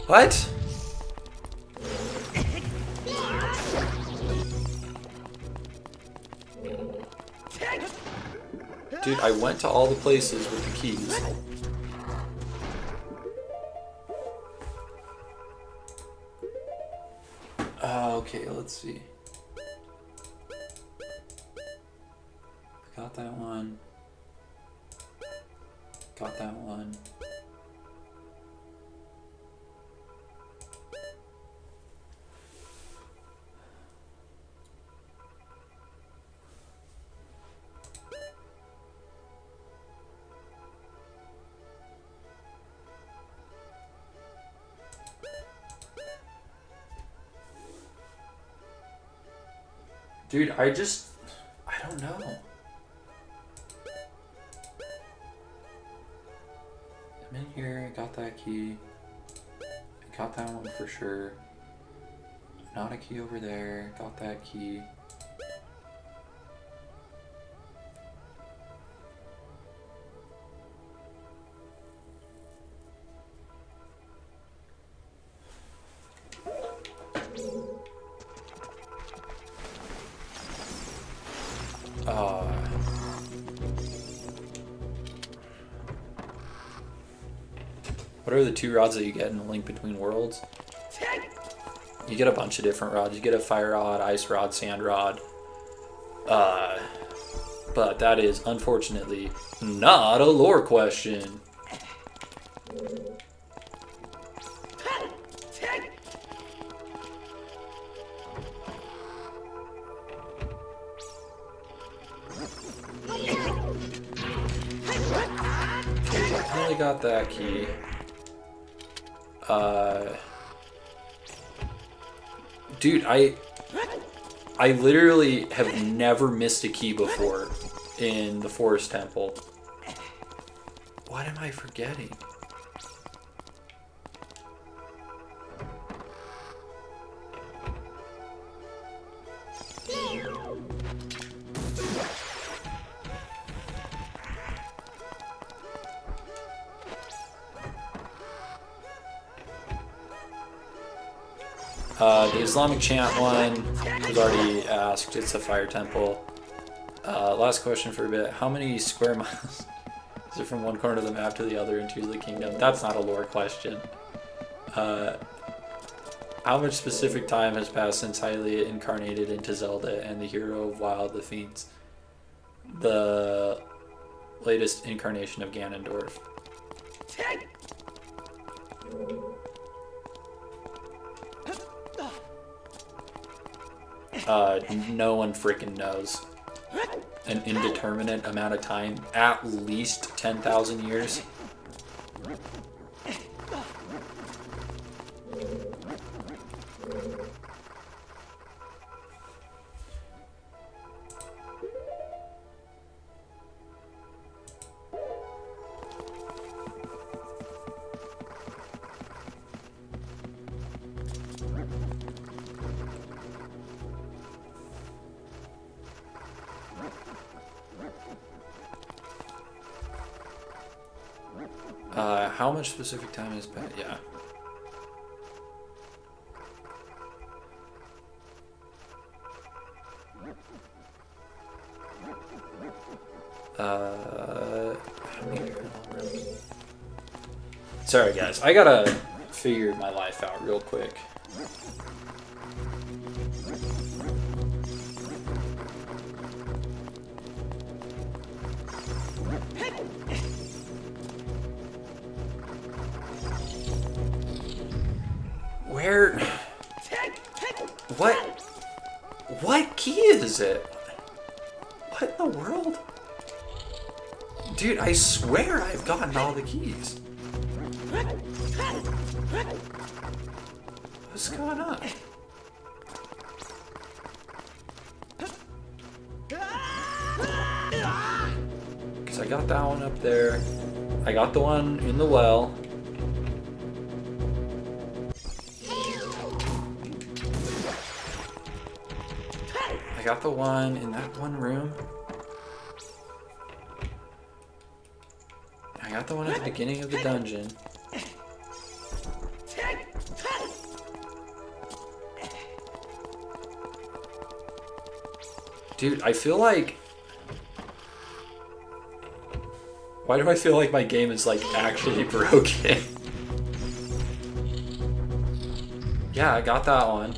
What? Dude, I went to all the places with the keys. Okay, let's see. Got that one. Got that one. Dude, I don't know. I'm in here, I got that key. I got that one for sure. Not a key over there, got that key. What are the 2 rods that you get in the Link Between Worlds? You get a bunch of different rods. You get a fire rod, ice rod, sand rod. But that is unfortunately not a lore question. I only got that key. Dude, I literally have never missed a key before in the Forest Temple. What am I forgetting? The Islamic chant one was already asked. It's a fire temple. Last question for a bit. How many square miles is it from one corner of the map to the other in Tears of the Kingdom? That's not a lore question. How much specific time has passed since Hylia incarnated into Zelda and the hero of Wild the Fiends? The latest incarnation of Ganondorf. No one freaking knows. An indeterminate amount of time, at least 10,000 years. How much specific time has passed? Yeah. Sorry guys, I gotta figure my life out real quick. Where? What key is it? What in the world? Dude, I swear I've gotten all the keys. What's going on? Because I got that one up there. I got the one in the well. I got the one in that one room. I got the one at the beginning of the dungeon. Dude, I feel like... Why do I feel like my game is, like, actually broken? Yeah, I got that one.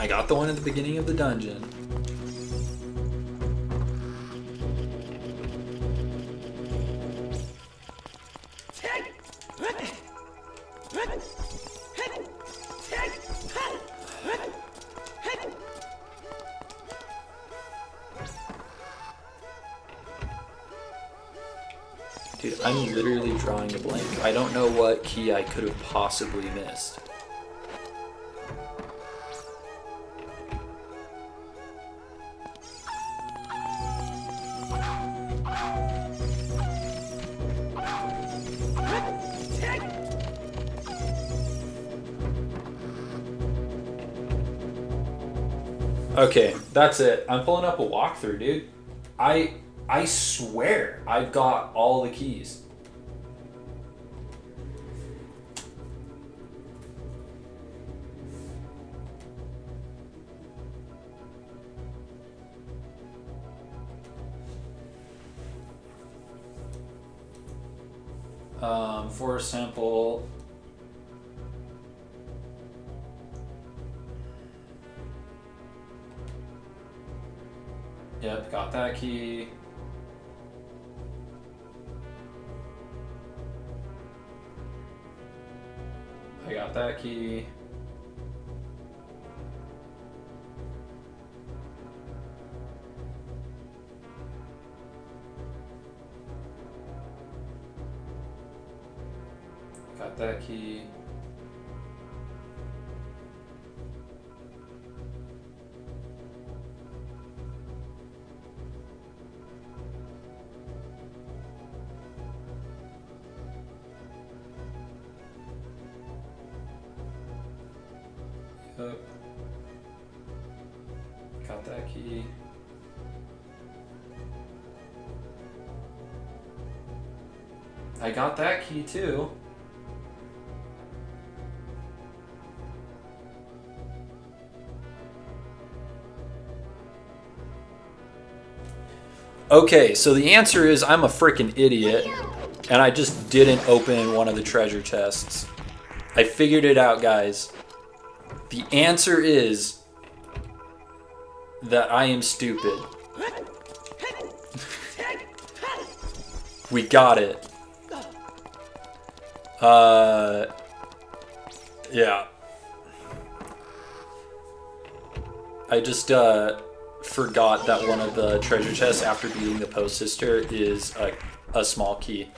I got the one at the beginning of the dungeon. Dude, I'm literally drawing a blank. I don't know what key I could have possibly missed. Okay, that's it. I'm pulling up a walkthrough, dude. I swear I've got all the keys. For sample. Yep, got that key. I got that key. Got that key. Yep. Got that key. I got that key too. Okay, so the answer is I'm a freaking idiot, and I just didn't open one of the treasure chests. I figured it out, guys. The answer is that I am stupid. We got it. Yeah. I just, forgot that one of the treasure chests after beating the post sister is a small key.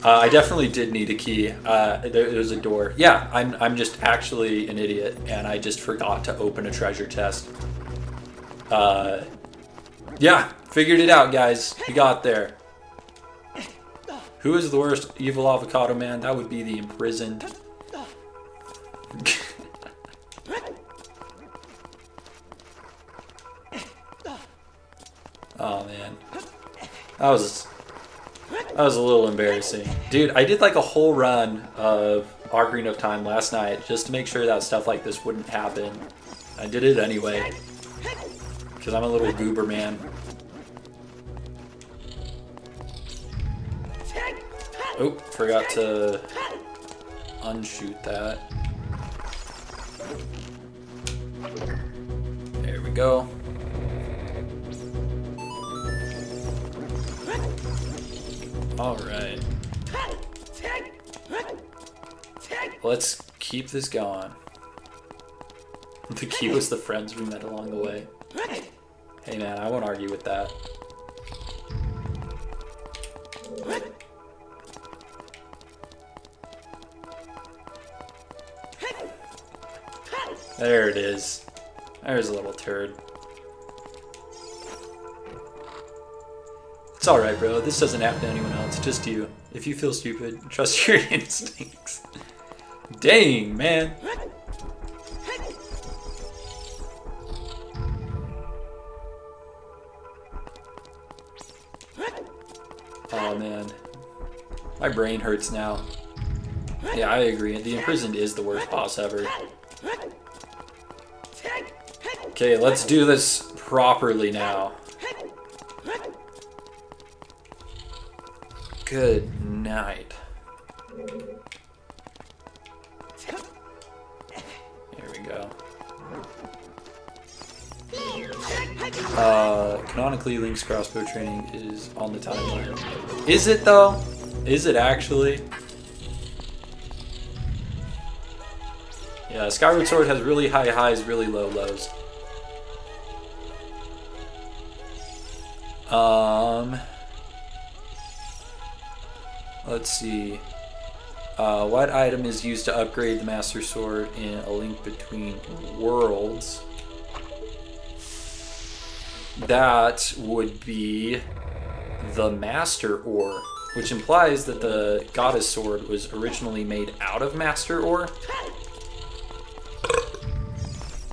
I definitely did need a key. There's a door. Yeah, I'm just actually an idiot, and I just forgot to open a treasure chest. Yeah, figured it out, guys. We got there. Who is the worst evil avocado man? That would be the imprisoned. Oh man, that was a little embarrassing, dude. I did like a whole run of Ocarina of Time last night just to make sure that stuff like this wouldn't happen. I did it anyway because I'm a little goober man. Oh, forgot to unshoot that. There we go. All right. Let's keep this going. The key was the friends we met along the way. Hey man, I won't argue with that. There it is. There's a little turd. It's alright, bro. This doesn't happen to anyone else, just you. If you feel stupid, trust your instincts. Dang, man. Oh, man. My brain hurts now. Yeah, I agree. The Imprisoned is the worst boss ever. Okay, let's do this properly now. Good night. Here we go. Canonically, Link's crossbow training is on the timeline. Is it though? Is it actually? Yeah, Skyward Sword has really high highs, really low lows. Let's see. What item is used to upgrade the Master Sword in A Link Between Worlds? That would be the Master Ore, which implies that the Goddess Sword was originally made out of Master Ore,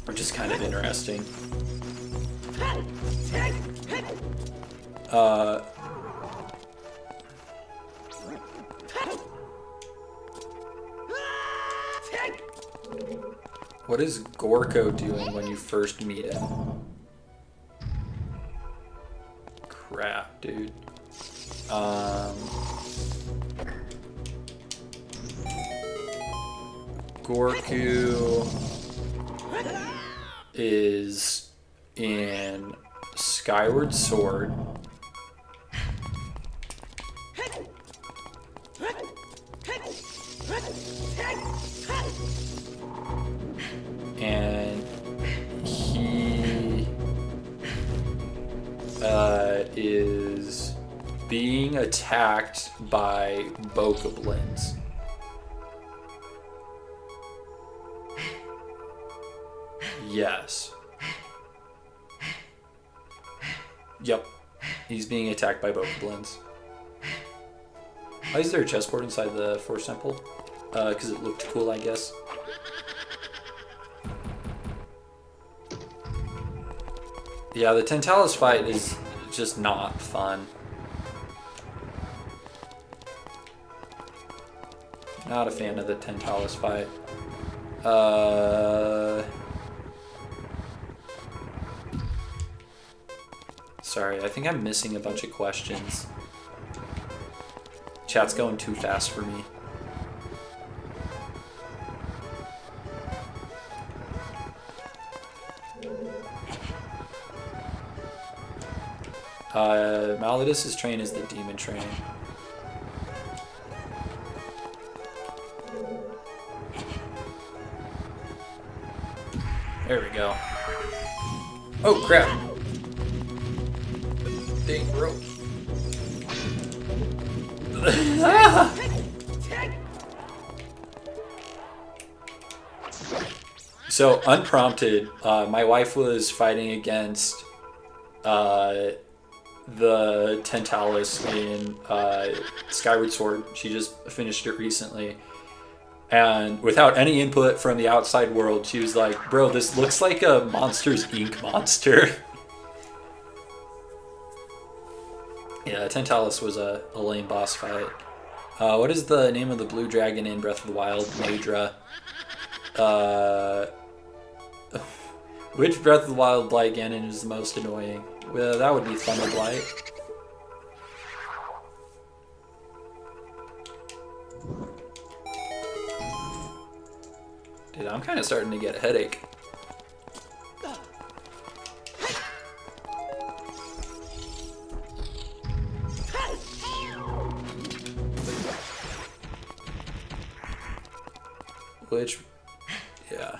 which is kind of interesting. What is Gorko doing when you first meet him? Crap, dude. Gorku is in Skyward Sword. And he is being attacked by bokoblins. Yes. Yep. He's being attacked by bokoblins. Why is there a chessboard inside the Force Temple? Because it looked cool, I guess. Yeah, the Tentalis fight is just not fun. Not a fan of the Tentalis fight. Sorry, I think I'm missing a bunch of questions. Chat's going too fast for me. Malladus' train is the demon train. There we go. Oh crap! Dang, bro. So, unprompted, my wife was fighting against the Tentalis in Skyward Sword. She just finished it recently. And without any input from the outside world, she was like, bro, this looks like a Monsters, Inc. monster. Yeah, Tentalis was a lame boss fight. What is the name of the blue dragon in Breath of the Wild? Majora. Which Breath of the Wild Blight Ganon is the most annoying? Well, that would be Thunder Blight. Dude, I'm kind of starting to get a headache. Which, yeah.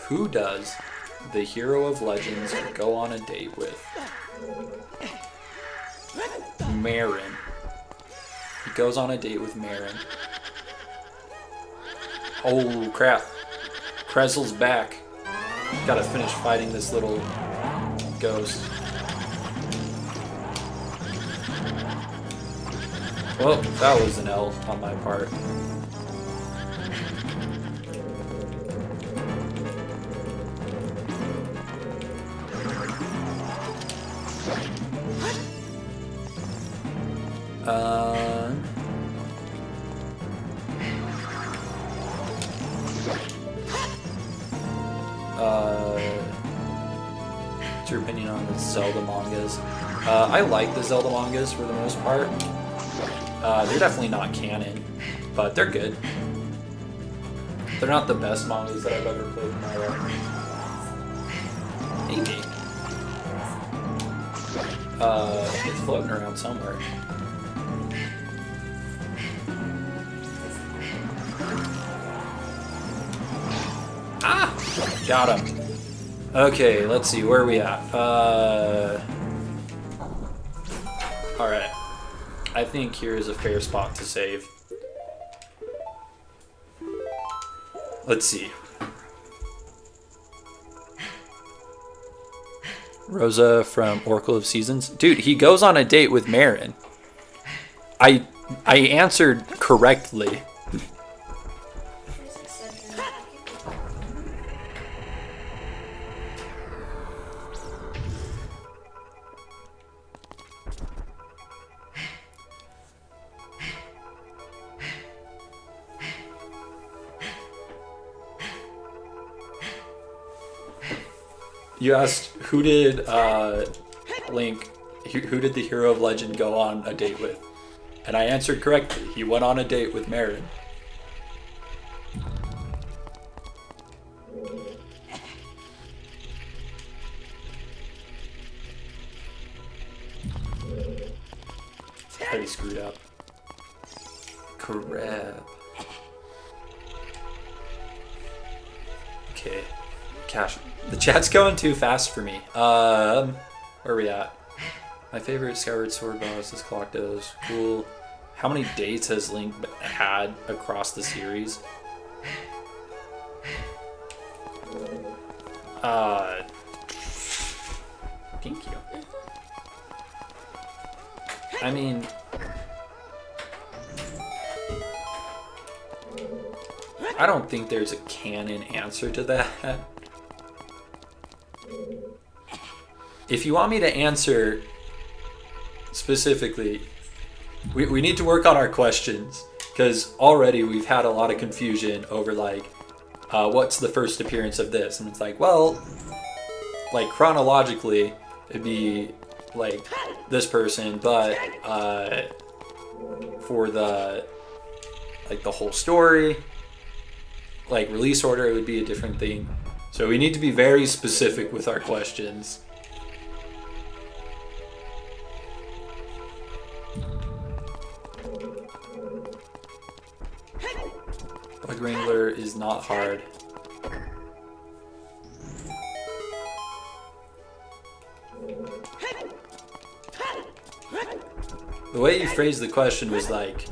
Who does the hero of legends go on a date with? Marin. He goes on a date with Marin. Oh crap. Krezel's back. Gotta finish fighting this little ghost. Well, that was an L on my part. What's your opinion on the Zelda mangas? I like the Zelda mangas for the most part. They're definitely not canon, but they're good. They're not the best mangas that I've ever played in my life. Maybe. It's floating around somewhere. Ah! Got him. Okay, let's see, where are we at? Alright. I think here is a fair spot to save. Let's see. Rosa from Oracle of Seasons. Dude, he goes on a date with Marin. I answered correctly. You asked who did Link, who did the hero of legend go on a date with? And I answered correctly. He went on a date with Marin. Already screwed up. Crap. Okay. Cash. The chat's going too fast for me. Where are we at? My favorite Skyward Sword boss is Coloctos. Cool. How many dates has Link had across the series? Thank you. I mean, I don't think there's a canon answer to that. If you want me to answer specifically, we need to work on our questions, because already we've had a lot of confusion over like what's the first appearance of this, and it's like, well, like chronologically it'd be like this person, but for the like the whole story, like release order, it would be a different thing. So we need to be very specific with our questions. Bug Wrangler is not hard. The way you phrased the question was like,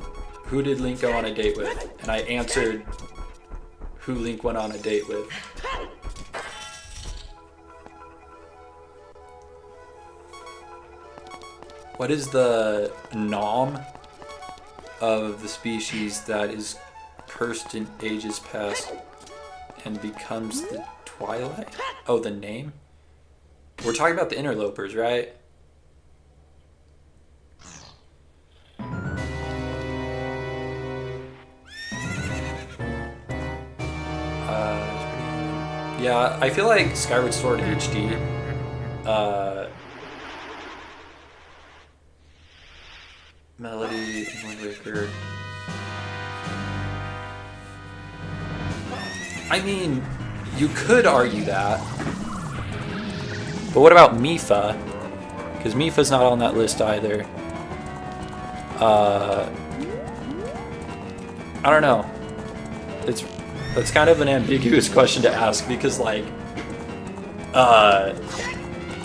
who did Link go on a date with? And I answered who Link went on a date with. What is the nom of the species that is cursed in ages past and becomes the Twilight? Oh, the name? We're talking about the interlopers, right? Yeah, I feel like Skyward Sword HD Melody, Wind Waker. I mean, you could argue that. But what about Mifa? Because Mifa's not on that list either. I don't know. That's kind of an ambiguous question to ask, because like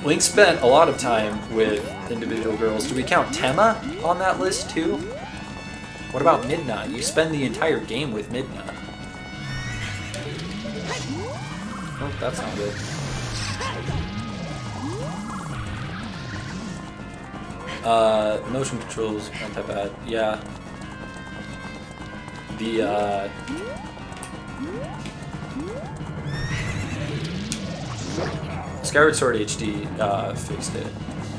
Link spent a lot of time with individual girls. Do we count Tema on that list too? What about Midna? You spend the entire game with Midna. Oh, that's not good. Motion controls aren't that bad. Yeah. The, Skyward Sword HD fixed it.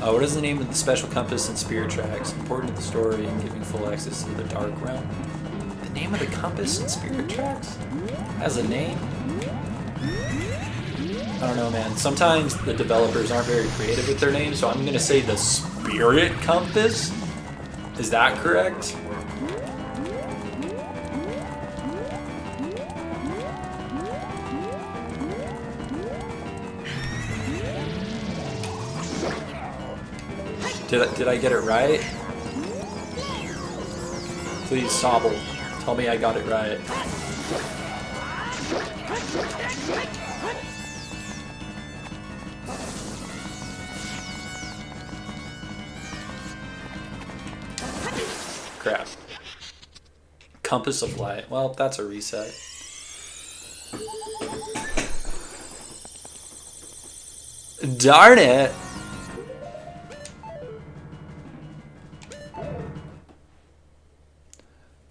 What is the name of the special compass and spirit tracks? Important to the story and giving full access to the Dark Realm. The name of the compass and spirit tracks? Has a name? I don't know, man. Sometimes the developers aren't very creative with their names, so I'm gonna say the Spirit Compass? Is that correct? Did I get it right? Please, Sobble, tell me I got it right. Crap. Compass of Light. Well, that's a reset. Darn it!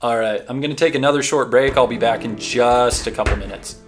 Alright, I'm gonna take another short break. I'll be back in just a couple minutes.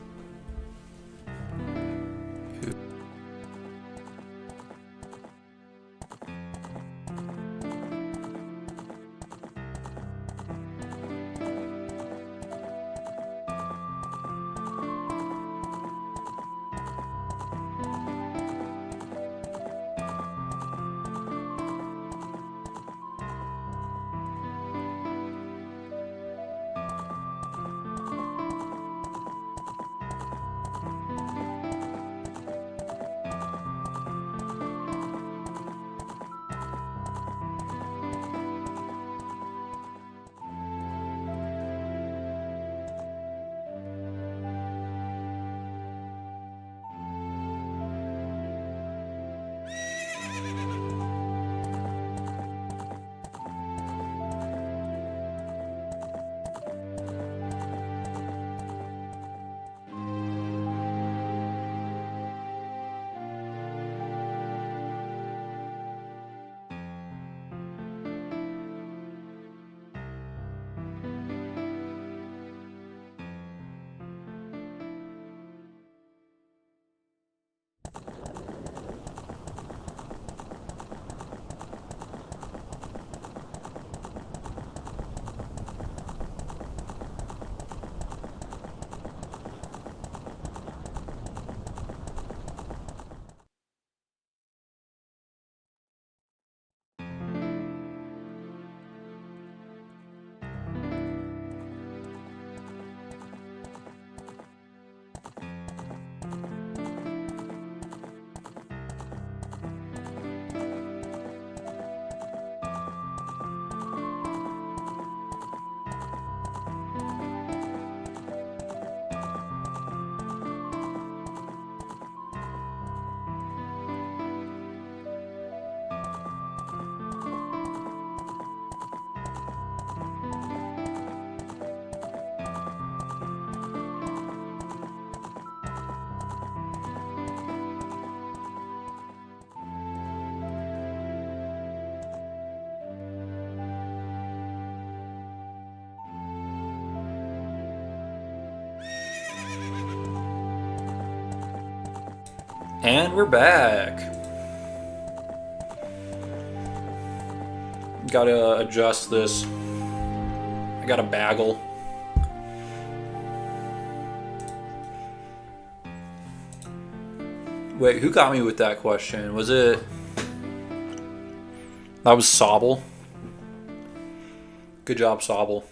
And we're back. Gotta adjust this. I got a bagel. Wait, who got me with that question? Was it... That was Sobble. Good job, Sobble.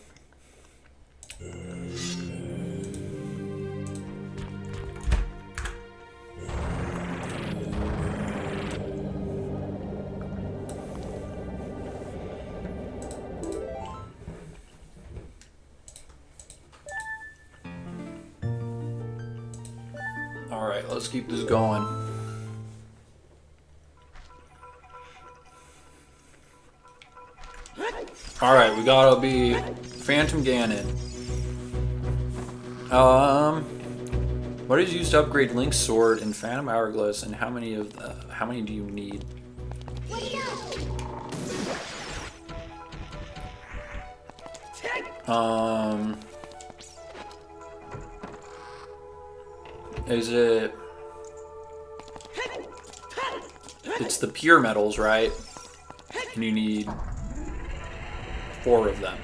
Alright, let's keep this going. Alright, we gotta be Phantom Ganon. What is used to upgrade Link's sword in Phantom Hourglass, and how many do you need? Is it... It's the pure metals, right? And you need 4 of them.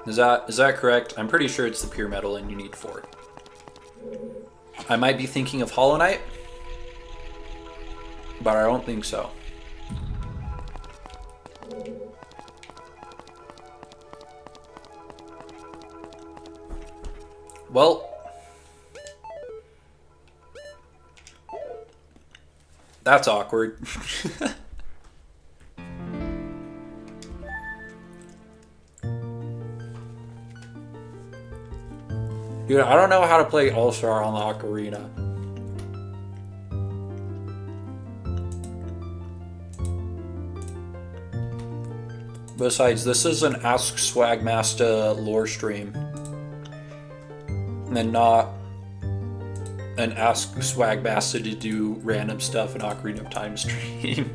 Is that correct? I'm pretty sure it's the pure metal and you need 4. I might be thinking of Hollow Knight, but I don't think so. Well, that's awkward. Dude, I don't know how to play All-Star on the Ocarina. Besides, this is an Ask Swagmaster lore stream. And not an Ask Swagmaster to do random stuff in Ocarina of Time stream.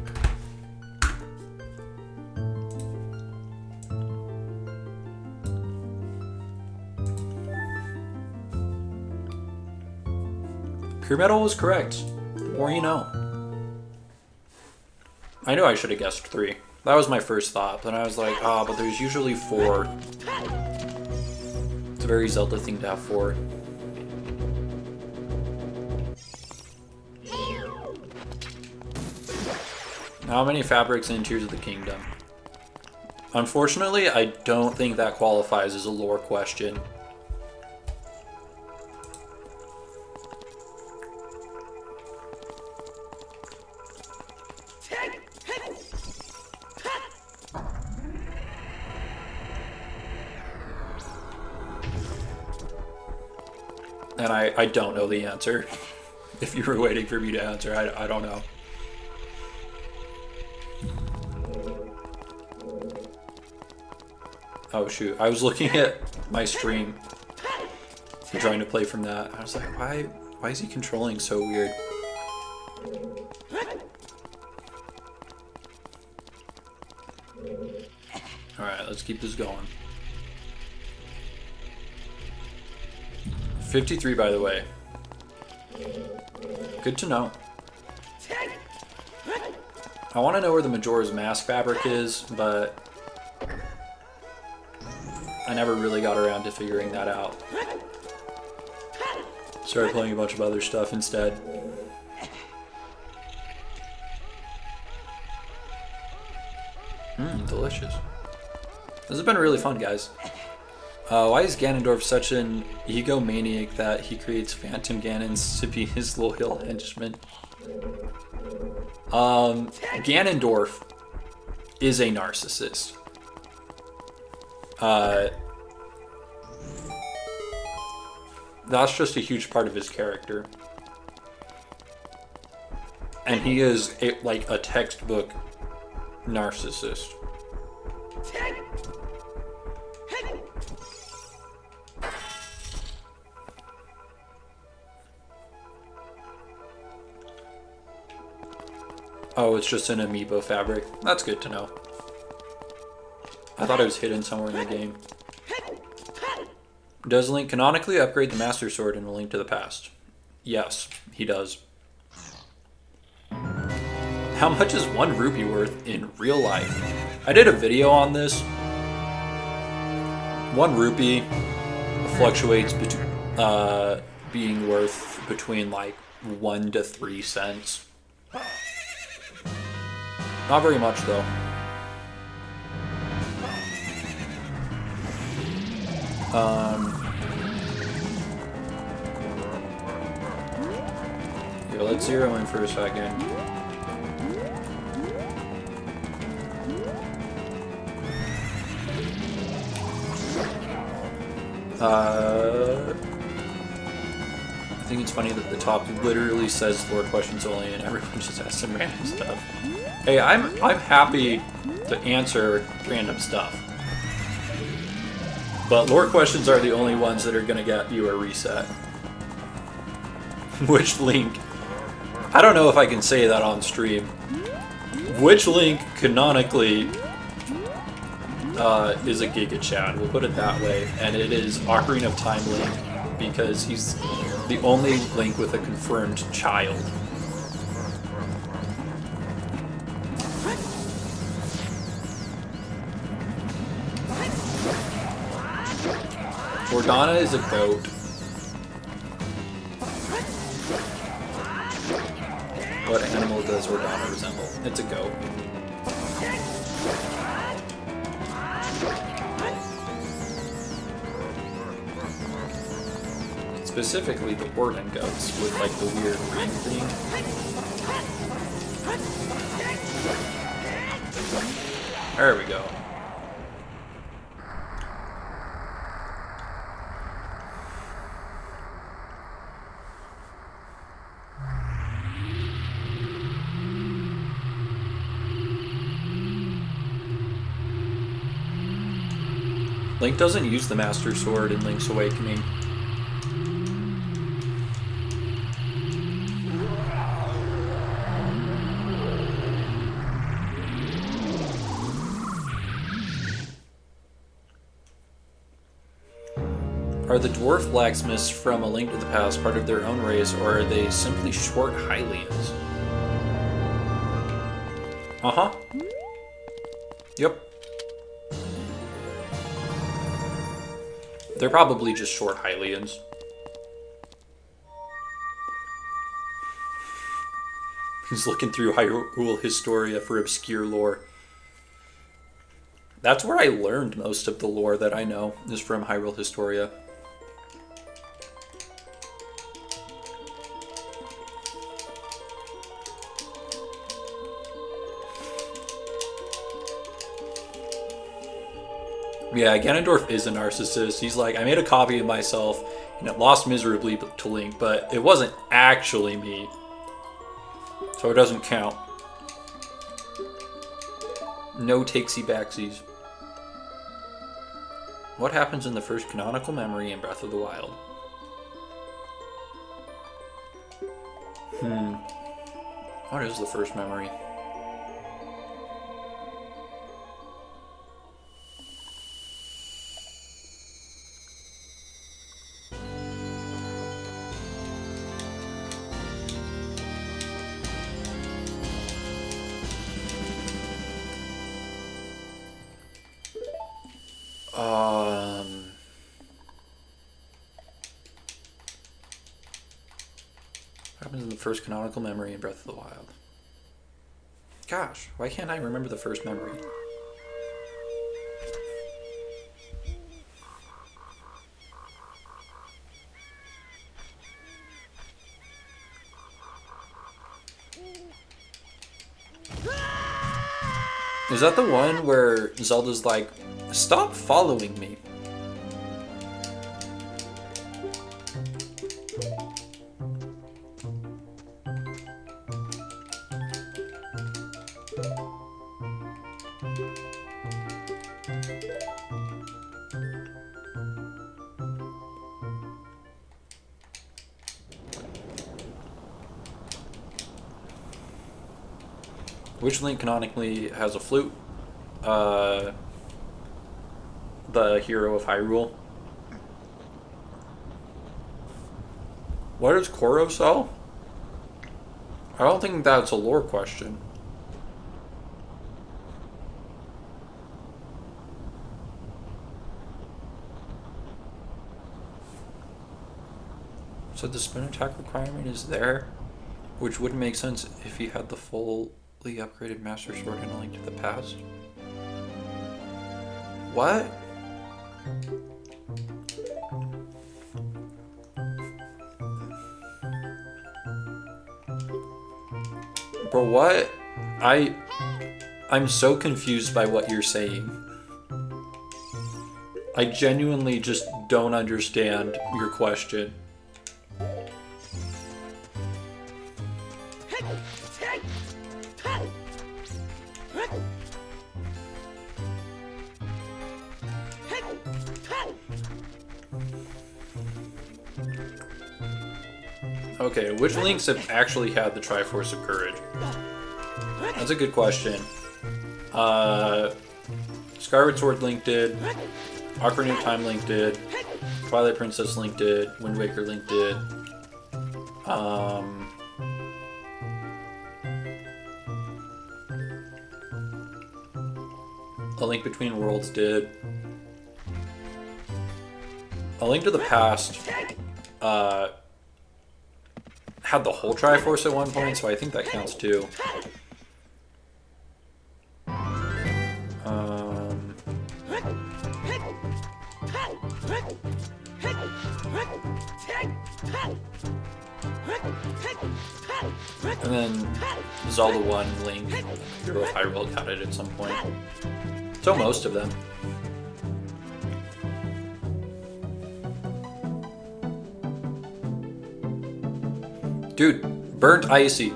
Pure metal was correct. The more you know. I knew I should have guessed 3. That was my first thought. Then I was like, but there's usually 4. It's a very Zelda thing to have 4. How many fabrics in Tears of the Kingdom? Unfortunately, I don't think that qualifies as a lore question. And I don't know the answer. If you were waiting for me to answer, I don't know. Oh shoot, I was looking at my stream and trying to play from that. I was like, why is he controlling so weird? Alright, let's keep this going. 53, by the way. Good to know. I want to know where the Majora's Mask fabric is, but I never really got around to figuring that out. Started playing a bunch of other stuff instead. Delicious. This has been really fun, guys. Why is Ganondorf such an egomaniac that he creates Phantom Ganons to be his loyal henchmen? Ganondorf is a narcissist. That's just a huge part of his character. And he is like a textbook narcissist. Oh, it's just an amiibo fabric. That's good to know. I thought it was hidden somewhere in the game. Does Link canonically upgrade the Master Sword in A Link to the Past? Yes, he does. How much is 1 rupee worth in real life? I did a video on this. 1 rupee fluctuates between being worth between like 1 to 3 cents. Not very much though. Here, let's zero in for a second. I think it's funny that the top literally says lore questions only and everyone just asks some random stuff. Hey, I'm happy to answer random stuff. But lore questions are the only ones that are gonna get you a reset. Which Link? I don't know if I can say that on stream. Which Link canonically is a Giga Chad. We'll put it that way. And it is Ocarina of Time Link because he's the only Link with a confirmed child. Ordana is a goat. What animal does Ordana resemble? It's a goat. Specifically the Warden goats with like the weird ring thing. There we go. Link doesn't use the Master Sword in Link's Awakening. Are the dwarf blacksmiths from A Link to the Past part of their own race, or are they simply short Hylians? Uh-huh. Yep. They're probably just short Hylians. He's looking through Hyrule Historia for obscure lore. That's where I learned most of the lore that I know, is from Hyrule Historia. Yeah, Ganondorf is a narcissist. He's like, I made a copy of myself and it lost miserably to Link, but it wasn't actually me. So it doesn't count. No takesy-backsies. What happens in the first canonical memory in Breath of the Wild? What is the first memory? What happens in the first canonical memory in Breath of the Wild? Gosh, why can't I remember the first memory? Is that the one where Zelda's like, stop following me? Which Link canonically has a flute? The hero of Hyrule. What does Koro sell? I don't think that's a lore question. So the spin attack requirement is there, which wouldn't make sense if he had the fully upgraded Master Sword in A Link to the Past. What? Bro, what? I'm so confused by what you're saying. I genuinely just don't understand your question. Okay, which Links have actually had the Triforce of Courage? That's a good question. Skyward Skyward Sword Link did. Ocarina of Time Link did. Twilight Princess Link did. Wind Waker Link did. A Link Between Worlds did. A Link to the Past had the whole Triforce at one point, so I think that counts too. And then Zelda 1, Link, Hero of Hyrule got it at some point. So most of them. Dude, Burnt Icy.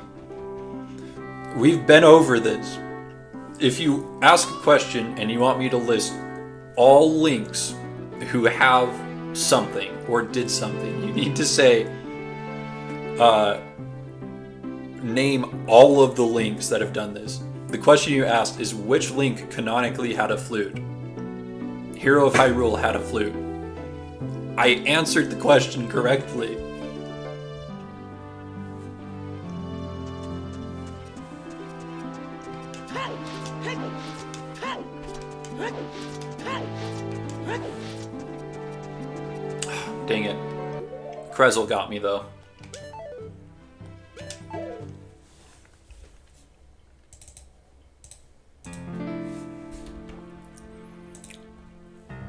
We've been over this. If you ask a question and you want me to list all Links who have something or did something, you need to say, name all of the Links that have done this. The question you asked is which Link canonically had a flute? Hero of Hyrule had a flute. I answered the question correctly. Dang it. Krezel got me though.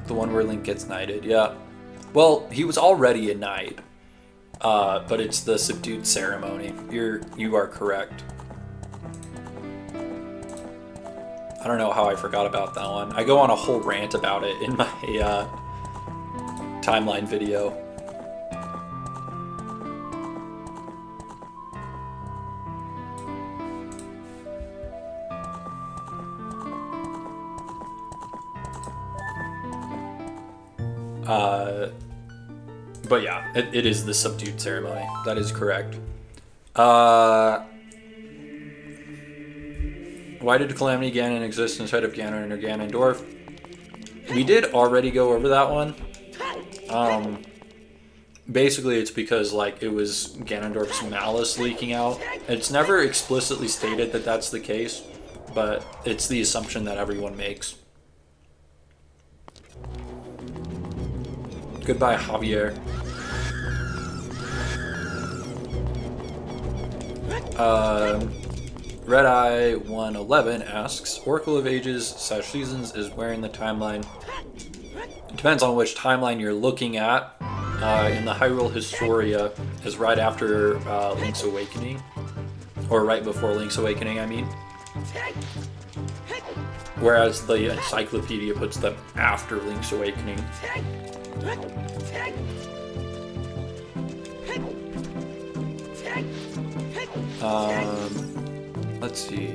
The one where Link gets knighted, yeah. Well, he was already a knight, but it's the subdued ceremony. You are correct. I don't know how I forgot about that one. I go on a whole rant about it in my timeline video. But yeah, it is the subdued ceremony. That is correct. Why did Calamity Ganon exist instead of Ganon or Ganondorf? We did already go over that one. Basically, it's because like it was Ganondorf's malice leaking out. It's never explicitly stated that that's the case, but it's the assumption that everyone makes. Goodbye, Javier. Redeye 111 asks, Oracle of Ages / Seasons is where in the timeline? It depends on which timeline you're looking at. In the Hyrule Historia is right after Link's Awakening. Or right before Link's Awakening, I mean. Whereas the encyclopedia puts them after Link's Awakening. Let's see.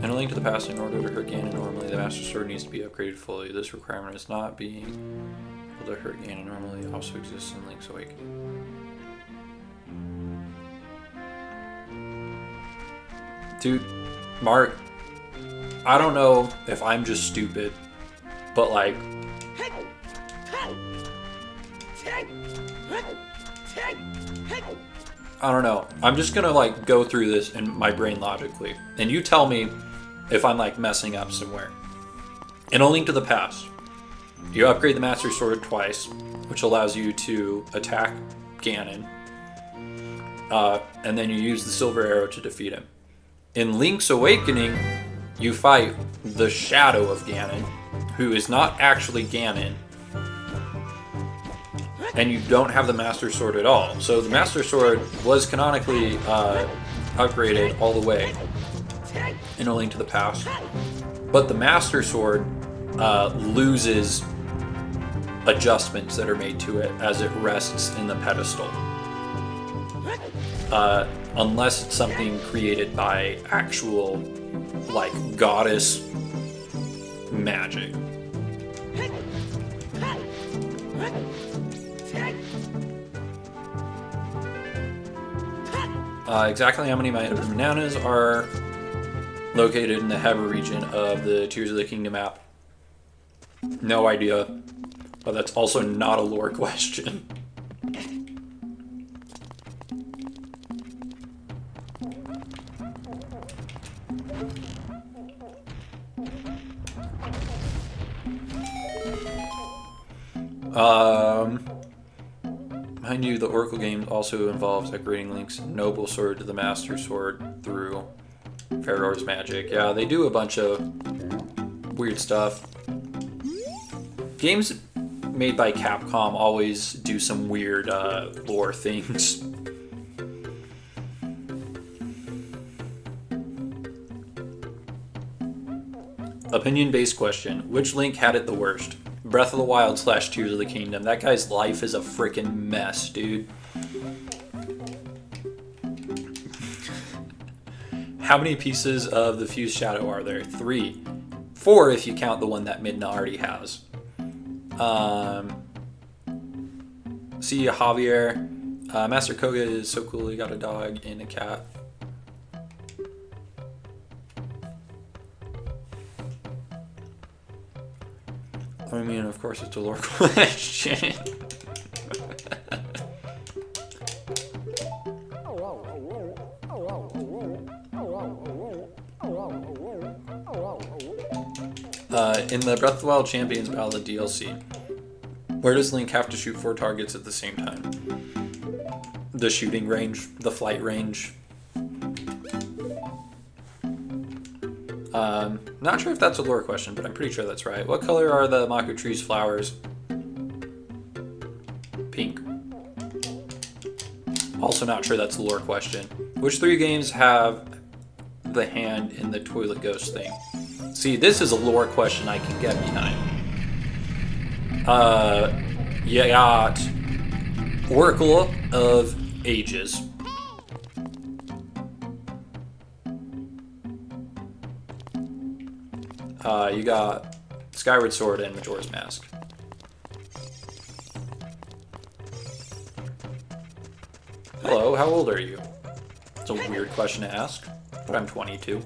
In A Link to the Past, in order to hurt Ganon normally, the Master Sword needs to be upgraded fully. This requirement is not being able to hurt Ganon normally. It also exists in Link's Awakening. Dude, Mark, I don't know if I'm just stupid, but like, I don't know. I'm just gonna like go through this in my brain logically, and you tell me if I'm like messing up somewhere. In A Link to the Past, you upgrade the Master Sword twice, which allows you to attack Ganon, and then you use the Silver Arrow to defeat him. In Link's Awakening, you fight the Shadow of Ganon, who is not actually Ganon, and you don't have the Master Sword at all. So the Master Sword was canonically upgraded all the way in A Link to the Past, but the Master Sword loses adjustments that are made to it as it rests in the pedestal. Unless it's something created by actual, like, goddess magic. Exactly how many bananas are located in the Heber region of the Tears of the Kingdom map? No idea. But that's also not a lore question. Mind you, the Oracle game also involves upgrading Link's noble sword to the Master Sword through Farador's magic. Yeah, they do a bunch of weird stuff. Games made by Capcom always do some weird lore things. Opinion-based question. Which Link had it the worst? Breath of the Wild / Tears of the Kingdom. That guy's life is a freaking mess, dude. How many pieces of the Fused Shadow are there? 3. 4 if you count the one that Midna already has. See Javier. Master Koga is so cool. He got a dog and a cat. I mean, of course, it's a lore question. In the Breath of the Wild Champions Ballad DLC, where does Link have to shoot 4 targets at the same time? The shooting range, the flight range. Not sure if that's a lore question, but I'm pretty sure that's right. What color are the Mako tree's flowers? Pink. Also not sure that's a lore question. Which 3 games have the hand in the toilet ghost thing? See, this is a lore question I can get behind. You got Oracle of Ages. You got Skyward Sword and Majora's Mask. Hello, how old are you? It's a weird question to ask, but I'm 22.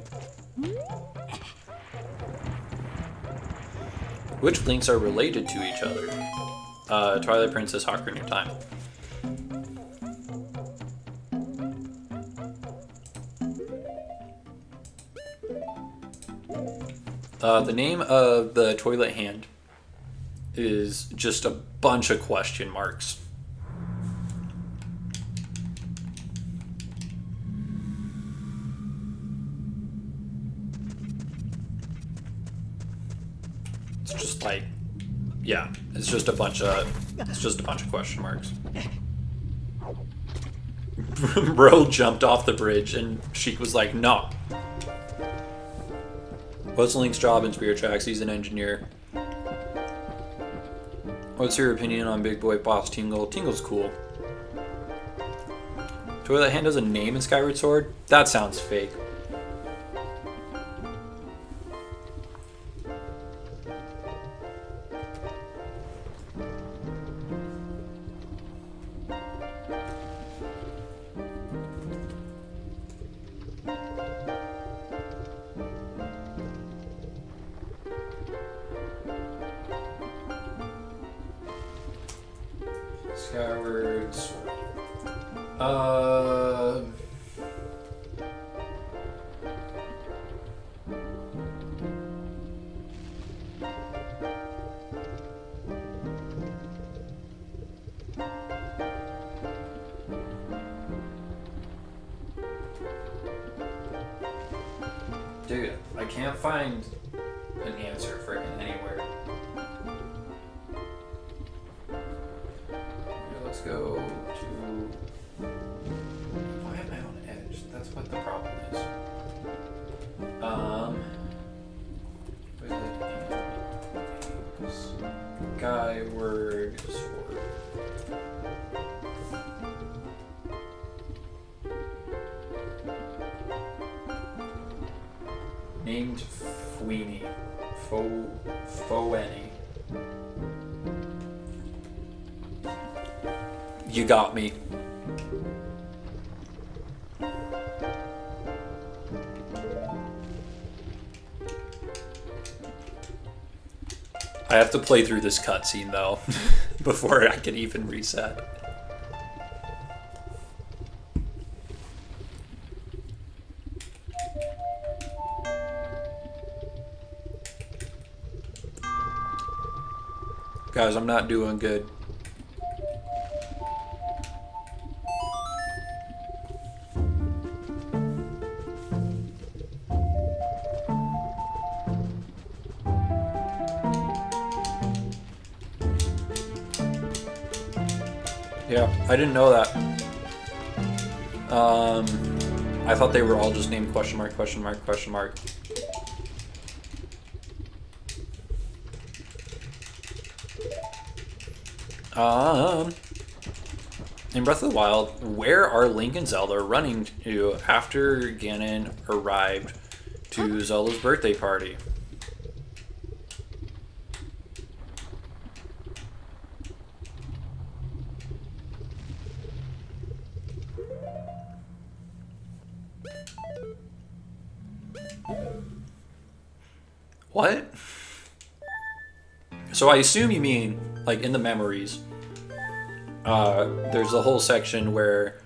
Which Links are related to each other? Twilight Princess, Ocarina of Time. The name of the toilet hand is just a bunch of question marks. It's just like, yeah, it's just a bunch of question marks. Bro jumped off the bridge and Sheik was like, no. What's Link's job in Spirit Tracks? He's an engineer. What's your opinion on Big Boy Boss Tingle? Tingle's cool. Toilet Hand has a name in Skyward Sword? That sounds fake. Skyward Sword. Dude, I can't find an answer freaking anywhere. Let's go to... Why am I on edge? That's what the problem is. Skyward Sword. Named Fweenie. Foeni. You got me. I have to play through this cutscene though before I can even reset. Guys, I'm not doing good. Yeah, I didn't know that. I thought they were all just named question mark, question mark, question mark. In Breath of the Wild, where are Link and Zelda running to after Ganon arrived to Zelda's birthday party? What? So I assume you mean, like, in the memories, there's a whole section where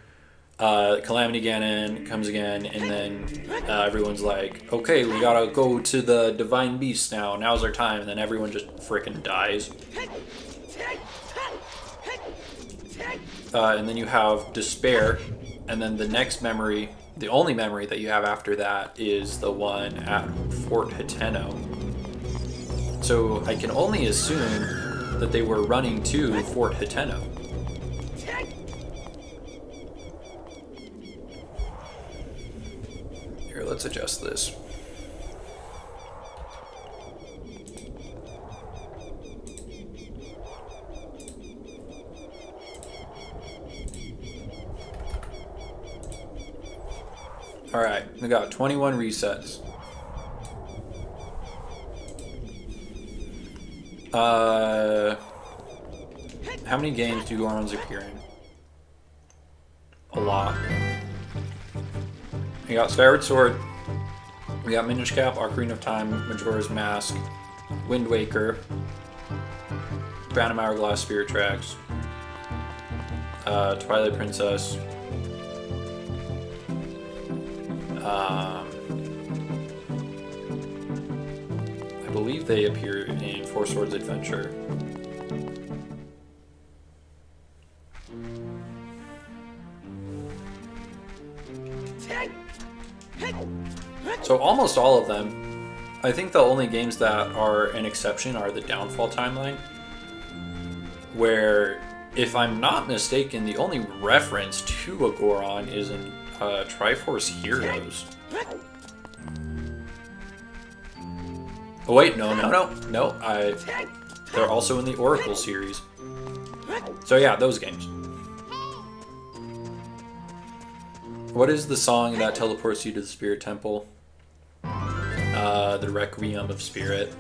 Calamity Ganon comes again, and then everyone's like, okay, we gotta go to the Divine Beast now. Now's our time. And then everyone just frickin' dies. And then you have Despair. And then the next memory, the only memory that you have after that is the one at Fort Hateno. So I can only assume that they were running to Fort Hateno. Here, let's adjust this. Alright, we got 21 resets. How many games do Goron's appear in? A lot. We got Skyward Sword, we got Minish Cap, Ocarina of Time, Majora's Mask, Wind Waker, Phantom Hourglass, Spirit Tracks, Twilight Princess, I believe they appear in Four Swords Adventure. So almost all of them. I think the only games that are an exception are the Downfall timeline, where, if I'm not mistaken, the only reference to a Goron is in Triforce Heroes. Oh wait, no, they're also in the Oracle series. So yeah, those games. What is the song that teleports you to the Spirit Temple? The Requiem of Spirit.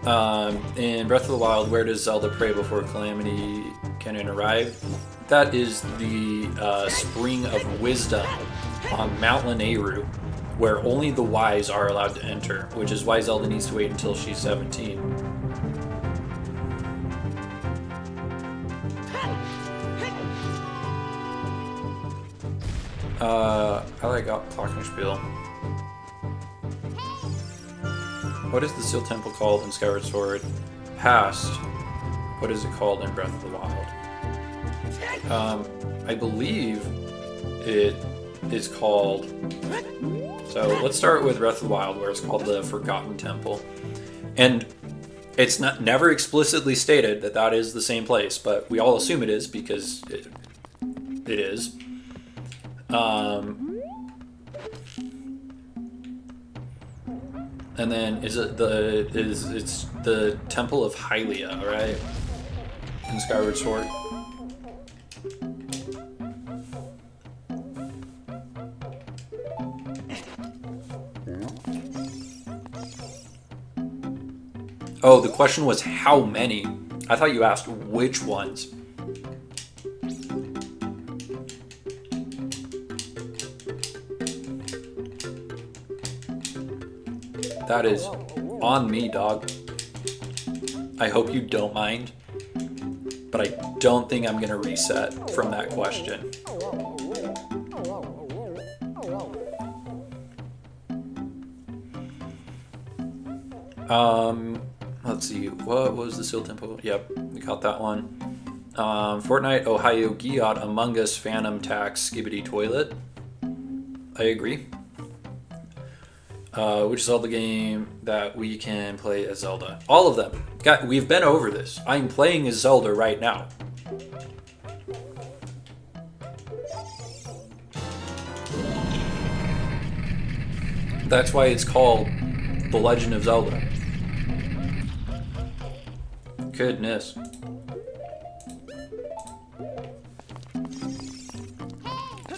In Breath of the Wild, where does Zelda pray before Calamity Ganon arrive? That is the Spring of Wisdom on Mount Lanayru, where only the wise are allowed to enter, which is why Zelda needs to wait until she's 17. I like Glockenspiel. What is the Steel Temple called in Skyward Sword? Past. What is it called in Breath of the Wild? I believe it is called... So let's start with Breath of the Wild, where it's called the Forgotten Temple. And it's never explicitly stated that that is the same place, but we all assume it is because it is. And then it's the Temple of Hylia, right? In Skyward Sword. Oh, the question was how many? I thought you asked which ones. That is on me, dog. I hope you don't mind, but I don't think I'm gonna reset from that question. Let's see, what was the Seal Temple? Yep, we got that one. Fortnite, Ohio, Giot, Among Us, Phantom Tax, Skibbity Toilet. I agree. Which Zelda game that we can play as Zelda? All of them. We've been over this. I'm playing as Zelda right now. That's why it's called The Legend of Zelda. Goodness.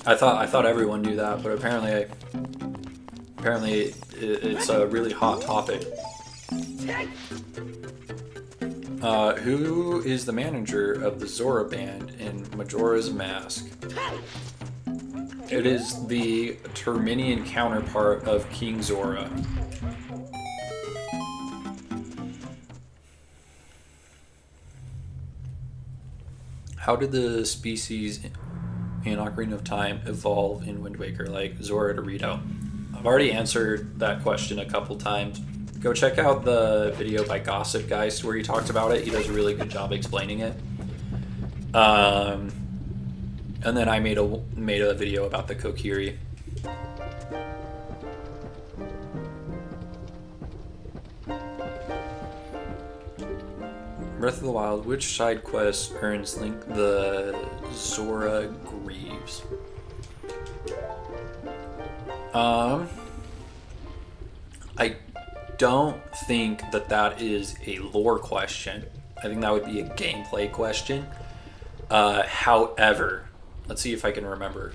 I thought everyone knew that, but apparently it's a really hot topic. Who is the manager of the Zora band in Majora's Mask? It is the Terminian counterpart of King Zora. How did the species in Ocarina of Time evolve in Wind Waker, like Zora to Rito? I've already answered that question a couple times. Go check out the video by Gossip Geist where he talked about it. He does a really good job explaining it. And then I made a video about the Kokiri. Breath of the Wild, which side quest earns Link the Zora Greaves? I don't think that is a lore question. I think that would be a gameplay question. However, let's see if I can remember.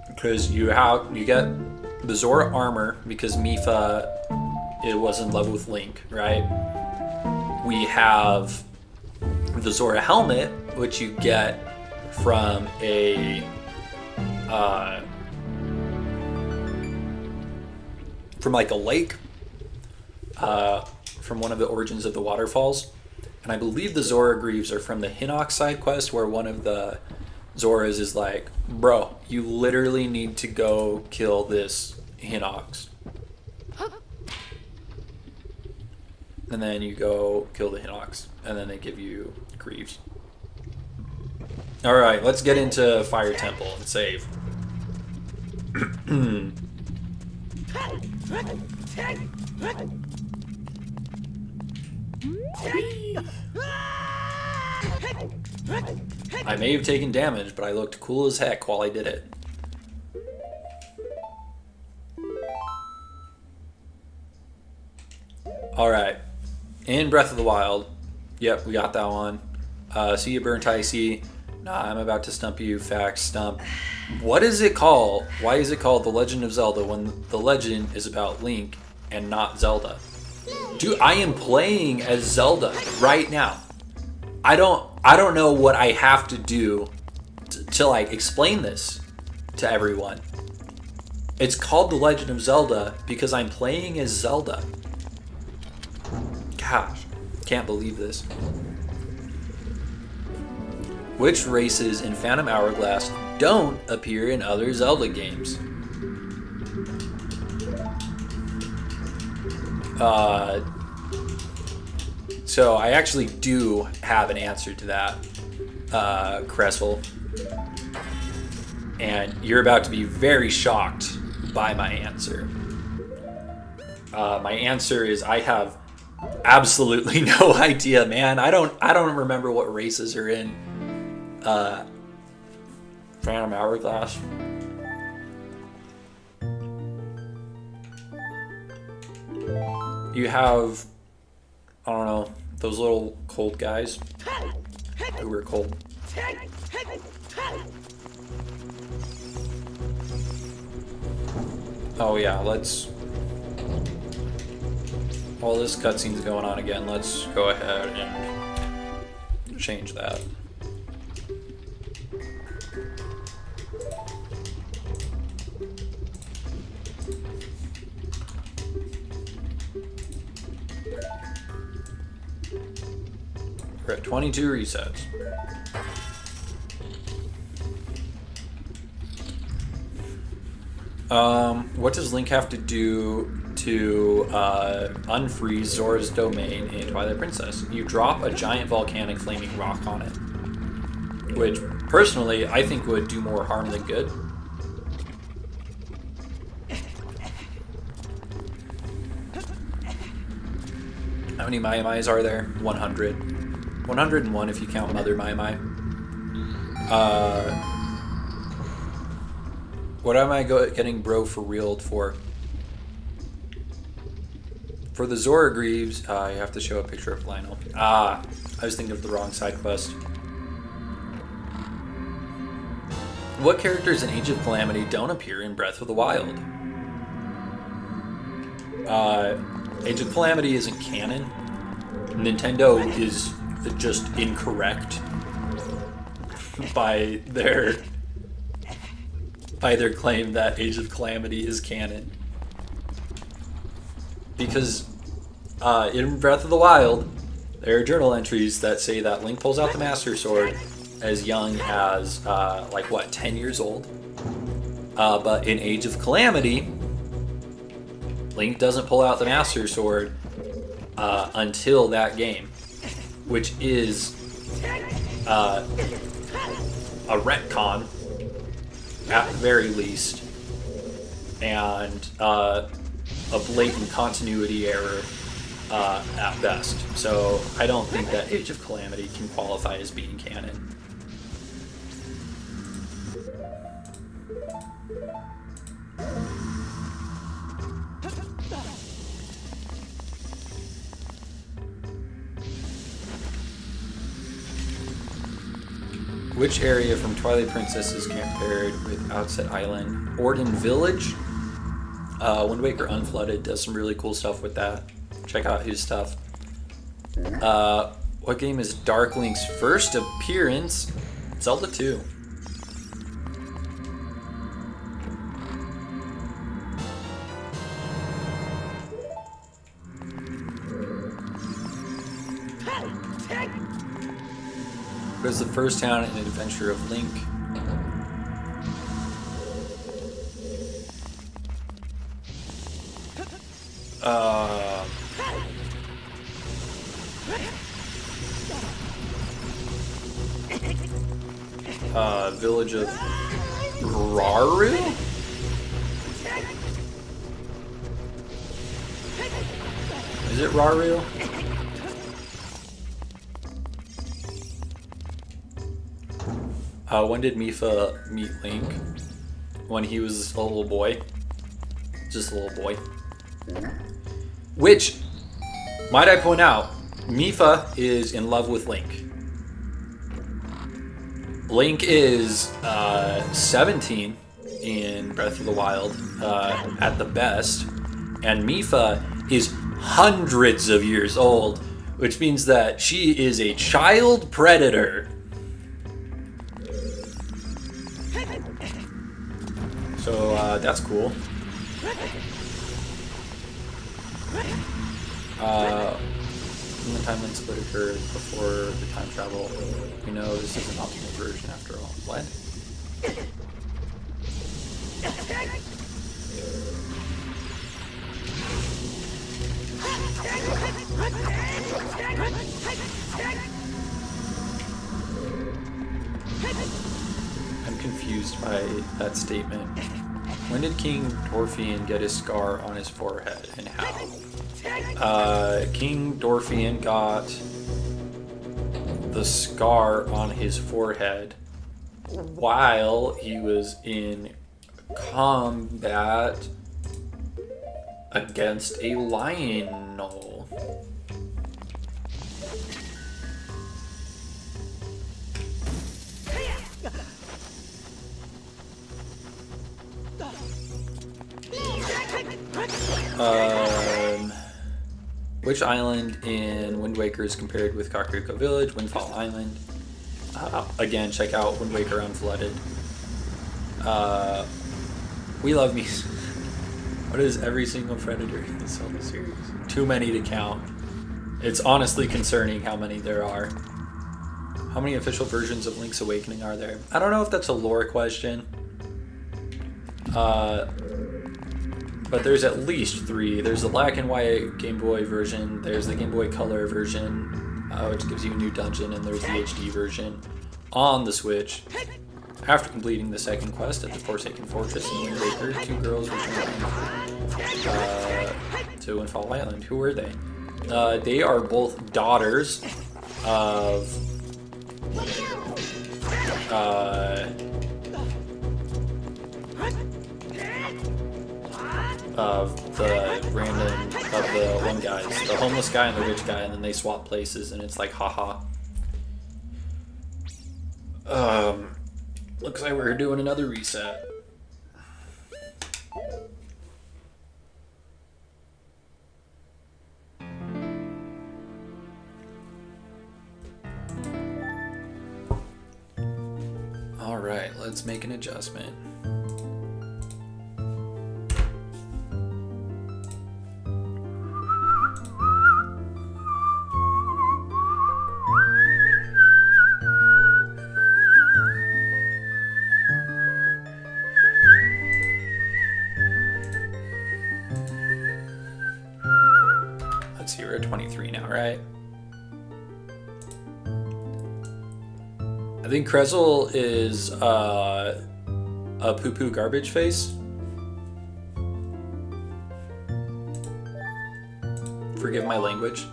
Because you get the Zora armor because Mipha was in love with Link, right? We have the Zora helmet, which you get from from like a lake, from one of the origins of the waterfalls. And I believe the Zora Greaves are from the Hinox side quest, where one of the Zoras is like, bro, you literally need to go kill this Hinox. And then you go kill the Hinox, and then they give you Greaves. Alright, let's get into Fire Temple and save. I may have taken damage, but I looked cool as heck while I did it. Alright. In Breath of the Wild. Yep, we got that one. See you, Burnt Icy. Nah, I'm about to stump you. Facts, stump. What is it called? Why is it called The Legend of Zelda when the legend is about Link and not Zelda? Dude, I am playing as Zelda right now. I don't know what I have to do to like explain this to everyone. It's called The Legend of Zelda because I'm playing as Zelda. Gosh, can't believe this. Which races in Phantom Hourglass don't appear in other Zelda games? So I actually do have an answer to that, Cressel. And you're about to be very shocked by my answer. My answer is I have absolutely no idea, man. I don't remember what races are in Phantom Hourglass. You have, I don't know, those little cold guys who were cold. Oh yeah, while this cutscene's going on again, let's go ahead and change that. We're at 22 resets. What does Link have to do to unfreeze Zora's domain in Twilight Princess? You drop a giant volcanic flaming rock on it, which personally I think would do more harm than good. How many Mai-Mais are there? 100. 101 if you count Mother Mai-Mai. What am I getting bro for reeled for? For the Zora Greaves, you have to show a picture of Lionel. I was thinking of the wrong side quest. What characters in Age of Calamity don't appear in Breath of the Wild? Age of Calamity isn't canon. Nintendo is just incorrect by their claim that Age of Calamity is canon. Because in Breath of the Wild, there are journal entries that say that Link pulls out the Master Sword as young as, 10 years old. But in Age of Calamity, Link doesn't pull out the Master Sword until that game, which is a retcon at the very least, and a blatant continuity error at best. So I don't think that Age of Calamity can qualify as being canon. Which area from Twilight Princess is compared with Outset Island? Orden Village? Wind Waker Unflooded does some really cool stuff with that. Check out his stuff. What game is Dark Link's first appearance? Zelda 2. What is the first town in Adventure of Link? Village of Raru? Is it Raru? When did Mipha meet Link? When he was a little boy. Just a little boy. Which, might I point out, Mipha is in love with Link. Link is 17 in Breath of the Wild at the best, and Mipha is hundreds of years old, which means that she is a child predator. So that's cool. When the timeline split occurred before the time travel, we know this is an alternate version after all. What? I'm confused by that statement. When did King Dorfian get his scar on his forehead, and how? King Dorfian got the scar on his forehead while he was in combat against a Lionel. Which island in Wind Waker is compared with Kakariko Village? Windfall Island. Again, check out Wind Waker Unflooded. We love me. What is every single predator in the Zelda series? Too many to count. It's honestly concerning how many there are. How many official versions of Link's Awakening are there? I don't know if that's a lore question. But there's at least 3. There's the black and white Game Boy version. There's the Game Boy Color version, which gives you a new dungeon, and there's the HD version on the Switch. After completing the second quest at the Forsaken Fortress in Wind Waker, 2 girls returned to Windfall Island. Who were they? They are both daughters of the one guys, the homeless guy and the rich guy, and then they swap places, and it's like haha. Looks like we're doing another reset. All right, let's make an adjustment. Let's see, we're at 23 now, right? I think Krezel is a poo-poo garbage face. Forgive my language.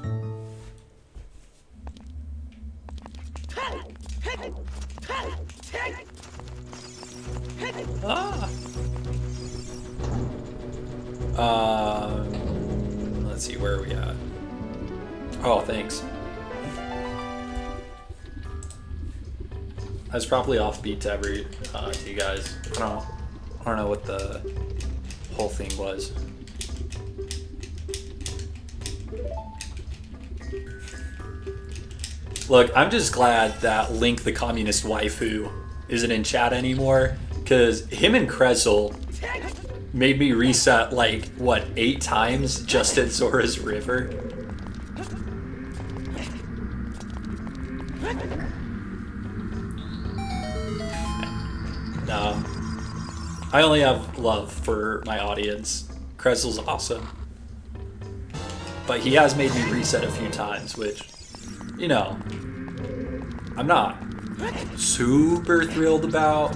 Let's see, where are we at? Oh, thanks. I was probably offbeat to to you guys. I don't know what the whole thing was. Look, I'm just glad that Link the Communist Waifu isn't in chat anymore, because him and Krezel made me reset like, what, 8 times just at Zora's River? No. I only have love for my audience. Krezel's awesome. But he has made me reset a few times, which, you know, I'm not super thrilled about.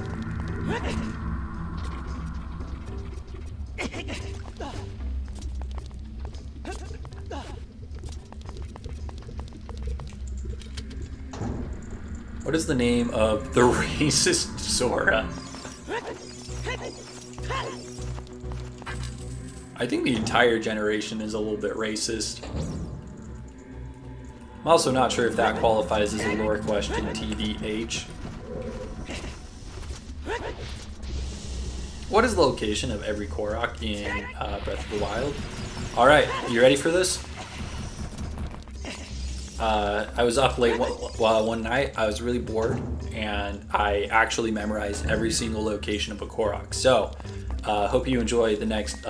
What is the name of the racist Zora? I think the entire generation is a little bit racist. I'm also not sure if that qualifies as a lore question, TDH. What is the location of every Korok in Breath of the Wild? Alright, you ready for this? I was up late one night, I was really bored, and I actually memorized every single location of a Korok. So, hope you enjoy the next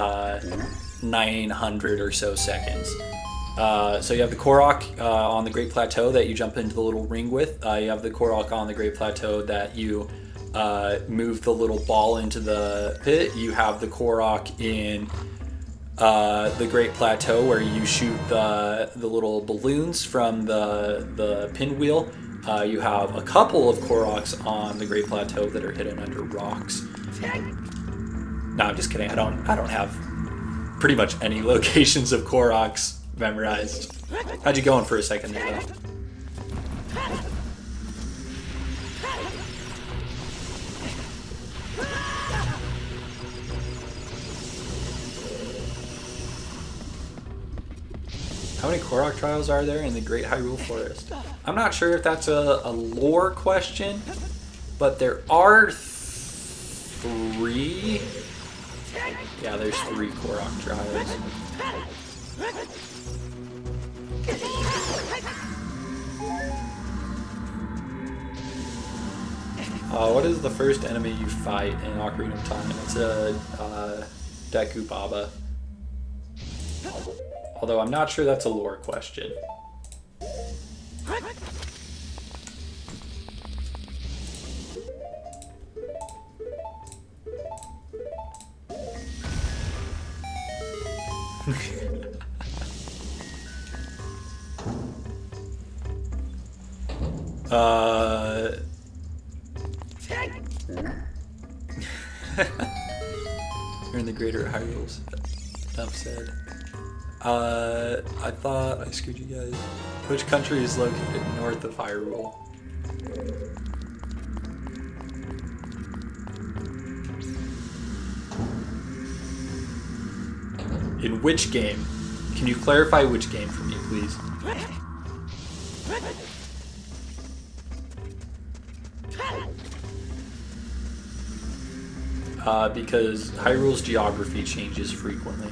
900 or so seconds. So you have the Korok on the Great Plateau that you jump into the little ring with. You have the Korok on the Great Plateau that you move the little ball into the pit. You have the Korok in the Great Plateau where you shoot the little balloons from the pinwheel. You have a couple of Koroks on the Great Plateau that are hidden under rocks. No, I'm just kidding. I don't have pretty much any locations of Koroks memorized. How'd you going for a second there, though? How many Korok trials are there in the Great Hyrule Forest? I'm not sure if that's a lore question, but there are 3. Yeah, there's 3 Korok trials. What is the first enemy you fight in Ocarina of Time? It's a Deku Baba. Although I'm not sure that's a lore question. You're in the greater Hyrules. Enough said. I thought I screwed you guys. Which country is located north of Hyrule? In which game? Can you clarify which game for me, please? Because Hyrule's geography changes frequently.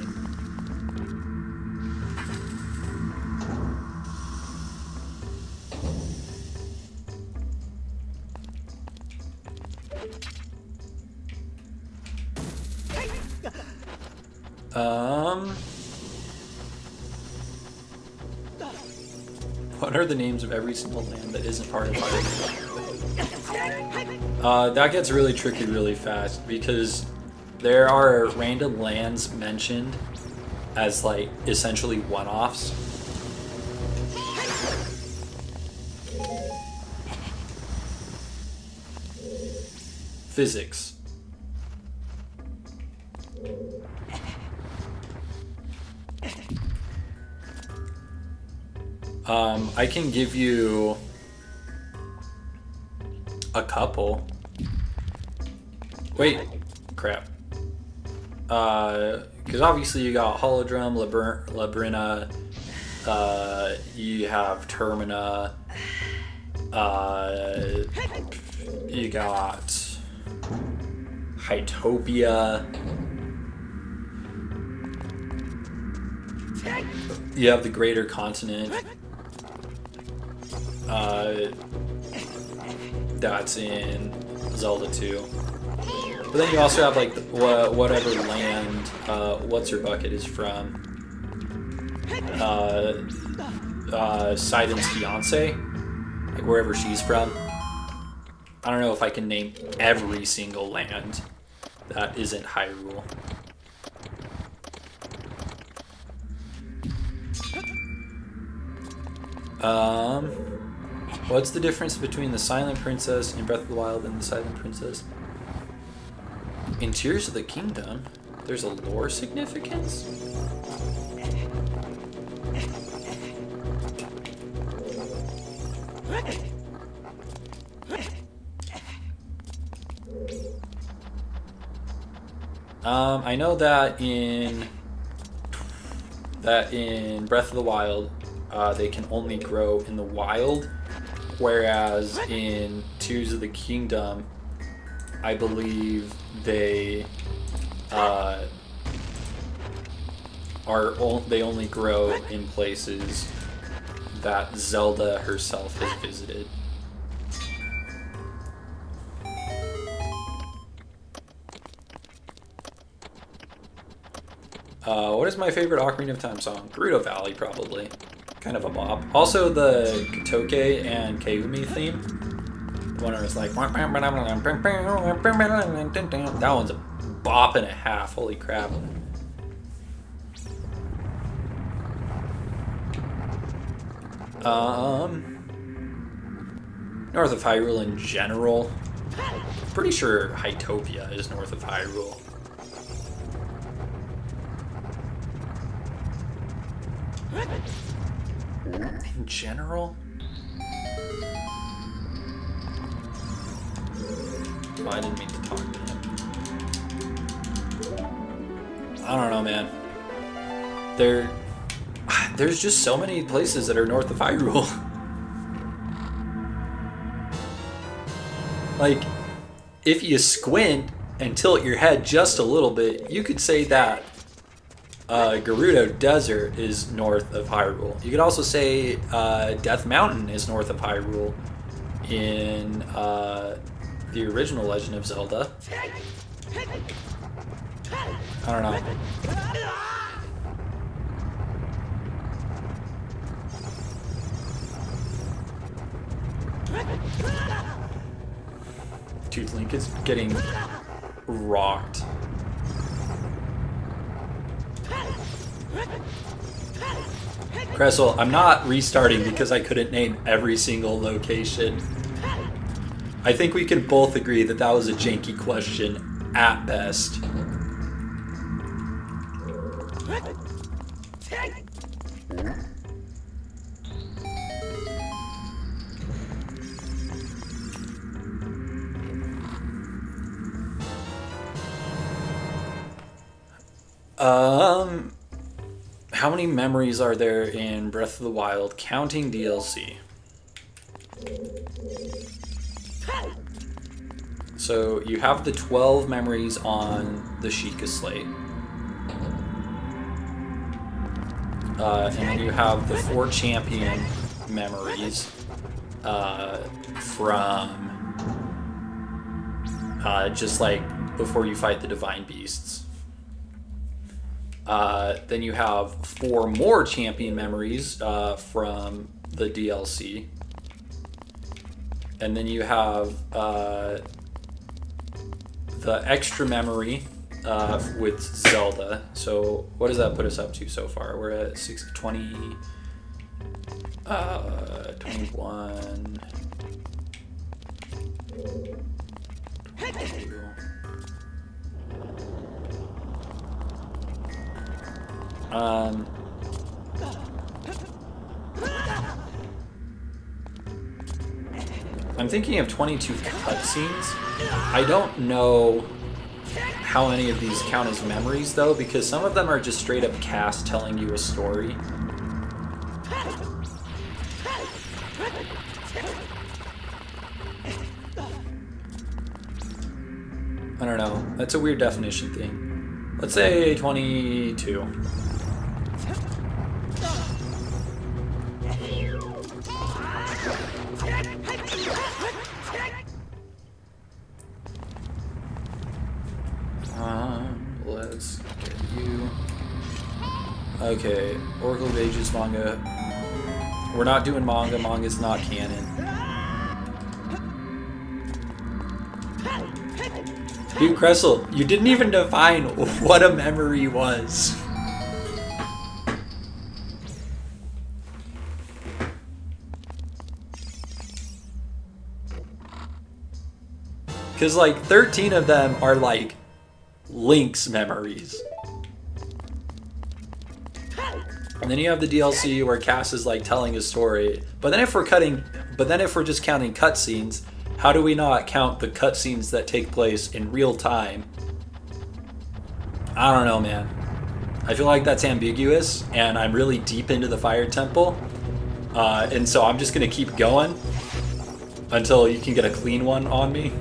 What are the names of every single land that isn't part of Hyrule? That gets really tricky really fast because there are random lands mentioned as like essentially one-offs. Physics. I can give you a couple. Wait, crap. Because obviously you got Holodrum, Labrina, you have Termina, you got Hytopia, you have the Greater Continent. That's in Zelda 2. But then you also have like whatever land What's Her Bucket is from. Sidon's fiance, like wherever she's from. I don't know if I can name every single land that isn't Hyrule. What's the difference between the Silent Princess in Breath of the Wild and the Silent Princess in Tears of the Kingdom? There's a lore significance? I know that in Breath of the Wild, they can only grow in the wild, whereas in Tears of the Kingdom, I believe they they only grow in places that Zelda herself has visited. What is my favorite Ocarina of Time song? Gerudo Valley, probably. Kind of a bop. Also the Katoke and Kagumi theme. The one where it's like... That one's a bop and a half. Holy crap. North of Hyrule in general. Pretty sure Hytopia is north of Hyrule. In general? Oh, I didn't mean to talk to him. I don't know, man. There's just so many places that are north of Hyrule. Like, if you squint and tilt your head just a little bit, you could say that Gerudo Desert is north of Hyrule. You could also say Death Mountain is north of Hyrule in the original Legend of Zelda. I don't know. Tooth Link is getting rocked. Cressel, I'm not restarting because I couldn't name every single location. I think we can both agree that that was a janky question at best. How many memories are there in Breath of the Wild, counting DLC? So you have the 12 memories on the Sheikah Slate. And then you have the 4 champion memories from just like before you fight the Divine Beasts. Then you have 4 more champion memories from the DLC. And then you have the extra memory with Zelda. So what does that put us up to so far? We're at 20, 21, 22. I'm thinking of 22 cutscenes. I don't know how many of these count as memories though, because some of them are just straight up cast telling you a story. I don't know. That's a weird definition thing. Let's say 22. Let's get you. Okay, Oracle of Ages manga. We're not doing manga. Manga's not canon. Dude, Cressel, you didn't even define what a memory was. Because, like, 13 of them are, like, Link's memories. And then you have the DLC where Cass is, like, telling a story. But then if we're just counting cutscenes, how do we not count the cutscenes that take place in real time? I don't know, man. I feel like that's ambiguous, and I'm really deep into the Fire Temple. And so I'm just going to keep going until you can get a clean one on me.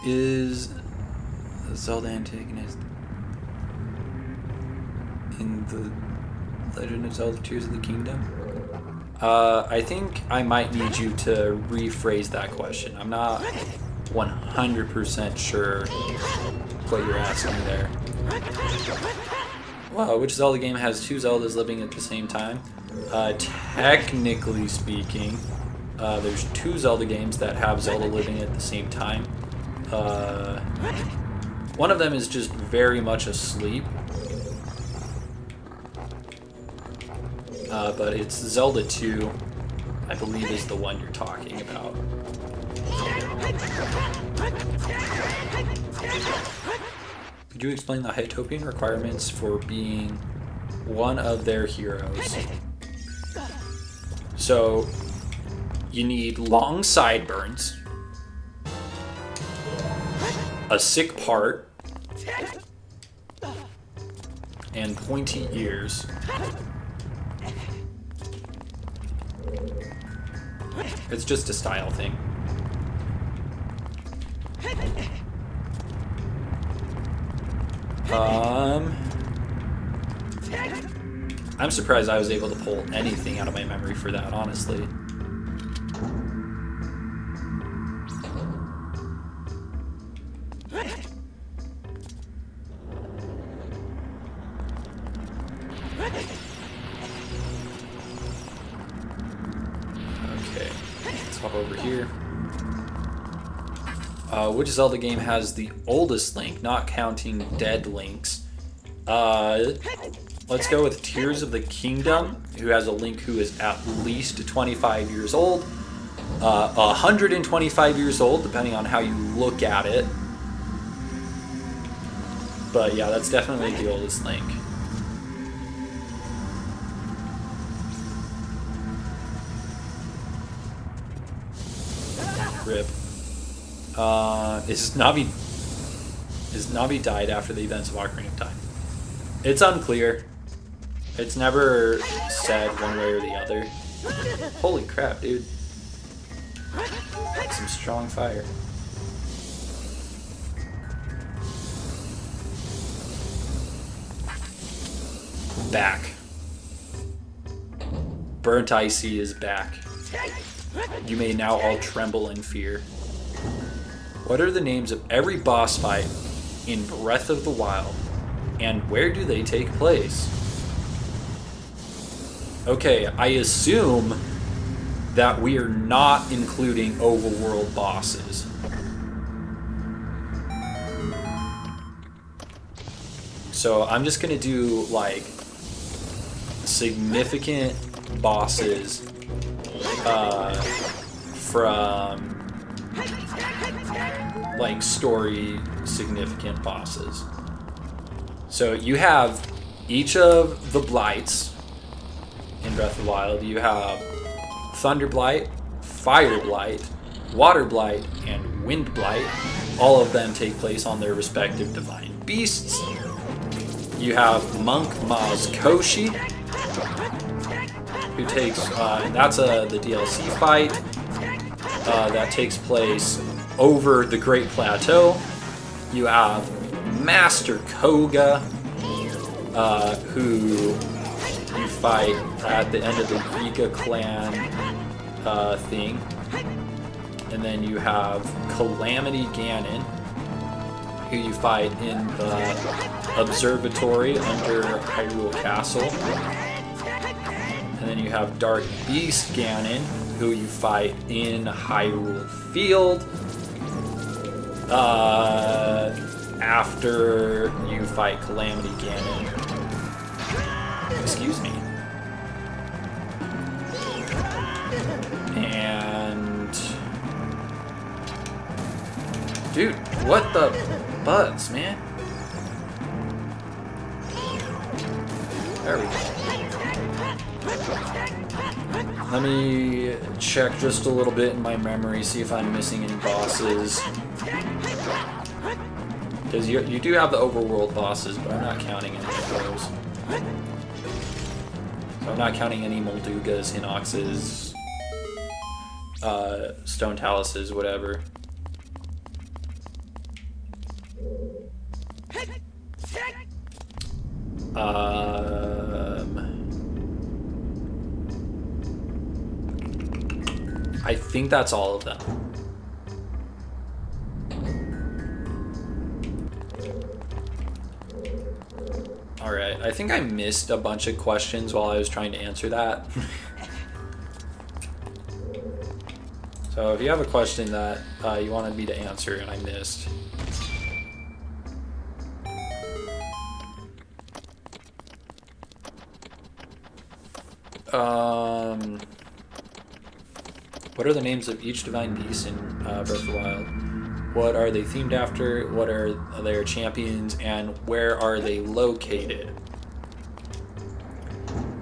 Is Zelda antagonist in the Legend of Zelda Tears of the Kingdom? I think I might need you to rephrase that question. I'm not 100% sure what you're asking there. Wow, which Zelda game has 2 Zeldas living at the same time? Technically speaking, there's 2 Zelda games that have Zelda living at the same time. One of them is just very much asleep. But it's Zelda 2, I believe, is the one you're talking about. Could you explain the Hytopian requirements for being one of their heroes? So, you need long sideburns, a sick part, and pointy ears. It's just a style thing. I'm surprised I was able to pull anything out of my memory for that, honestly. Okay, let's hop over here. Which Zelda game has the oldest Link, not counting dead Links? Let's go with Tears of the Kingdom, who has a Link who is at least 25 years old. 125 years old, depending on how you look at it. But yeah, that's definitely the oldest Link. Rip. Is Navi died after the events of Ocarina of Time? It's unclear. It's never said one way or the other. Holy crap, dude. Some strong fire. Back. Burnt Icy is back. You may now all tremble in fear. What are the names of every boss fight in Breath of the Wild, and where do they take place? Okay, I assume that we are not including overworld bosses. So I'm just gonna do like significant bosses from like story significant bosses. So you have each of the blights in Breath of the Wild. You have Thunder Blight, Fire Blight, Water Blight, and Wind Blight. All of them take place on their respective divine beasts. You have Monk Maz Koshi, who takes, and that's the DLC fight that takes place over the Great Plateau. You have Master Koga, who you fight at the end of the Rika clan thing. And then you have Calamity Ganon, who you fight in the observatory under Hyrule Castle. And then you have Dark Beast Ganon, who you fight in Hyrule Field. After you fight Calamity Ganon. Excuse me. And... dude, what the buzz, man? There we go. Let me check just a little bit in my memory, see if I'm missing any bosses. Because you do have the overworld bosses, but I'm not counting any of those. So I'm not counting any Moldugas, Hinoxes, Stone Taluses, whatever. I think that's all of them. Alright, I think I missed a bunch of questions while I was trying to answer that. So if you have a question that you wanted me to answer and I missed. What are the names of each divine beast in Breath of the Wild? What are they themed after? What are their champions? And where are they located?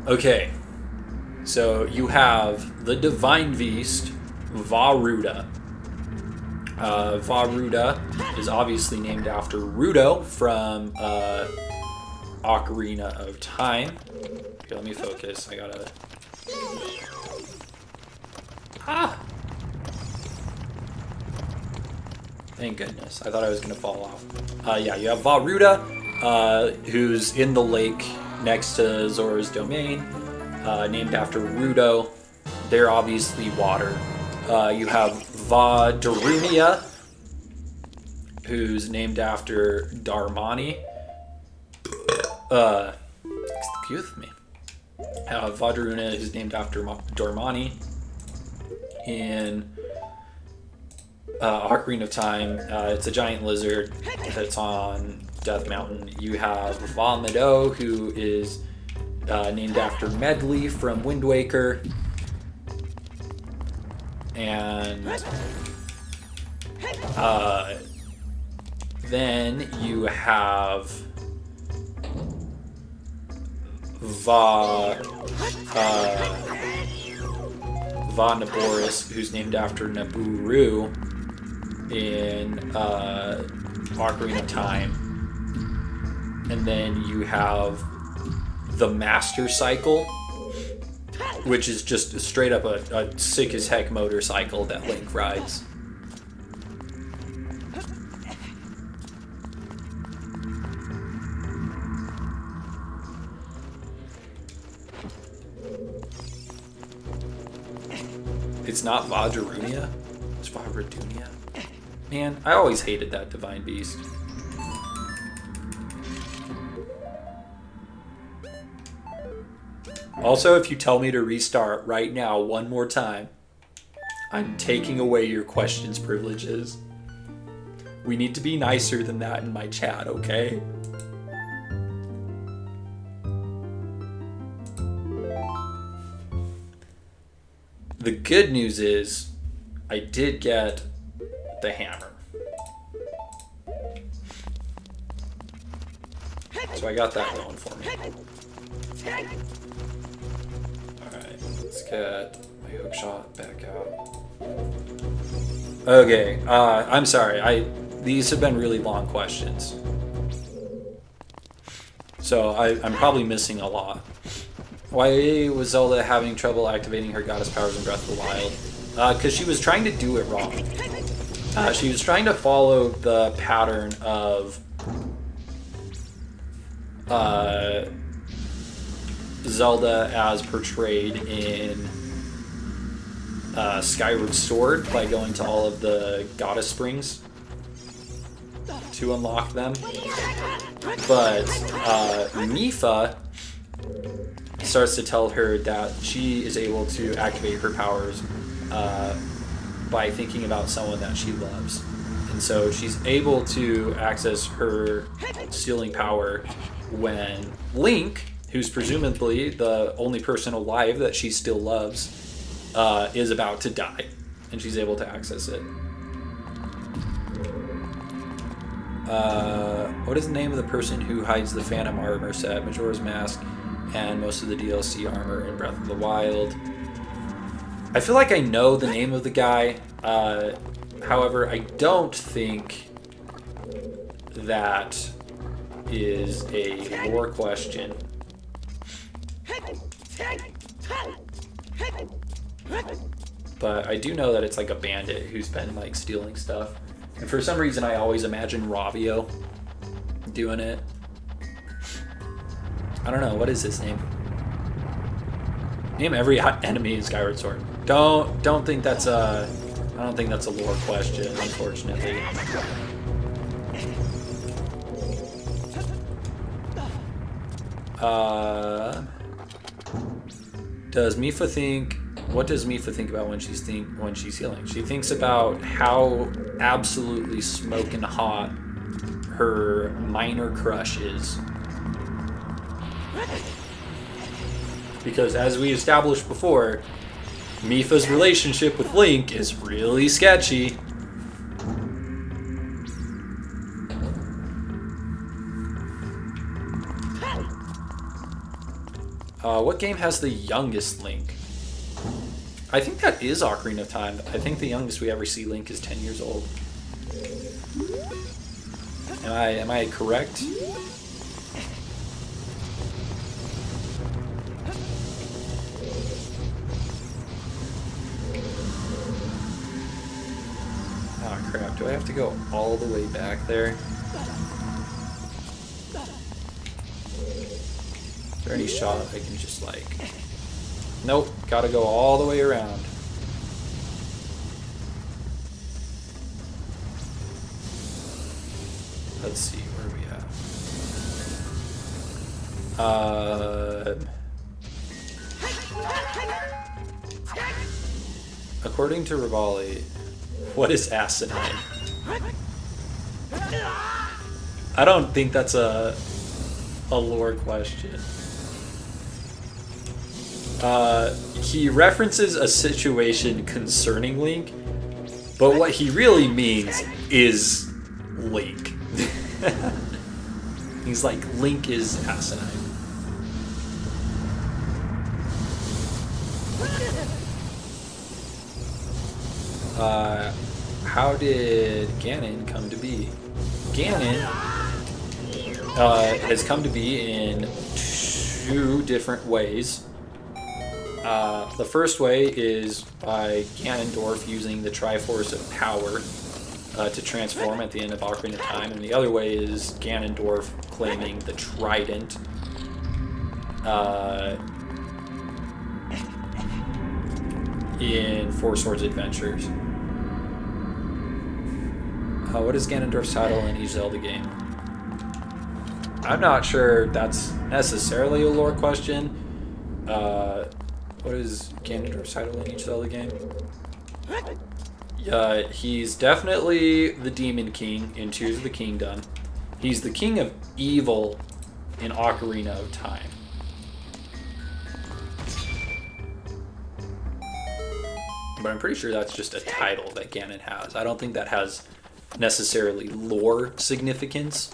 Okay, so you have the divine beast, Vah-Ruda. Vah-Ruda is obviously named after Rudo from Ocarina of Time. Okay, let me focus. I gotta... Ah! Thank goodness. I thought I was going to fall off. Yeah, you have Vah-Ruda, who's in the lake next to Zora's domain, named after Rudo. They're obviously water. You have Vah-Darunia, who's named after Darmani. Excuse me. Vah-Darunia is named after Darmani. in Ocarina of Time. It's a giant lizard that's on Death Mountain. You have Va Meadow, who is named after Medley from Wind Waker. And then you have Va Naboris, who's named after Nabooru in Ocarina of Time. And then you have the Master Cycle, which is just straight up a sick as heck motorcycle that Link rides. It's not Vajradunia, it's Vajradunia. Man, I always hated that divine beast. Also, if you tell me to restart right now one more time, I'm taking away your questions privileges. We need to be nicer than that in my chat, okay? The good news is, I did get the hammer. So I got that going for me. Alright, let's get my hook shot back out. Okay, I'm sorry. These have been really long questions. So I'm probably missing a lot. Why was Zelda having trouble activating her goddess powers in Breath of the Wild? Because she was trying to do it wrong. She was trying to follow the pattern of Zelda as portrayed in Skyward Sword by going to all of the goddess springs to unlock them. But Mipha starts to tell her that she is able to activate her powers by thinking about someone that she loves. And so she's able to access her stealing power when Link, who's presumably the only person alive that she still loves, is about to die. And she's able to access it. What is the name of the person who hides the Phantom armor set, Majora's Mask, and most of the DLC armor in Breath of the Wild? I feel like I know the name of the guy. However, I don't think that is a lore question. But I do know that it's like a bandit who's been like stealing stuff. And for some reason I always imagine Ravio doing it. I don't know, what is his name? Name every enemy in Skyward Sword. Don't think that's a I don't think that's a lore question, unfortunately. Does Mipha think? What does Mipha think about when she's healing? She thinks about how absolutely smoking hot her minor crush is. Because as we established before, Mipha's relationship with Link is really sketchy. What game has the youngest Link? I think that is Ocarina of Time. I think the youngest we ever see Link is 10 years old. Am I correct? Oh crap, do I have to go all the way back there? Is there any shot I can just like... Nope, gotta go all the way around. Let's see, where are we at? According to Rivali, what is asinine? I don't think that's a lore question. He references a situation concerning Link, but what he really means is Link. He's like, Link is asinine. How did Ganon come to be? Ganon has come to be in two different ways. The first way is by Ganondorf using the Triforce of Power to transform at the end of Ocarina of Time, and the other way is Ganondorf claiming the Trident in Four Swords Adventures. What is Ganondorf's title in each Zelda game? I'm not sure that's necessarily a lore question. What is Ganondorf's title in each Zelda game? He's definitely the Demon King in Tears of the Kingdom. He's the King of Evil in Ocarina of Time. But I'm pretty sure that's just a title that Ganon has. I don't think that has necessarily lore significance.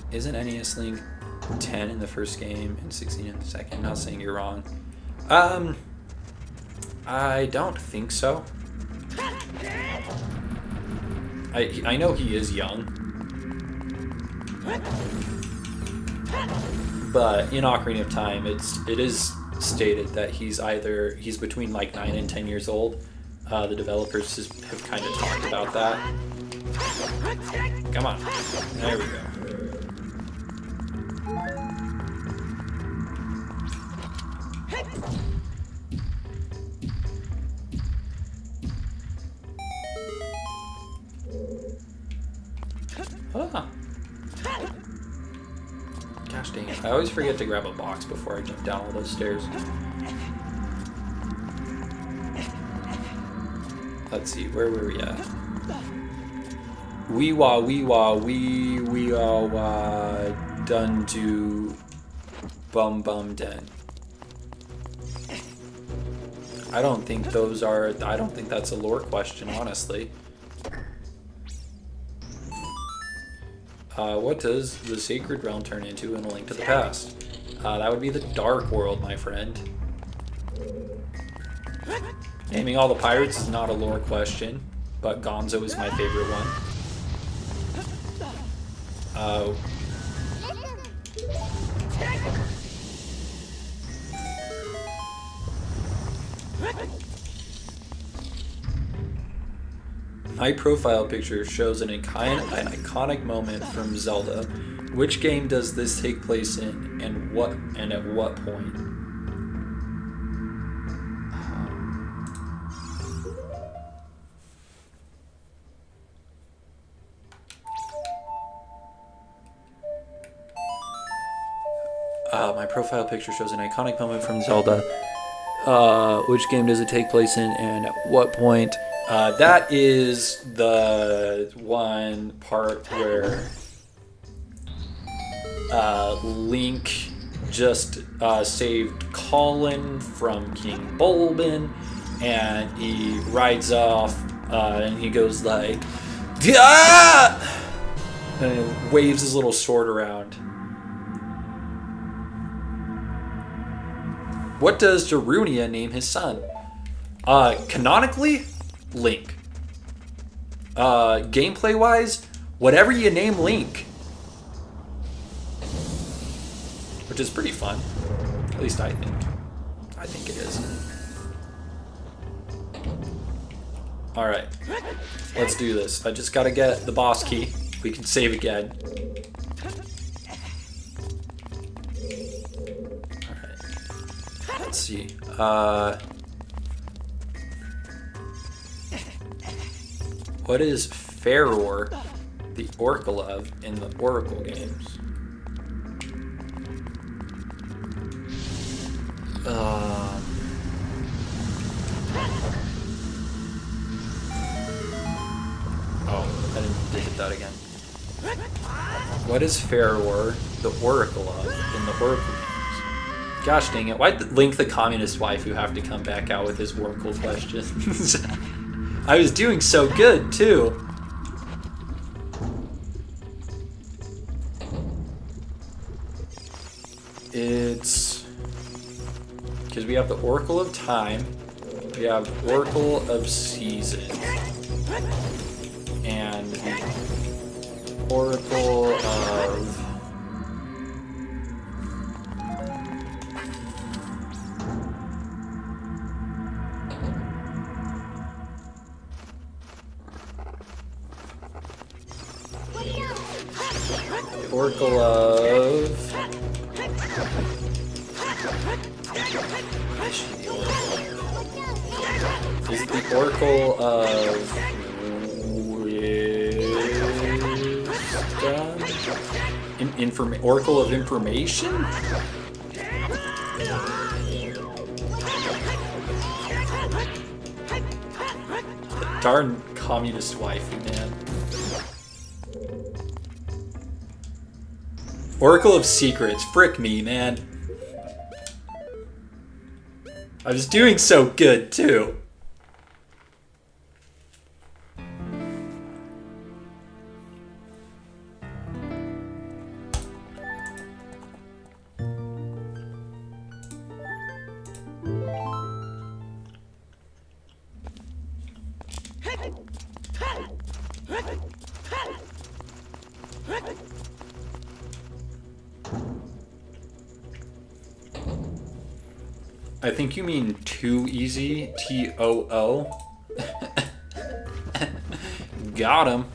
Isn't NES Link 10 in the first game and 16 in the second? Not saying you're wrong. I don't think so. I know he is young. But in Ocarina of Time, it is stated that he's between like 9 and 10 years old. The developers have kind of talked about that. Come on. There we go. Ah. Gosh dang it. I always forget to grab a box before I jump down all those stairs. Let's see, where were we at? Wee wah, dun do, bum bum den. I don't think that's a lore question, honestly. What does the Sacred Realm turn into in A Link to the Past? That would be the Dark World, my friend. Naming all the pirates is not a lore question, but Gonzo is my favorite one. My profile picture shows an iconic moment from Zelda. Which game does this take place in, and at what point? My profile picture shows an iconic moment from Zelda. Which game does it take place in, and at what point? That is the one part where Link just saved Colin from King Bulbin, and he rides off, and he goes like, "Dah!" and he waves his little sword around. What does Darunia name his son? Canonically, Link. Gameplay-wise, whatever you name Link. Which is pretty fun. At least I think. I think it is. Alright. Let's do this. I just gotta get the boss key. We can save again. Let's see. What is Ferror, the Orcolove, in the Oracle games? Oh, I didn't hit that again. What is Faror the Oracle of in the Oracle games? Gosh dang it, why'd Link the communist waifu have to come back out with his Oracle questions? I was doing so good, too. It's... because we have the Oracle of Time, we have Oracle of Seasons, and the Oracle of... the Oracle of... is it the Oracle of... Oracle of Information? Darn communist waifu, man. Oracle of Secrets. Frick me, man. I was doing so good, too. I think you mean too easy. T-O-O. Got him.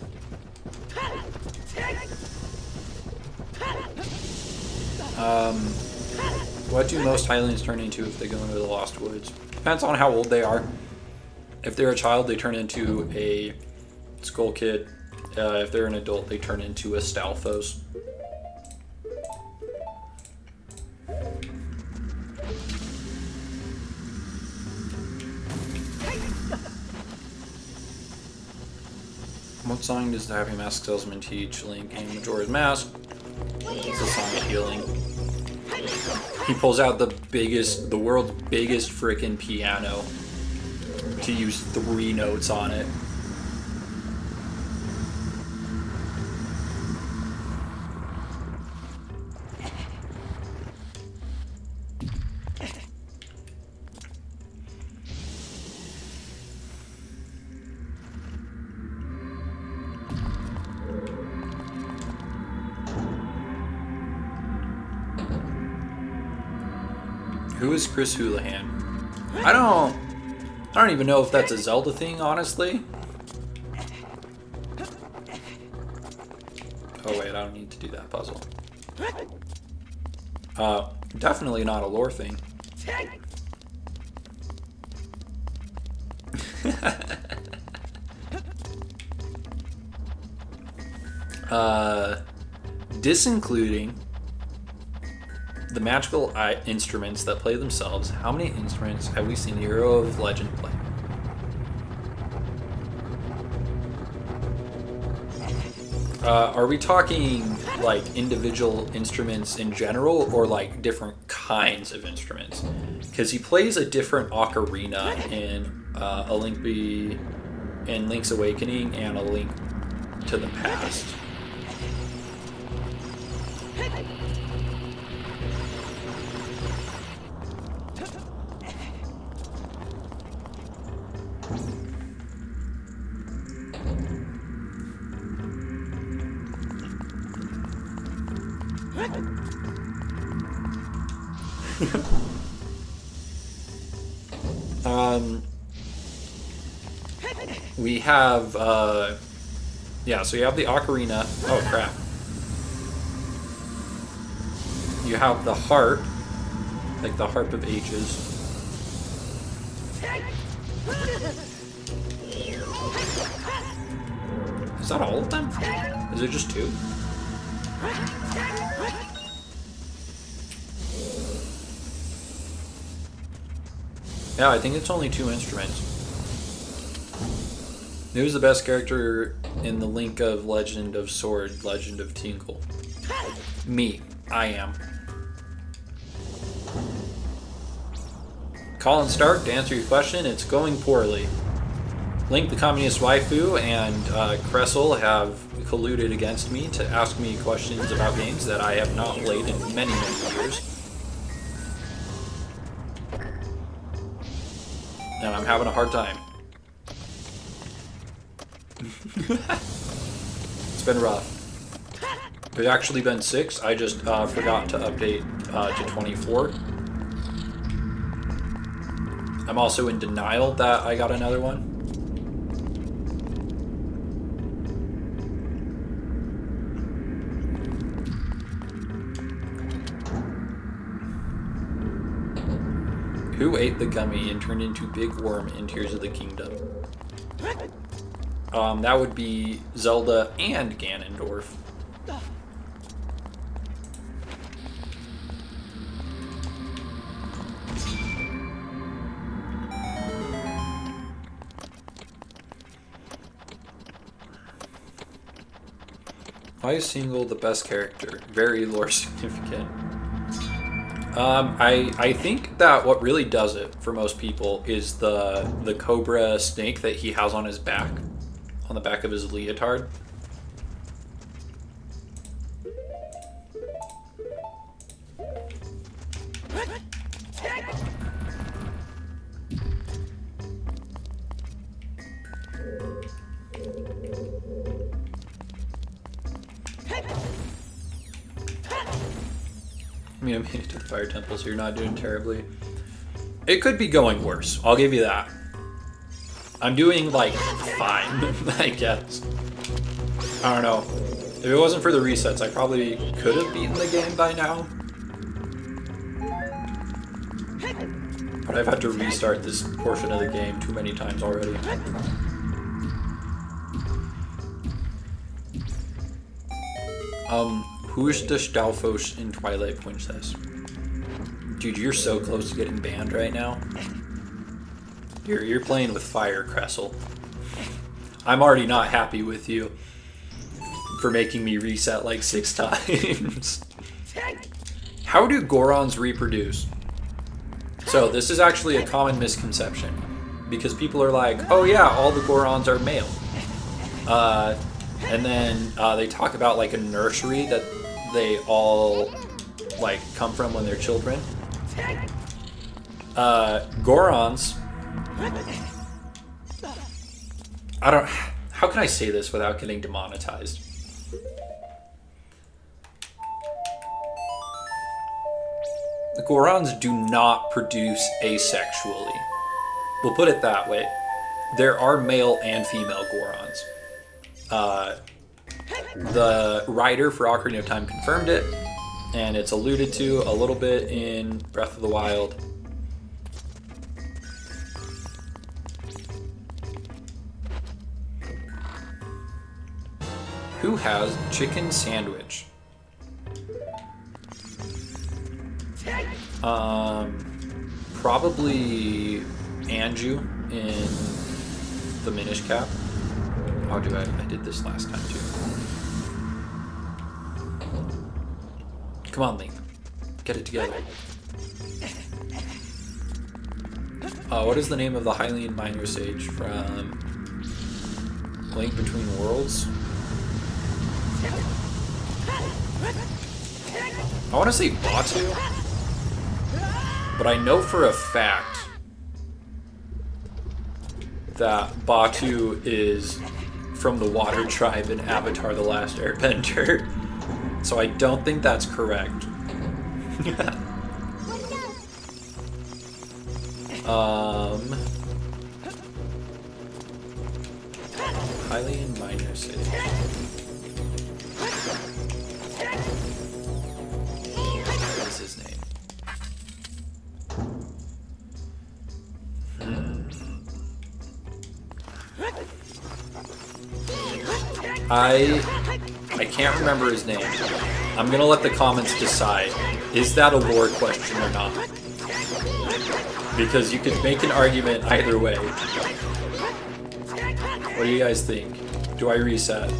What do most Hylians turn into if they go into the Lost Woods? Depends on how old they are. If they're a child, they turn into a Skull Kid. If they're an adult, they turn into a Stalfos. What song does the Happy Mask Salesman teach Link in Majora's Mask? It's a song of healing. He pulls out the world's biggest frickin' piano to use 3 notes on it. Who is Chris Houlihan? I don't even know if that's a Zelda thing, honestly. Oh wait, I don't need to do that puzzle. Definitely not a lore thing. Disincluding the magical instruments that play themselves, how many instruments have we seen Hero of Legend play? Are we talking like individual instruments in general, or like different kinds of instruments? Because he plays a different ocarina in in Link's Awakening and A Link to the Past. We have, yeah, so you have the ocarina. Oh, crap. You have the harp, like the Harp of Ages. Is that all of them? Is it just 2? Yeah, I think it's only 2 instruments. Who's the best character in the Link of Legend of Sword, Legend of Tingle? Me. I am. Colin Stark, to answer your question, it's going poorly. Link the Communist Waifu and Cressel have colluded against me to ask me questions about games that I have not played in many, many years. And I'm having a hard time. It's been rough. It's actually been 6. I just forgot to update to 24. I'm also in denial that I got another one. Who ate the gummy and turned into Big Worm in Tears of the Kingdom? That would be Zelda and Ganondorf. Why is Single the best character? Very lore significant. I think that what really does it for most people is the cobra snake that he has on his back, on the back of his leotard. I mean, I made it to the fire temple, so you're not doing terribly. It could be going worse. I'll give you that. I'm doing, like, fine, I guess. I don't know. If it wasn't for the resets, I probably could have beaten the game by now. But I've had to restart this portion of the game too many times already. Who's the Stalfos in Twilight Princess? Dude, you're so close to getting banned right now. You're playing with fire, Cressel. I'm already not happy with you for making me reset like 6 times. How do Gorons reproduce? So this is actually a common misconception because people are like, oh yeah, all the Gorons are male. And then they talk about like a nursery that they all like come from when they're children. Gorons. How can I say this without getting demonetized? The Gorons do not produce asexually. We'll put it that way. There are male and female Gorons. The writer for Ocarina of Time confirmed it, and it's alluded to a little bit in Breath of the Wild. Who has chicken sandwich? Probably Anju in the Minish Cap. Oh, dude, I did this last time too. Come on, Link. Get it together. What is the name of the Hylian Minor Sage from Link Between Worlds? I want to say Batu, but I know for a fact that Batu is from the Water Tribe in Avatar: The Last Airbender. So I don't think that's correct. Hylian Minor Sage. What is his name? I can't remember his name. I'm gonna let the comments decide. Is that a lore question or not? Because you could make an argument either way. What do you guys think? Do I reset?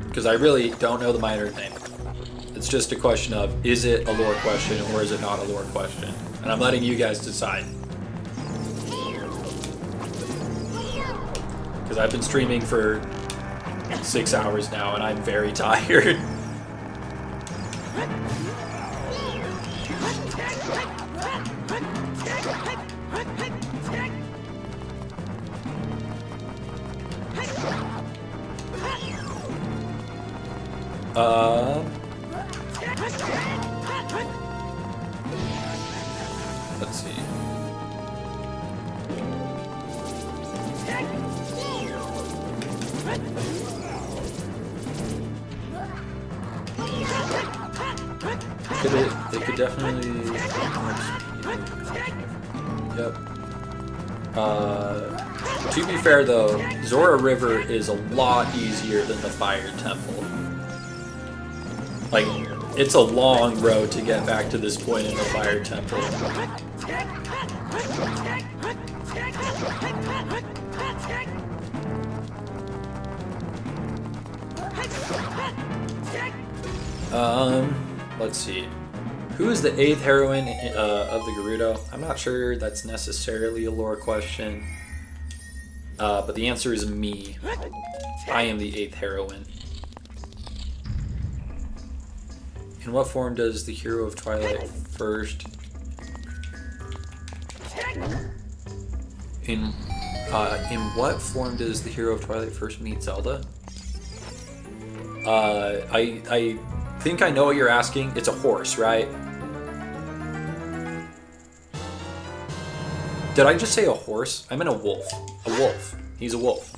Because I really don't know the miner name. It's just a question of, is it a lore question or is it not a lore question? And I'm letting you guys decide. Because I've been streaming for 6 hours now and I'm very tired. Let's see. It could definitely. Yep. To be fair though, Zora River is a lot easier than the Fire Temple. Like, it's a long road to get back to this point in the Fire Temple. Let's see. Who is the 8th heroine of the Gerudo? I'm not sure that's necessarily a lore question. But the answer is me. I am the 8th heroine. In what form does the hero of Twilight first... In what form does the hero of Twilight first meet Zelda? I think I know what you're asking. It's a horse, right? Did I just say a horse? I meant a wolf. A wolf. He's a wolf.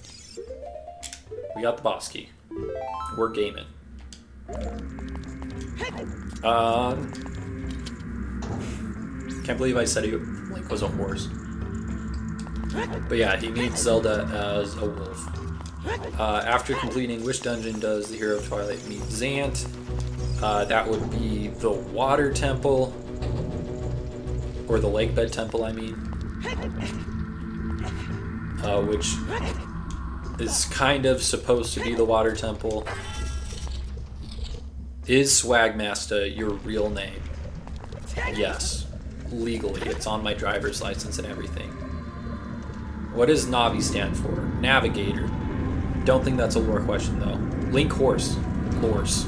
We got the boss key. We're gaming. Can't believe I said he was a horse. But yeah, he meets Zelda as a wolf. After completing which dungeon does the hero of Twilight meet Zant? That would be the Water Temple. Or the Lakebed Temple, I mean. Which is kind of supposed to be the Water Temple. Is Swagmaster your real name? Yes. Legally. It's on my driver's license and everything. What does Navi stand for? Navigator. Don't think that's a lore question, though. Link horse. Horse.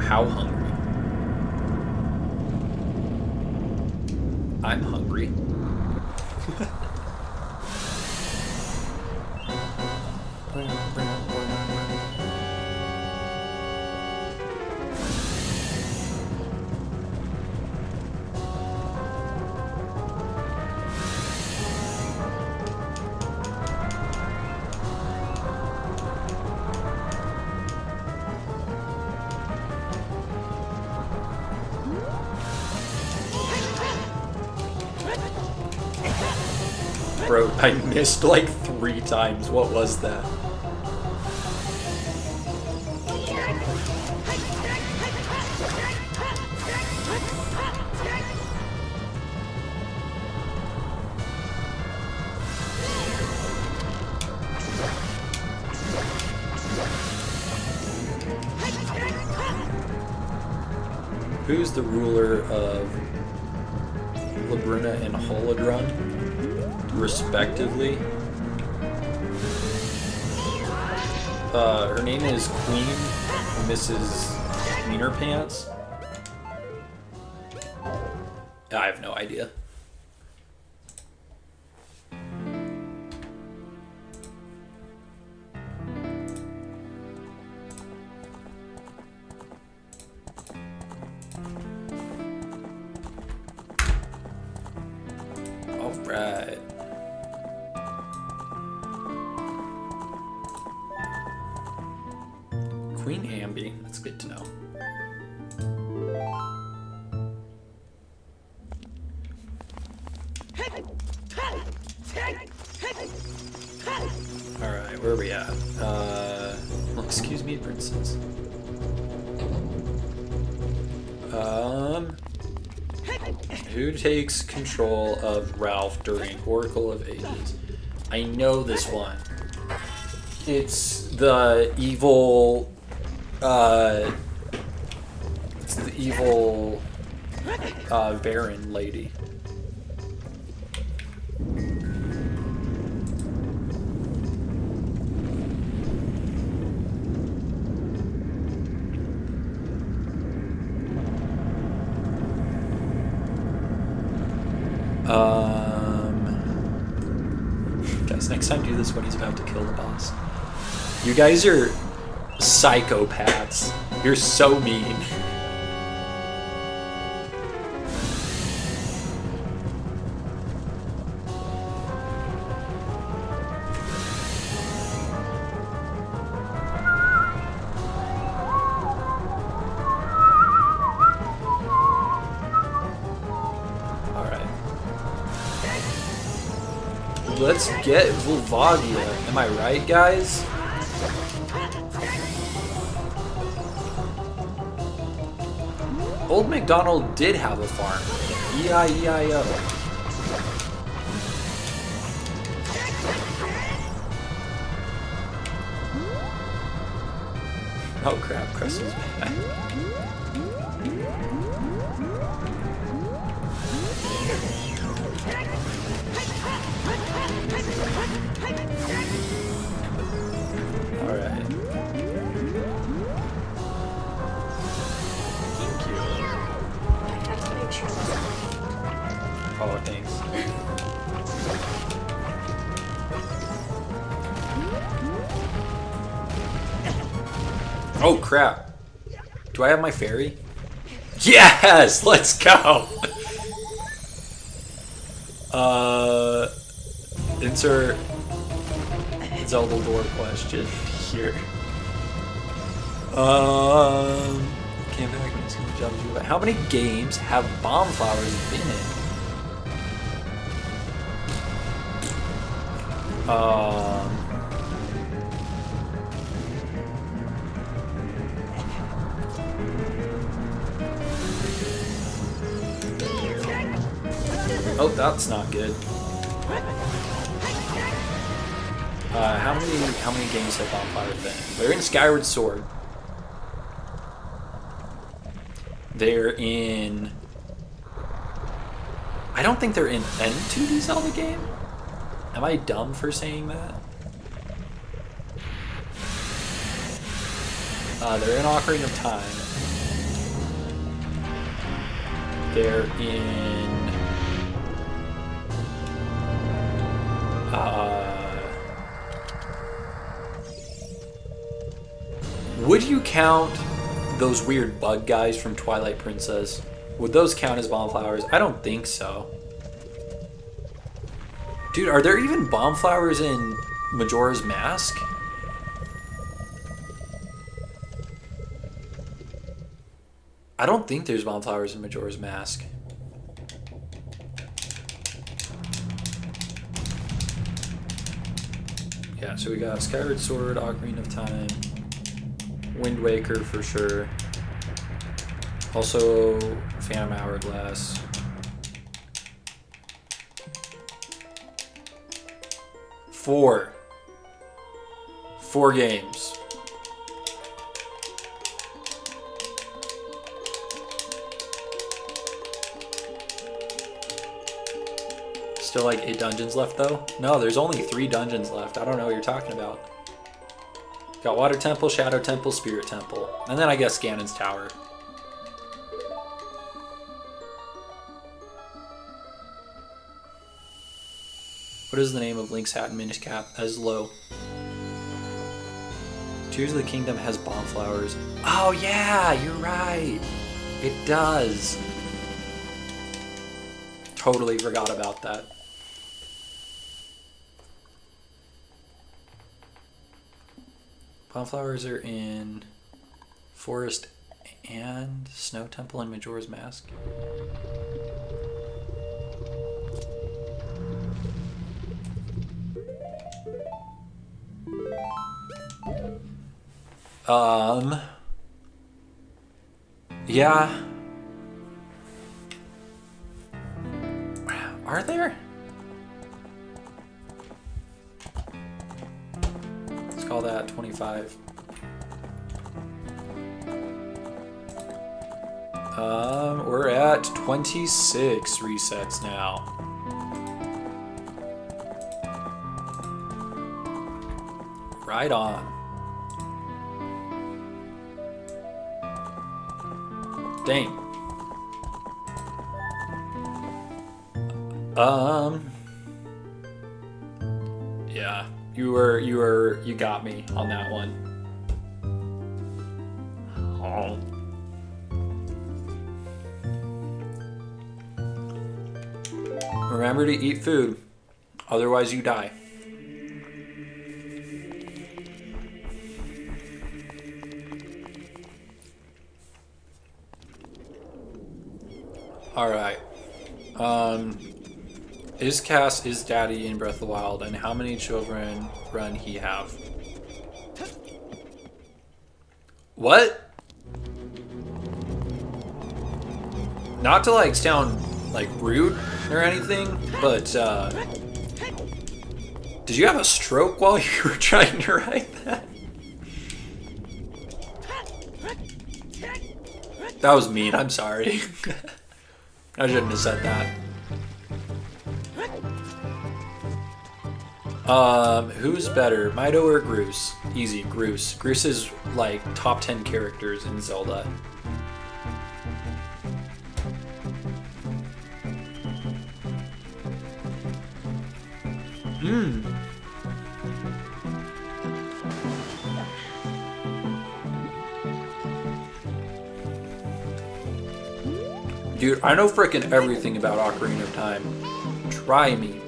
How hungry? I'm hungry. Bro, I missed like 3 times. What was that? Who's the ruler of Labruna and Holodrun, respectively? Her name is Queen Mrs. Wienerpants. I have no idea. Alright. Queen Ambi, that's good to know. Where are we at? Well, excuse me, princess. Who takes control of Ralph during Oracle of Ages? I know this one. It's the evil. It's the evil Baron lady. Guys, next time do this when he's about to kill the boss. You guys are psychopaths. You're so mean. Let's get Volvagia. Am I right, guys? Old MacDonald did have a farm. E-I-E-I-O. Oh crap, Crystal's back. Alright. Thank you. Oh, thanks. Oh crap. Do I have my fairy? Yes! Let's go! Insert Zelda lore question here. Came back when it's gonna jump you. How many games have bomb flowers been in? Oh, that's not good. How many games have bomb flowers been in? They're in Skyward Sword. They're in. I don't think they're in any 2D Zelda game. Am I dumb for saying that? They're in Ocarina of Time. They're in. Would you count those weird bug guys from Twilight Princess? Would those count as bomb flowers? I don't think so. Dude, are there even bomb flowers in Majora's Mask? I don't think there's bomb flowers in Majora's Mask. Yeah, so we got Skyward Sword, Ocarina of Time, Wind Waker for sure. Also, Phantom Hourglass. Four games. Still like 8 dungeons left though? No, there's only 3 dungeons left. I don't know what you're talking about. Got Water Temple, Shadow Temple, Spirit Temple. And then I guess Ganon's Tower. What is the name of Link's hat and Minish Cap as low? Tears of the Kingdom has bomb flowers. Oh yeah, you're right. It does. Totally forgot about that. Bomb flowers are in Forest and Snow Temple and Majora's Mask. Yeah. Are there? Let's call that 25. We're at 26 resets now. Right on. Dang. Yeah, you got me on that one. Oh. Remember to eat food, otherwise you die. Alright. Is Cass is daddy in Breath of the Wild, and how many children run he have? What? Not to like sound like rude or anything, but did you have a stroke while you were trying to write that? That was mean, I'm sorry. I shouldn't have said that. Who's better, Mido or Groose? Easy, Groose. Groose is like top 10 characters in Zelda. Dude, I know frickin' everything about Ocarina of Time. Try me.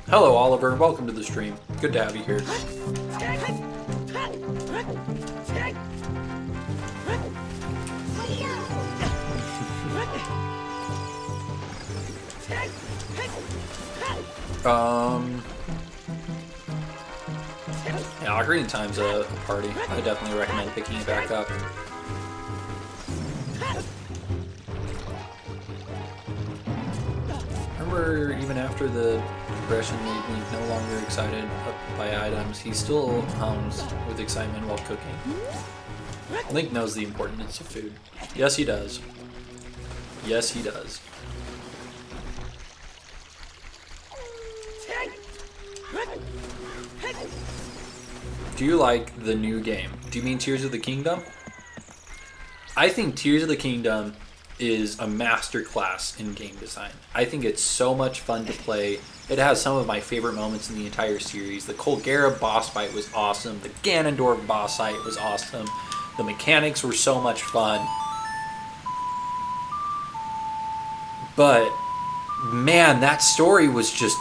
Hello, Oliver. Welcome to the stream. Good to have you here. Yeah, Ocarina of Time's a party. I definitely recommend picking it back up. Remember, even after the progression made Link no longer excited by items, he still hums with excitement while cooking. Link knows the importance of food. Yes, he does. Yes, he does. Do you like the new game? Do you mean Tears of the Kingdom? I think Tears of the Kingdom is a masterclass in game design. I think it's so much fun to play. It has some of my favorite moments in the entire series. The Colgera boss fight was awesome. The Ganondorf boss fight was awesome. The mechanics were so much fun. But, man, that story was just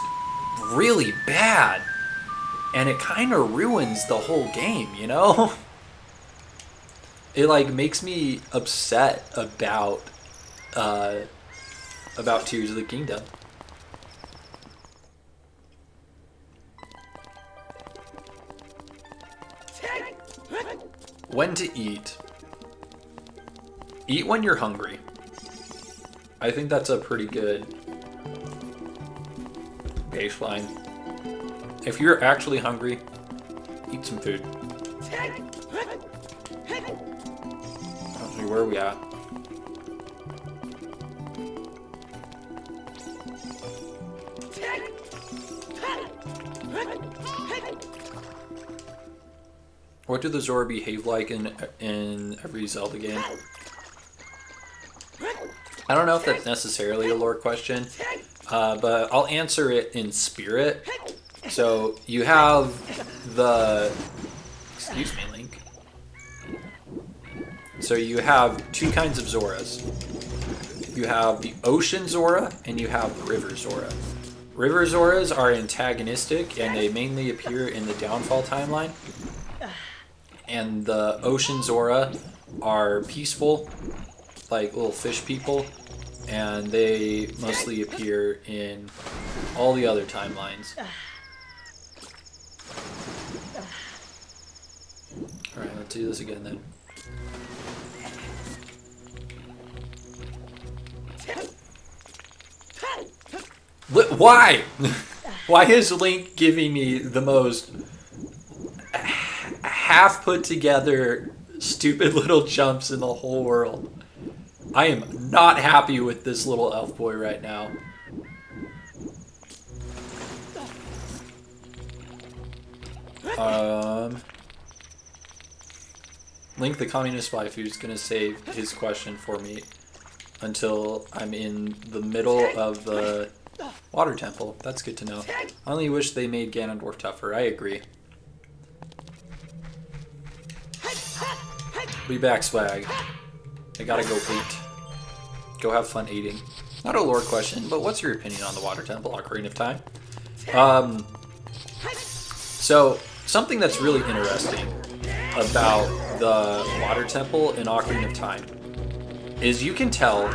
really bad. And it kind of ruins the whole game, you know? It, like, makes me upset about Tears of the Kingdom. When to eat. Eat when you're hungry. I think that's a pretty good baseline. If you're actually hungry, eat some food. Actually, where are we at? What do the Zora behave like in every Zelda game? I don't know if that's necessarily a lore question, but I'll answer it in spirit. So you have the... Excuse me, Link. So you have two kinds of Zoras. You have the Ocean Zora and you have the River Zora. River Zoras are antagonistic and they mainly appear in the Downfall timeline. And the Ocean Zora are peaceful, like little fish people, and they mostly appear in all the other timelines. Alright, let's do this again then. Why? Why is Link giving me the most half put together stupid little jumps in the whole world? I am not happy with this little elf boy right now. Link the communist waifu is gonna save his question for me until I'm in the middle of the water temple. That's good to know. I only wish they made Ganondorf tougher. I agree. Be back, swag. I gotta go eat. Go have fun eating. Not a lore question, but what's your opinion on the water temple, Ocarina of Time? So, something that's really interesting about the water temple in Ocarina of Time is you can tell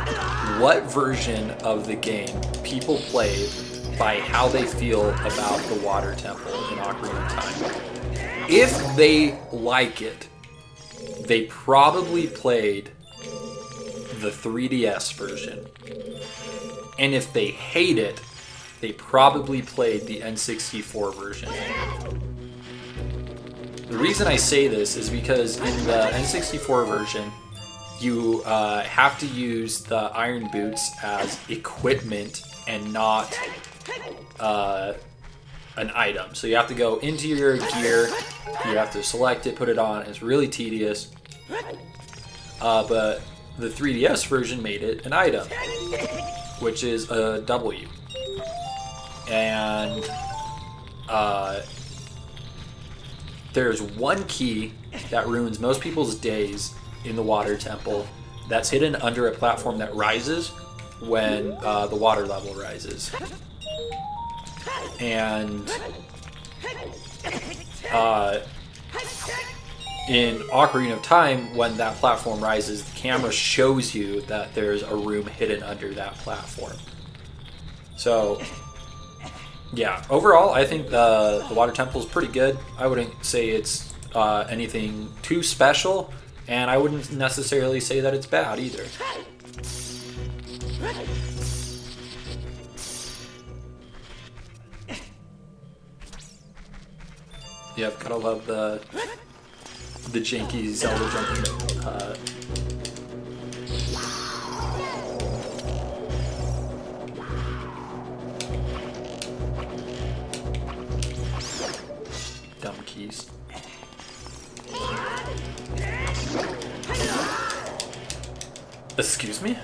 what version of the game people played by how they feel about the water temple in Ocarina of Time. If they like it, they probably played the 3DS version. And if they hate it, they probably played the N64 version. The reason I say this is because in the N64 version, you have to use the iron boots as equipment and not an item. So you have to go into your gear, you have to select it, put it on. It's really tedious. But the 3DS version made it an item, which is a W. And there's one key that ruins most people's days in the water temple that's hidden under a platform that rises when the water level rises. And in Ocarina of Time, when that platform rises, the camera shows you that there's a room hidden under that platform. So, yeah, overall, I think the water temple is pretty good. I wouldn't say it's anything too special, and I wouldn't necessarily say that it's bad either. Yep, gotta love the janky Zelda jumping. Dumb keys. Excuse me?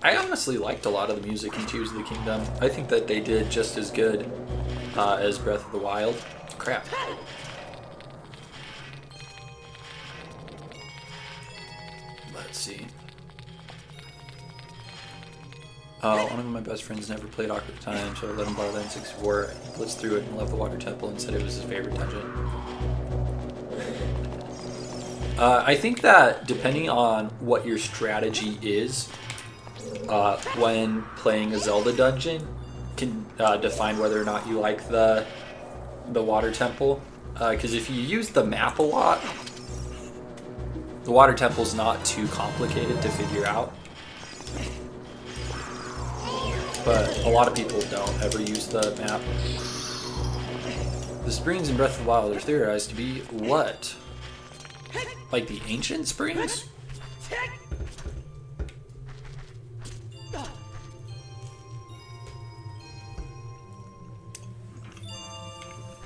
I honestly liked a lot of the music in Tears of the Kingdom. I think that they did just as good as Breath of the Wild. Crap. Let's see. One of my best friends never played Ocarina of Time, so I let him borrow the N64. He blitzed through it and loved the water temple and said it was his favorite dungeon. I think that depending on what your strategy is when playing a Zelda dungeon can define whether or not you like the water temple. Because if you use the map a lot, the water temple's not too complicated to figure out. But a lot of people don't ever use the map. The springs in Breath of the Wild are theorized to be what? Like the ancient springs?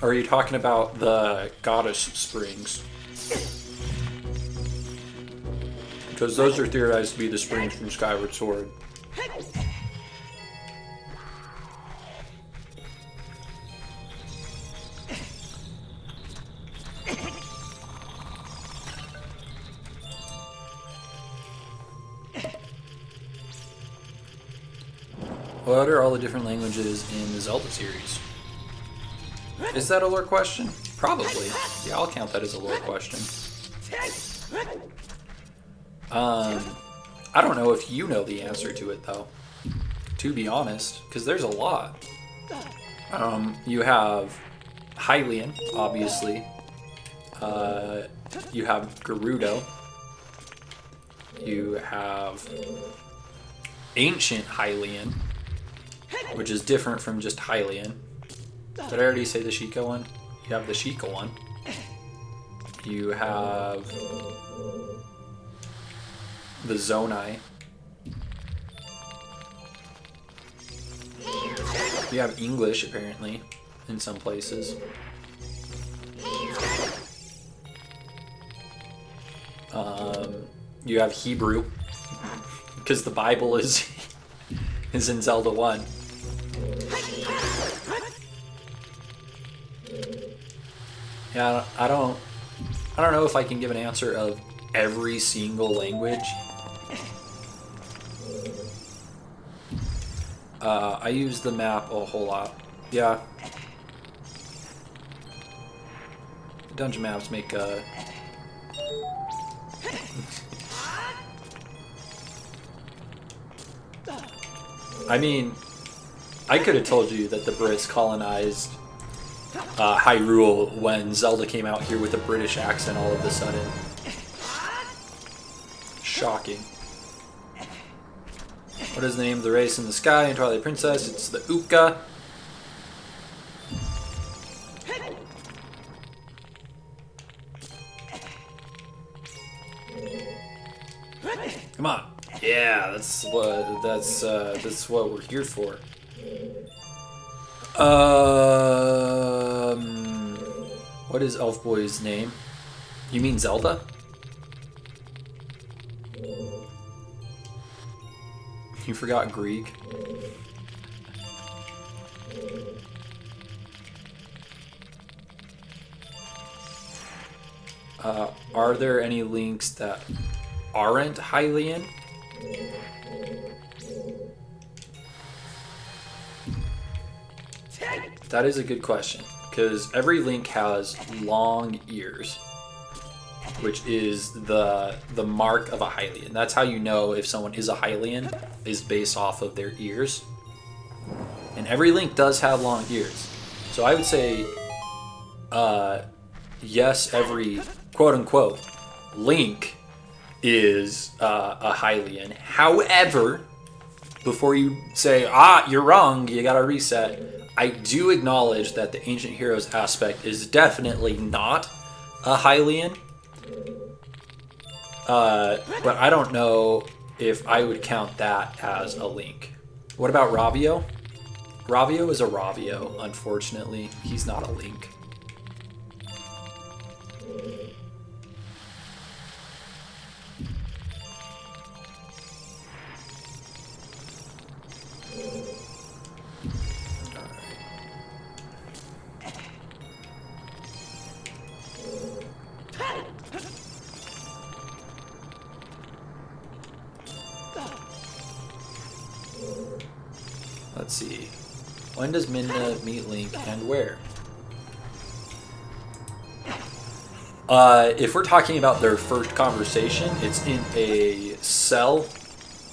Or are you talking about the goddess springs? Because those are theorized to be the springs from Skyward Sword. What are all the different languages in the Zelda series? Is that a lore question? Probably. Yeah, I'll count that as a lore question. I don't know if you know the answer to it though, to be honest, because there's a lot. You have Hylian, obviously. You have Gerudo. You have Ancient Hylian, which is different from just Hylian. Did I already say the Sheikah one? You have the Sheikah one. You have the Zonai. You have English, apparently, in some places. You have Hebrew, because the Bible is in Zelda 1. Yeah, I don't know if I can give an answer of every single language. I use the map a whole lot. Yeah. Dungeon maps make I mean, I could have told you that the Brits colonized Hyrule when Zelda came out here with a British accent all of a sudden. Shocking. What is the name of the race in the sky in Twilight Princess? It's the Uka. Come on. Yeah, that's what we're here for. What is Elf Boy's name? You mean Zelda? You forgot Greek. Are there any links that aren't Hylian? That is a good question, because every link has long ears, which is the mark of a Hylian. That's how you know if someone is a Hylian, is based off of their ears. And every link does have long ears. So I would say, yes, every quote-unquote link is a Hylian. However, before you say, you're wrong, you gotta reset, I do acknowledge that the Ancient Heroes aspect is definitely not a Hylian. But I don't know if I would count that as a link. What about Ravio? Ravio is a Ravio, unfortunately. He's not a link. Let's see. When does Midna meet Link and where? If we're talking about their first conversation, it's in a cell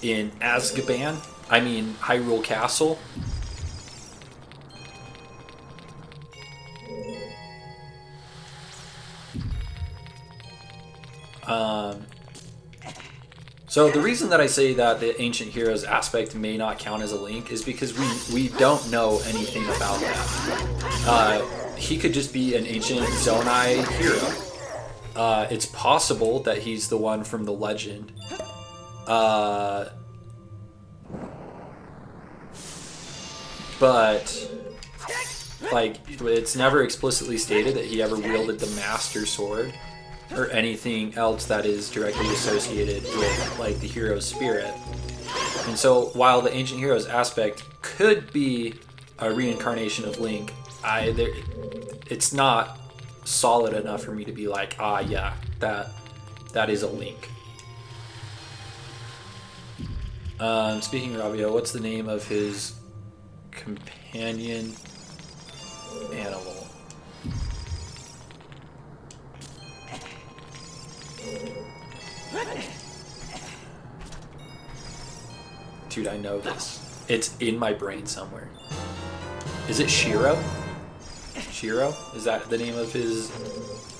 in Azkaban. I mean, Hyrule Castle. So the reason that I say that the Ancient Heroes aspect may not count as a link is because we don't know anything about that. He could just be an ancient Zonai hero. It's possible that he's the one from the legend. But like, it's never explicitly stated that he ever wielded the Master Sword or anything else that is directly associated with like the hero's spirit. And so while the Ancient Heroes aspect could be a reincarnation of Link, it's not solid enough for me to be like, yeah, that is a Link. Speaking of Ravio, what's the name of his companion animal? Dude, I know this. It's in my brain somewhere. Is it Shiro? Shiro? Is that the name of his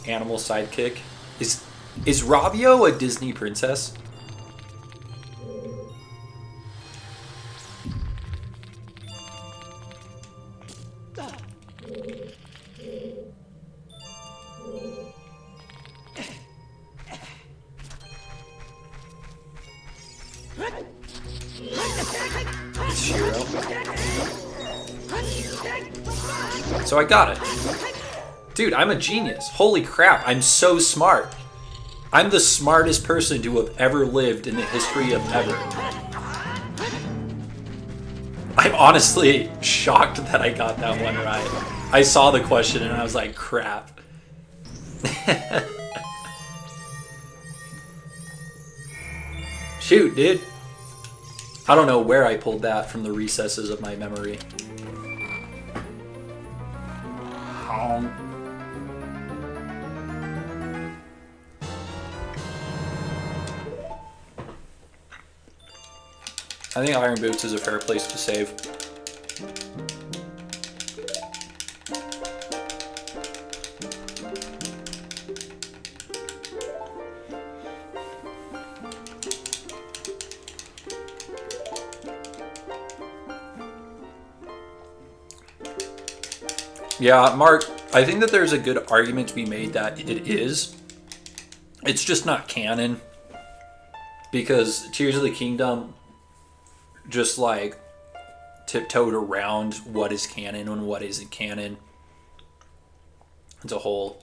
animal sidekick? Is Ravio a Disney princess? It's Shiro. So I got it. Dude, I'm a genius. Holy crap, I'm so smart. I'm the smartest person to have ever lived in the history of ever. I'm honestly shocked that I got that one right. I saw the question and I was like, crap. Shoot, dude. I don't know where I pulled that from the recesses of my memory. I think Iron Boots is a fair place to save. Yeah, Mark, I think that there's a good argument to be made that it is. It's just not canon. Because Tears of the Kingdom just like tiptoed around what is canon and what isn't canon. It's a whole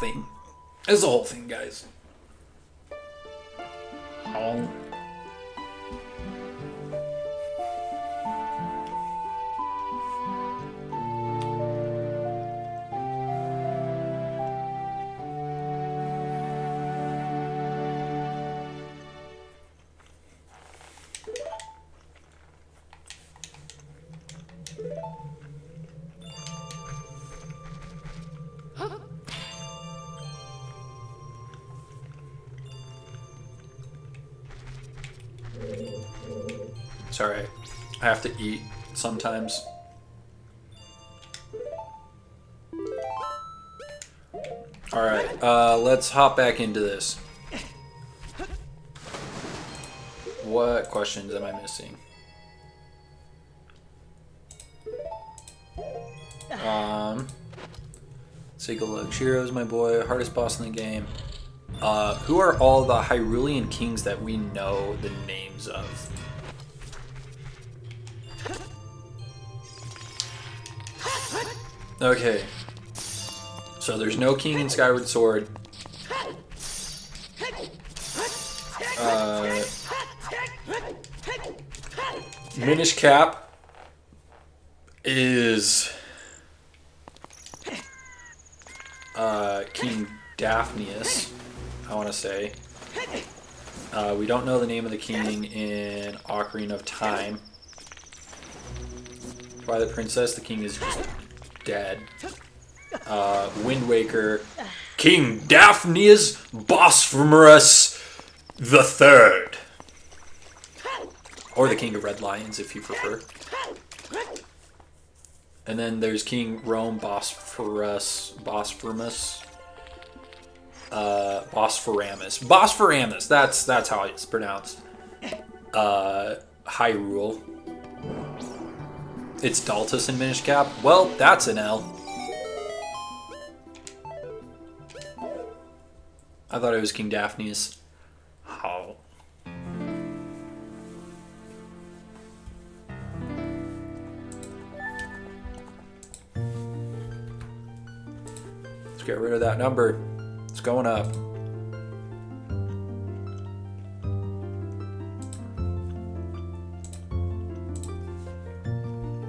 thing. It's a whole thing, guys. Oh. Sorry, I have to eat sometimes. Alright, let's hop back into this. What questions am I missing? Let's take a look. Shiro's my boy, hardest boss in the game. Who are all the Hyrulean kings that we know the names of? Okay, so there's no king in Skyward Sword. Minish Cap is King Daphneus, I want to say. We don't know the name of the king in Ocarina of Time. Twilight Princess, the king is just dead. Wind Waker, King Daphneus Bosphorus the Third, or the King of Red Lions, if you prefer. And then there's King Rome Bosphorus, Bosphorus, Bosphorus. That's how it's pronounced. Hyrule. It's Daltus and Minish Cap. Well, that's an L. I thought it was King Daphneus. How? Let's get rid of that number. It's going up.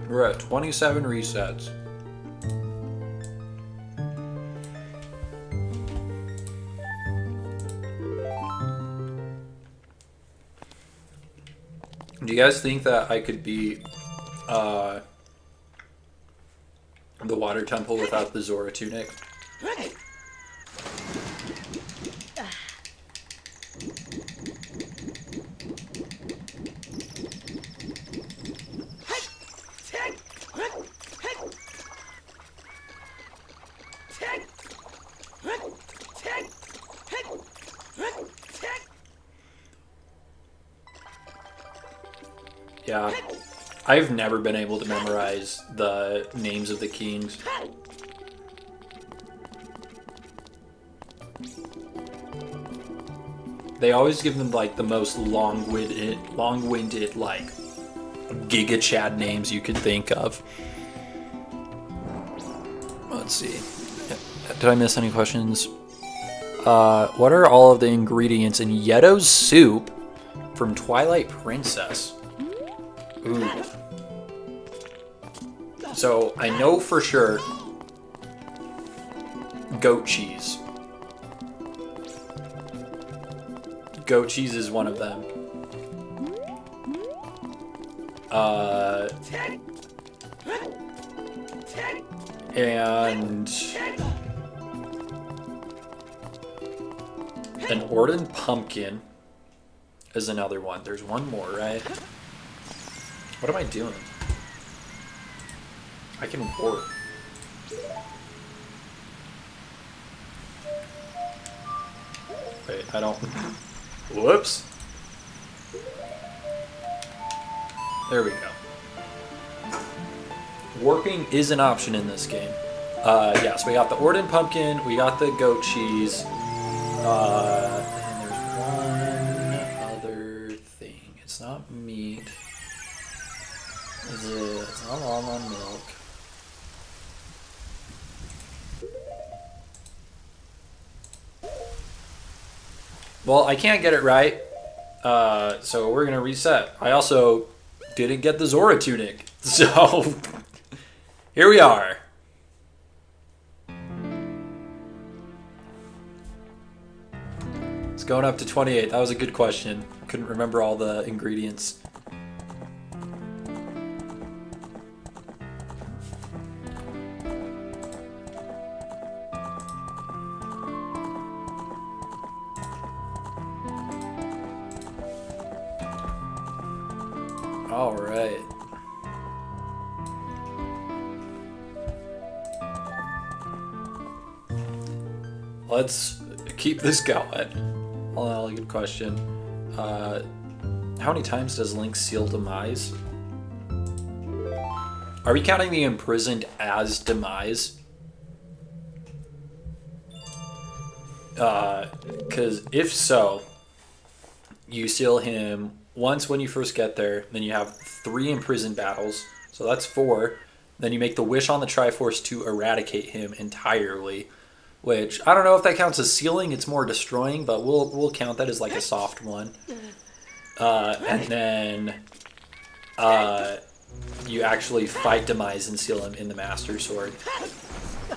We're at 27 resets. Do you guys think that I could beat the Water Temple without the Zora Tunic? Yeah. I've never been able to memorize the names of the kings. They always give them like the most long-winded like Giga Chad names you could think of. Let's see. Did I miss any questions? What are all of the ingredients in Yeto's soup from Twilight Princess? Ooh. So I know for sure goat cheese. Goat cheese is one of them. And an Orden pumpkin is another one. There's one more, right? What am I doing? I can warp. Wait, I don't... Whoops. There we go. Warping is an option in this game. Yes, we got the Orden pumpkin, we got the goat cheese, and there's one other thing. It's not meat. Is it? It's not almond milk. Well, I can't get it right, so we're gonna reset. I also didn't get the Zora tunic, so here we are. It's going up to 28. That was a good question. Couldn't remember all the ingredients. All right. Let's keep this going. Well, good question. How many times does Link seal Demise? Are we counting the imprisoned as Demise? Because if so, you seal him once when you first get there, then you have 3 imprisoned battles, so that's 4. Then you make the wish on the Triforce to eradicate him entirely, which I don't know if that counts as sealing. It's more destroying, but we'll count that as like a soft one. And then you actually fight Demise and seal him in the Master Sword.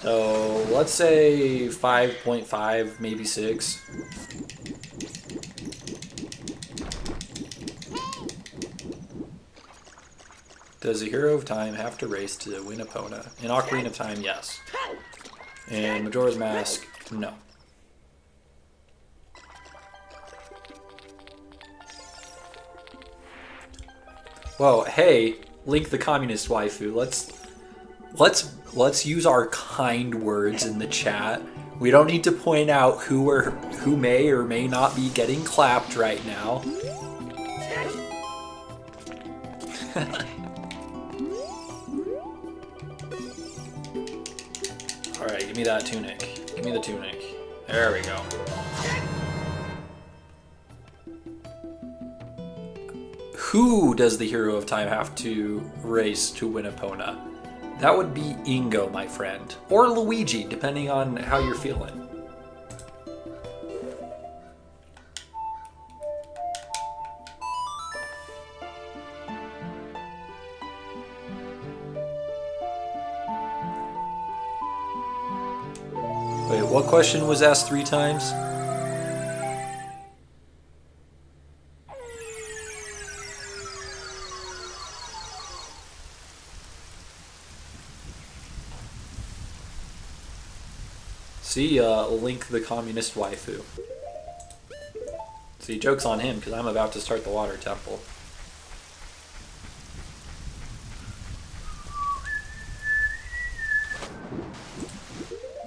So let's say 5.5, maybe 6. Does a Hero of Time have to race to win Epona? In Ocarina of Time, yes. In Majora's Mask, no. Whoa, hey, Link the Communist Waifu. Let's use our kind words in the chat. We don't need to point out who may or may not be getting clapped right now. Alright, give me that tunic. Give me the tunic. There we go. Who does the Hero of Time have to race to win Epona? That would be Ingo, my friend. Or Luigi, depending on how you're feeling. Wait, what question was asked 3 times? See, Link the Communist Waifu. See, joke's on him, because I'm about to start the Water Temple.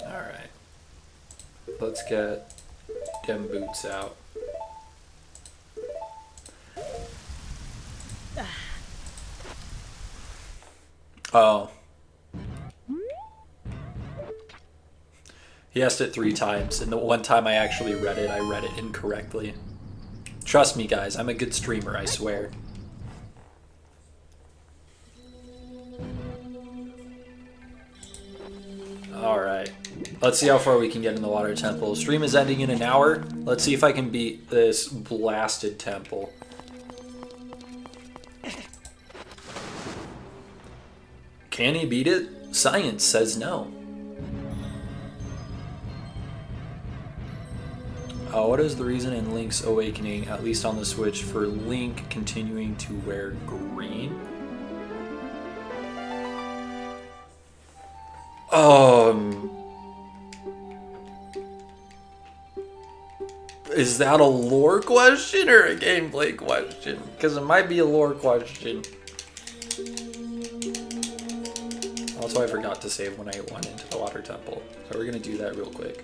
Alright. Let's get them boots out. Oh. He asked it 3 times, and the one time I actually read it, I read it incorrectly. Trust me, guys, I'm a good streamer, I swear. Alright. Let's see how far we can get in the water temple. Stream is ending in an hour. Let's see if I can beat this blasted temple. Can he beat it? Science says no. What is the reason in Link's Awakening, at least on the Switch, for Link continuing to wear green? Is that a lore question or a gameplay question? Because it might be a lore question. Also, I forgot to save when I went into the water temple. So we're going to do that real quick.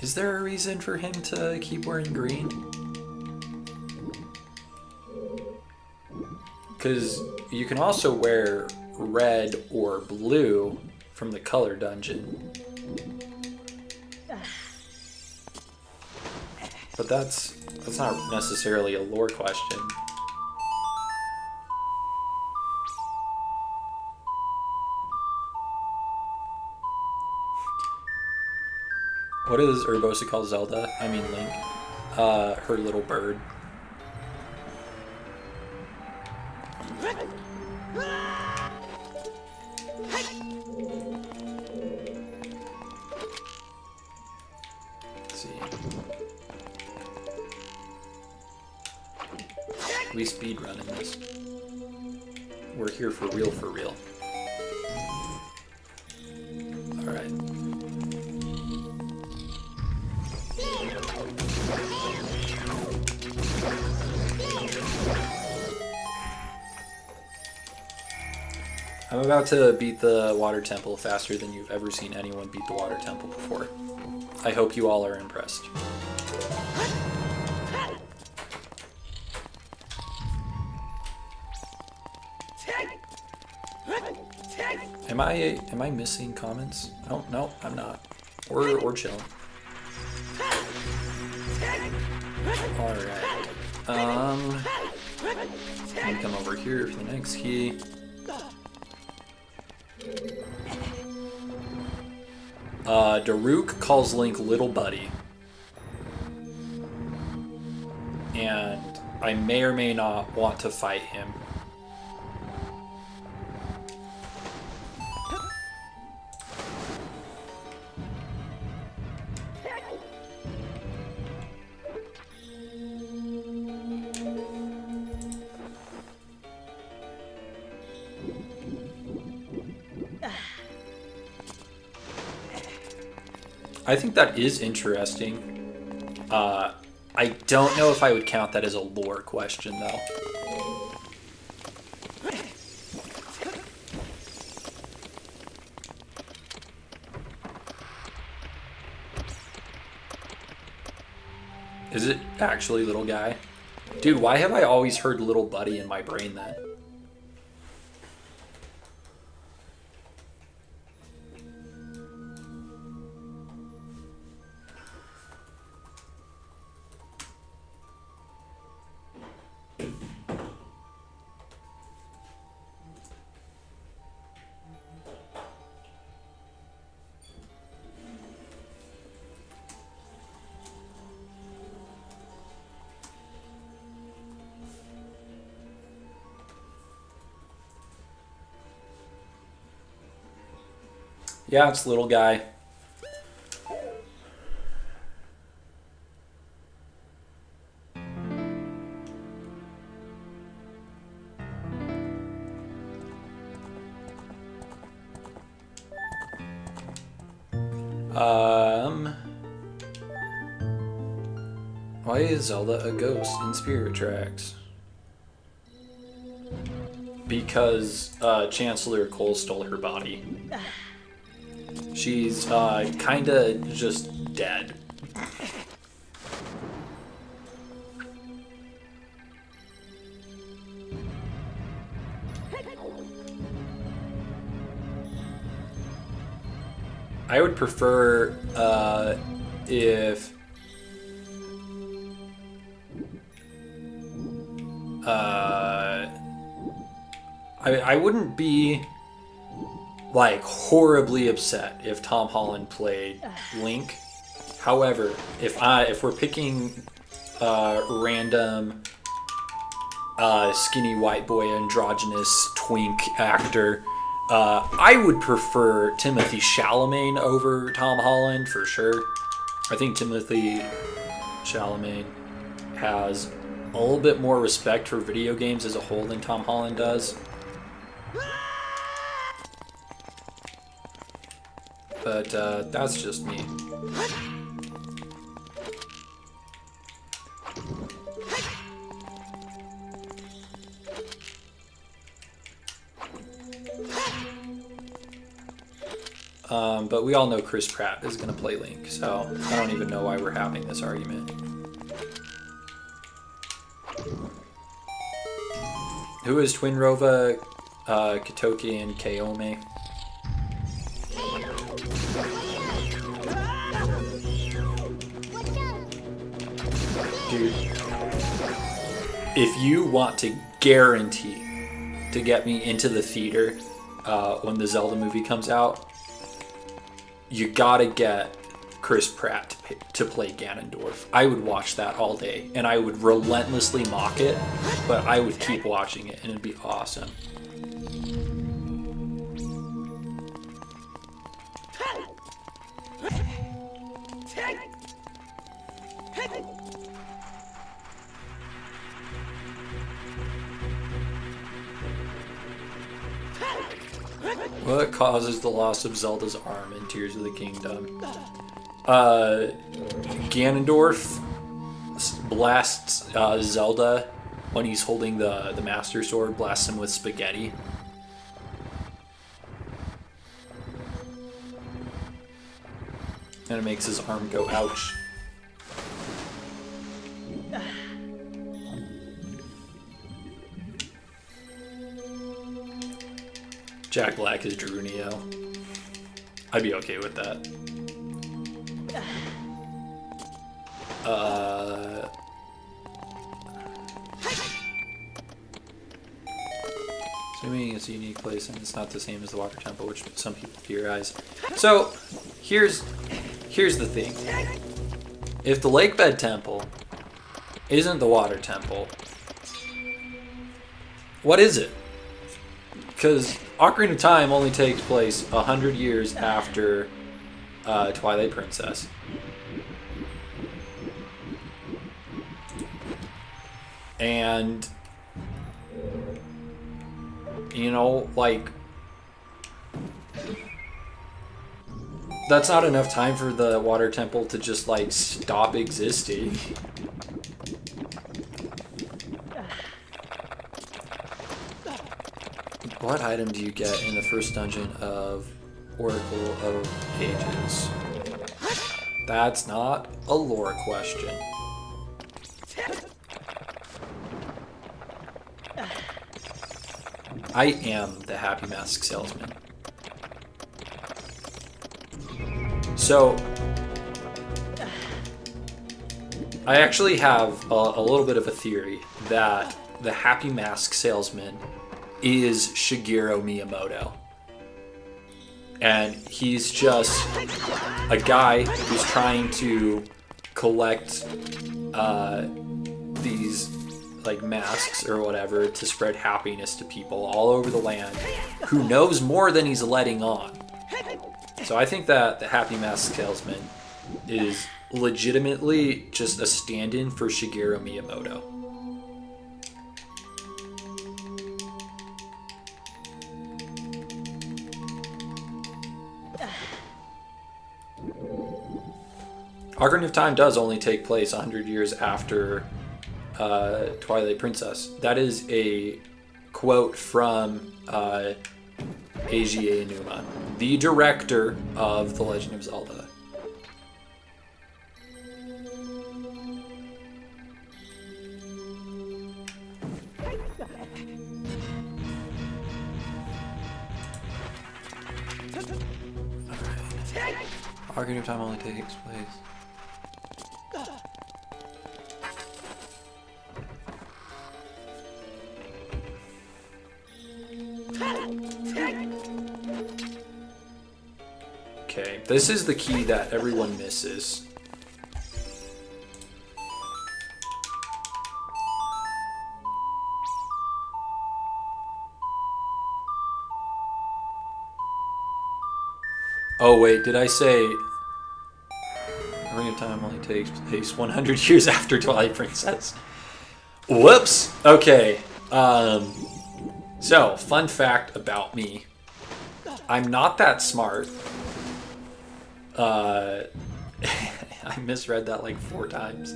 Is there a reason for him to keep wearing green? Because you can also wear red or blue from the color dungeon. But that's not necessarily a lore question. What does Urbosa call Zelda? I mean Link. Her little bird. Let's see. We speed running this. We're here for real, for real. Alright. I'm about to beat the water temple faster than you've ever seen anyone beat the water temple before. I hope you all are impressed. Am I missing comments? Oh, no, I'm not. Or chilling. Alright. Let me come over here for the next key. Daruk calls Link little buddy. And I may or may not want to fight him. I think that is interesting. I don't know if I would count that as a lore question, though. Is it actually little guy? Dude, why have I always heard little buddy in my brain then? Yeah, it's little guy. Why is Zelda a ghost in Spirit Tracks? because Chancellor Cole stole her body. She's kind of just dead. I would prefer if I wouldn't be like horribly upset if Tom Holland played Link. However, if we're picking random skinny white boy androgynous twink actor, I would prefer Timothy Chalamet over Tom Holland for sure. I think Timothy Chalamet has a little bit more respect for video games as a whole than Tom Holland does. But that's just me. But we all know Chris Pratt is going to play Link, so I don't even know why we're having this argument. Who is Twinrova, Katoki, and Kaome? Dude, if you want to guarantee to get me into the theater when the Zelda movie comes out, you gotta get Chris Pratt to play Ganondorf. I would watch that all day, and I would relentlessly mock it, but I would keep watching it, and it'd be awesome. What causes the loss of Zelda's arm in Tears of the Kingdom? Ganondorf blasts Zelda when he's holding the Master Sword, blasts him with spaghetti. And it makes his arm go ouch. Jack Black is Drew Neo. I'd be okay with that. Assuming it's a unique place and it's not the same as the Water Temple, which some people theorize. So, here's the thing. If the Lakebed Temple isn't the Water Temple, what is it? Because Ocarina of Time only takes place 100 years after Twilight Princess. And, you know, like, that's not enough time for the Water Temple to just, like, stop existing. What item do you get in the first dungeon of Oracle of Ages? That's not a lore question. I am the Happy Mask Salesman. So, I actually have a little bit of a theory that the Happy Mask Salesman is Shigeru Miyamoto. And he's just a guy who's trying to collect these like masks or whatever to spread happiness to people all over the land who knows more than he's letting on. So I think that the Happy Mask Salesman is legitimately just a stand-in for Shigeru Miyamoto. Ocarina of Time does only take place 100 years after Twilight Princess. That is a quote from Eiji Aonuma, the director of The Legend of Zelda. Ocarina of Time only takes place. Okay, this is the key that everyone misses. Oh wait, did I say Ocarina of Time only takes place 100 years after Twilight Princess? Whoops! Okay, so, fun fact about me. I'm not that smart. I misread that like 4 times.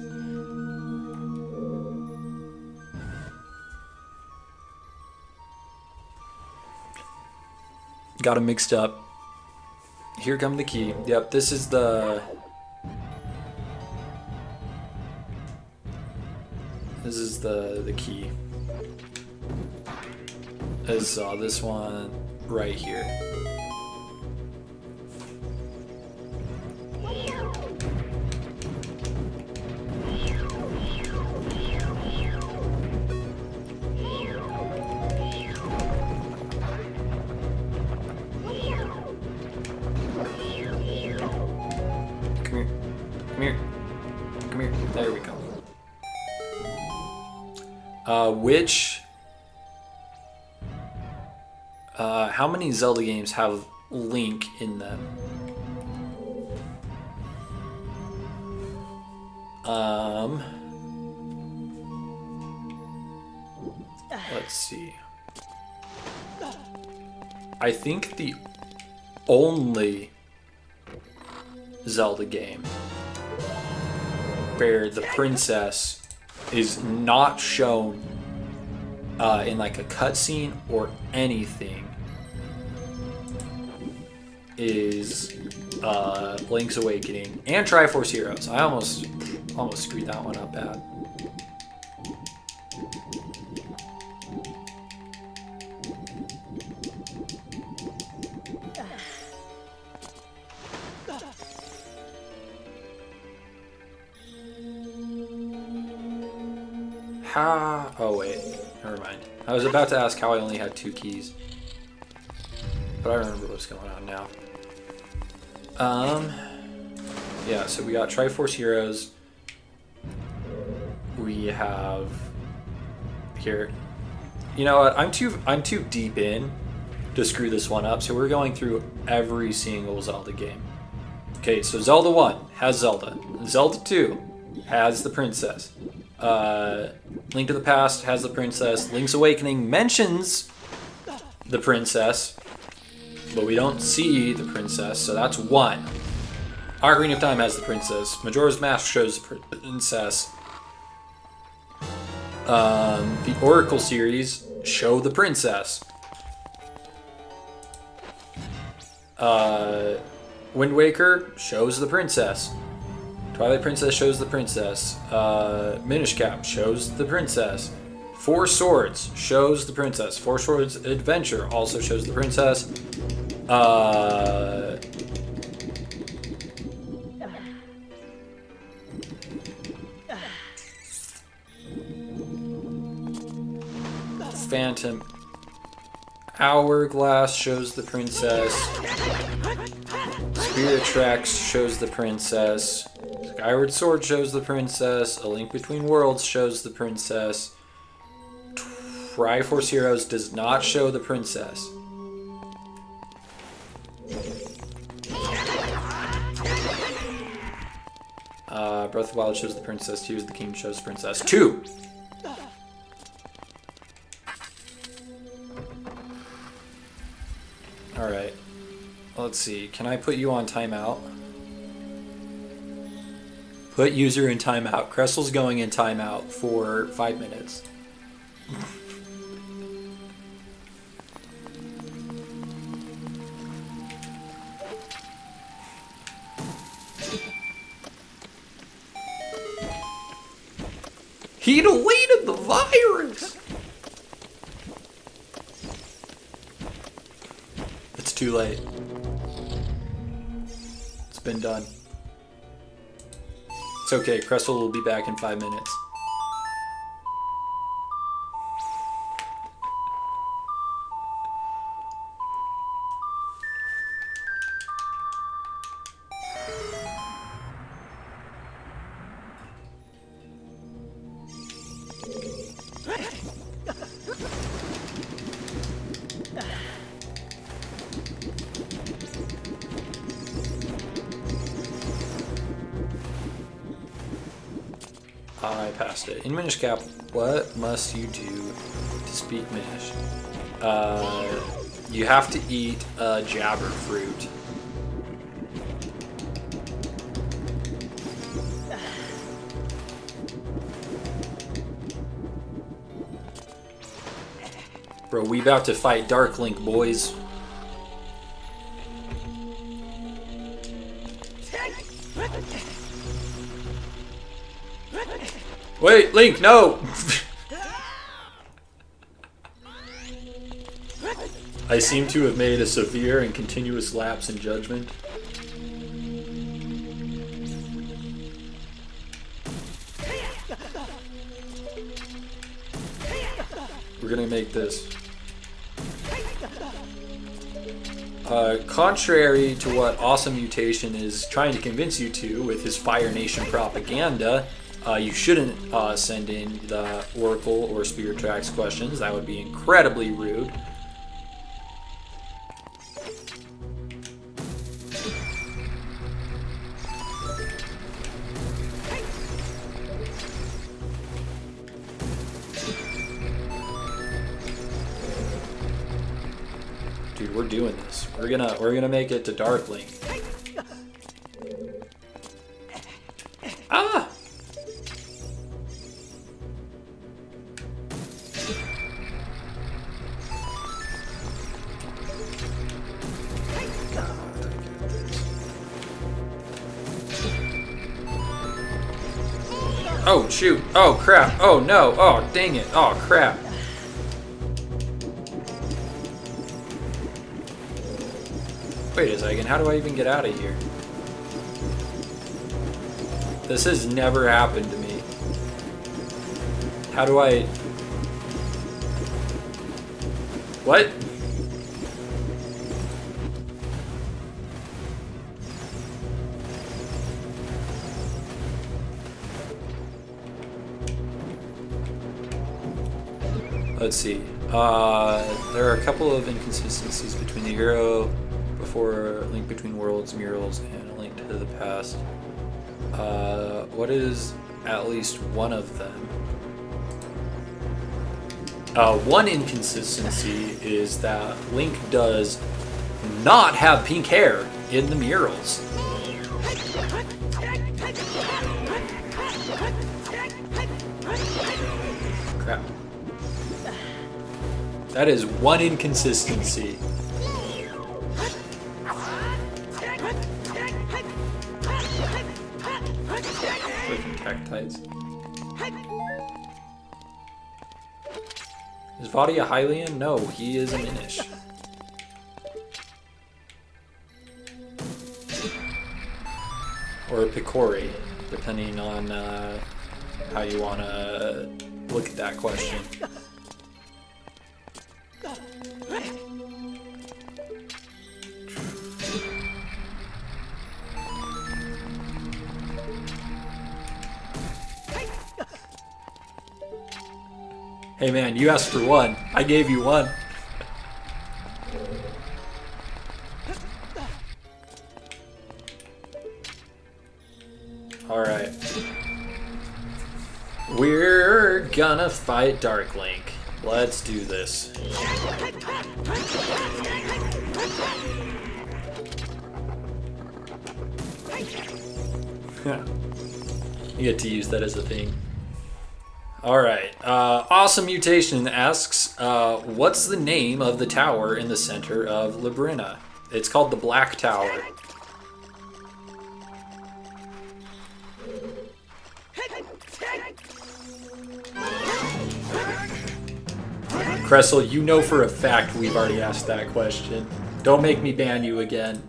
Got 'em mixed up. Here come the key. Yep, this is the... This is the key. Is this one right here. Come here. There we go. How many Zelda games have Link in them? Let's see. I think the only Zelda game where the princess is not shown in like a cutscene or anything is Link's Awakening and Triforce Heroes. I almost screwed that one up bad. Oh wait, never mind. I was about to ask how I only had 2 keys, but I remember what's going on now. Yeah, so we got Triforce Heroes. We have here. You know what? I'm too deep in to screw this one up. So we're going through every single Zelda game. Okay, so Zelda 1 has Zelda. Zelda 2 has the princess. Link to the Past has the princess. Link's Awakening mentions the princess, but we don't see the princess, so that's 1. Ocarina of Time has the princess. Majora's Mask shows the princess. The Oracle series show the princess. Wind Waker shows the princess. Twilight Princess shows the princess. Minish Cap shows the princess. Four Swords shows the princess. Four Swords Adventure also shows the princess. Phantom Hourglass shows the princess. Spirit Tracks shows the princess. Skyward Sword shows the princess. A Link Between Worlds shows the princess. Triforce Heroes does not show the princess. Breath of the Wild shows the princess. Tears of the Kingdom shows the princess. 2. Alright. Let's see. Can I put you on timeout? Put user in timeout. Cressel's going in timeout for 5 minutes. He deleted the virus! It's too late. It's been done. It's okay, Cressel will be back in 5 minutes. I passed it. In Minish Cap, what must you do to speak Minish? You have to eat a jabber fruit. Bro, we about to fight Dark Link, boys. Wait, Link, no! I seem to have made a severe and continuous lapse in judgment. We're gonna make this. Contrary to what Awesome Mutation is trying to convince you to with his Fire Nation propaganda, you shouldn't send in the Oracle or Spirit Tracks questions. That would be incredibly rude. Dude, we're doing this. We're gonna make it to Dark Link. Ah! Oh shoot! Oh crap! Oh no! Oh dang it! Oh crap! Wait a second, how do I even get out of here? This has never happened to me. How do I... What? Let's see. There are a couple of inconsistencies between the Euro before Link Between Worlds murals and A Link to the Past. What is at least one of them? One inconsistency is that Link does not have pink hair in the murals. Crap. That is one inconsistency. Cactites. Is Vadi a Hylian? No, he is a Minish. Or a Picori, depending on how you want to look at that question. Hey man, you asked for one. I gave you one. Alright. We're gonna fight Dark Link. Let's do this. You get to use that as a thing. Alright, Awesome Mutation asks, what's the name of the tower in the center of Labrina? It's called the Black Tower. Cressel, you know for a fact we've already asked that question. Don't make me ban you again.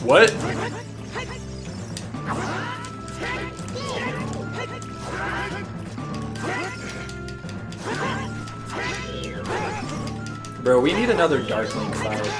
What? Bro, we need another Dark Link fight.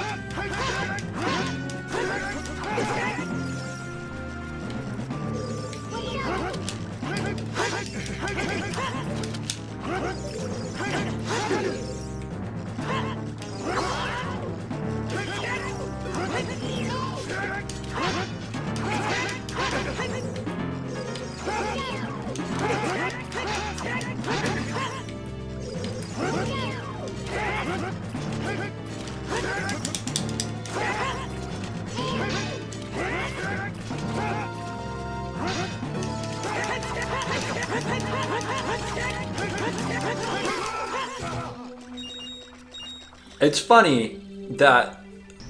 It's funny that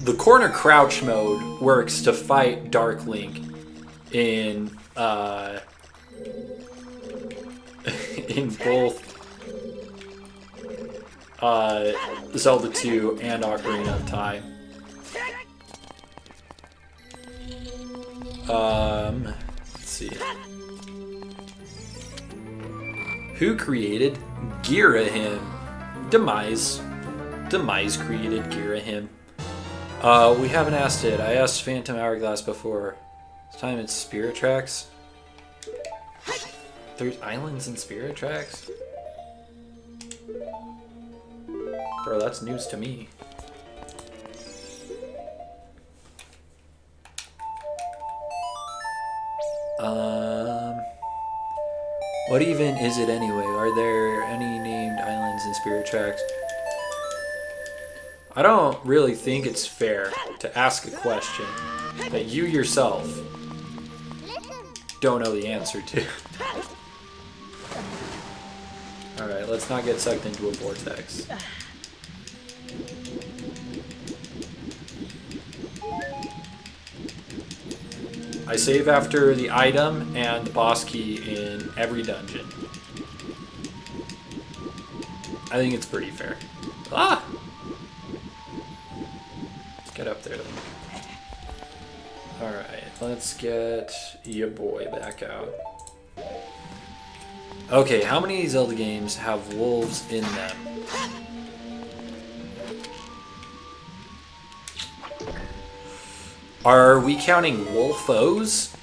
the corner crouch mode works to fight Dark Link in in both Zelda 2 and Ocarina of Time. Let's see. Who created Girahim? Demise created Girahim. We haven't asked it. I asked Phantom Hourglass before. This time it's Spirit Tracks. There's islands in Spirit Tracks? Bro, that's news to me. What even is it anyway? Are there any named islands in Spirit Tracks? I don't really think it's fair to ask a question that you yourself don't know the answer to. Alright, let's not get sucked into a vortex. I save after the item and the boss key in every dungeon. I think it's pretty fair. Ah! Get up there, Link. Alright, let's get your boy back out. Okay, how many Zelda games have wolves in them? Are we counting wolfos?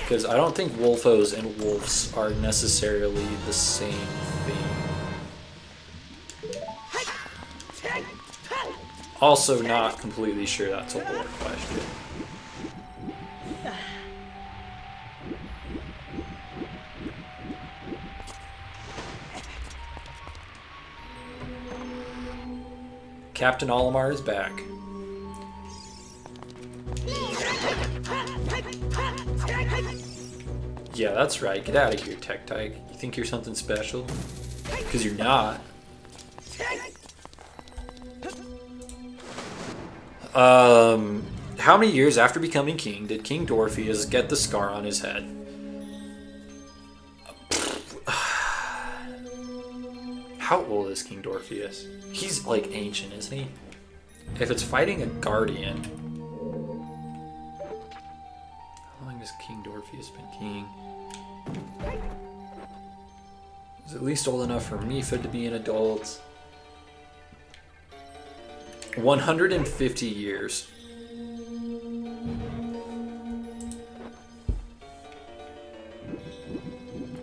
Because I don't think wolfos and wolves are necessarily the same thing. Also not completely sure that's a lore question. Captain Olimar is back. Yeah, that's right. Get out of here, Tech Tyke. You think you're something special? Because you're not. How many years after becoming king did King Dorpheus get the scar on his head? How old is King Dorpheus? He's like ancient, isn't he? If it's fighting a guardian. How long has King Dorpheus been king? He's at least old enough for Mifa to be an adult. 150 years.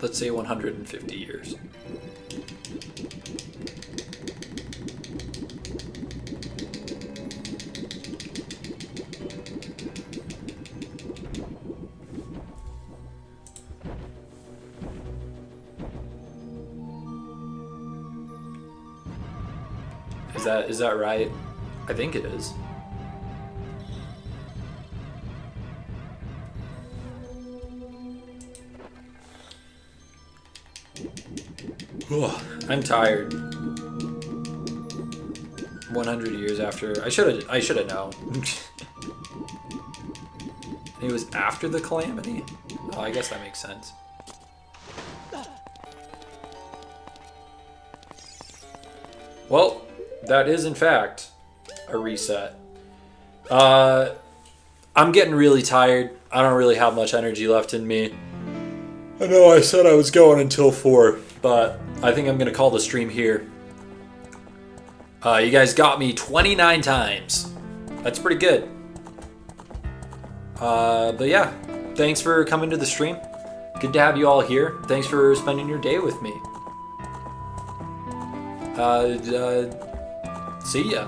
Let's say 150 years. Is that right? I think it is. I'm tired. 100 years after. I should have known. It was after the calamity? Oh, I guess that makes sense. Well, that is in fact a reset. I'm getting really tired. I don't really have much energy left in me. I know I said I was going until 4, but I think I'm going to call the stream here. You guys got me 29 times. That's pretty good. But yeah, thanks for coming to the stream. Good to have you all here. Thanks for spending your day with me. See ya.